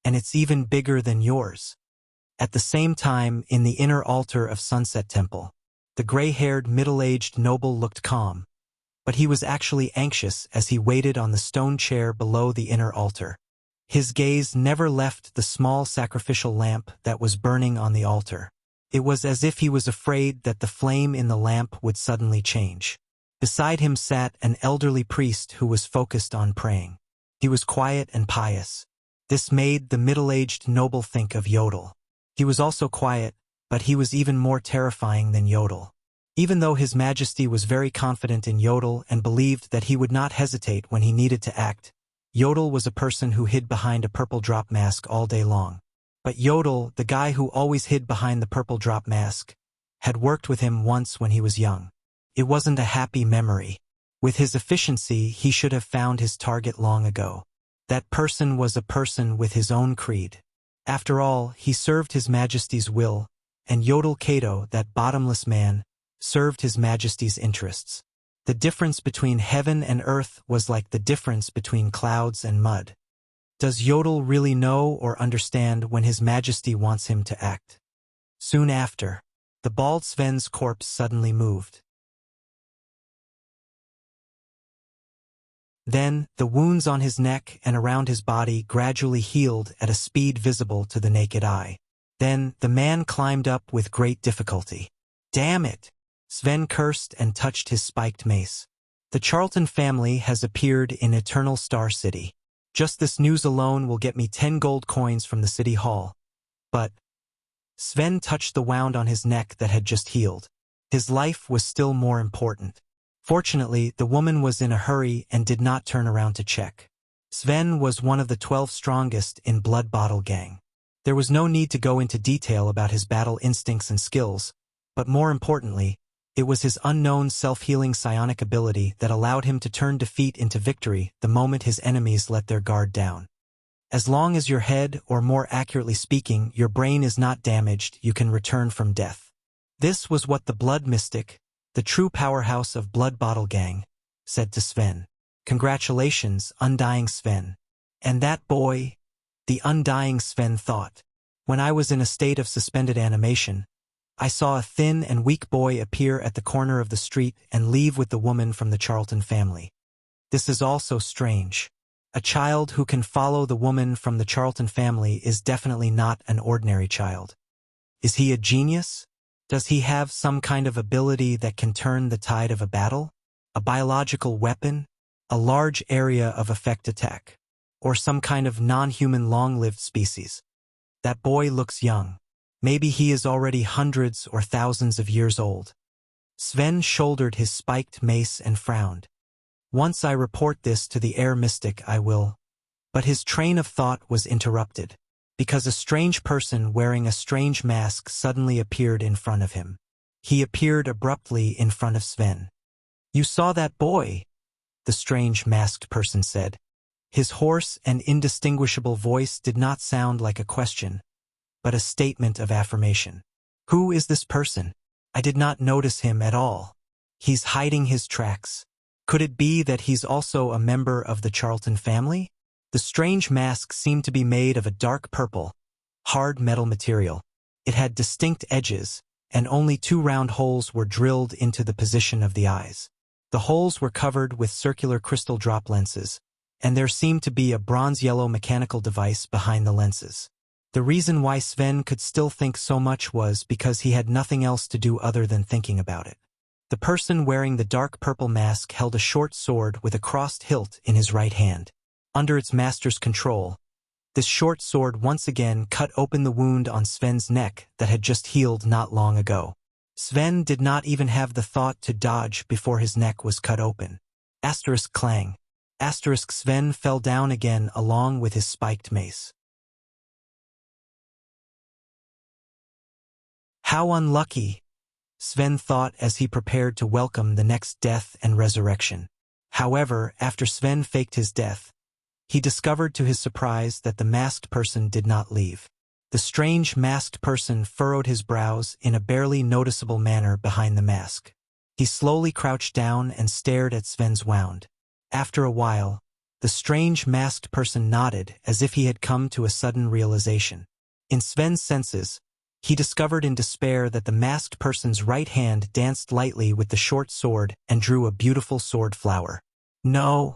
and it's even bigger than yours. At the same time, in the inner altar of Sunset Temple, the gray-haired, middle-aged noble looked calm, but he was actually anxious as he waited on the stone chair below the inner altar. His gaze never left the small sacrificial lamp that was burning on the altar. It was as if he was afraid that the flame in the lamp would suddenly change. Beside him sat an elderly priest who was focused on praying. He was quiet and pious. This made the middle-aged noble think of Yodel. He was also quiet, but he was even more terrifying than Yodel. Even though His Majesty was very confident in Yodel and believed that he would not hesitate when he needed to act, Yodel was a person who hid behind a purple drop mask all day long. But Yodel, the guy who always hid behind the purple drop mask, had worked with him once when he was young. It wasn't a happy memory. With his efficiency, he should have found his target long ago. That person was a person with his own creed. After all, he served His Majesty's will, and Yodel Cato, that bottomless man, served His Majesty's interests. The difference between heaven and earth was like the difference between clouds and mud. Does Yodel really know or understand when His Majesty wants him to act? Soon after, the bald Sven's corpse suddenly moved. Then, the wounds on his neck and around his body gradually healed at a speed visible to the naked eye. Then, the man climbed up with great difficulty. Damn it! Sven cursed and touched his spiked mace. The Charlton family has appeared in Eternal Star City. Just this news alone will get me 10 gold coins from the city hall. But Sven touched the wound on his neck that had just healed. His life was still more important. Fortunately, the woman was in a hurry and did not turn around to check. Sven was one of the 12 strongest in Blood Bottle Gang. There was no need to go into detail about his battle instincts and skills, but more importantly, it was his unknown self-healing psionic ability that allowed him to turn defeat into victory the moment his enemies let their guard down. As long as your head, or more accurately speaking, your brain is not damaged, you can return from death. This was what the Blood Mystic, the true powerhouse of Blood Bottle Gang, said to Sven. Congratulations, Undying Sven. And that boy, the Undying Sven thought. When I was in a state of suspended animation, I saw a thin and weak boy appear at the corner of the street and leave with the woman from the Charlton family. This is also strange. A child who can follow the woman from the Charlton family is definitely not an ordinary child. Is he a genius? Does he have some kind of ability that can turn the tide of a battle? A biological weapon? A large area of effect attack? Or some kind of non-human long-lived species? That boy looks young. Maybe he is already hundreds or thousands of years old. Sven shouldered his spiked mace and frowned. Once I report this to the air mystic, I will. But his train of thought was interrupted, because a strange person wearing a strange mask suddenly appeared in front of him. He appeared abruptly in front of Sven. You saw that boy? The strange masked person said. His hoarse and indistinguishable voice did not sound like a question, but a statement of affirmation. Who is this person? I did not notice him at all. He's hiding his tracks. Could it be that he's also a member of the Charlton family? The strange mask seemed to be made of a dark purple, hard metal material. It had distinct edges, and only 2 round holes were drilled into the position of the eyes. The holes were covered with circular crystal drop lenses, and there seemed to be a bronze-yellow mechanical device behind the lenses. The reason why Sven could still think so much was because he had nothing else to do other than thinking about it. The person wearing the dark purple mask held a short sword with a crossed hilt in his right hand. Under its master's control, this short sword once again cut open the wound on Sven's neck that had just healed not long ago. Sven did not even have the thought to dodge before his neck was cut open. Asterisk clang. Asterisk Sven fell down again along with his spiked mace. How unlucky, Sven thought as he prepared to welcome the next death and resurrection. However, after Sven faked his death, he discovered to his surprise that the masked person did not leave. The strange masked person furrowed his brows in a barely noticeable manner behind the mask. He slowly crouched down and stared at Sven's wound. After a while, the strange masked person nodded as if he had come to a sudden realization. In Sven's senses, he discovered in despair that the masked person's right hand danced lightly with the short sword and drew a beautiful sword flower. No!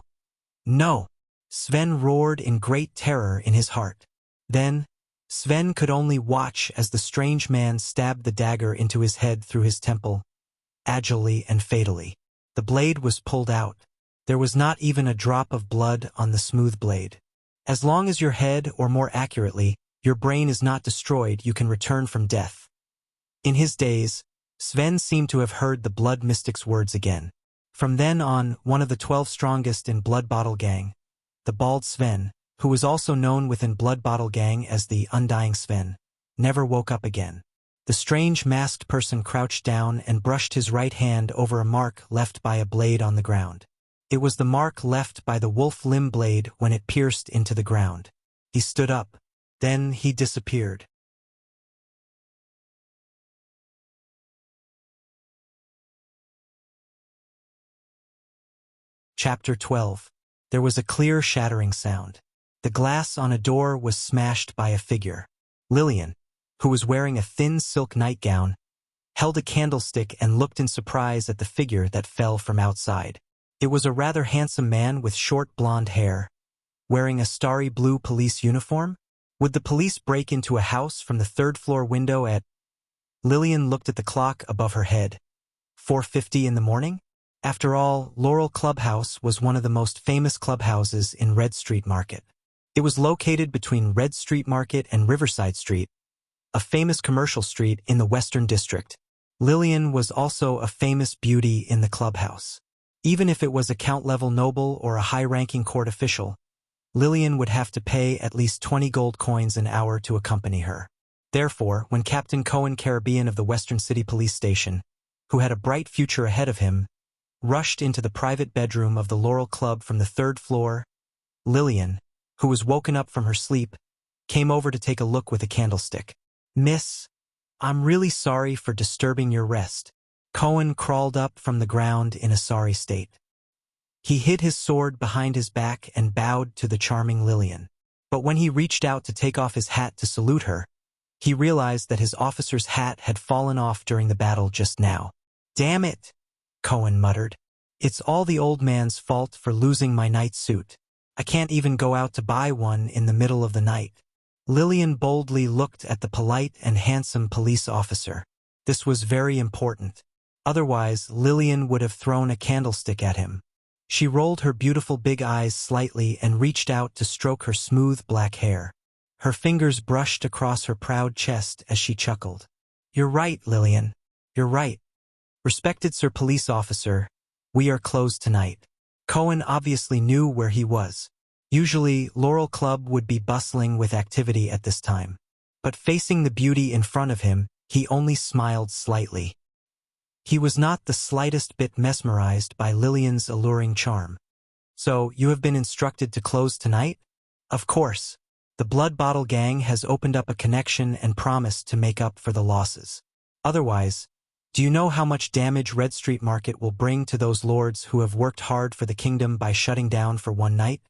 No! Sven roared in great terror in his heart. Then, Sven could only watch as the strange man stabbed the dagger into his head through his temple, agilely and fatally. The blade was pulled out. There was not even a drop of blood on the smooth blade. As long as your head, or more accurately, your brain is not destroyed, you can return from death. In his days, Sven seemed to have heard the blood mystic's words again. From then on, one of the 12 strongest in Blood Bottle Gang, the Bald Sven, who was also known within Blood Bottle Gang as the Undying Sven, never woke up again. The strange masked person crouched down and brushed his right hand over a mark left by a blade on the ground. It was the mark left by the wolf limb blade when it pierced into the ground. He stood up. Then he disappeared. Chapter 12. There was a clear shattering sound. The glass on a door was smashed by a figure. Lillian, who was wearing a thin silk nightgown, held a candlestick and looked in surprise at the figure that fell from outside. It was a rather handsome man with short blonde hair, wearing a starry blue police uniform. Would the police break into a house from the 3rd-floor window at... Lillian looked at the clock above her head. 4:50 in the morning? After all, Laurel Clubhouse was one of the most famous clubhouses in Red Street Market. It was located between Red Street Market and Riverside Street, a famous commercial street in the Western District. Lillian was also a famous beauty in the clubhouse. Even if it was a count-level noble or a high-ranking court official, Lillian would have to pay at least 20 gold coins an hour to accompany her. Therefore, when Captain Cohen Caribbean of the Western City Police Station, who had a bright future ahead of him, rushed into the private bedroom of the Laurel Club from the 3rd floor, Lillian, who was woken up from her sleep, came over to take a look with a candlestick. "Miss, I'm really sorry for disturbing your rest." Cohen crawled up from the ground in a sorry state. He hid his sword behind his back and bowed to the charming Lillian. But when he reached out to take off his hat to salute her, he realized that his officer's hat had fallen off during the battle just now. "Damn it," Cohen muttered. "It's all the old man's fault for losing my night suit. I can't even go out to buy one in the middle of the night." Lillian boldly looked at the polite and handsome police officer. This was very important. Otherwise, Lillian would have thrown a candlestick at him. She rolled her beautiful big eyes slightly and reached out to stroke her smooth black hair. Her fingers brushed across her proud chest as she chuckled. "You're right, Lillian. You're right. Respected Sir Police Officer, we are closed tonight." Cohen obviously knew where he was. Usually, Laurel Club would be bustling with activity at this time. But facing the beauty in front of him, he only smiled slightly. He was not the slightest bit mesmerized by Lillian's alluring charm. "So, you have been instructed to close tonight?" "Of course. The Blood Bottle Gang has opened up a connection and promised to make up for the losses. Otherwise, do you know how much damage Red Street Market will bring to those lords who have worked hard for the kingdom by shutting down for one night?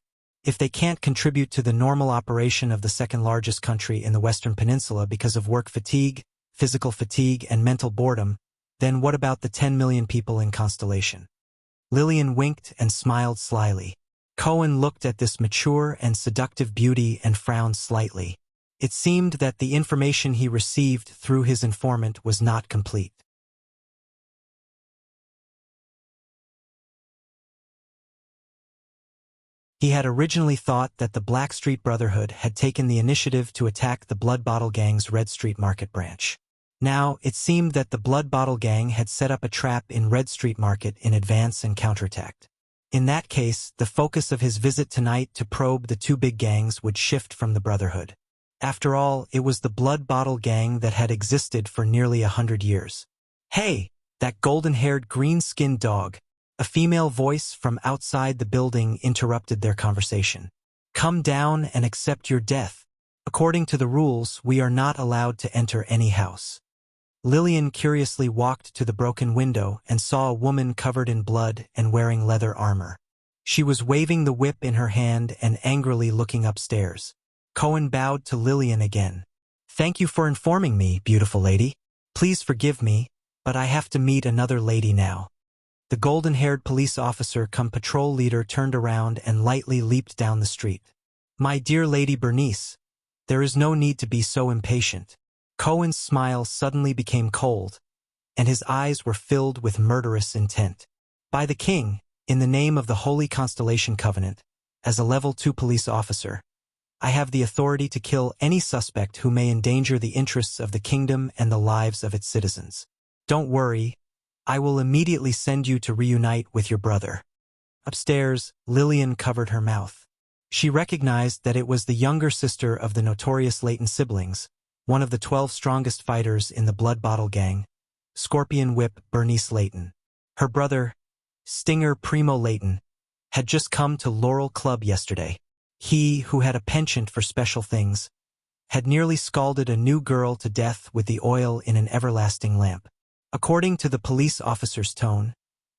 If they can't contribute to the normal operation of the second largest country in the Western Peninsula because of work fatigue, physical fatigue, and mental boredom, then what about the 10 million people in Constellation? Lillian winked and smiled slyly. Cohen looked at this mature and seductive beauty and frowned slightly. It seemed that the information he received through his informant was not complete. He had originally thought that the Blackstreet Brotherhood had taken the initiative to attack the Blood Bottle Gang's Red Street Market branch. Now, it seemed that the Blood Bottle Gang had set up a trap in Red Street Market in advance and counterattacked. In that case, the focus of his visit tonight to probe the two big gangs would shift from the Brotherhood. After all, it was the Blood Bottle Gang that had existed for nearly 100 years. "Hey, that golden-haired, green-skinned dog," a female voice from outside the building interrupted their conversation. "Come down and accept your death. According to the rules, we are not allowed to enter any house." Lillian curiously walked to the broken window and saw a woman covered in blood and wearing leather armor. She was waving the whip in her hand and angrily looking upstairs. Cohen bowed to Lillian again. "Thank you for informing me, beautiful lady. Please forgive me, but I have to meet another lady now." The golden-haired police officer cum patrol leader turned around and lightly leaped down the street. "My dear Lady Bernice, there is no need to be so impatient." Cohen's smile suddenly became cold, and his eyes were filled with murderous intent. "By the king, in the name of the Holy Constellation Covenant, as a Level 2 police officer, I have the authority to kill any suspect who may endanger the interests of the kingdom and the lives of its citizens. Don't worry, I will immediately send you to reunite with your brother." Upstairs, Lillian covered her mouth. She recognized that it was the younger sister of the notorious Layton siblings, one of the 12 strongest fighters in the Blood Bottle Gang, Scorpion Whip Bernice Layton. Her brother, Stinger Primo Layton, had just come to Laurel Club yesterday. He, who had a penchant for special things, had nearly scalded a new girl to death with the oil in an everlasting lamp. According to the police officer's tone,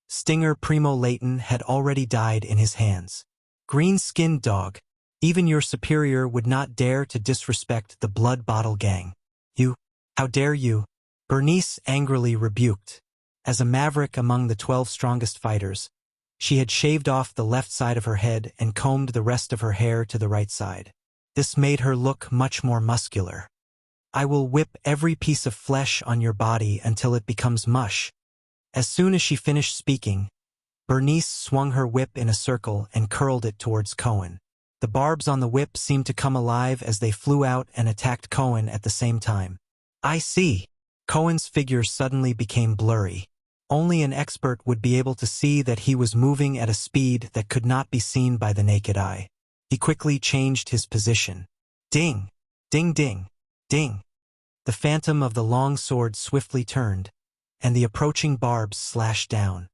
Stinger Primo Layton had already died in his hands. "Green-skinned dog. Even your superior would not dare to disrespect the Blood Bottle Gang. How dare you?" Bernice angrily rebuked. As a maverick among the 12 strongest fighters, she had shaved off the left side of her head and combed the rest of her hair to the right side. This made her look much more muscular. "I will whip every piece of flesh on your body until it becomes mush." As soon as she finished speaking, Bernice swung her whip in a circle and curled it towards Cohen. The barbs on the whip seemed to come alive as they flew out and attacked Cohen at the same time. "I see." Cohen's figure suddenly became blurry. Only an expert would be able to see that he was moving at a speed that could not be seen by the naked eye. He quickly changed his position. Ding! Ding ding! Ding! The phantom of the long sword swiftly turned, and the approaching barbs slashed down.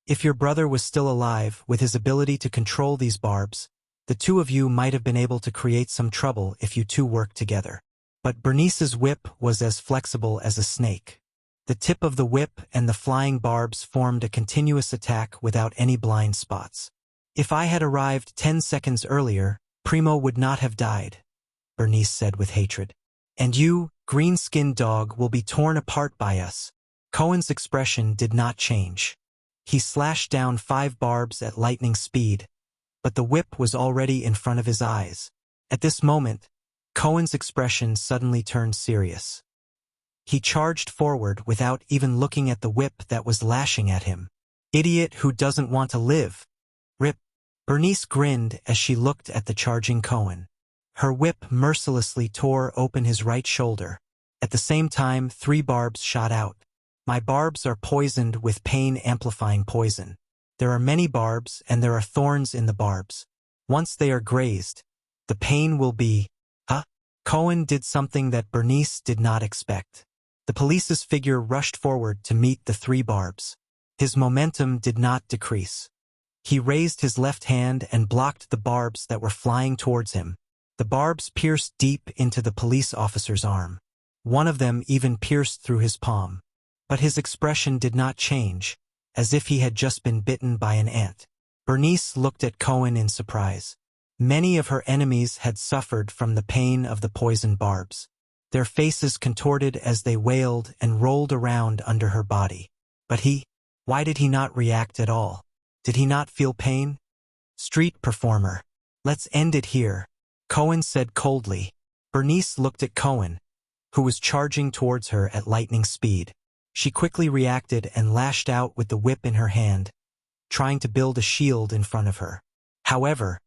If your brother was still alive, with his ability to control these barbs, the two of you might have been able to create some trouble if you two worked together. But Bernice's whip was as flexible as a snake. The tip of the whip and the flying barbs formed a continuous attack without any blind spots. "If I had arrived 10 seconds earlier, Primo would not have died," Bernice said with hatred. "And you, green-skinned dog, will be torn apart by us." Cohen's expression did not change. He slashed down 5 barbs at lightning speed, but the whip was already in front of his eyes. At this moment, Cohen's expression suddenly turned serious. He charged forward without even looking at the whip that was lashing at him. "Idiot who doesn't want to live. Rip." Bernice grinned as she looked at the charging Cohen. Her whip mercilessly tore open his right shoulder. At the same time, 3 barbs shot out. "My barbs are poisoned with pain-amplifying poison. There are many barbs, and there are thorns in the barbs. Once they are grazed, the pain will be..." Cohen did something that Bernice did not expect. The police's figure rushed forward to meet the 3 barbs. His momentum did not decrease. He raised his left hand and blocked the barbs that were flying towards him. The barbs pierced deep into the police officer's arm. One of them even pierced through his palm. But his expression did not change, as if he had just been bitten by an ant. Bernice looked at Cohen in surprise. Many of her enemies had suffered from the pain of the poison barbs. Their faces contorted as they wailed and rolled around under her body. But why did he not react at all? Did he not feel pain? Street performer. Let's end it here, Cohen said coldly. Bernice looked at Cohen, who was charging towards her at lightning speed. She quickly reacted and lashed out with the whip in her hand, trying to build a shield in front of her. However,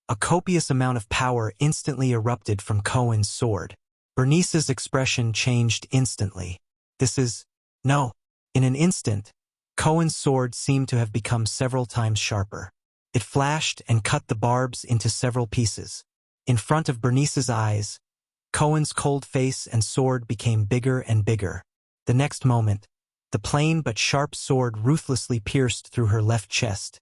a copious amount of power instantly erupted from Cohen's sword. Bernice's expression changed instantly. No. In an instant, Cohen's sword seemed to have become several times sharper. It flashed and cut the barbs into several pieces. In front of Bernice's eyes, Cohen's cold face and sword became bigger and bigger. The next moment, the plain but sharp sword ruthlessly pierced through her left chest,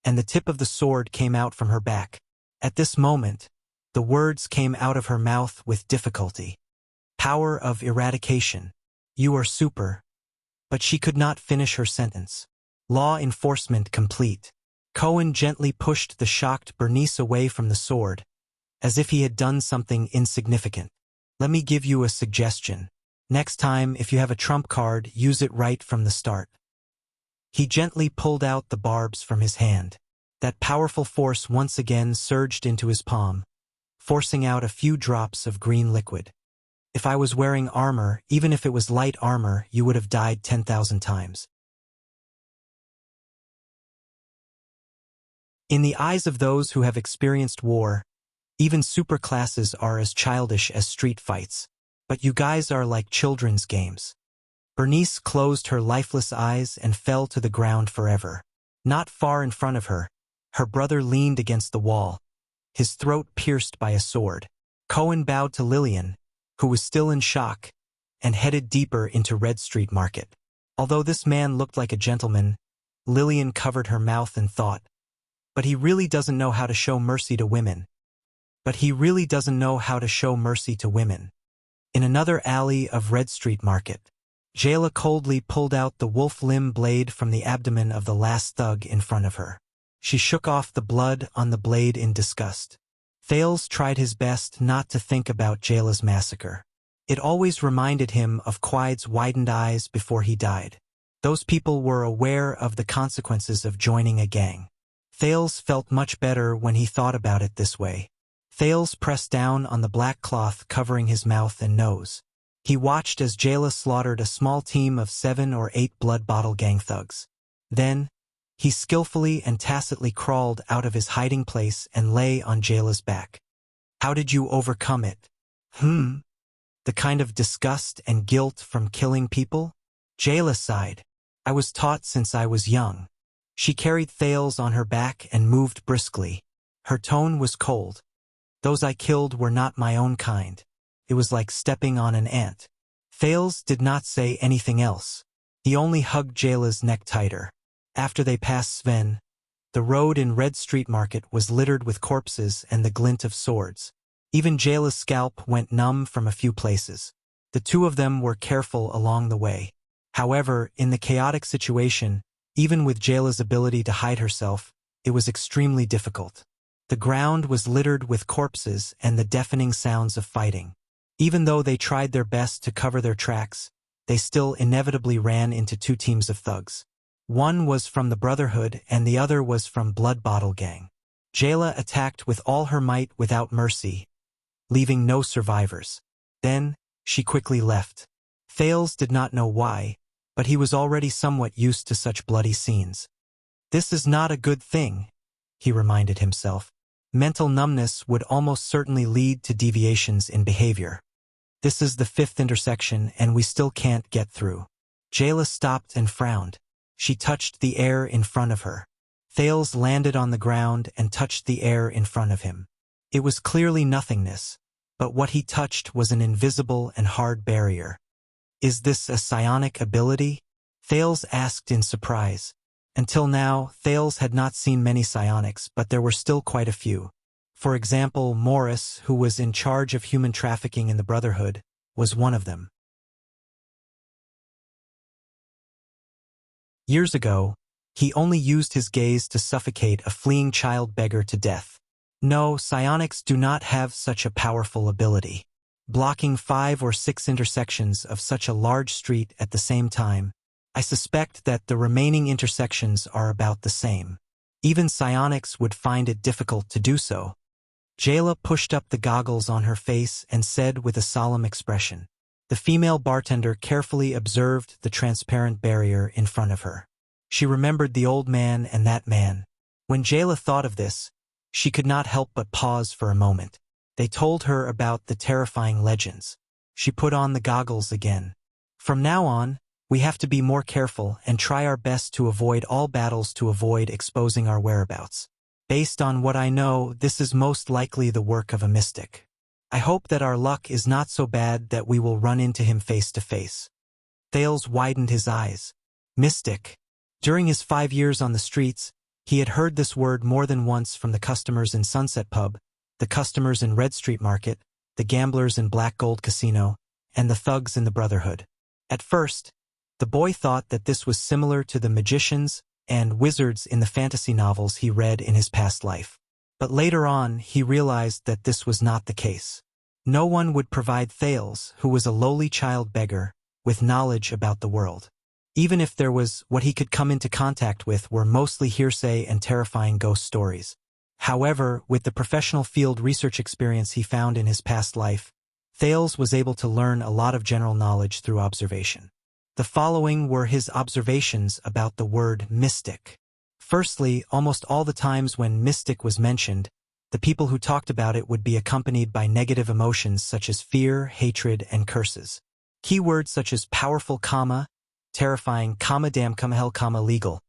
and the tip of the sword came out from her back. At this moment, the words came out of her mouth with difficulty. Power of eradication. You are super. But she could not finish her sentence. Law enforcement complete. Cohen gently pushed the shocked Bernice away from the sword, as if he had done something insignificant. Let me give you a suggestion. Next time, if you have a trump card, use it right from the start. He gently pulled out the barbs from his hand. That powerful force once again surged into his palm, forcing out a few drops of green liquid. If I was wearing armor, even if it was light armor, you would have died 10,000 times. In the eyes of those who have experienced war, even superclasses are as childish as street fights. But you guys are like children's games. Bernice closed her lifeless eyes and fell to the ground forever. Not far in front of her, her brother leaned against the wall, his throat pierced by a sword. Cohen bowed to Lillian, who was still in shock, and headed deeper into Red Street Market. Although this man looked like a gentleman, Lillian covered her mouth and thought, but he really doesn't know how to show mercy to women. In another alley of Red Street Market, Jayla coldly pulled out the wolf limb blade from the abdomen of the last thug in front of her. She shook off the blood on the blade in disgust. Thales tried his best not to think about Jayla's massacre. It always reminded him of Quide's widened eyes before he died. Those people were aware of the consequences of joining a gang. Thales felt much better when he thought about it this way. Thales pressed down on the black cloth covering his mouth and nose. He watched as Jayla slaughtered a small team of 7 or 8 blood bottle gang thugs. Then, he skillfully and tacitly crawled out of his hiding place and lay on Jayla's back. How did you overcome it? The kind of disgust and guilt from killing people? Jayla sighed. I was taught since I was young. She carried Thales on her back and moved briskly. Her tone was cold. Those I killed were not my own kind. It was like stepping on an ant. Thales did not say anything else. He only hugged Jayla's neck tighter. After they passed Sven, the road in Red Street Market was littered with corpses and the glint of swords. Even Jayla's scalp went numb from a few places. The two of them were careful along the way. However, in the chaotic situation, even with Jayla's ability to hide herself, it was extremely difficult. The ground was littered with corpses and the deafening sounds of fighting. Even though they tried their best to cover their tracks, they still inevitably ran into 2 teams of thugs. One was from the Brotherhood and the other was from Blood Bottle Gang. Jayla attacked with all her might without mercy, leaving no survivors. Then, she quickly left. Thales did not know why, but he was already somewhat used to such bloody scenes. This is not a good thing, he reminded himself. Mental numbness would almost certainly lead to deviations in behavior. This is the 5th intersection and we still can't get through. Jayla stopped and frowned. She touched the air in front of her. Thales landed on the ground and touched the air in front of him. It was clearly nothingness, but what he touched was an invisible and hard barrier. Is this a psionic ability? Thales asked in surprise. Until now, Thales had not seen many psionics, but there were still quite a few. For example, Morris, who was in charge of human trafficking in the Brotherhood, was one of them. Years ago, he only used his gaze to suffocate a fleeing child beggar to death. No, psionics do not have such a powerful ability. Blocking 5 or 6 intersections of such a large street at the same time, I suspect that the remaining intersections are about the same. Even psionics would find it difficult to do so. Jayla pushed up the goggles on her face and said with a solemn expression. The female bartender carefully observed the transparent barrier in front of her. She remembered the old man and that man. When Jayla thought of this, she could not help but pause for a moment. They told her about the terrifying legends. She put on the goggles again. From now on, we have to be more careful and try our best to avoid all battles to avoid exposing our whereabouts. Based on what I know, this is most likely the work of a mystic. I hope that our luck is not so bad that we will run into him face to face. Thales widened his eyes. Mystic. During his 5 years on the streets, he had heard this word more than once from the customers in Sunset Pub, the customers in Red Street Market, the gamblers in Black Gold Casino, and the thugs in the Brotherhood. At first, the boy thought that this was similar to the magicians and wizards in the fantasy novels he read in his past life. But later on, he realized that this was not the case. No one would provide Thales, who was a lowly child beggar, with knowledge about the world. Even if there was, what he could come into contact with were mostly hearsay and terrifying ghost stories. However, with the professional field research experience he found in his past life, Thales was able to learn a lot of general knowledge through observation. The following were his observations about the word mystic. Firstly, almost all the times when mystic was mentioned, the people who talked about it would be accompanied by negative emotions such as fear, hatred, and curses. Keywords such as powerful, terrifying, damn, hell, legal,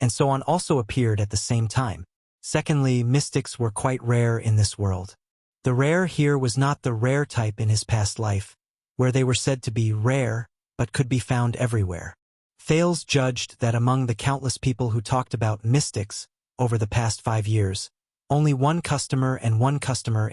and so on also appeared at the same time. Secondly, mystics were quite rare in this world. The rare here was not the rare type in his past life, where they were said to be rare, but could be found everywhere. Thales judged that among the countless people who talked about mystics over the past 5 years, only one customer in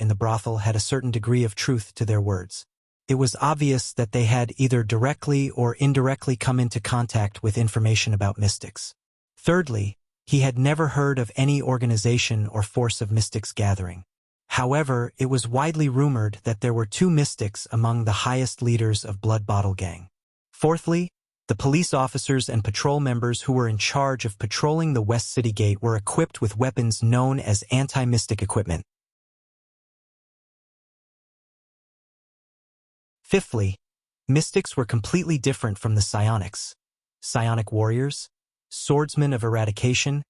the brothel had a certain degree of truth to their words. It was obvious that they had either directly or indirectly come into contact with information about mystics. Thirdly, he had never heard of any organization or force of mystics gathering. However, it was widely rumored that there were 2 mystics among the highest leaders of Blood Bottle Gang. Fourthly, the police officers and patrol members who were in charge of patrolling the West City Gate were equipped with weapons known as anti-mystic equipment. Fifthly, mystics were completely different from the psionics. Psionic warriors, swordsmen of eradication,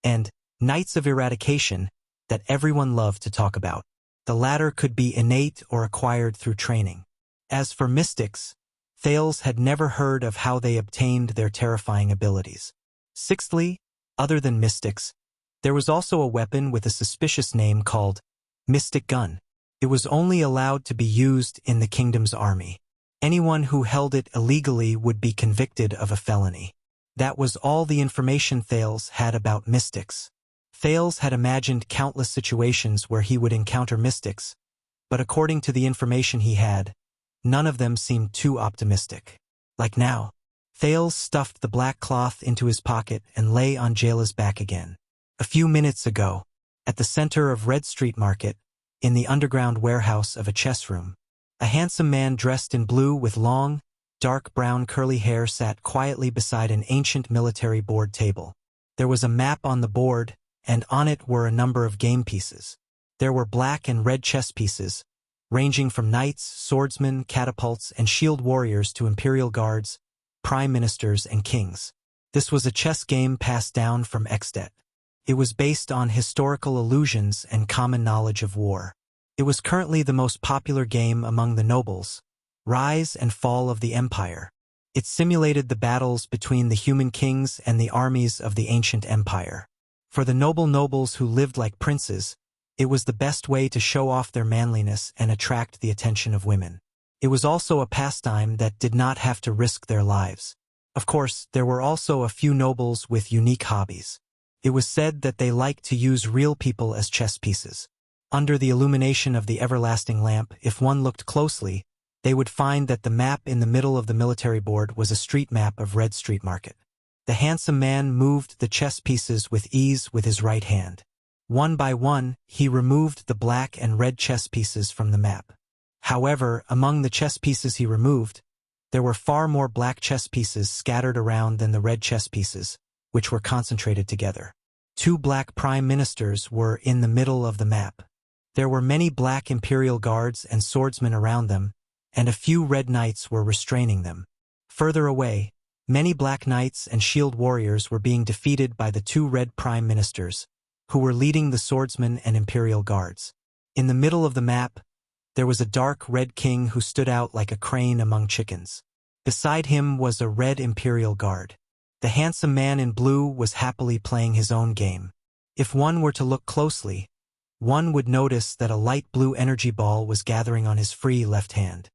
and knights of eradication that everyone loved to talk about. The latter could be innate or acquired through training. As for mystics, Thales had never heard of how they obtained their terrifying abilities. Sixthly, other than mystics, there was also a weapon with a suspicious name called Mystic Gun. It was only allowed to be used in the kingdom's army. Anyone who held it illegally would be convicted of a felony. That was all the information Thales had about mystics. Thales had imagined countless situations where he would encounter mystics, but according to the information he had, none of them seemed too optimistic. Like now, Thales stuffed the black cloth into his pocket and lay on Jayla's back again. A few minutes ago, at the center of Red Street Market, in the underground warehouse of a chess room, a handsome man dressed in blue with long, dark brown curly hair sat quietly beside an ancient military board table. There was a map on the board, and on it were a number of game pieces. There were black and red chess pieces, ranging from knights, swordsmen, catapults, and shield warriors to imperial guards, prime ministers, and kings. This was a chess game passed down from Exdet. It was based on historical allusions and common knowledge of war. It was currently the most popular game among the nobles, rise and fall of the empire. It simulated the battles between the human kings and the armies of the ancient empire. For the nobles who lived like princes, it was the best way to show off their manliness and attract the attention of women. It was also a pastime that did not have to risk their lives. Of course, there were also a few nobles with unique hobbies. It was said that they liked to use real people as chess pieces. Under the illumination of the everlasting lamp, if one looked closely, they would find that the map in the middle of the military board was a street map of Red Street Market. The handsome man moved the chess pieces with ease with his right hand. One by one, he removed the black and red chess pieces from the map. However, among the chess pieces he removed, there were far more black chess pieces scattered around than the red chess pieces, which were concentrated together. 2 black prime ministers were in the middle of the map. There were many black imperial guards and swordsmen around them, and a few red knights were restraining them. Further away, many black knights and shield warriors were being defeated by the 2 red prime ministers, who were leading the swordsmen and imperial guards. In the middle of the map, there was a dark red king who stood out like a crane among chickens. Beside him was a red imperial guard. The handsome man in blue was happily playing his own game. If one were to look closely, one would notice that a light blue energy ball was gathering on his free left hand.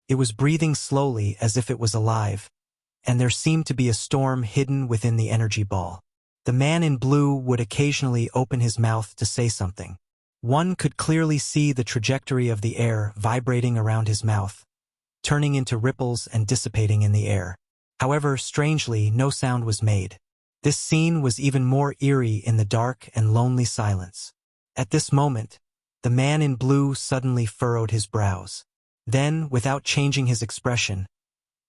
It was breathing slowly as if it was alive, and there seemed to be a storm hidden within the energy ball. The man in blue would occasionally open his mouth to say something. One could clearly see the trajectory of the air vibrating around his mouth, turning into ripples and dissipating in the air. However, strangely, no sound was made. This scene was even more eerie in the dark and lonely silence. At this moment, the man in blue suddenly furrowed his brows. Then, without changing his expression,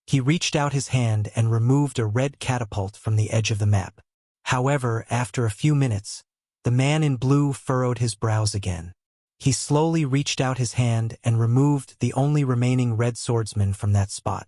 he reached out his hand and removed a red catapult from the edge of the map. However, after a few minutes, the man in blue furrowed his brows again. He slowly reached out his hand and removed the only remaining red swordsman from that spot.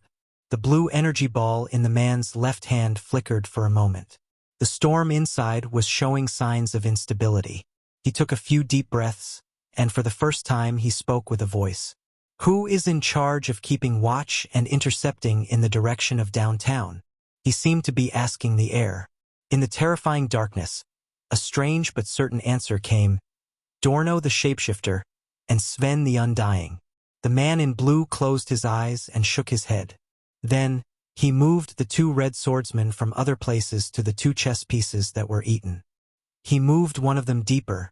The blue energy ball in the man's left hand flickered for a moment. The storm inside was showing signs of instability. He took a few deep breaths, and for the first time he spoke with a voice. "Who is in charge of keeping watch and intercepting in the direction of downtown?" He seemed to be asking the air. In the terrifying darkness, a strange but certain answer came: Dorno the Shapeshifter and Sven the Undying. The man in blue closed his eyes and shook his head. Then, he moved the 2 red swordsmen from other places to the 2 chess pieces that were eaten. He moved one of them deeper,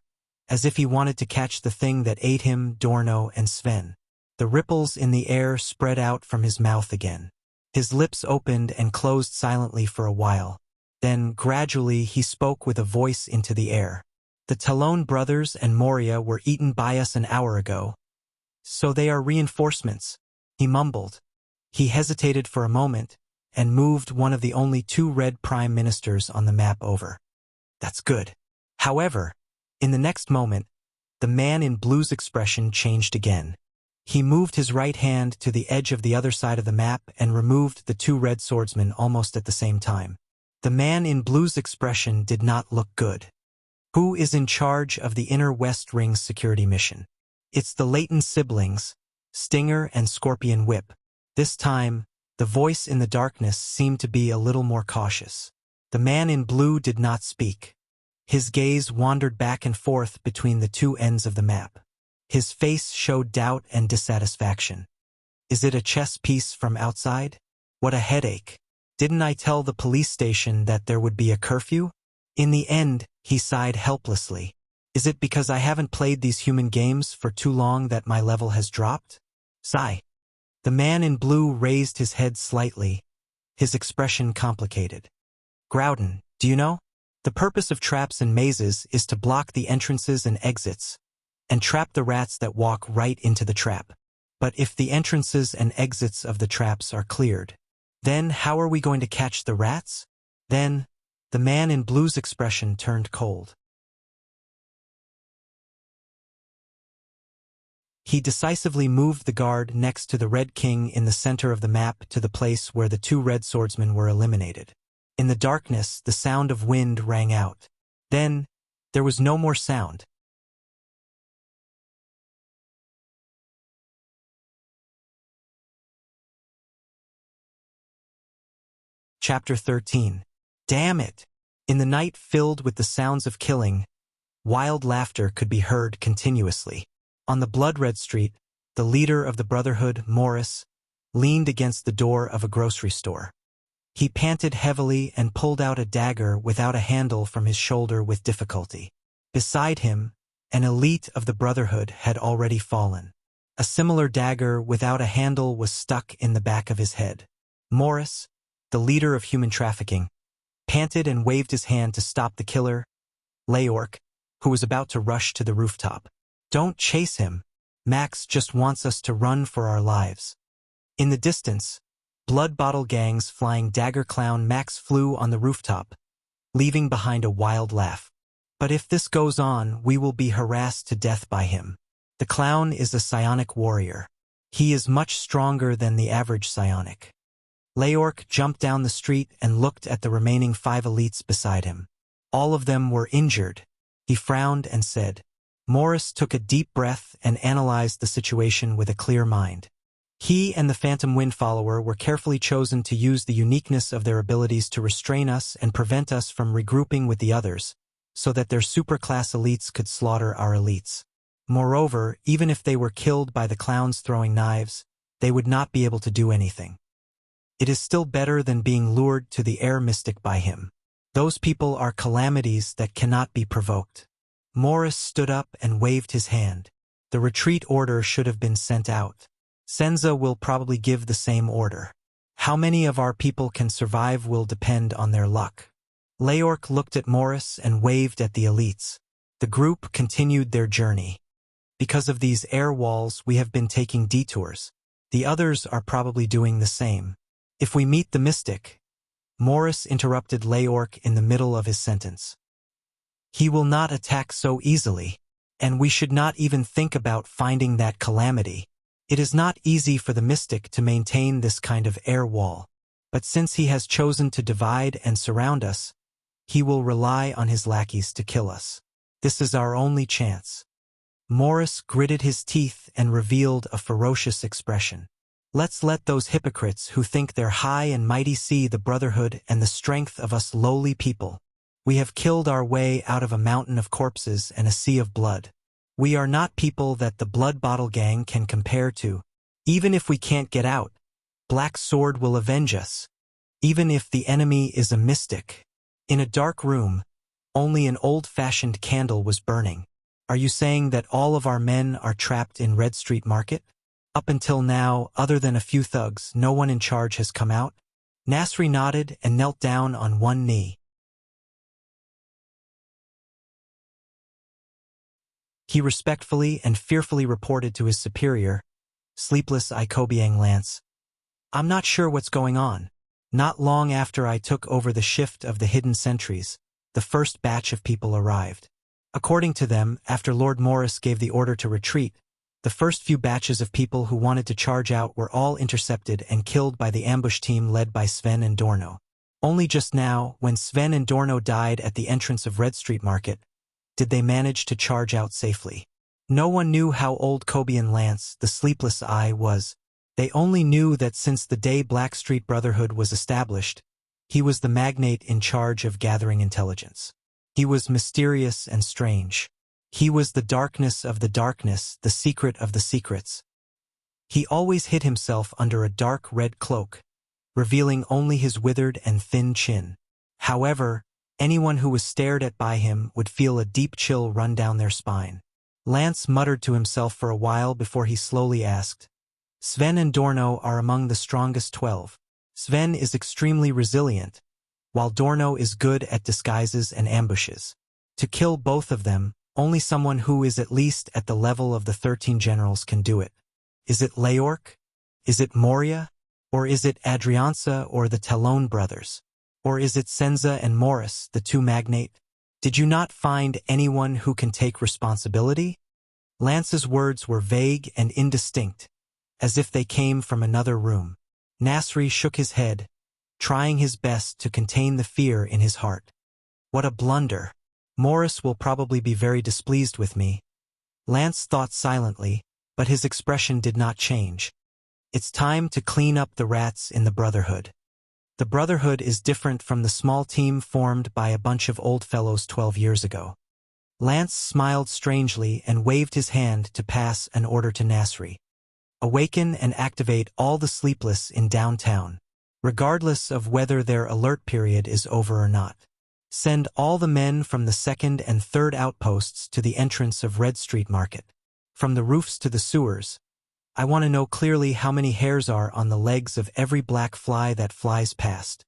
as if he wanted to catch the thing that ate him, Dorno and Sven. The ripples in the air spread out from his mouth again. His lips opened and closed silently for a while. Then, gradually, he spoke with a voice into the air. "The Talon brothers and Moria were eaten by us an hour ago. So they are reinforcements," he mumbled. He hesitated for a moment and moved one of the only 2 red prime ministers on the map over. "That's good." However, in the next moment, the man in blue's expression changed again. He moved his right hand to the edge of the other side of the map and removed the 2 red swordsmen almost at the same time. The man in blue's expression did not look good. "Who is in charge of the Inner West Ring's security mission?" "It's the Leighton siblings, Stinger and Scorpion Whip." This time, the voice in the darkness seemed to be a little more cautious. The man in blue did not speak. His gaze wandered back and forth between the 2 ends of the map. His face showed doubt and dissatisfaction. "Is it a chess piece from outside? What a headache. Didn't I tell the police station that there would be a curfew?" In the end, he sighed helplessly. "Is it because I haven't played these human games for too long that my level has dropped?" Sigh. The man in blue raised his head slightly, his expression complicated. "Groudon, do you know? The purpose of traps and mazes is to block the entrances and exits, and trap the rats that walk right into the trap. But if the entrances and exits of the traps are cleared, then how are we going to catch the rats?" Then, the man in blue's expression turned cold. He decisively moved the guard next to the Red King in the center of the map to the place where the 2 red swordsmen were eliminated. In the darkness, the sound of wind rang out. Then, there was no more sound. Chapter 13. Damn it! In the night filled with the sounds of killing, wild laughter could be heard continuously. On the blood-red street, the leader of the Brotherhood, Morris, leaned against the door of a grocery store. He panted heavily and pulled out a dagger without a handle from his shoulder with difficulty. Beside him, an elite of the Brotherhood had already fallen. A similar dagger without a handle was stuck in the back of his head. Morris, the leader of human trafficking, panted and waved his hand to stop the killer, Leork, who was about to rush to the rooftop. "Don't chase him. Max just wants us to run for our lives." In the distance, Blood Bottle Gang's flying dagger clown Max flew on the rooftop, leaving behind a wild laugh. "But if this goes on, we will be harassed to death by him. The clown is a psionic warrior. He is much stronger than the average psionic." Leork jumped down the street and looked at the remaining 5 elites beside him. All of them were injured. He frowned and said. Morris took a deep breath and analyzed the situation with a clear mind. He and the Phantom Wind follower were carefully chosen to use the uniqueness of their abilities to restrain us and prevent us from regrouping with the others, so that their superclass elites could slaughter our elites. Moreover, even if they were killed by the clowns throwing knives, they would not be able to do anything. It is still better than being lured to the air mystic by him. Those people are calamities that cannot be provoked. Morris stood up and waved his hand. The retreat order should have been sent out. Senza will probably give the same order. How many of our people can survive will depend on their luck. Leork looked at Morris and waved at the elites. The group continued their journey. Because of these air walls, we have been taking detours. The others are probably doing the same. If we meet the mystic, Morris interrupted Leork in the middle of his sentence. He will not attack so easily, and we should not even think about finding that calamity. It is not easy for the mystic to maintain this kind of air wall, but since he has chosen to divide and surround us, he will rely on his lackeys to kill us. This is our only chance. Morris gritted his teeth and revealed a ferocious expression. Let's let those hypocrites who think they're high and mighty see the brotherhood and the strength of us lowly people. We have killed our way out of a mountain of corpses and a sea of blood. We are not people that the Blood Bottle Gang can compare to. Even if we can't get out, Black Sword will avenge us. Even if the enemy is a mystic. In a dark room, only an old-fashioned candle was burning. Are you saying that all of our men are trapped in Red Street Market? Up until now, other than a few thugs, no one in charge has come out? Nasri nodded and knelt down on one knee. He respectfully and fearfully reported to his superior, Sleepless Ikobiang Lance. I'm not sure what's going on. Not long after I took over the shift of the hidden sentries, the first batch of people arrived. According to them, after Lord Morris gave the order to retreat, the first few batches of people who wanted to charge out were all intercepted and killed by the ambush team led by Sven and Dorno. Only just now, when Sven and Dorno died at the entrance of Red Street Market, did they manage to charge out safely. No one knew how old Kobian Lance, the Sleepless Eye, was. They only knew that since the day Black Street Brotherhood was established, he was the magnate in charge of gathering intelligence. He was mysterious and strange. He was the darkness of the darkness, the secret of the secrets. He always hid himself under a dark red cloak, revealing only his withered and thin chin. However, anyone who was stared at by him would feel a deep chill run down their spine. Lance muttered to himself for a while before he slowly asked, Sven and Dorno are among the strongest 12. Sven is extremely resilient, while Dorno is good at disguises and ambushes. To kill both of them, only someone who is at least at the level of the 13 generals can do it. Is it Leork? Is it Moria? Or is it Adrianza or the Talon brothers? Or is it Senza and Morris, the two magnate? Did you not find anyone who can take responsibility? Lance's words were vague and indistinct, as if they came from another room. Nasri shook his head, trying his best to contain the fear in his heart. What a blunder. Morris will probably be very displeased with me. Lance thought silently, but his expression did not change. It's time to clean up the rats in the Brotherhood. The Brotherhood is different from the small team formed by a bunch of old fellows 12 years ago. Lance smiled strangely and waved his hand to pass an order to Nasri. Awaken and activate all the sleepless in downtown, regardless of whether their alert period is over or not. Send all the men from the second and third outposts to the entrance of Red Street Market. From the roofs to the sewers, I want to know clearly how many hairs are on the legs of every black fly that flies past.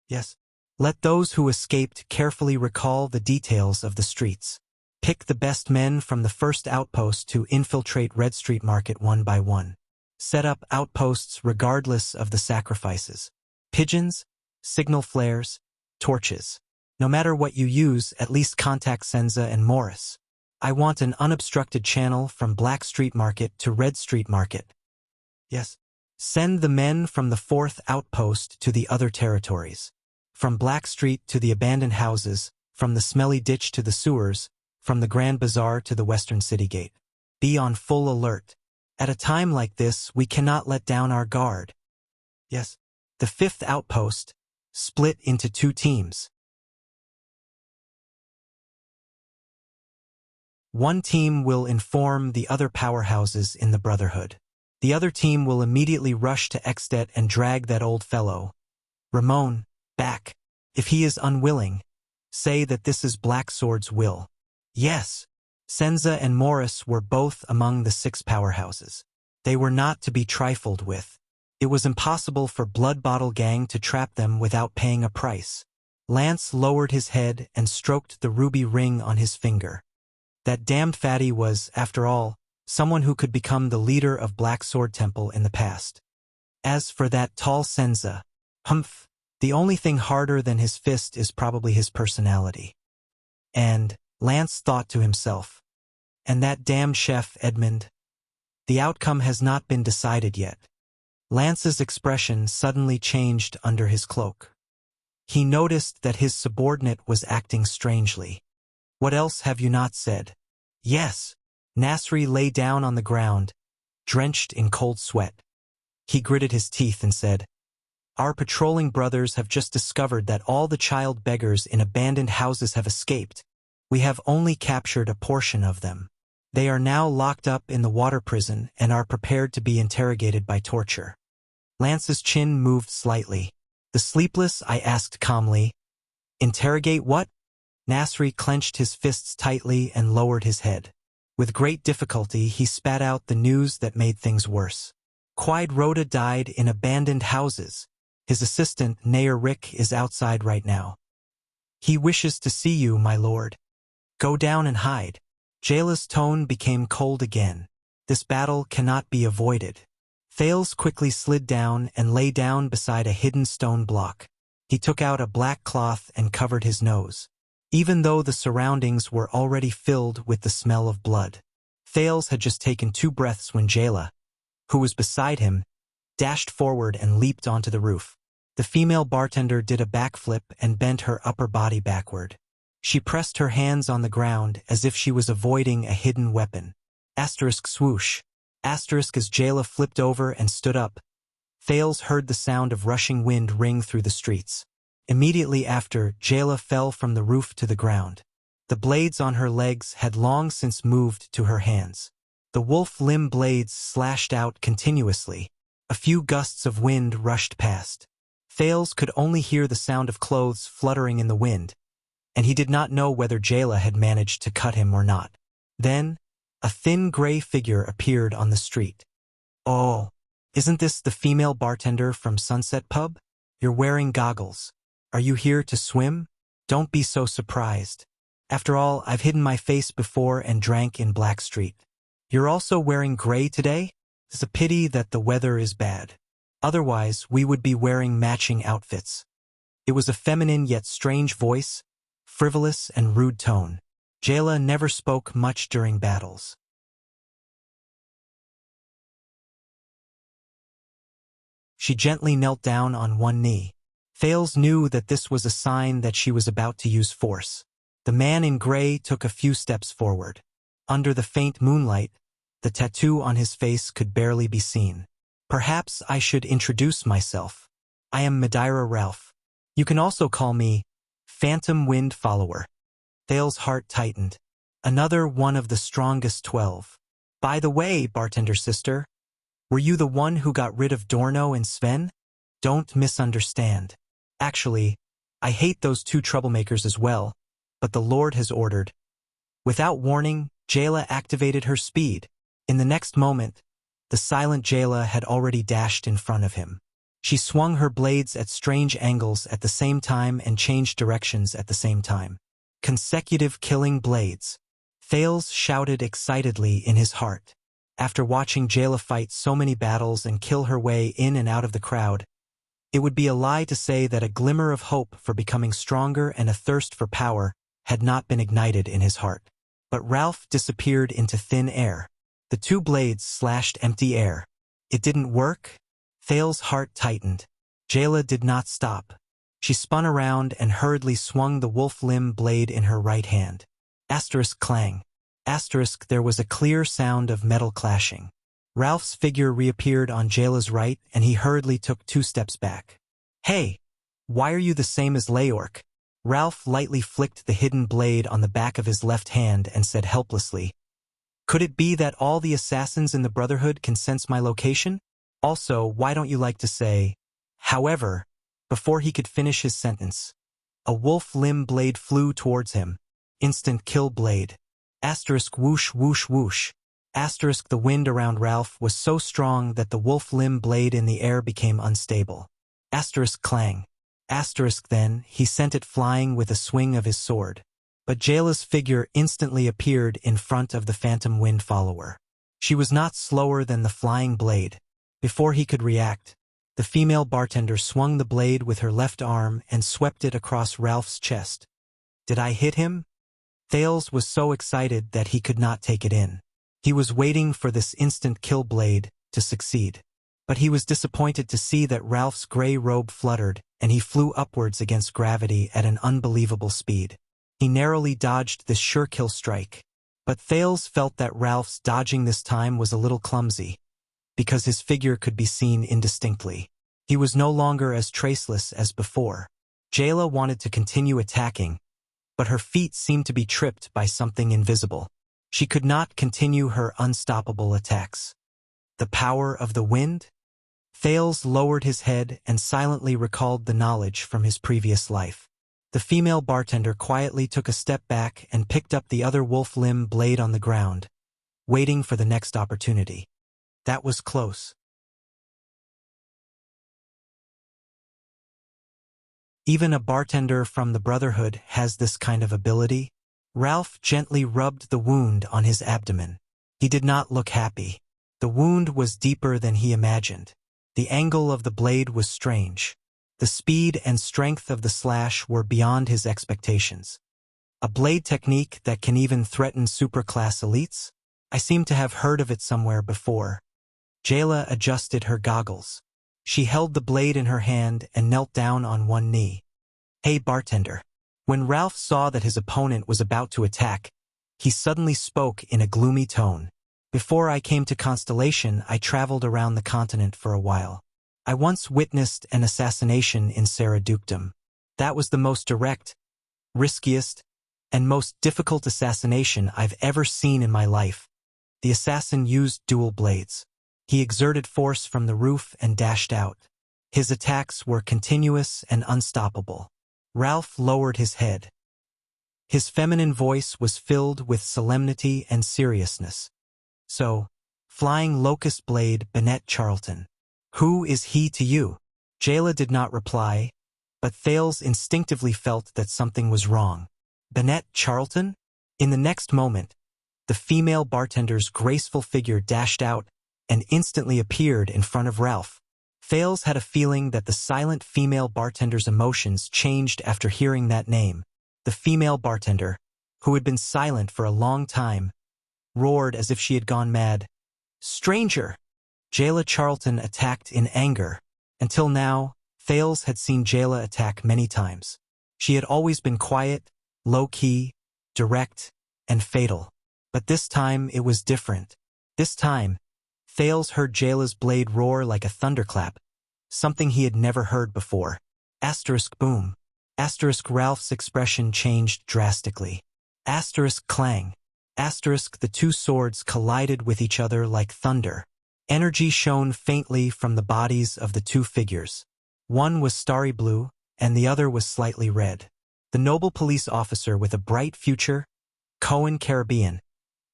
Yes. Let those who escaped carefully recall the details of the streets. Pick the best men from the first outpost to infiltrate Red Street Market one by one. Set up outposts regardless of the sacrifices. Pigeons, signal flares, torches. No matter what you use, at least contact Senza and Morris. I want an unobstructed channel from Black Street Market to Red Street Market. Yes. Send the men from the fourth outpost to the other territories. From Black Street to the abandoned houses, from the smelly ditch to the sewers, from the Grand Bazaar to the Western City Gate. Be on full alert. At a time like this, we cannot let down our guard. Yes. The fifth outpost, split into 2 teams. One team will inform the other powerhouses in the Brotherhood. The other team will immediately rush to Exdet and drag that old fellow, Ramon, back. If he is unwilling, say that this is Black Sword's will. Yes. Senza and Morris were both among the 6 powerhouses. They were not to be trifled with. It was impossible for Blood Bottle Gang to trap them without paying a price. Lance lowered his head and stroked the ruby ring on his finger. That damned fatty was, after all, someone who could become the leader of Black Sword Temple in the past. As for that tall Senza, humph, the only thing harder than his fist is probably his personality. And, Lance thought to himself, and that damned chef Edmund? The outcome has not been decided yet. Lance's expression suddenly changed under his cloak. He noticed that his subordinate was acting strangely. What else have you not said? Yes. Nasri lay down on the ground, drenched in cold sweat. He gritted his teeth and said, Our patrolling brothers have just discovered that all the child beggars in abandoned houses have escaped. We have only captured a portion of them. They are now locked up in the water prison and are prepared to be interrogated by torture. Lance's chin moved slightly. The sleepless, I asked calmly. Interrogate what? Nasri clenched his fists tightly and lowered his head. With great difficulty, he spat out the news that made things worse. Quide Rhoda died in abandoned houses. His assistant, Nair Rick, is outside right now. He wishes to see you, my lord. Go down and hide. Jayla's tone became cold again. This battle cannot be avoided. Thales quickly slid down and lay down beside a hidden stone block. He took out a black cloth and covered his nose. Even though the surroundings were already filled with the smell of blood. Thales had just taken 2 breaths when Jayla, who was beside him, dashed forward and leaped onto the roof. The female bartender did a backflip and bent her upper body backward. She pressed her hands on the ground as if she was avoiding a hidden weapon. Asterisk swoosh. Asterisk as Jayla flipped over and stood up. Thales heard the sound of rushing wind ring through the streets. Immediately after, Jayla fell from the roof to the ground. The blades on her legs had long since moved to her hands. The wolf limb blades slashed out continuously. A few gusts of wind rushed past. Thales could only hear the sound of clothes fluttering in the wind, and he did not know whether Jayla had managed to cut him or not. Then, a thin gray figure appeared on the street. Oh, isn't this the female bartender from Sunset Pub? You're wearing goggles. Are you here to swim? Don't be so surprised. After all, I've hidden my face before and drank in Black Street. You're also wearing gray today? It's a pity that the weather is bad. Otherwise, we would be wearing matching outfits. It was a feminine yet strange voice, frivolous and rude tone. Jayla never spoke much during battles. She gently knelt down on one knee. Thales knew that this was a sign that she was about to use force. The man in gray took a few steps forward. Under the faint moonlight, the tattoo on his face could barely be seen. Perhaps I should introduce myself. I am Madeira Ralph. You can also call me Phantom Wind Follower. Thales' heart tightened. Another one of the strongest 12. By the way, bartender sister, Were you the one who got rid of Dorno and Sven? Don't misunderstand. Actually, I hate those two troublemakers as well, but the Lord has ordered. Without warning, Jayla activated her speed. In the next moment, the silent Jayla had already dashed in front of him. She swung her blades at strange angles at the same time and changed directions at the same time. Consecutive killing blades. Thales shouted excitedly in his heart. After watching Jayla fight so many battles and kill her way in and out of the crowd, it would be a lie to say that a glimmer of hope for becoming stronger and a thirst for power had not been ignited in his heart. But Ralph disappeared into thin air. The two blades slashed empty air. It didn't work? Thales' heart tightened. Jayla did not stop. She spun around and hurriedly swung the wolf limb blade in her right hand. Asterisk clang. Asterisk there was a clear sound of metal clashing. Ralph's figure reappeared on Jayla's right and he hurriedly took 2 steps back. Hey! Why are you the same as Leorc? Ralph lightly flicked the hidden blade on the back of his left hand and said helplessly, Could it be that all the assassins in the Brotherhood can sense my location? Also, why don't you like to say, however, before he could finish his sentence. A wolf limb blade flew towards him. Instant kill blade. Asterisk whoosh whoosh whoosh. Asterisk the wind around Ralph was so strong that the wolf limb blade in the air became unstable. Asterisk clang. Asterisk then, he sent it flying with a swing of his sword. But Jayla's figure instantly appeared in front of the phantom wind follower. She was not slower than the flying blade. Before he could react, the female bartender swung the blade with her left arm and swept it across Ralph's chest. Did I hit him? Thales was so excited that he could not take it in. He was waiting for this instant kill blade to succeed. But he was disappointed to see that Ralph's gray robe fluttered and he flew upwards against gravity at an unbelievable speed. He narrowly dodged this sure kill strike. But Thales felt that Ralph's dodging this time was a little clumsy, because his figure could be seen indistinctly. He was no longer as traceless as before. Jayla wanted to continue attacking, but her feet seemed to be tripped by something invisible. She could not continue her unstoppable attacks. The power of the wind? Thales lowered his head and silently recalled the knowledge from his previous life. The female bartender quietly took a step back and picked up the other wolf limb blade on the ground, waiting for the next opportunity. That was close. Even a bartender from the Brotherhood has this kind of ability. Ralph gently rubbed the wound on his abdomen. He did not look happy. The wound was deeper than he imagined. The angle of the blade was strange. The speed and strength of the slash were beyond his expectations. A blade technique that can even threaten superclass elites? I seem to have heard of it somewhere before. Jayla adjusted her goggles. She held the blade in her hand and knelt down on one knee. Hey bartender. When Ralph saw that his opponent was about to attack, he suddenly spoke in a gloomy tone. Before I came to Constellation, I traveled around the continent for a while. I once witnessed an assassination in Saradukedom. That was the most direct, riskiest, and most difficult assassination I've ever seen in my life. The assassin used dual blades. He exerted force from the roof and dashed out. His attacks were continuous and unstoppable. Ralph lowered his head. His feminine voice was filled with solemnity and seriousness. So, Flying Locust Blade Bennett Charlton. Who is he to you? Jayla did not reply, but Thales instinctively felt that something was wrong. Bennett Charlton? In the next moment, the female bartender's graceful figure dashed out and instantly appeared in front of Ralph. Thales had a feeling that the silent female bartender's emotions changed after hearing that name. The female bartender, who had been silent for a long time, roared as if she had gone mad. Stranger! Jayla Charlton attacked in anger. Until now, Thales had seen Jayla attack many times. She had always been quiet, low-key, direct, and fatal. But this time it was different. This time, Thales heard Jayla's blade roar like a thunderclap, something he had never heard before. Asterisk boom. Asterisk Ralph's expression changed drastically. Asterisk clang. Asterisk the two swords collided with each other like thunder. Energy shone faintly from the bodies of the two figures. One was starry blue, and the other was slightly red. The noble police officer with a bright future, Caribbean,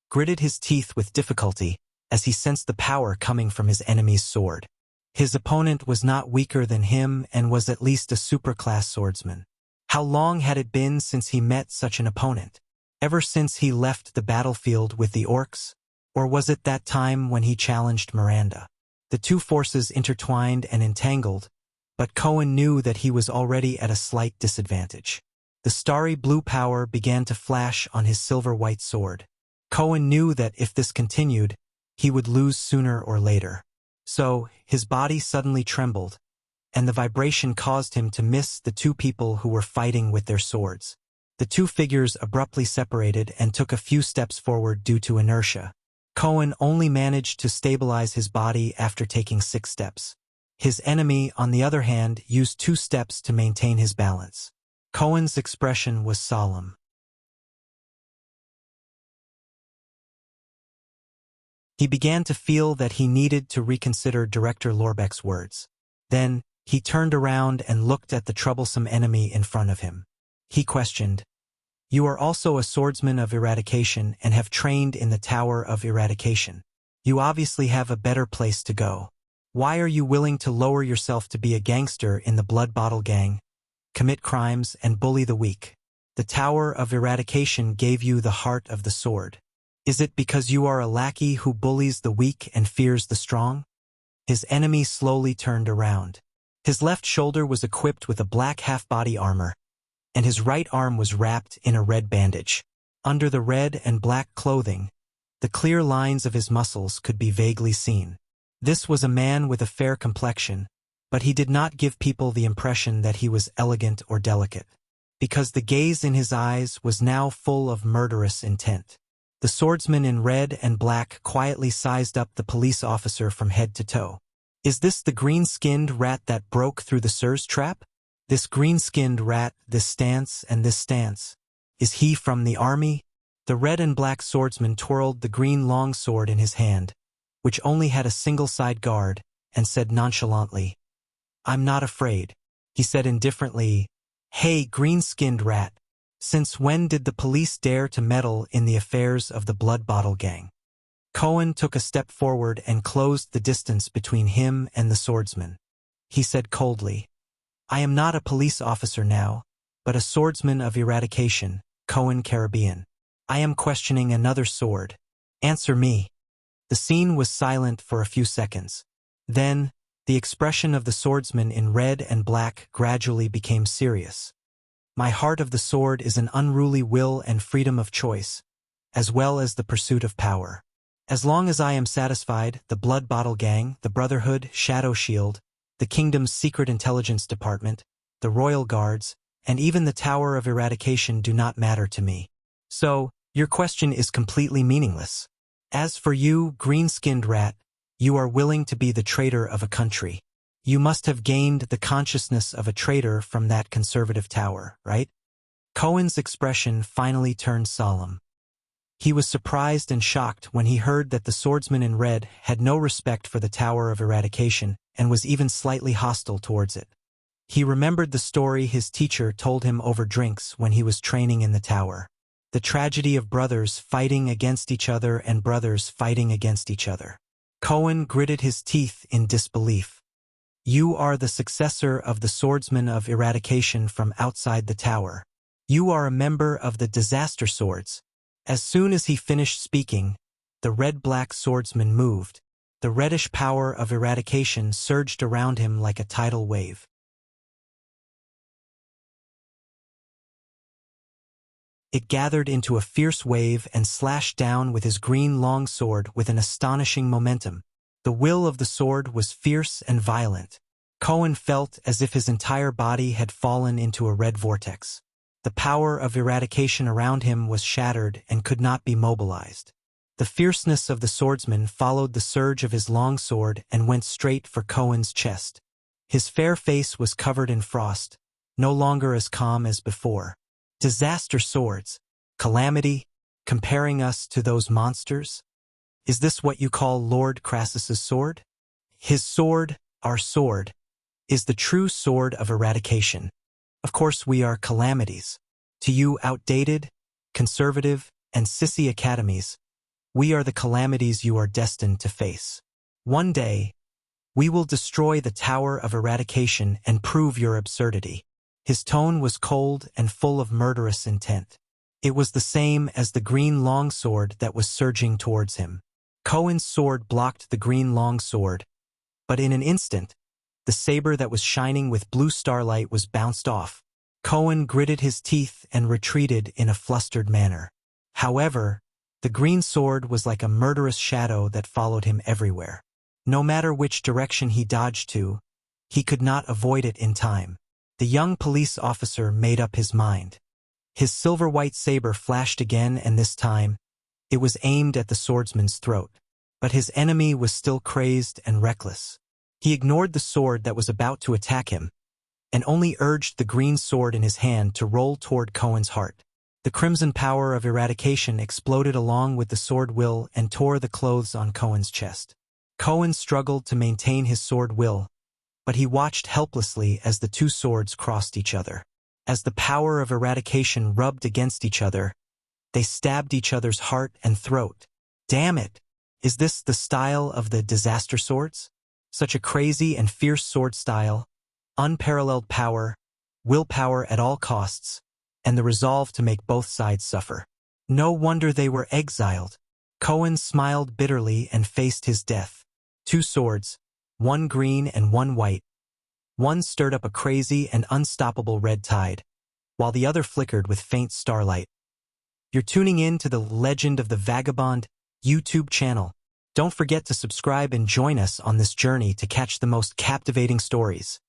gritted his teeth with difficulty as he sensed the power coming from his enemy's sword. His opponent was not weaker than him and was at least a superclass swordsman. How long had it been since he met such an opponent? Ever since he left the battlefield with the orcs? Or was it that time when he challenged Miranda? The two forces intertwined and entangled, but Cohen knew that he was already at a slight disadvantage. The starry blue power began to flash on his silver-white sword. Cohen knew that if this continued, he would lose sooner or later. So, his body suddenly trembled, and the vibration caused him to miss the two people who were fighting with their swords. The two figures abruptly separated and took a few steps forward due to inertia. Cohen only managed to stabilize his body after taking 6 steps. His enemy, on the other hand, used 2 steps to maintain his balance. Cohen's expression was solemn. He began to feel that he needed to reconsider Director Lorbeck's words. Then, he turned around and looked at the troublesome enemy in front of him. He questioned, "You are also a swordsman of eradication and have trained in the Tower of Eradication. You obviously have a better place to go. Why are you willing to lower yourself to be a gangster in the Blood Bottle Gang, commit crimes, and bully the weak? The Tower of Eradication gave you the heart of the sword. Is it because you are a lackey who bullies the weak and fears the strong?" His enemy slowly turned around. His left shoulder was equipped with a black half-body armor, and his right arm was wrapped in a red bandage. Under the red and black clothing, the clear lines of his muscles could be vaguely seen. This was a man with a fair complexion, but he did not give people the impression that he was elegant or delicate, because the gaze in his eyes was now full of murderous intent. The swordsman in red and black quietly sized up the police officer from head to toe. "Is this the green-skinned rat that broke through the Sirs trap? This green-skinned rat, this stance and this stance. Is he from the army?" The red and black swordsman twirled the green longsword in his hand, which only had a single side guard, and said nonchalantly, "I'm not afraid." He said indifferently, "Hey, green-skinned rat, since when did the police dare to meddle in the affairs of the Blood Bottle Gang?" Cohen took a step forward and closed the distance between him and the swordsman. He said coldly, "I am not a police officer now, but a swordsman of eradication, Caribbean. I am questioning another sword. Answer me." The scene was silent for a few seconds. Then, the expression of the swordsman in red and black gradually became serious. "My heart of the sword is an unruly will and freedom of choice, as well as the pursuit of power. As long as I am satisfied, the Blood Bottle Gang, the Brotherhood, Shadow Shield, the Kingdom's Secret Intelligence Department, the Royal Guards, and even the Tower of Eradication do not matter to me. So, your question is completely meaningless. As for you, green-skinned rat, you are willing to be the traitor of a country. You must have gained the consciousness of a traitor from that conservative tower, right?" Cohen's expression finally turned solemn. He was surprised and shocked when he heard that the swordsman in red had no respect for the Tower of Eradication and was even slightly hostile towards it. He remembered the story his teacher told him over drinks when he was training in the tower. The tragedy of brothers fighting against each other and brothers fighting against each other. Cohen gritted his teeth in disbelief. "You are the successor of the swordsman of eradication from outside the tower. You are a member of the Disaster Swords." As soon as he finished speaking, the red-black swordsman moved. The reddish power of eradication surged around him like a tidal wave. It gathered into a fierce wave and slashed down with his green longsword with an astonishing momentum. The will of the sword was fierce and violent. Cohen felt as if his entire body had fallen into a red vortex. The power of eradication around him was shattered and could not be mobilized. The fierceness of the swordsman followed the surge of his longsword and went straight for Cohen's chest. His fair face was covered in frost, no longer as calm as before. "Disaster swords, calamity, comparing us to those monsters?" Is this what you call Lord Crassus's sword? His sword, our sword, is the true sword of eradication. Of course we are calamities. To you outdated, conservative, and sissy academies, we are the calamities you are destined to face. One day, we will destroy the Tower of Eradication and prove your absurdity. His tone was cold and full of murderous intent. It was the same as the green longsword that was surging towards him. Cohen's sword blocked the green longsword, but in an instant, the saber that was shining with blue starlight was bounced off. Cohen gritted his teeth and retreated in a flustered manner. However, the green sword was like a murderous shadow that followed him everywhere. No matter which direction he dodged to, he could not avoid it in time. The young police officer made up his mind. His silver-white saber flashed again, and this time, it was aimed at the swordsman's throat. But his enemy was still crazed and reckless. He ignored the sword that was about to attack him, and only urged the green sword in his hand to roll toward Cohen's heart. The crimson power of eradication exploded along with the sword will and tore the clothes on Cohen's chest. Cohen struggled to maintain his sword will, but he watched helplessly as the two swords crossed each other. As the power of eradication rubbed against each other, they stabbed each other's heart and throat. Damn it! Is this the style of the disaster swords? Such a crazy and fierce sword style, unparalleled power, willpower at all costs, and the resolve to make both sides suffer. No wonder they were exiled. Cohen smiled bitterly and faced his death. Two swords, one green and one white. One stirred up a crazy and unstoppable red tide, while the other flickered with faint starlight. You're tuning in to the Legend of the Vagabond YouTube channel. Don't forget to subscribe and join us on this journey to catch the most captivating stories.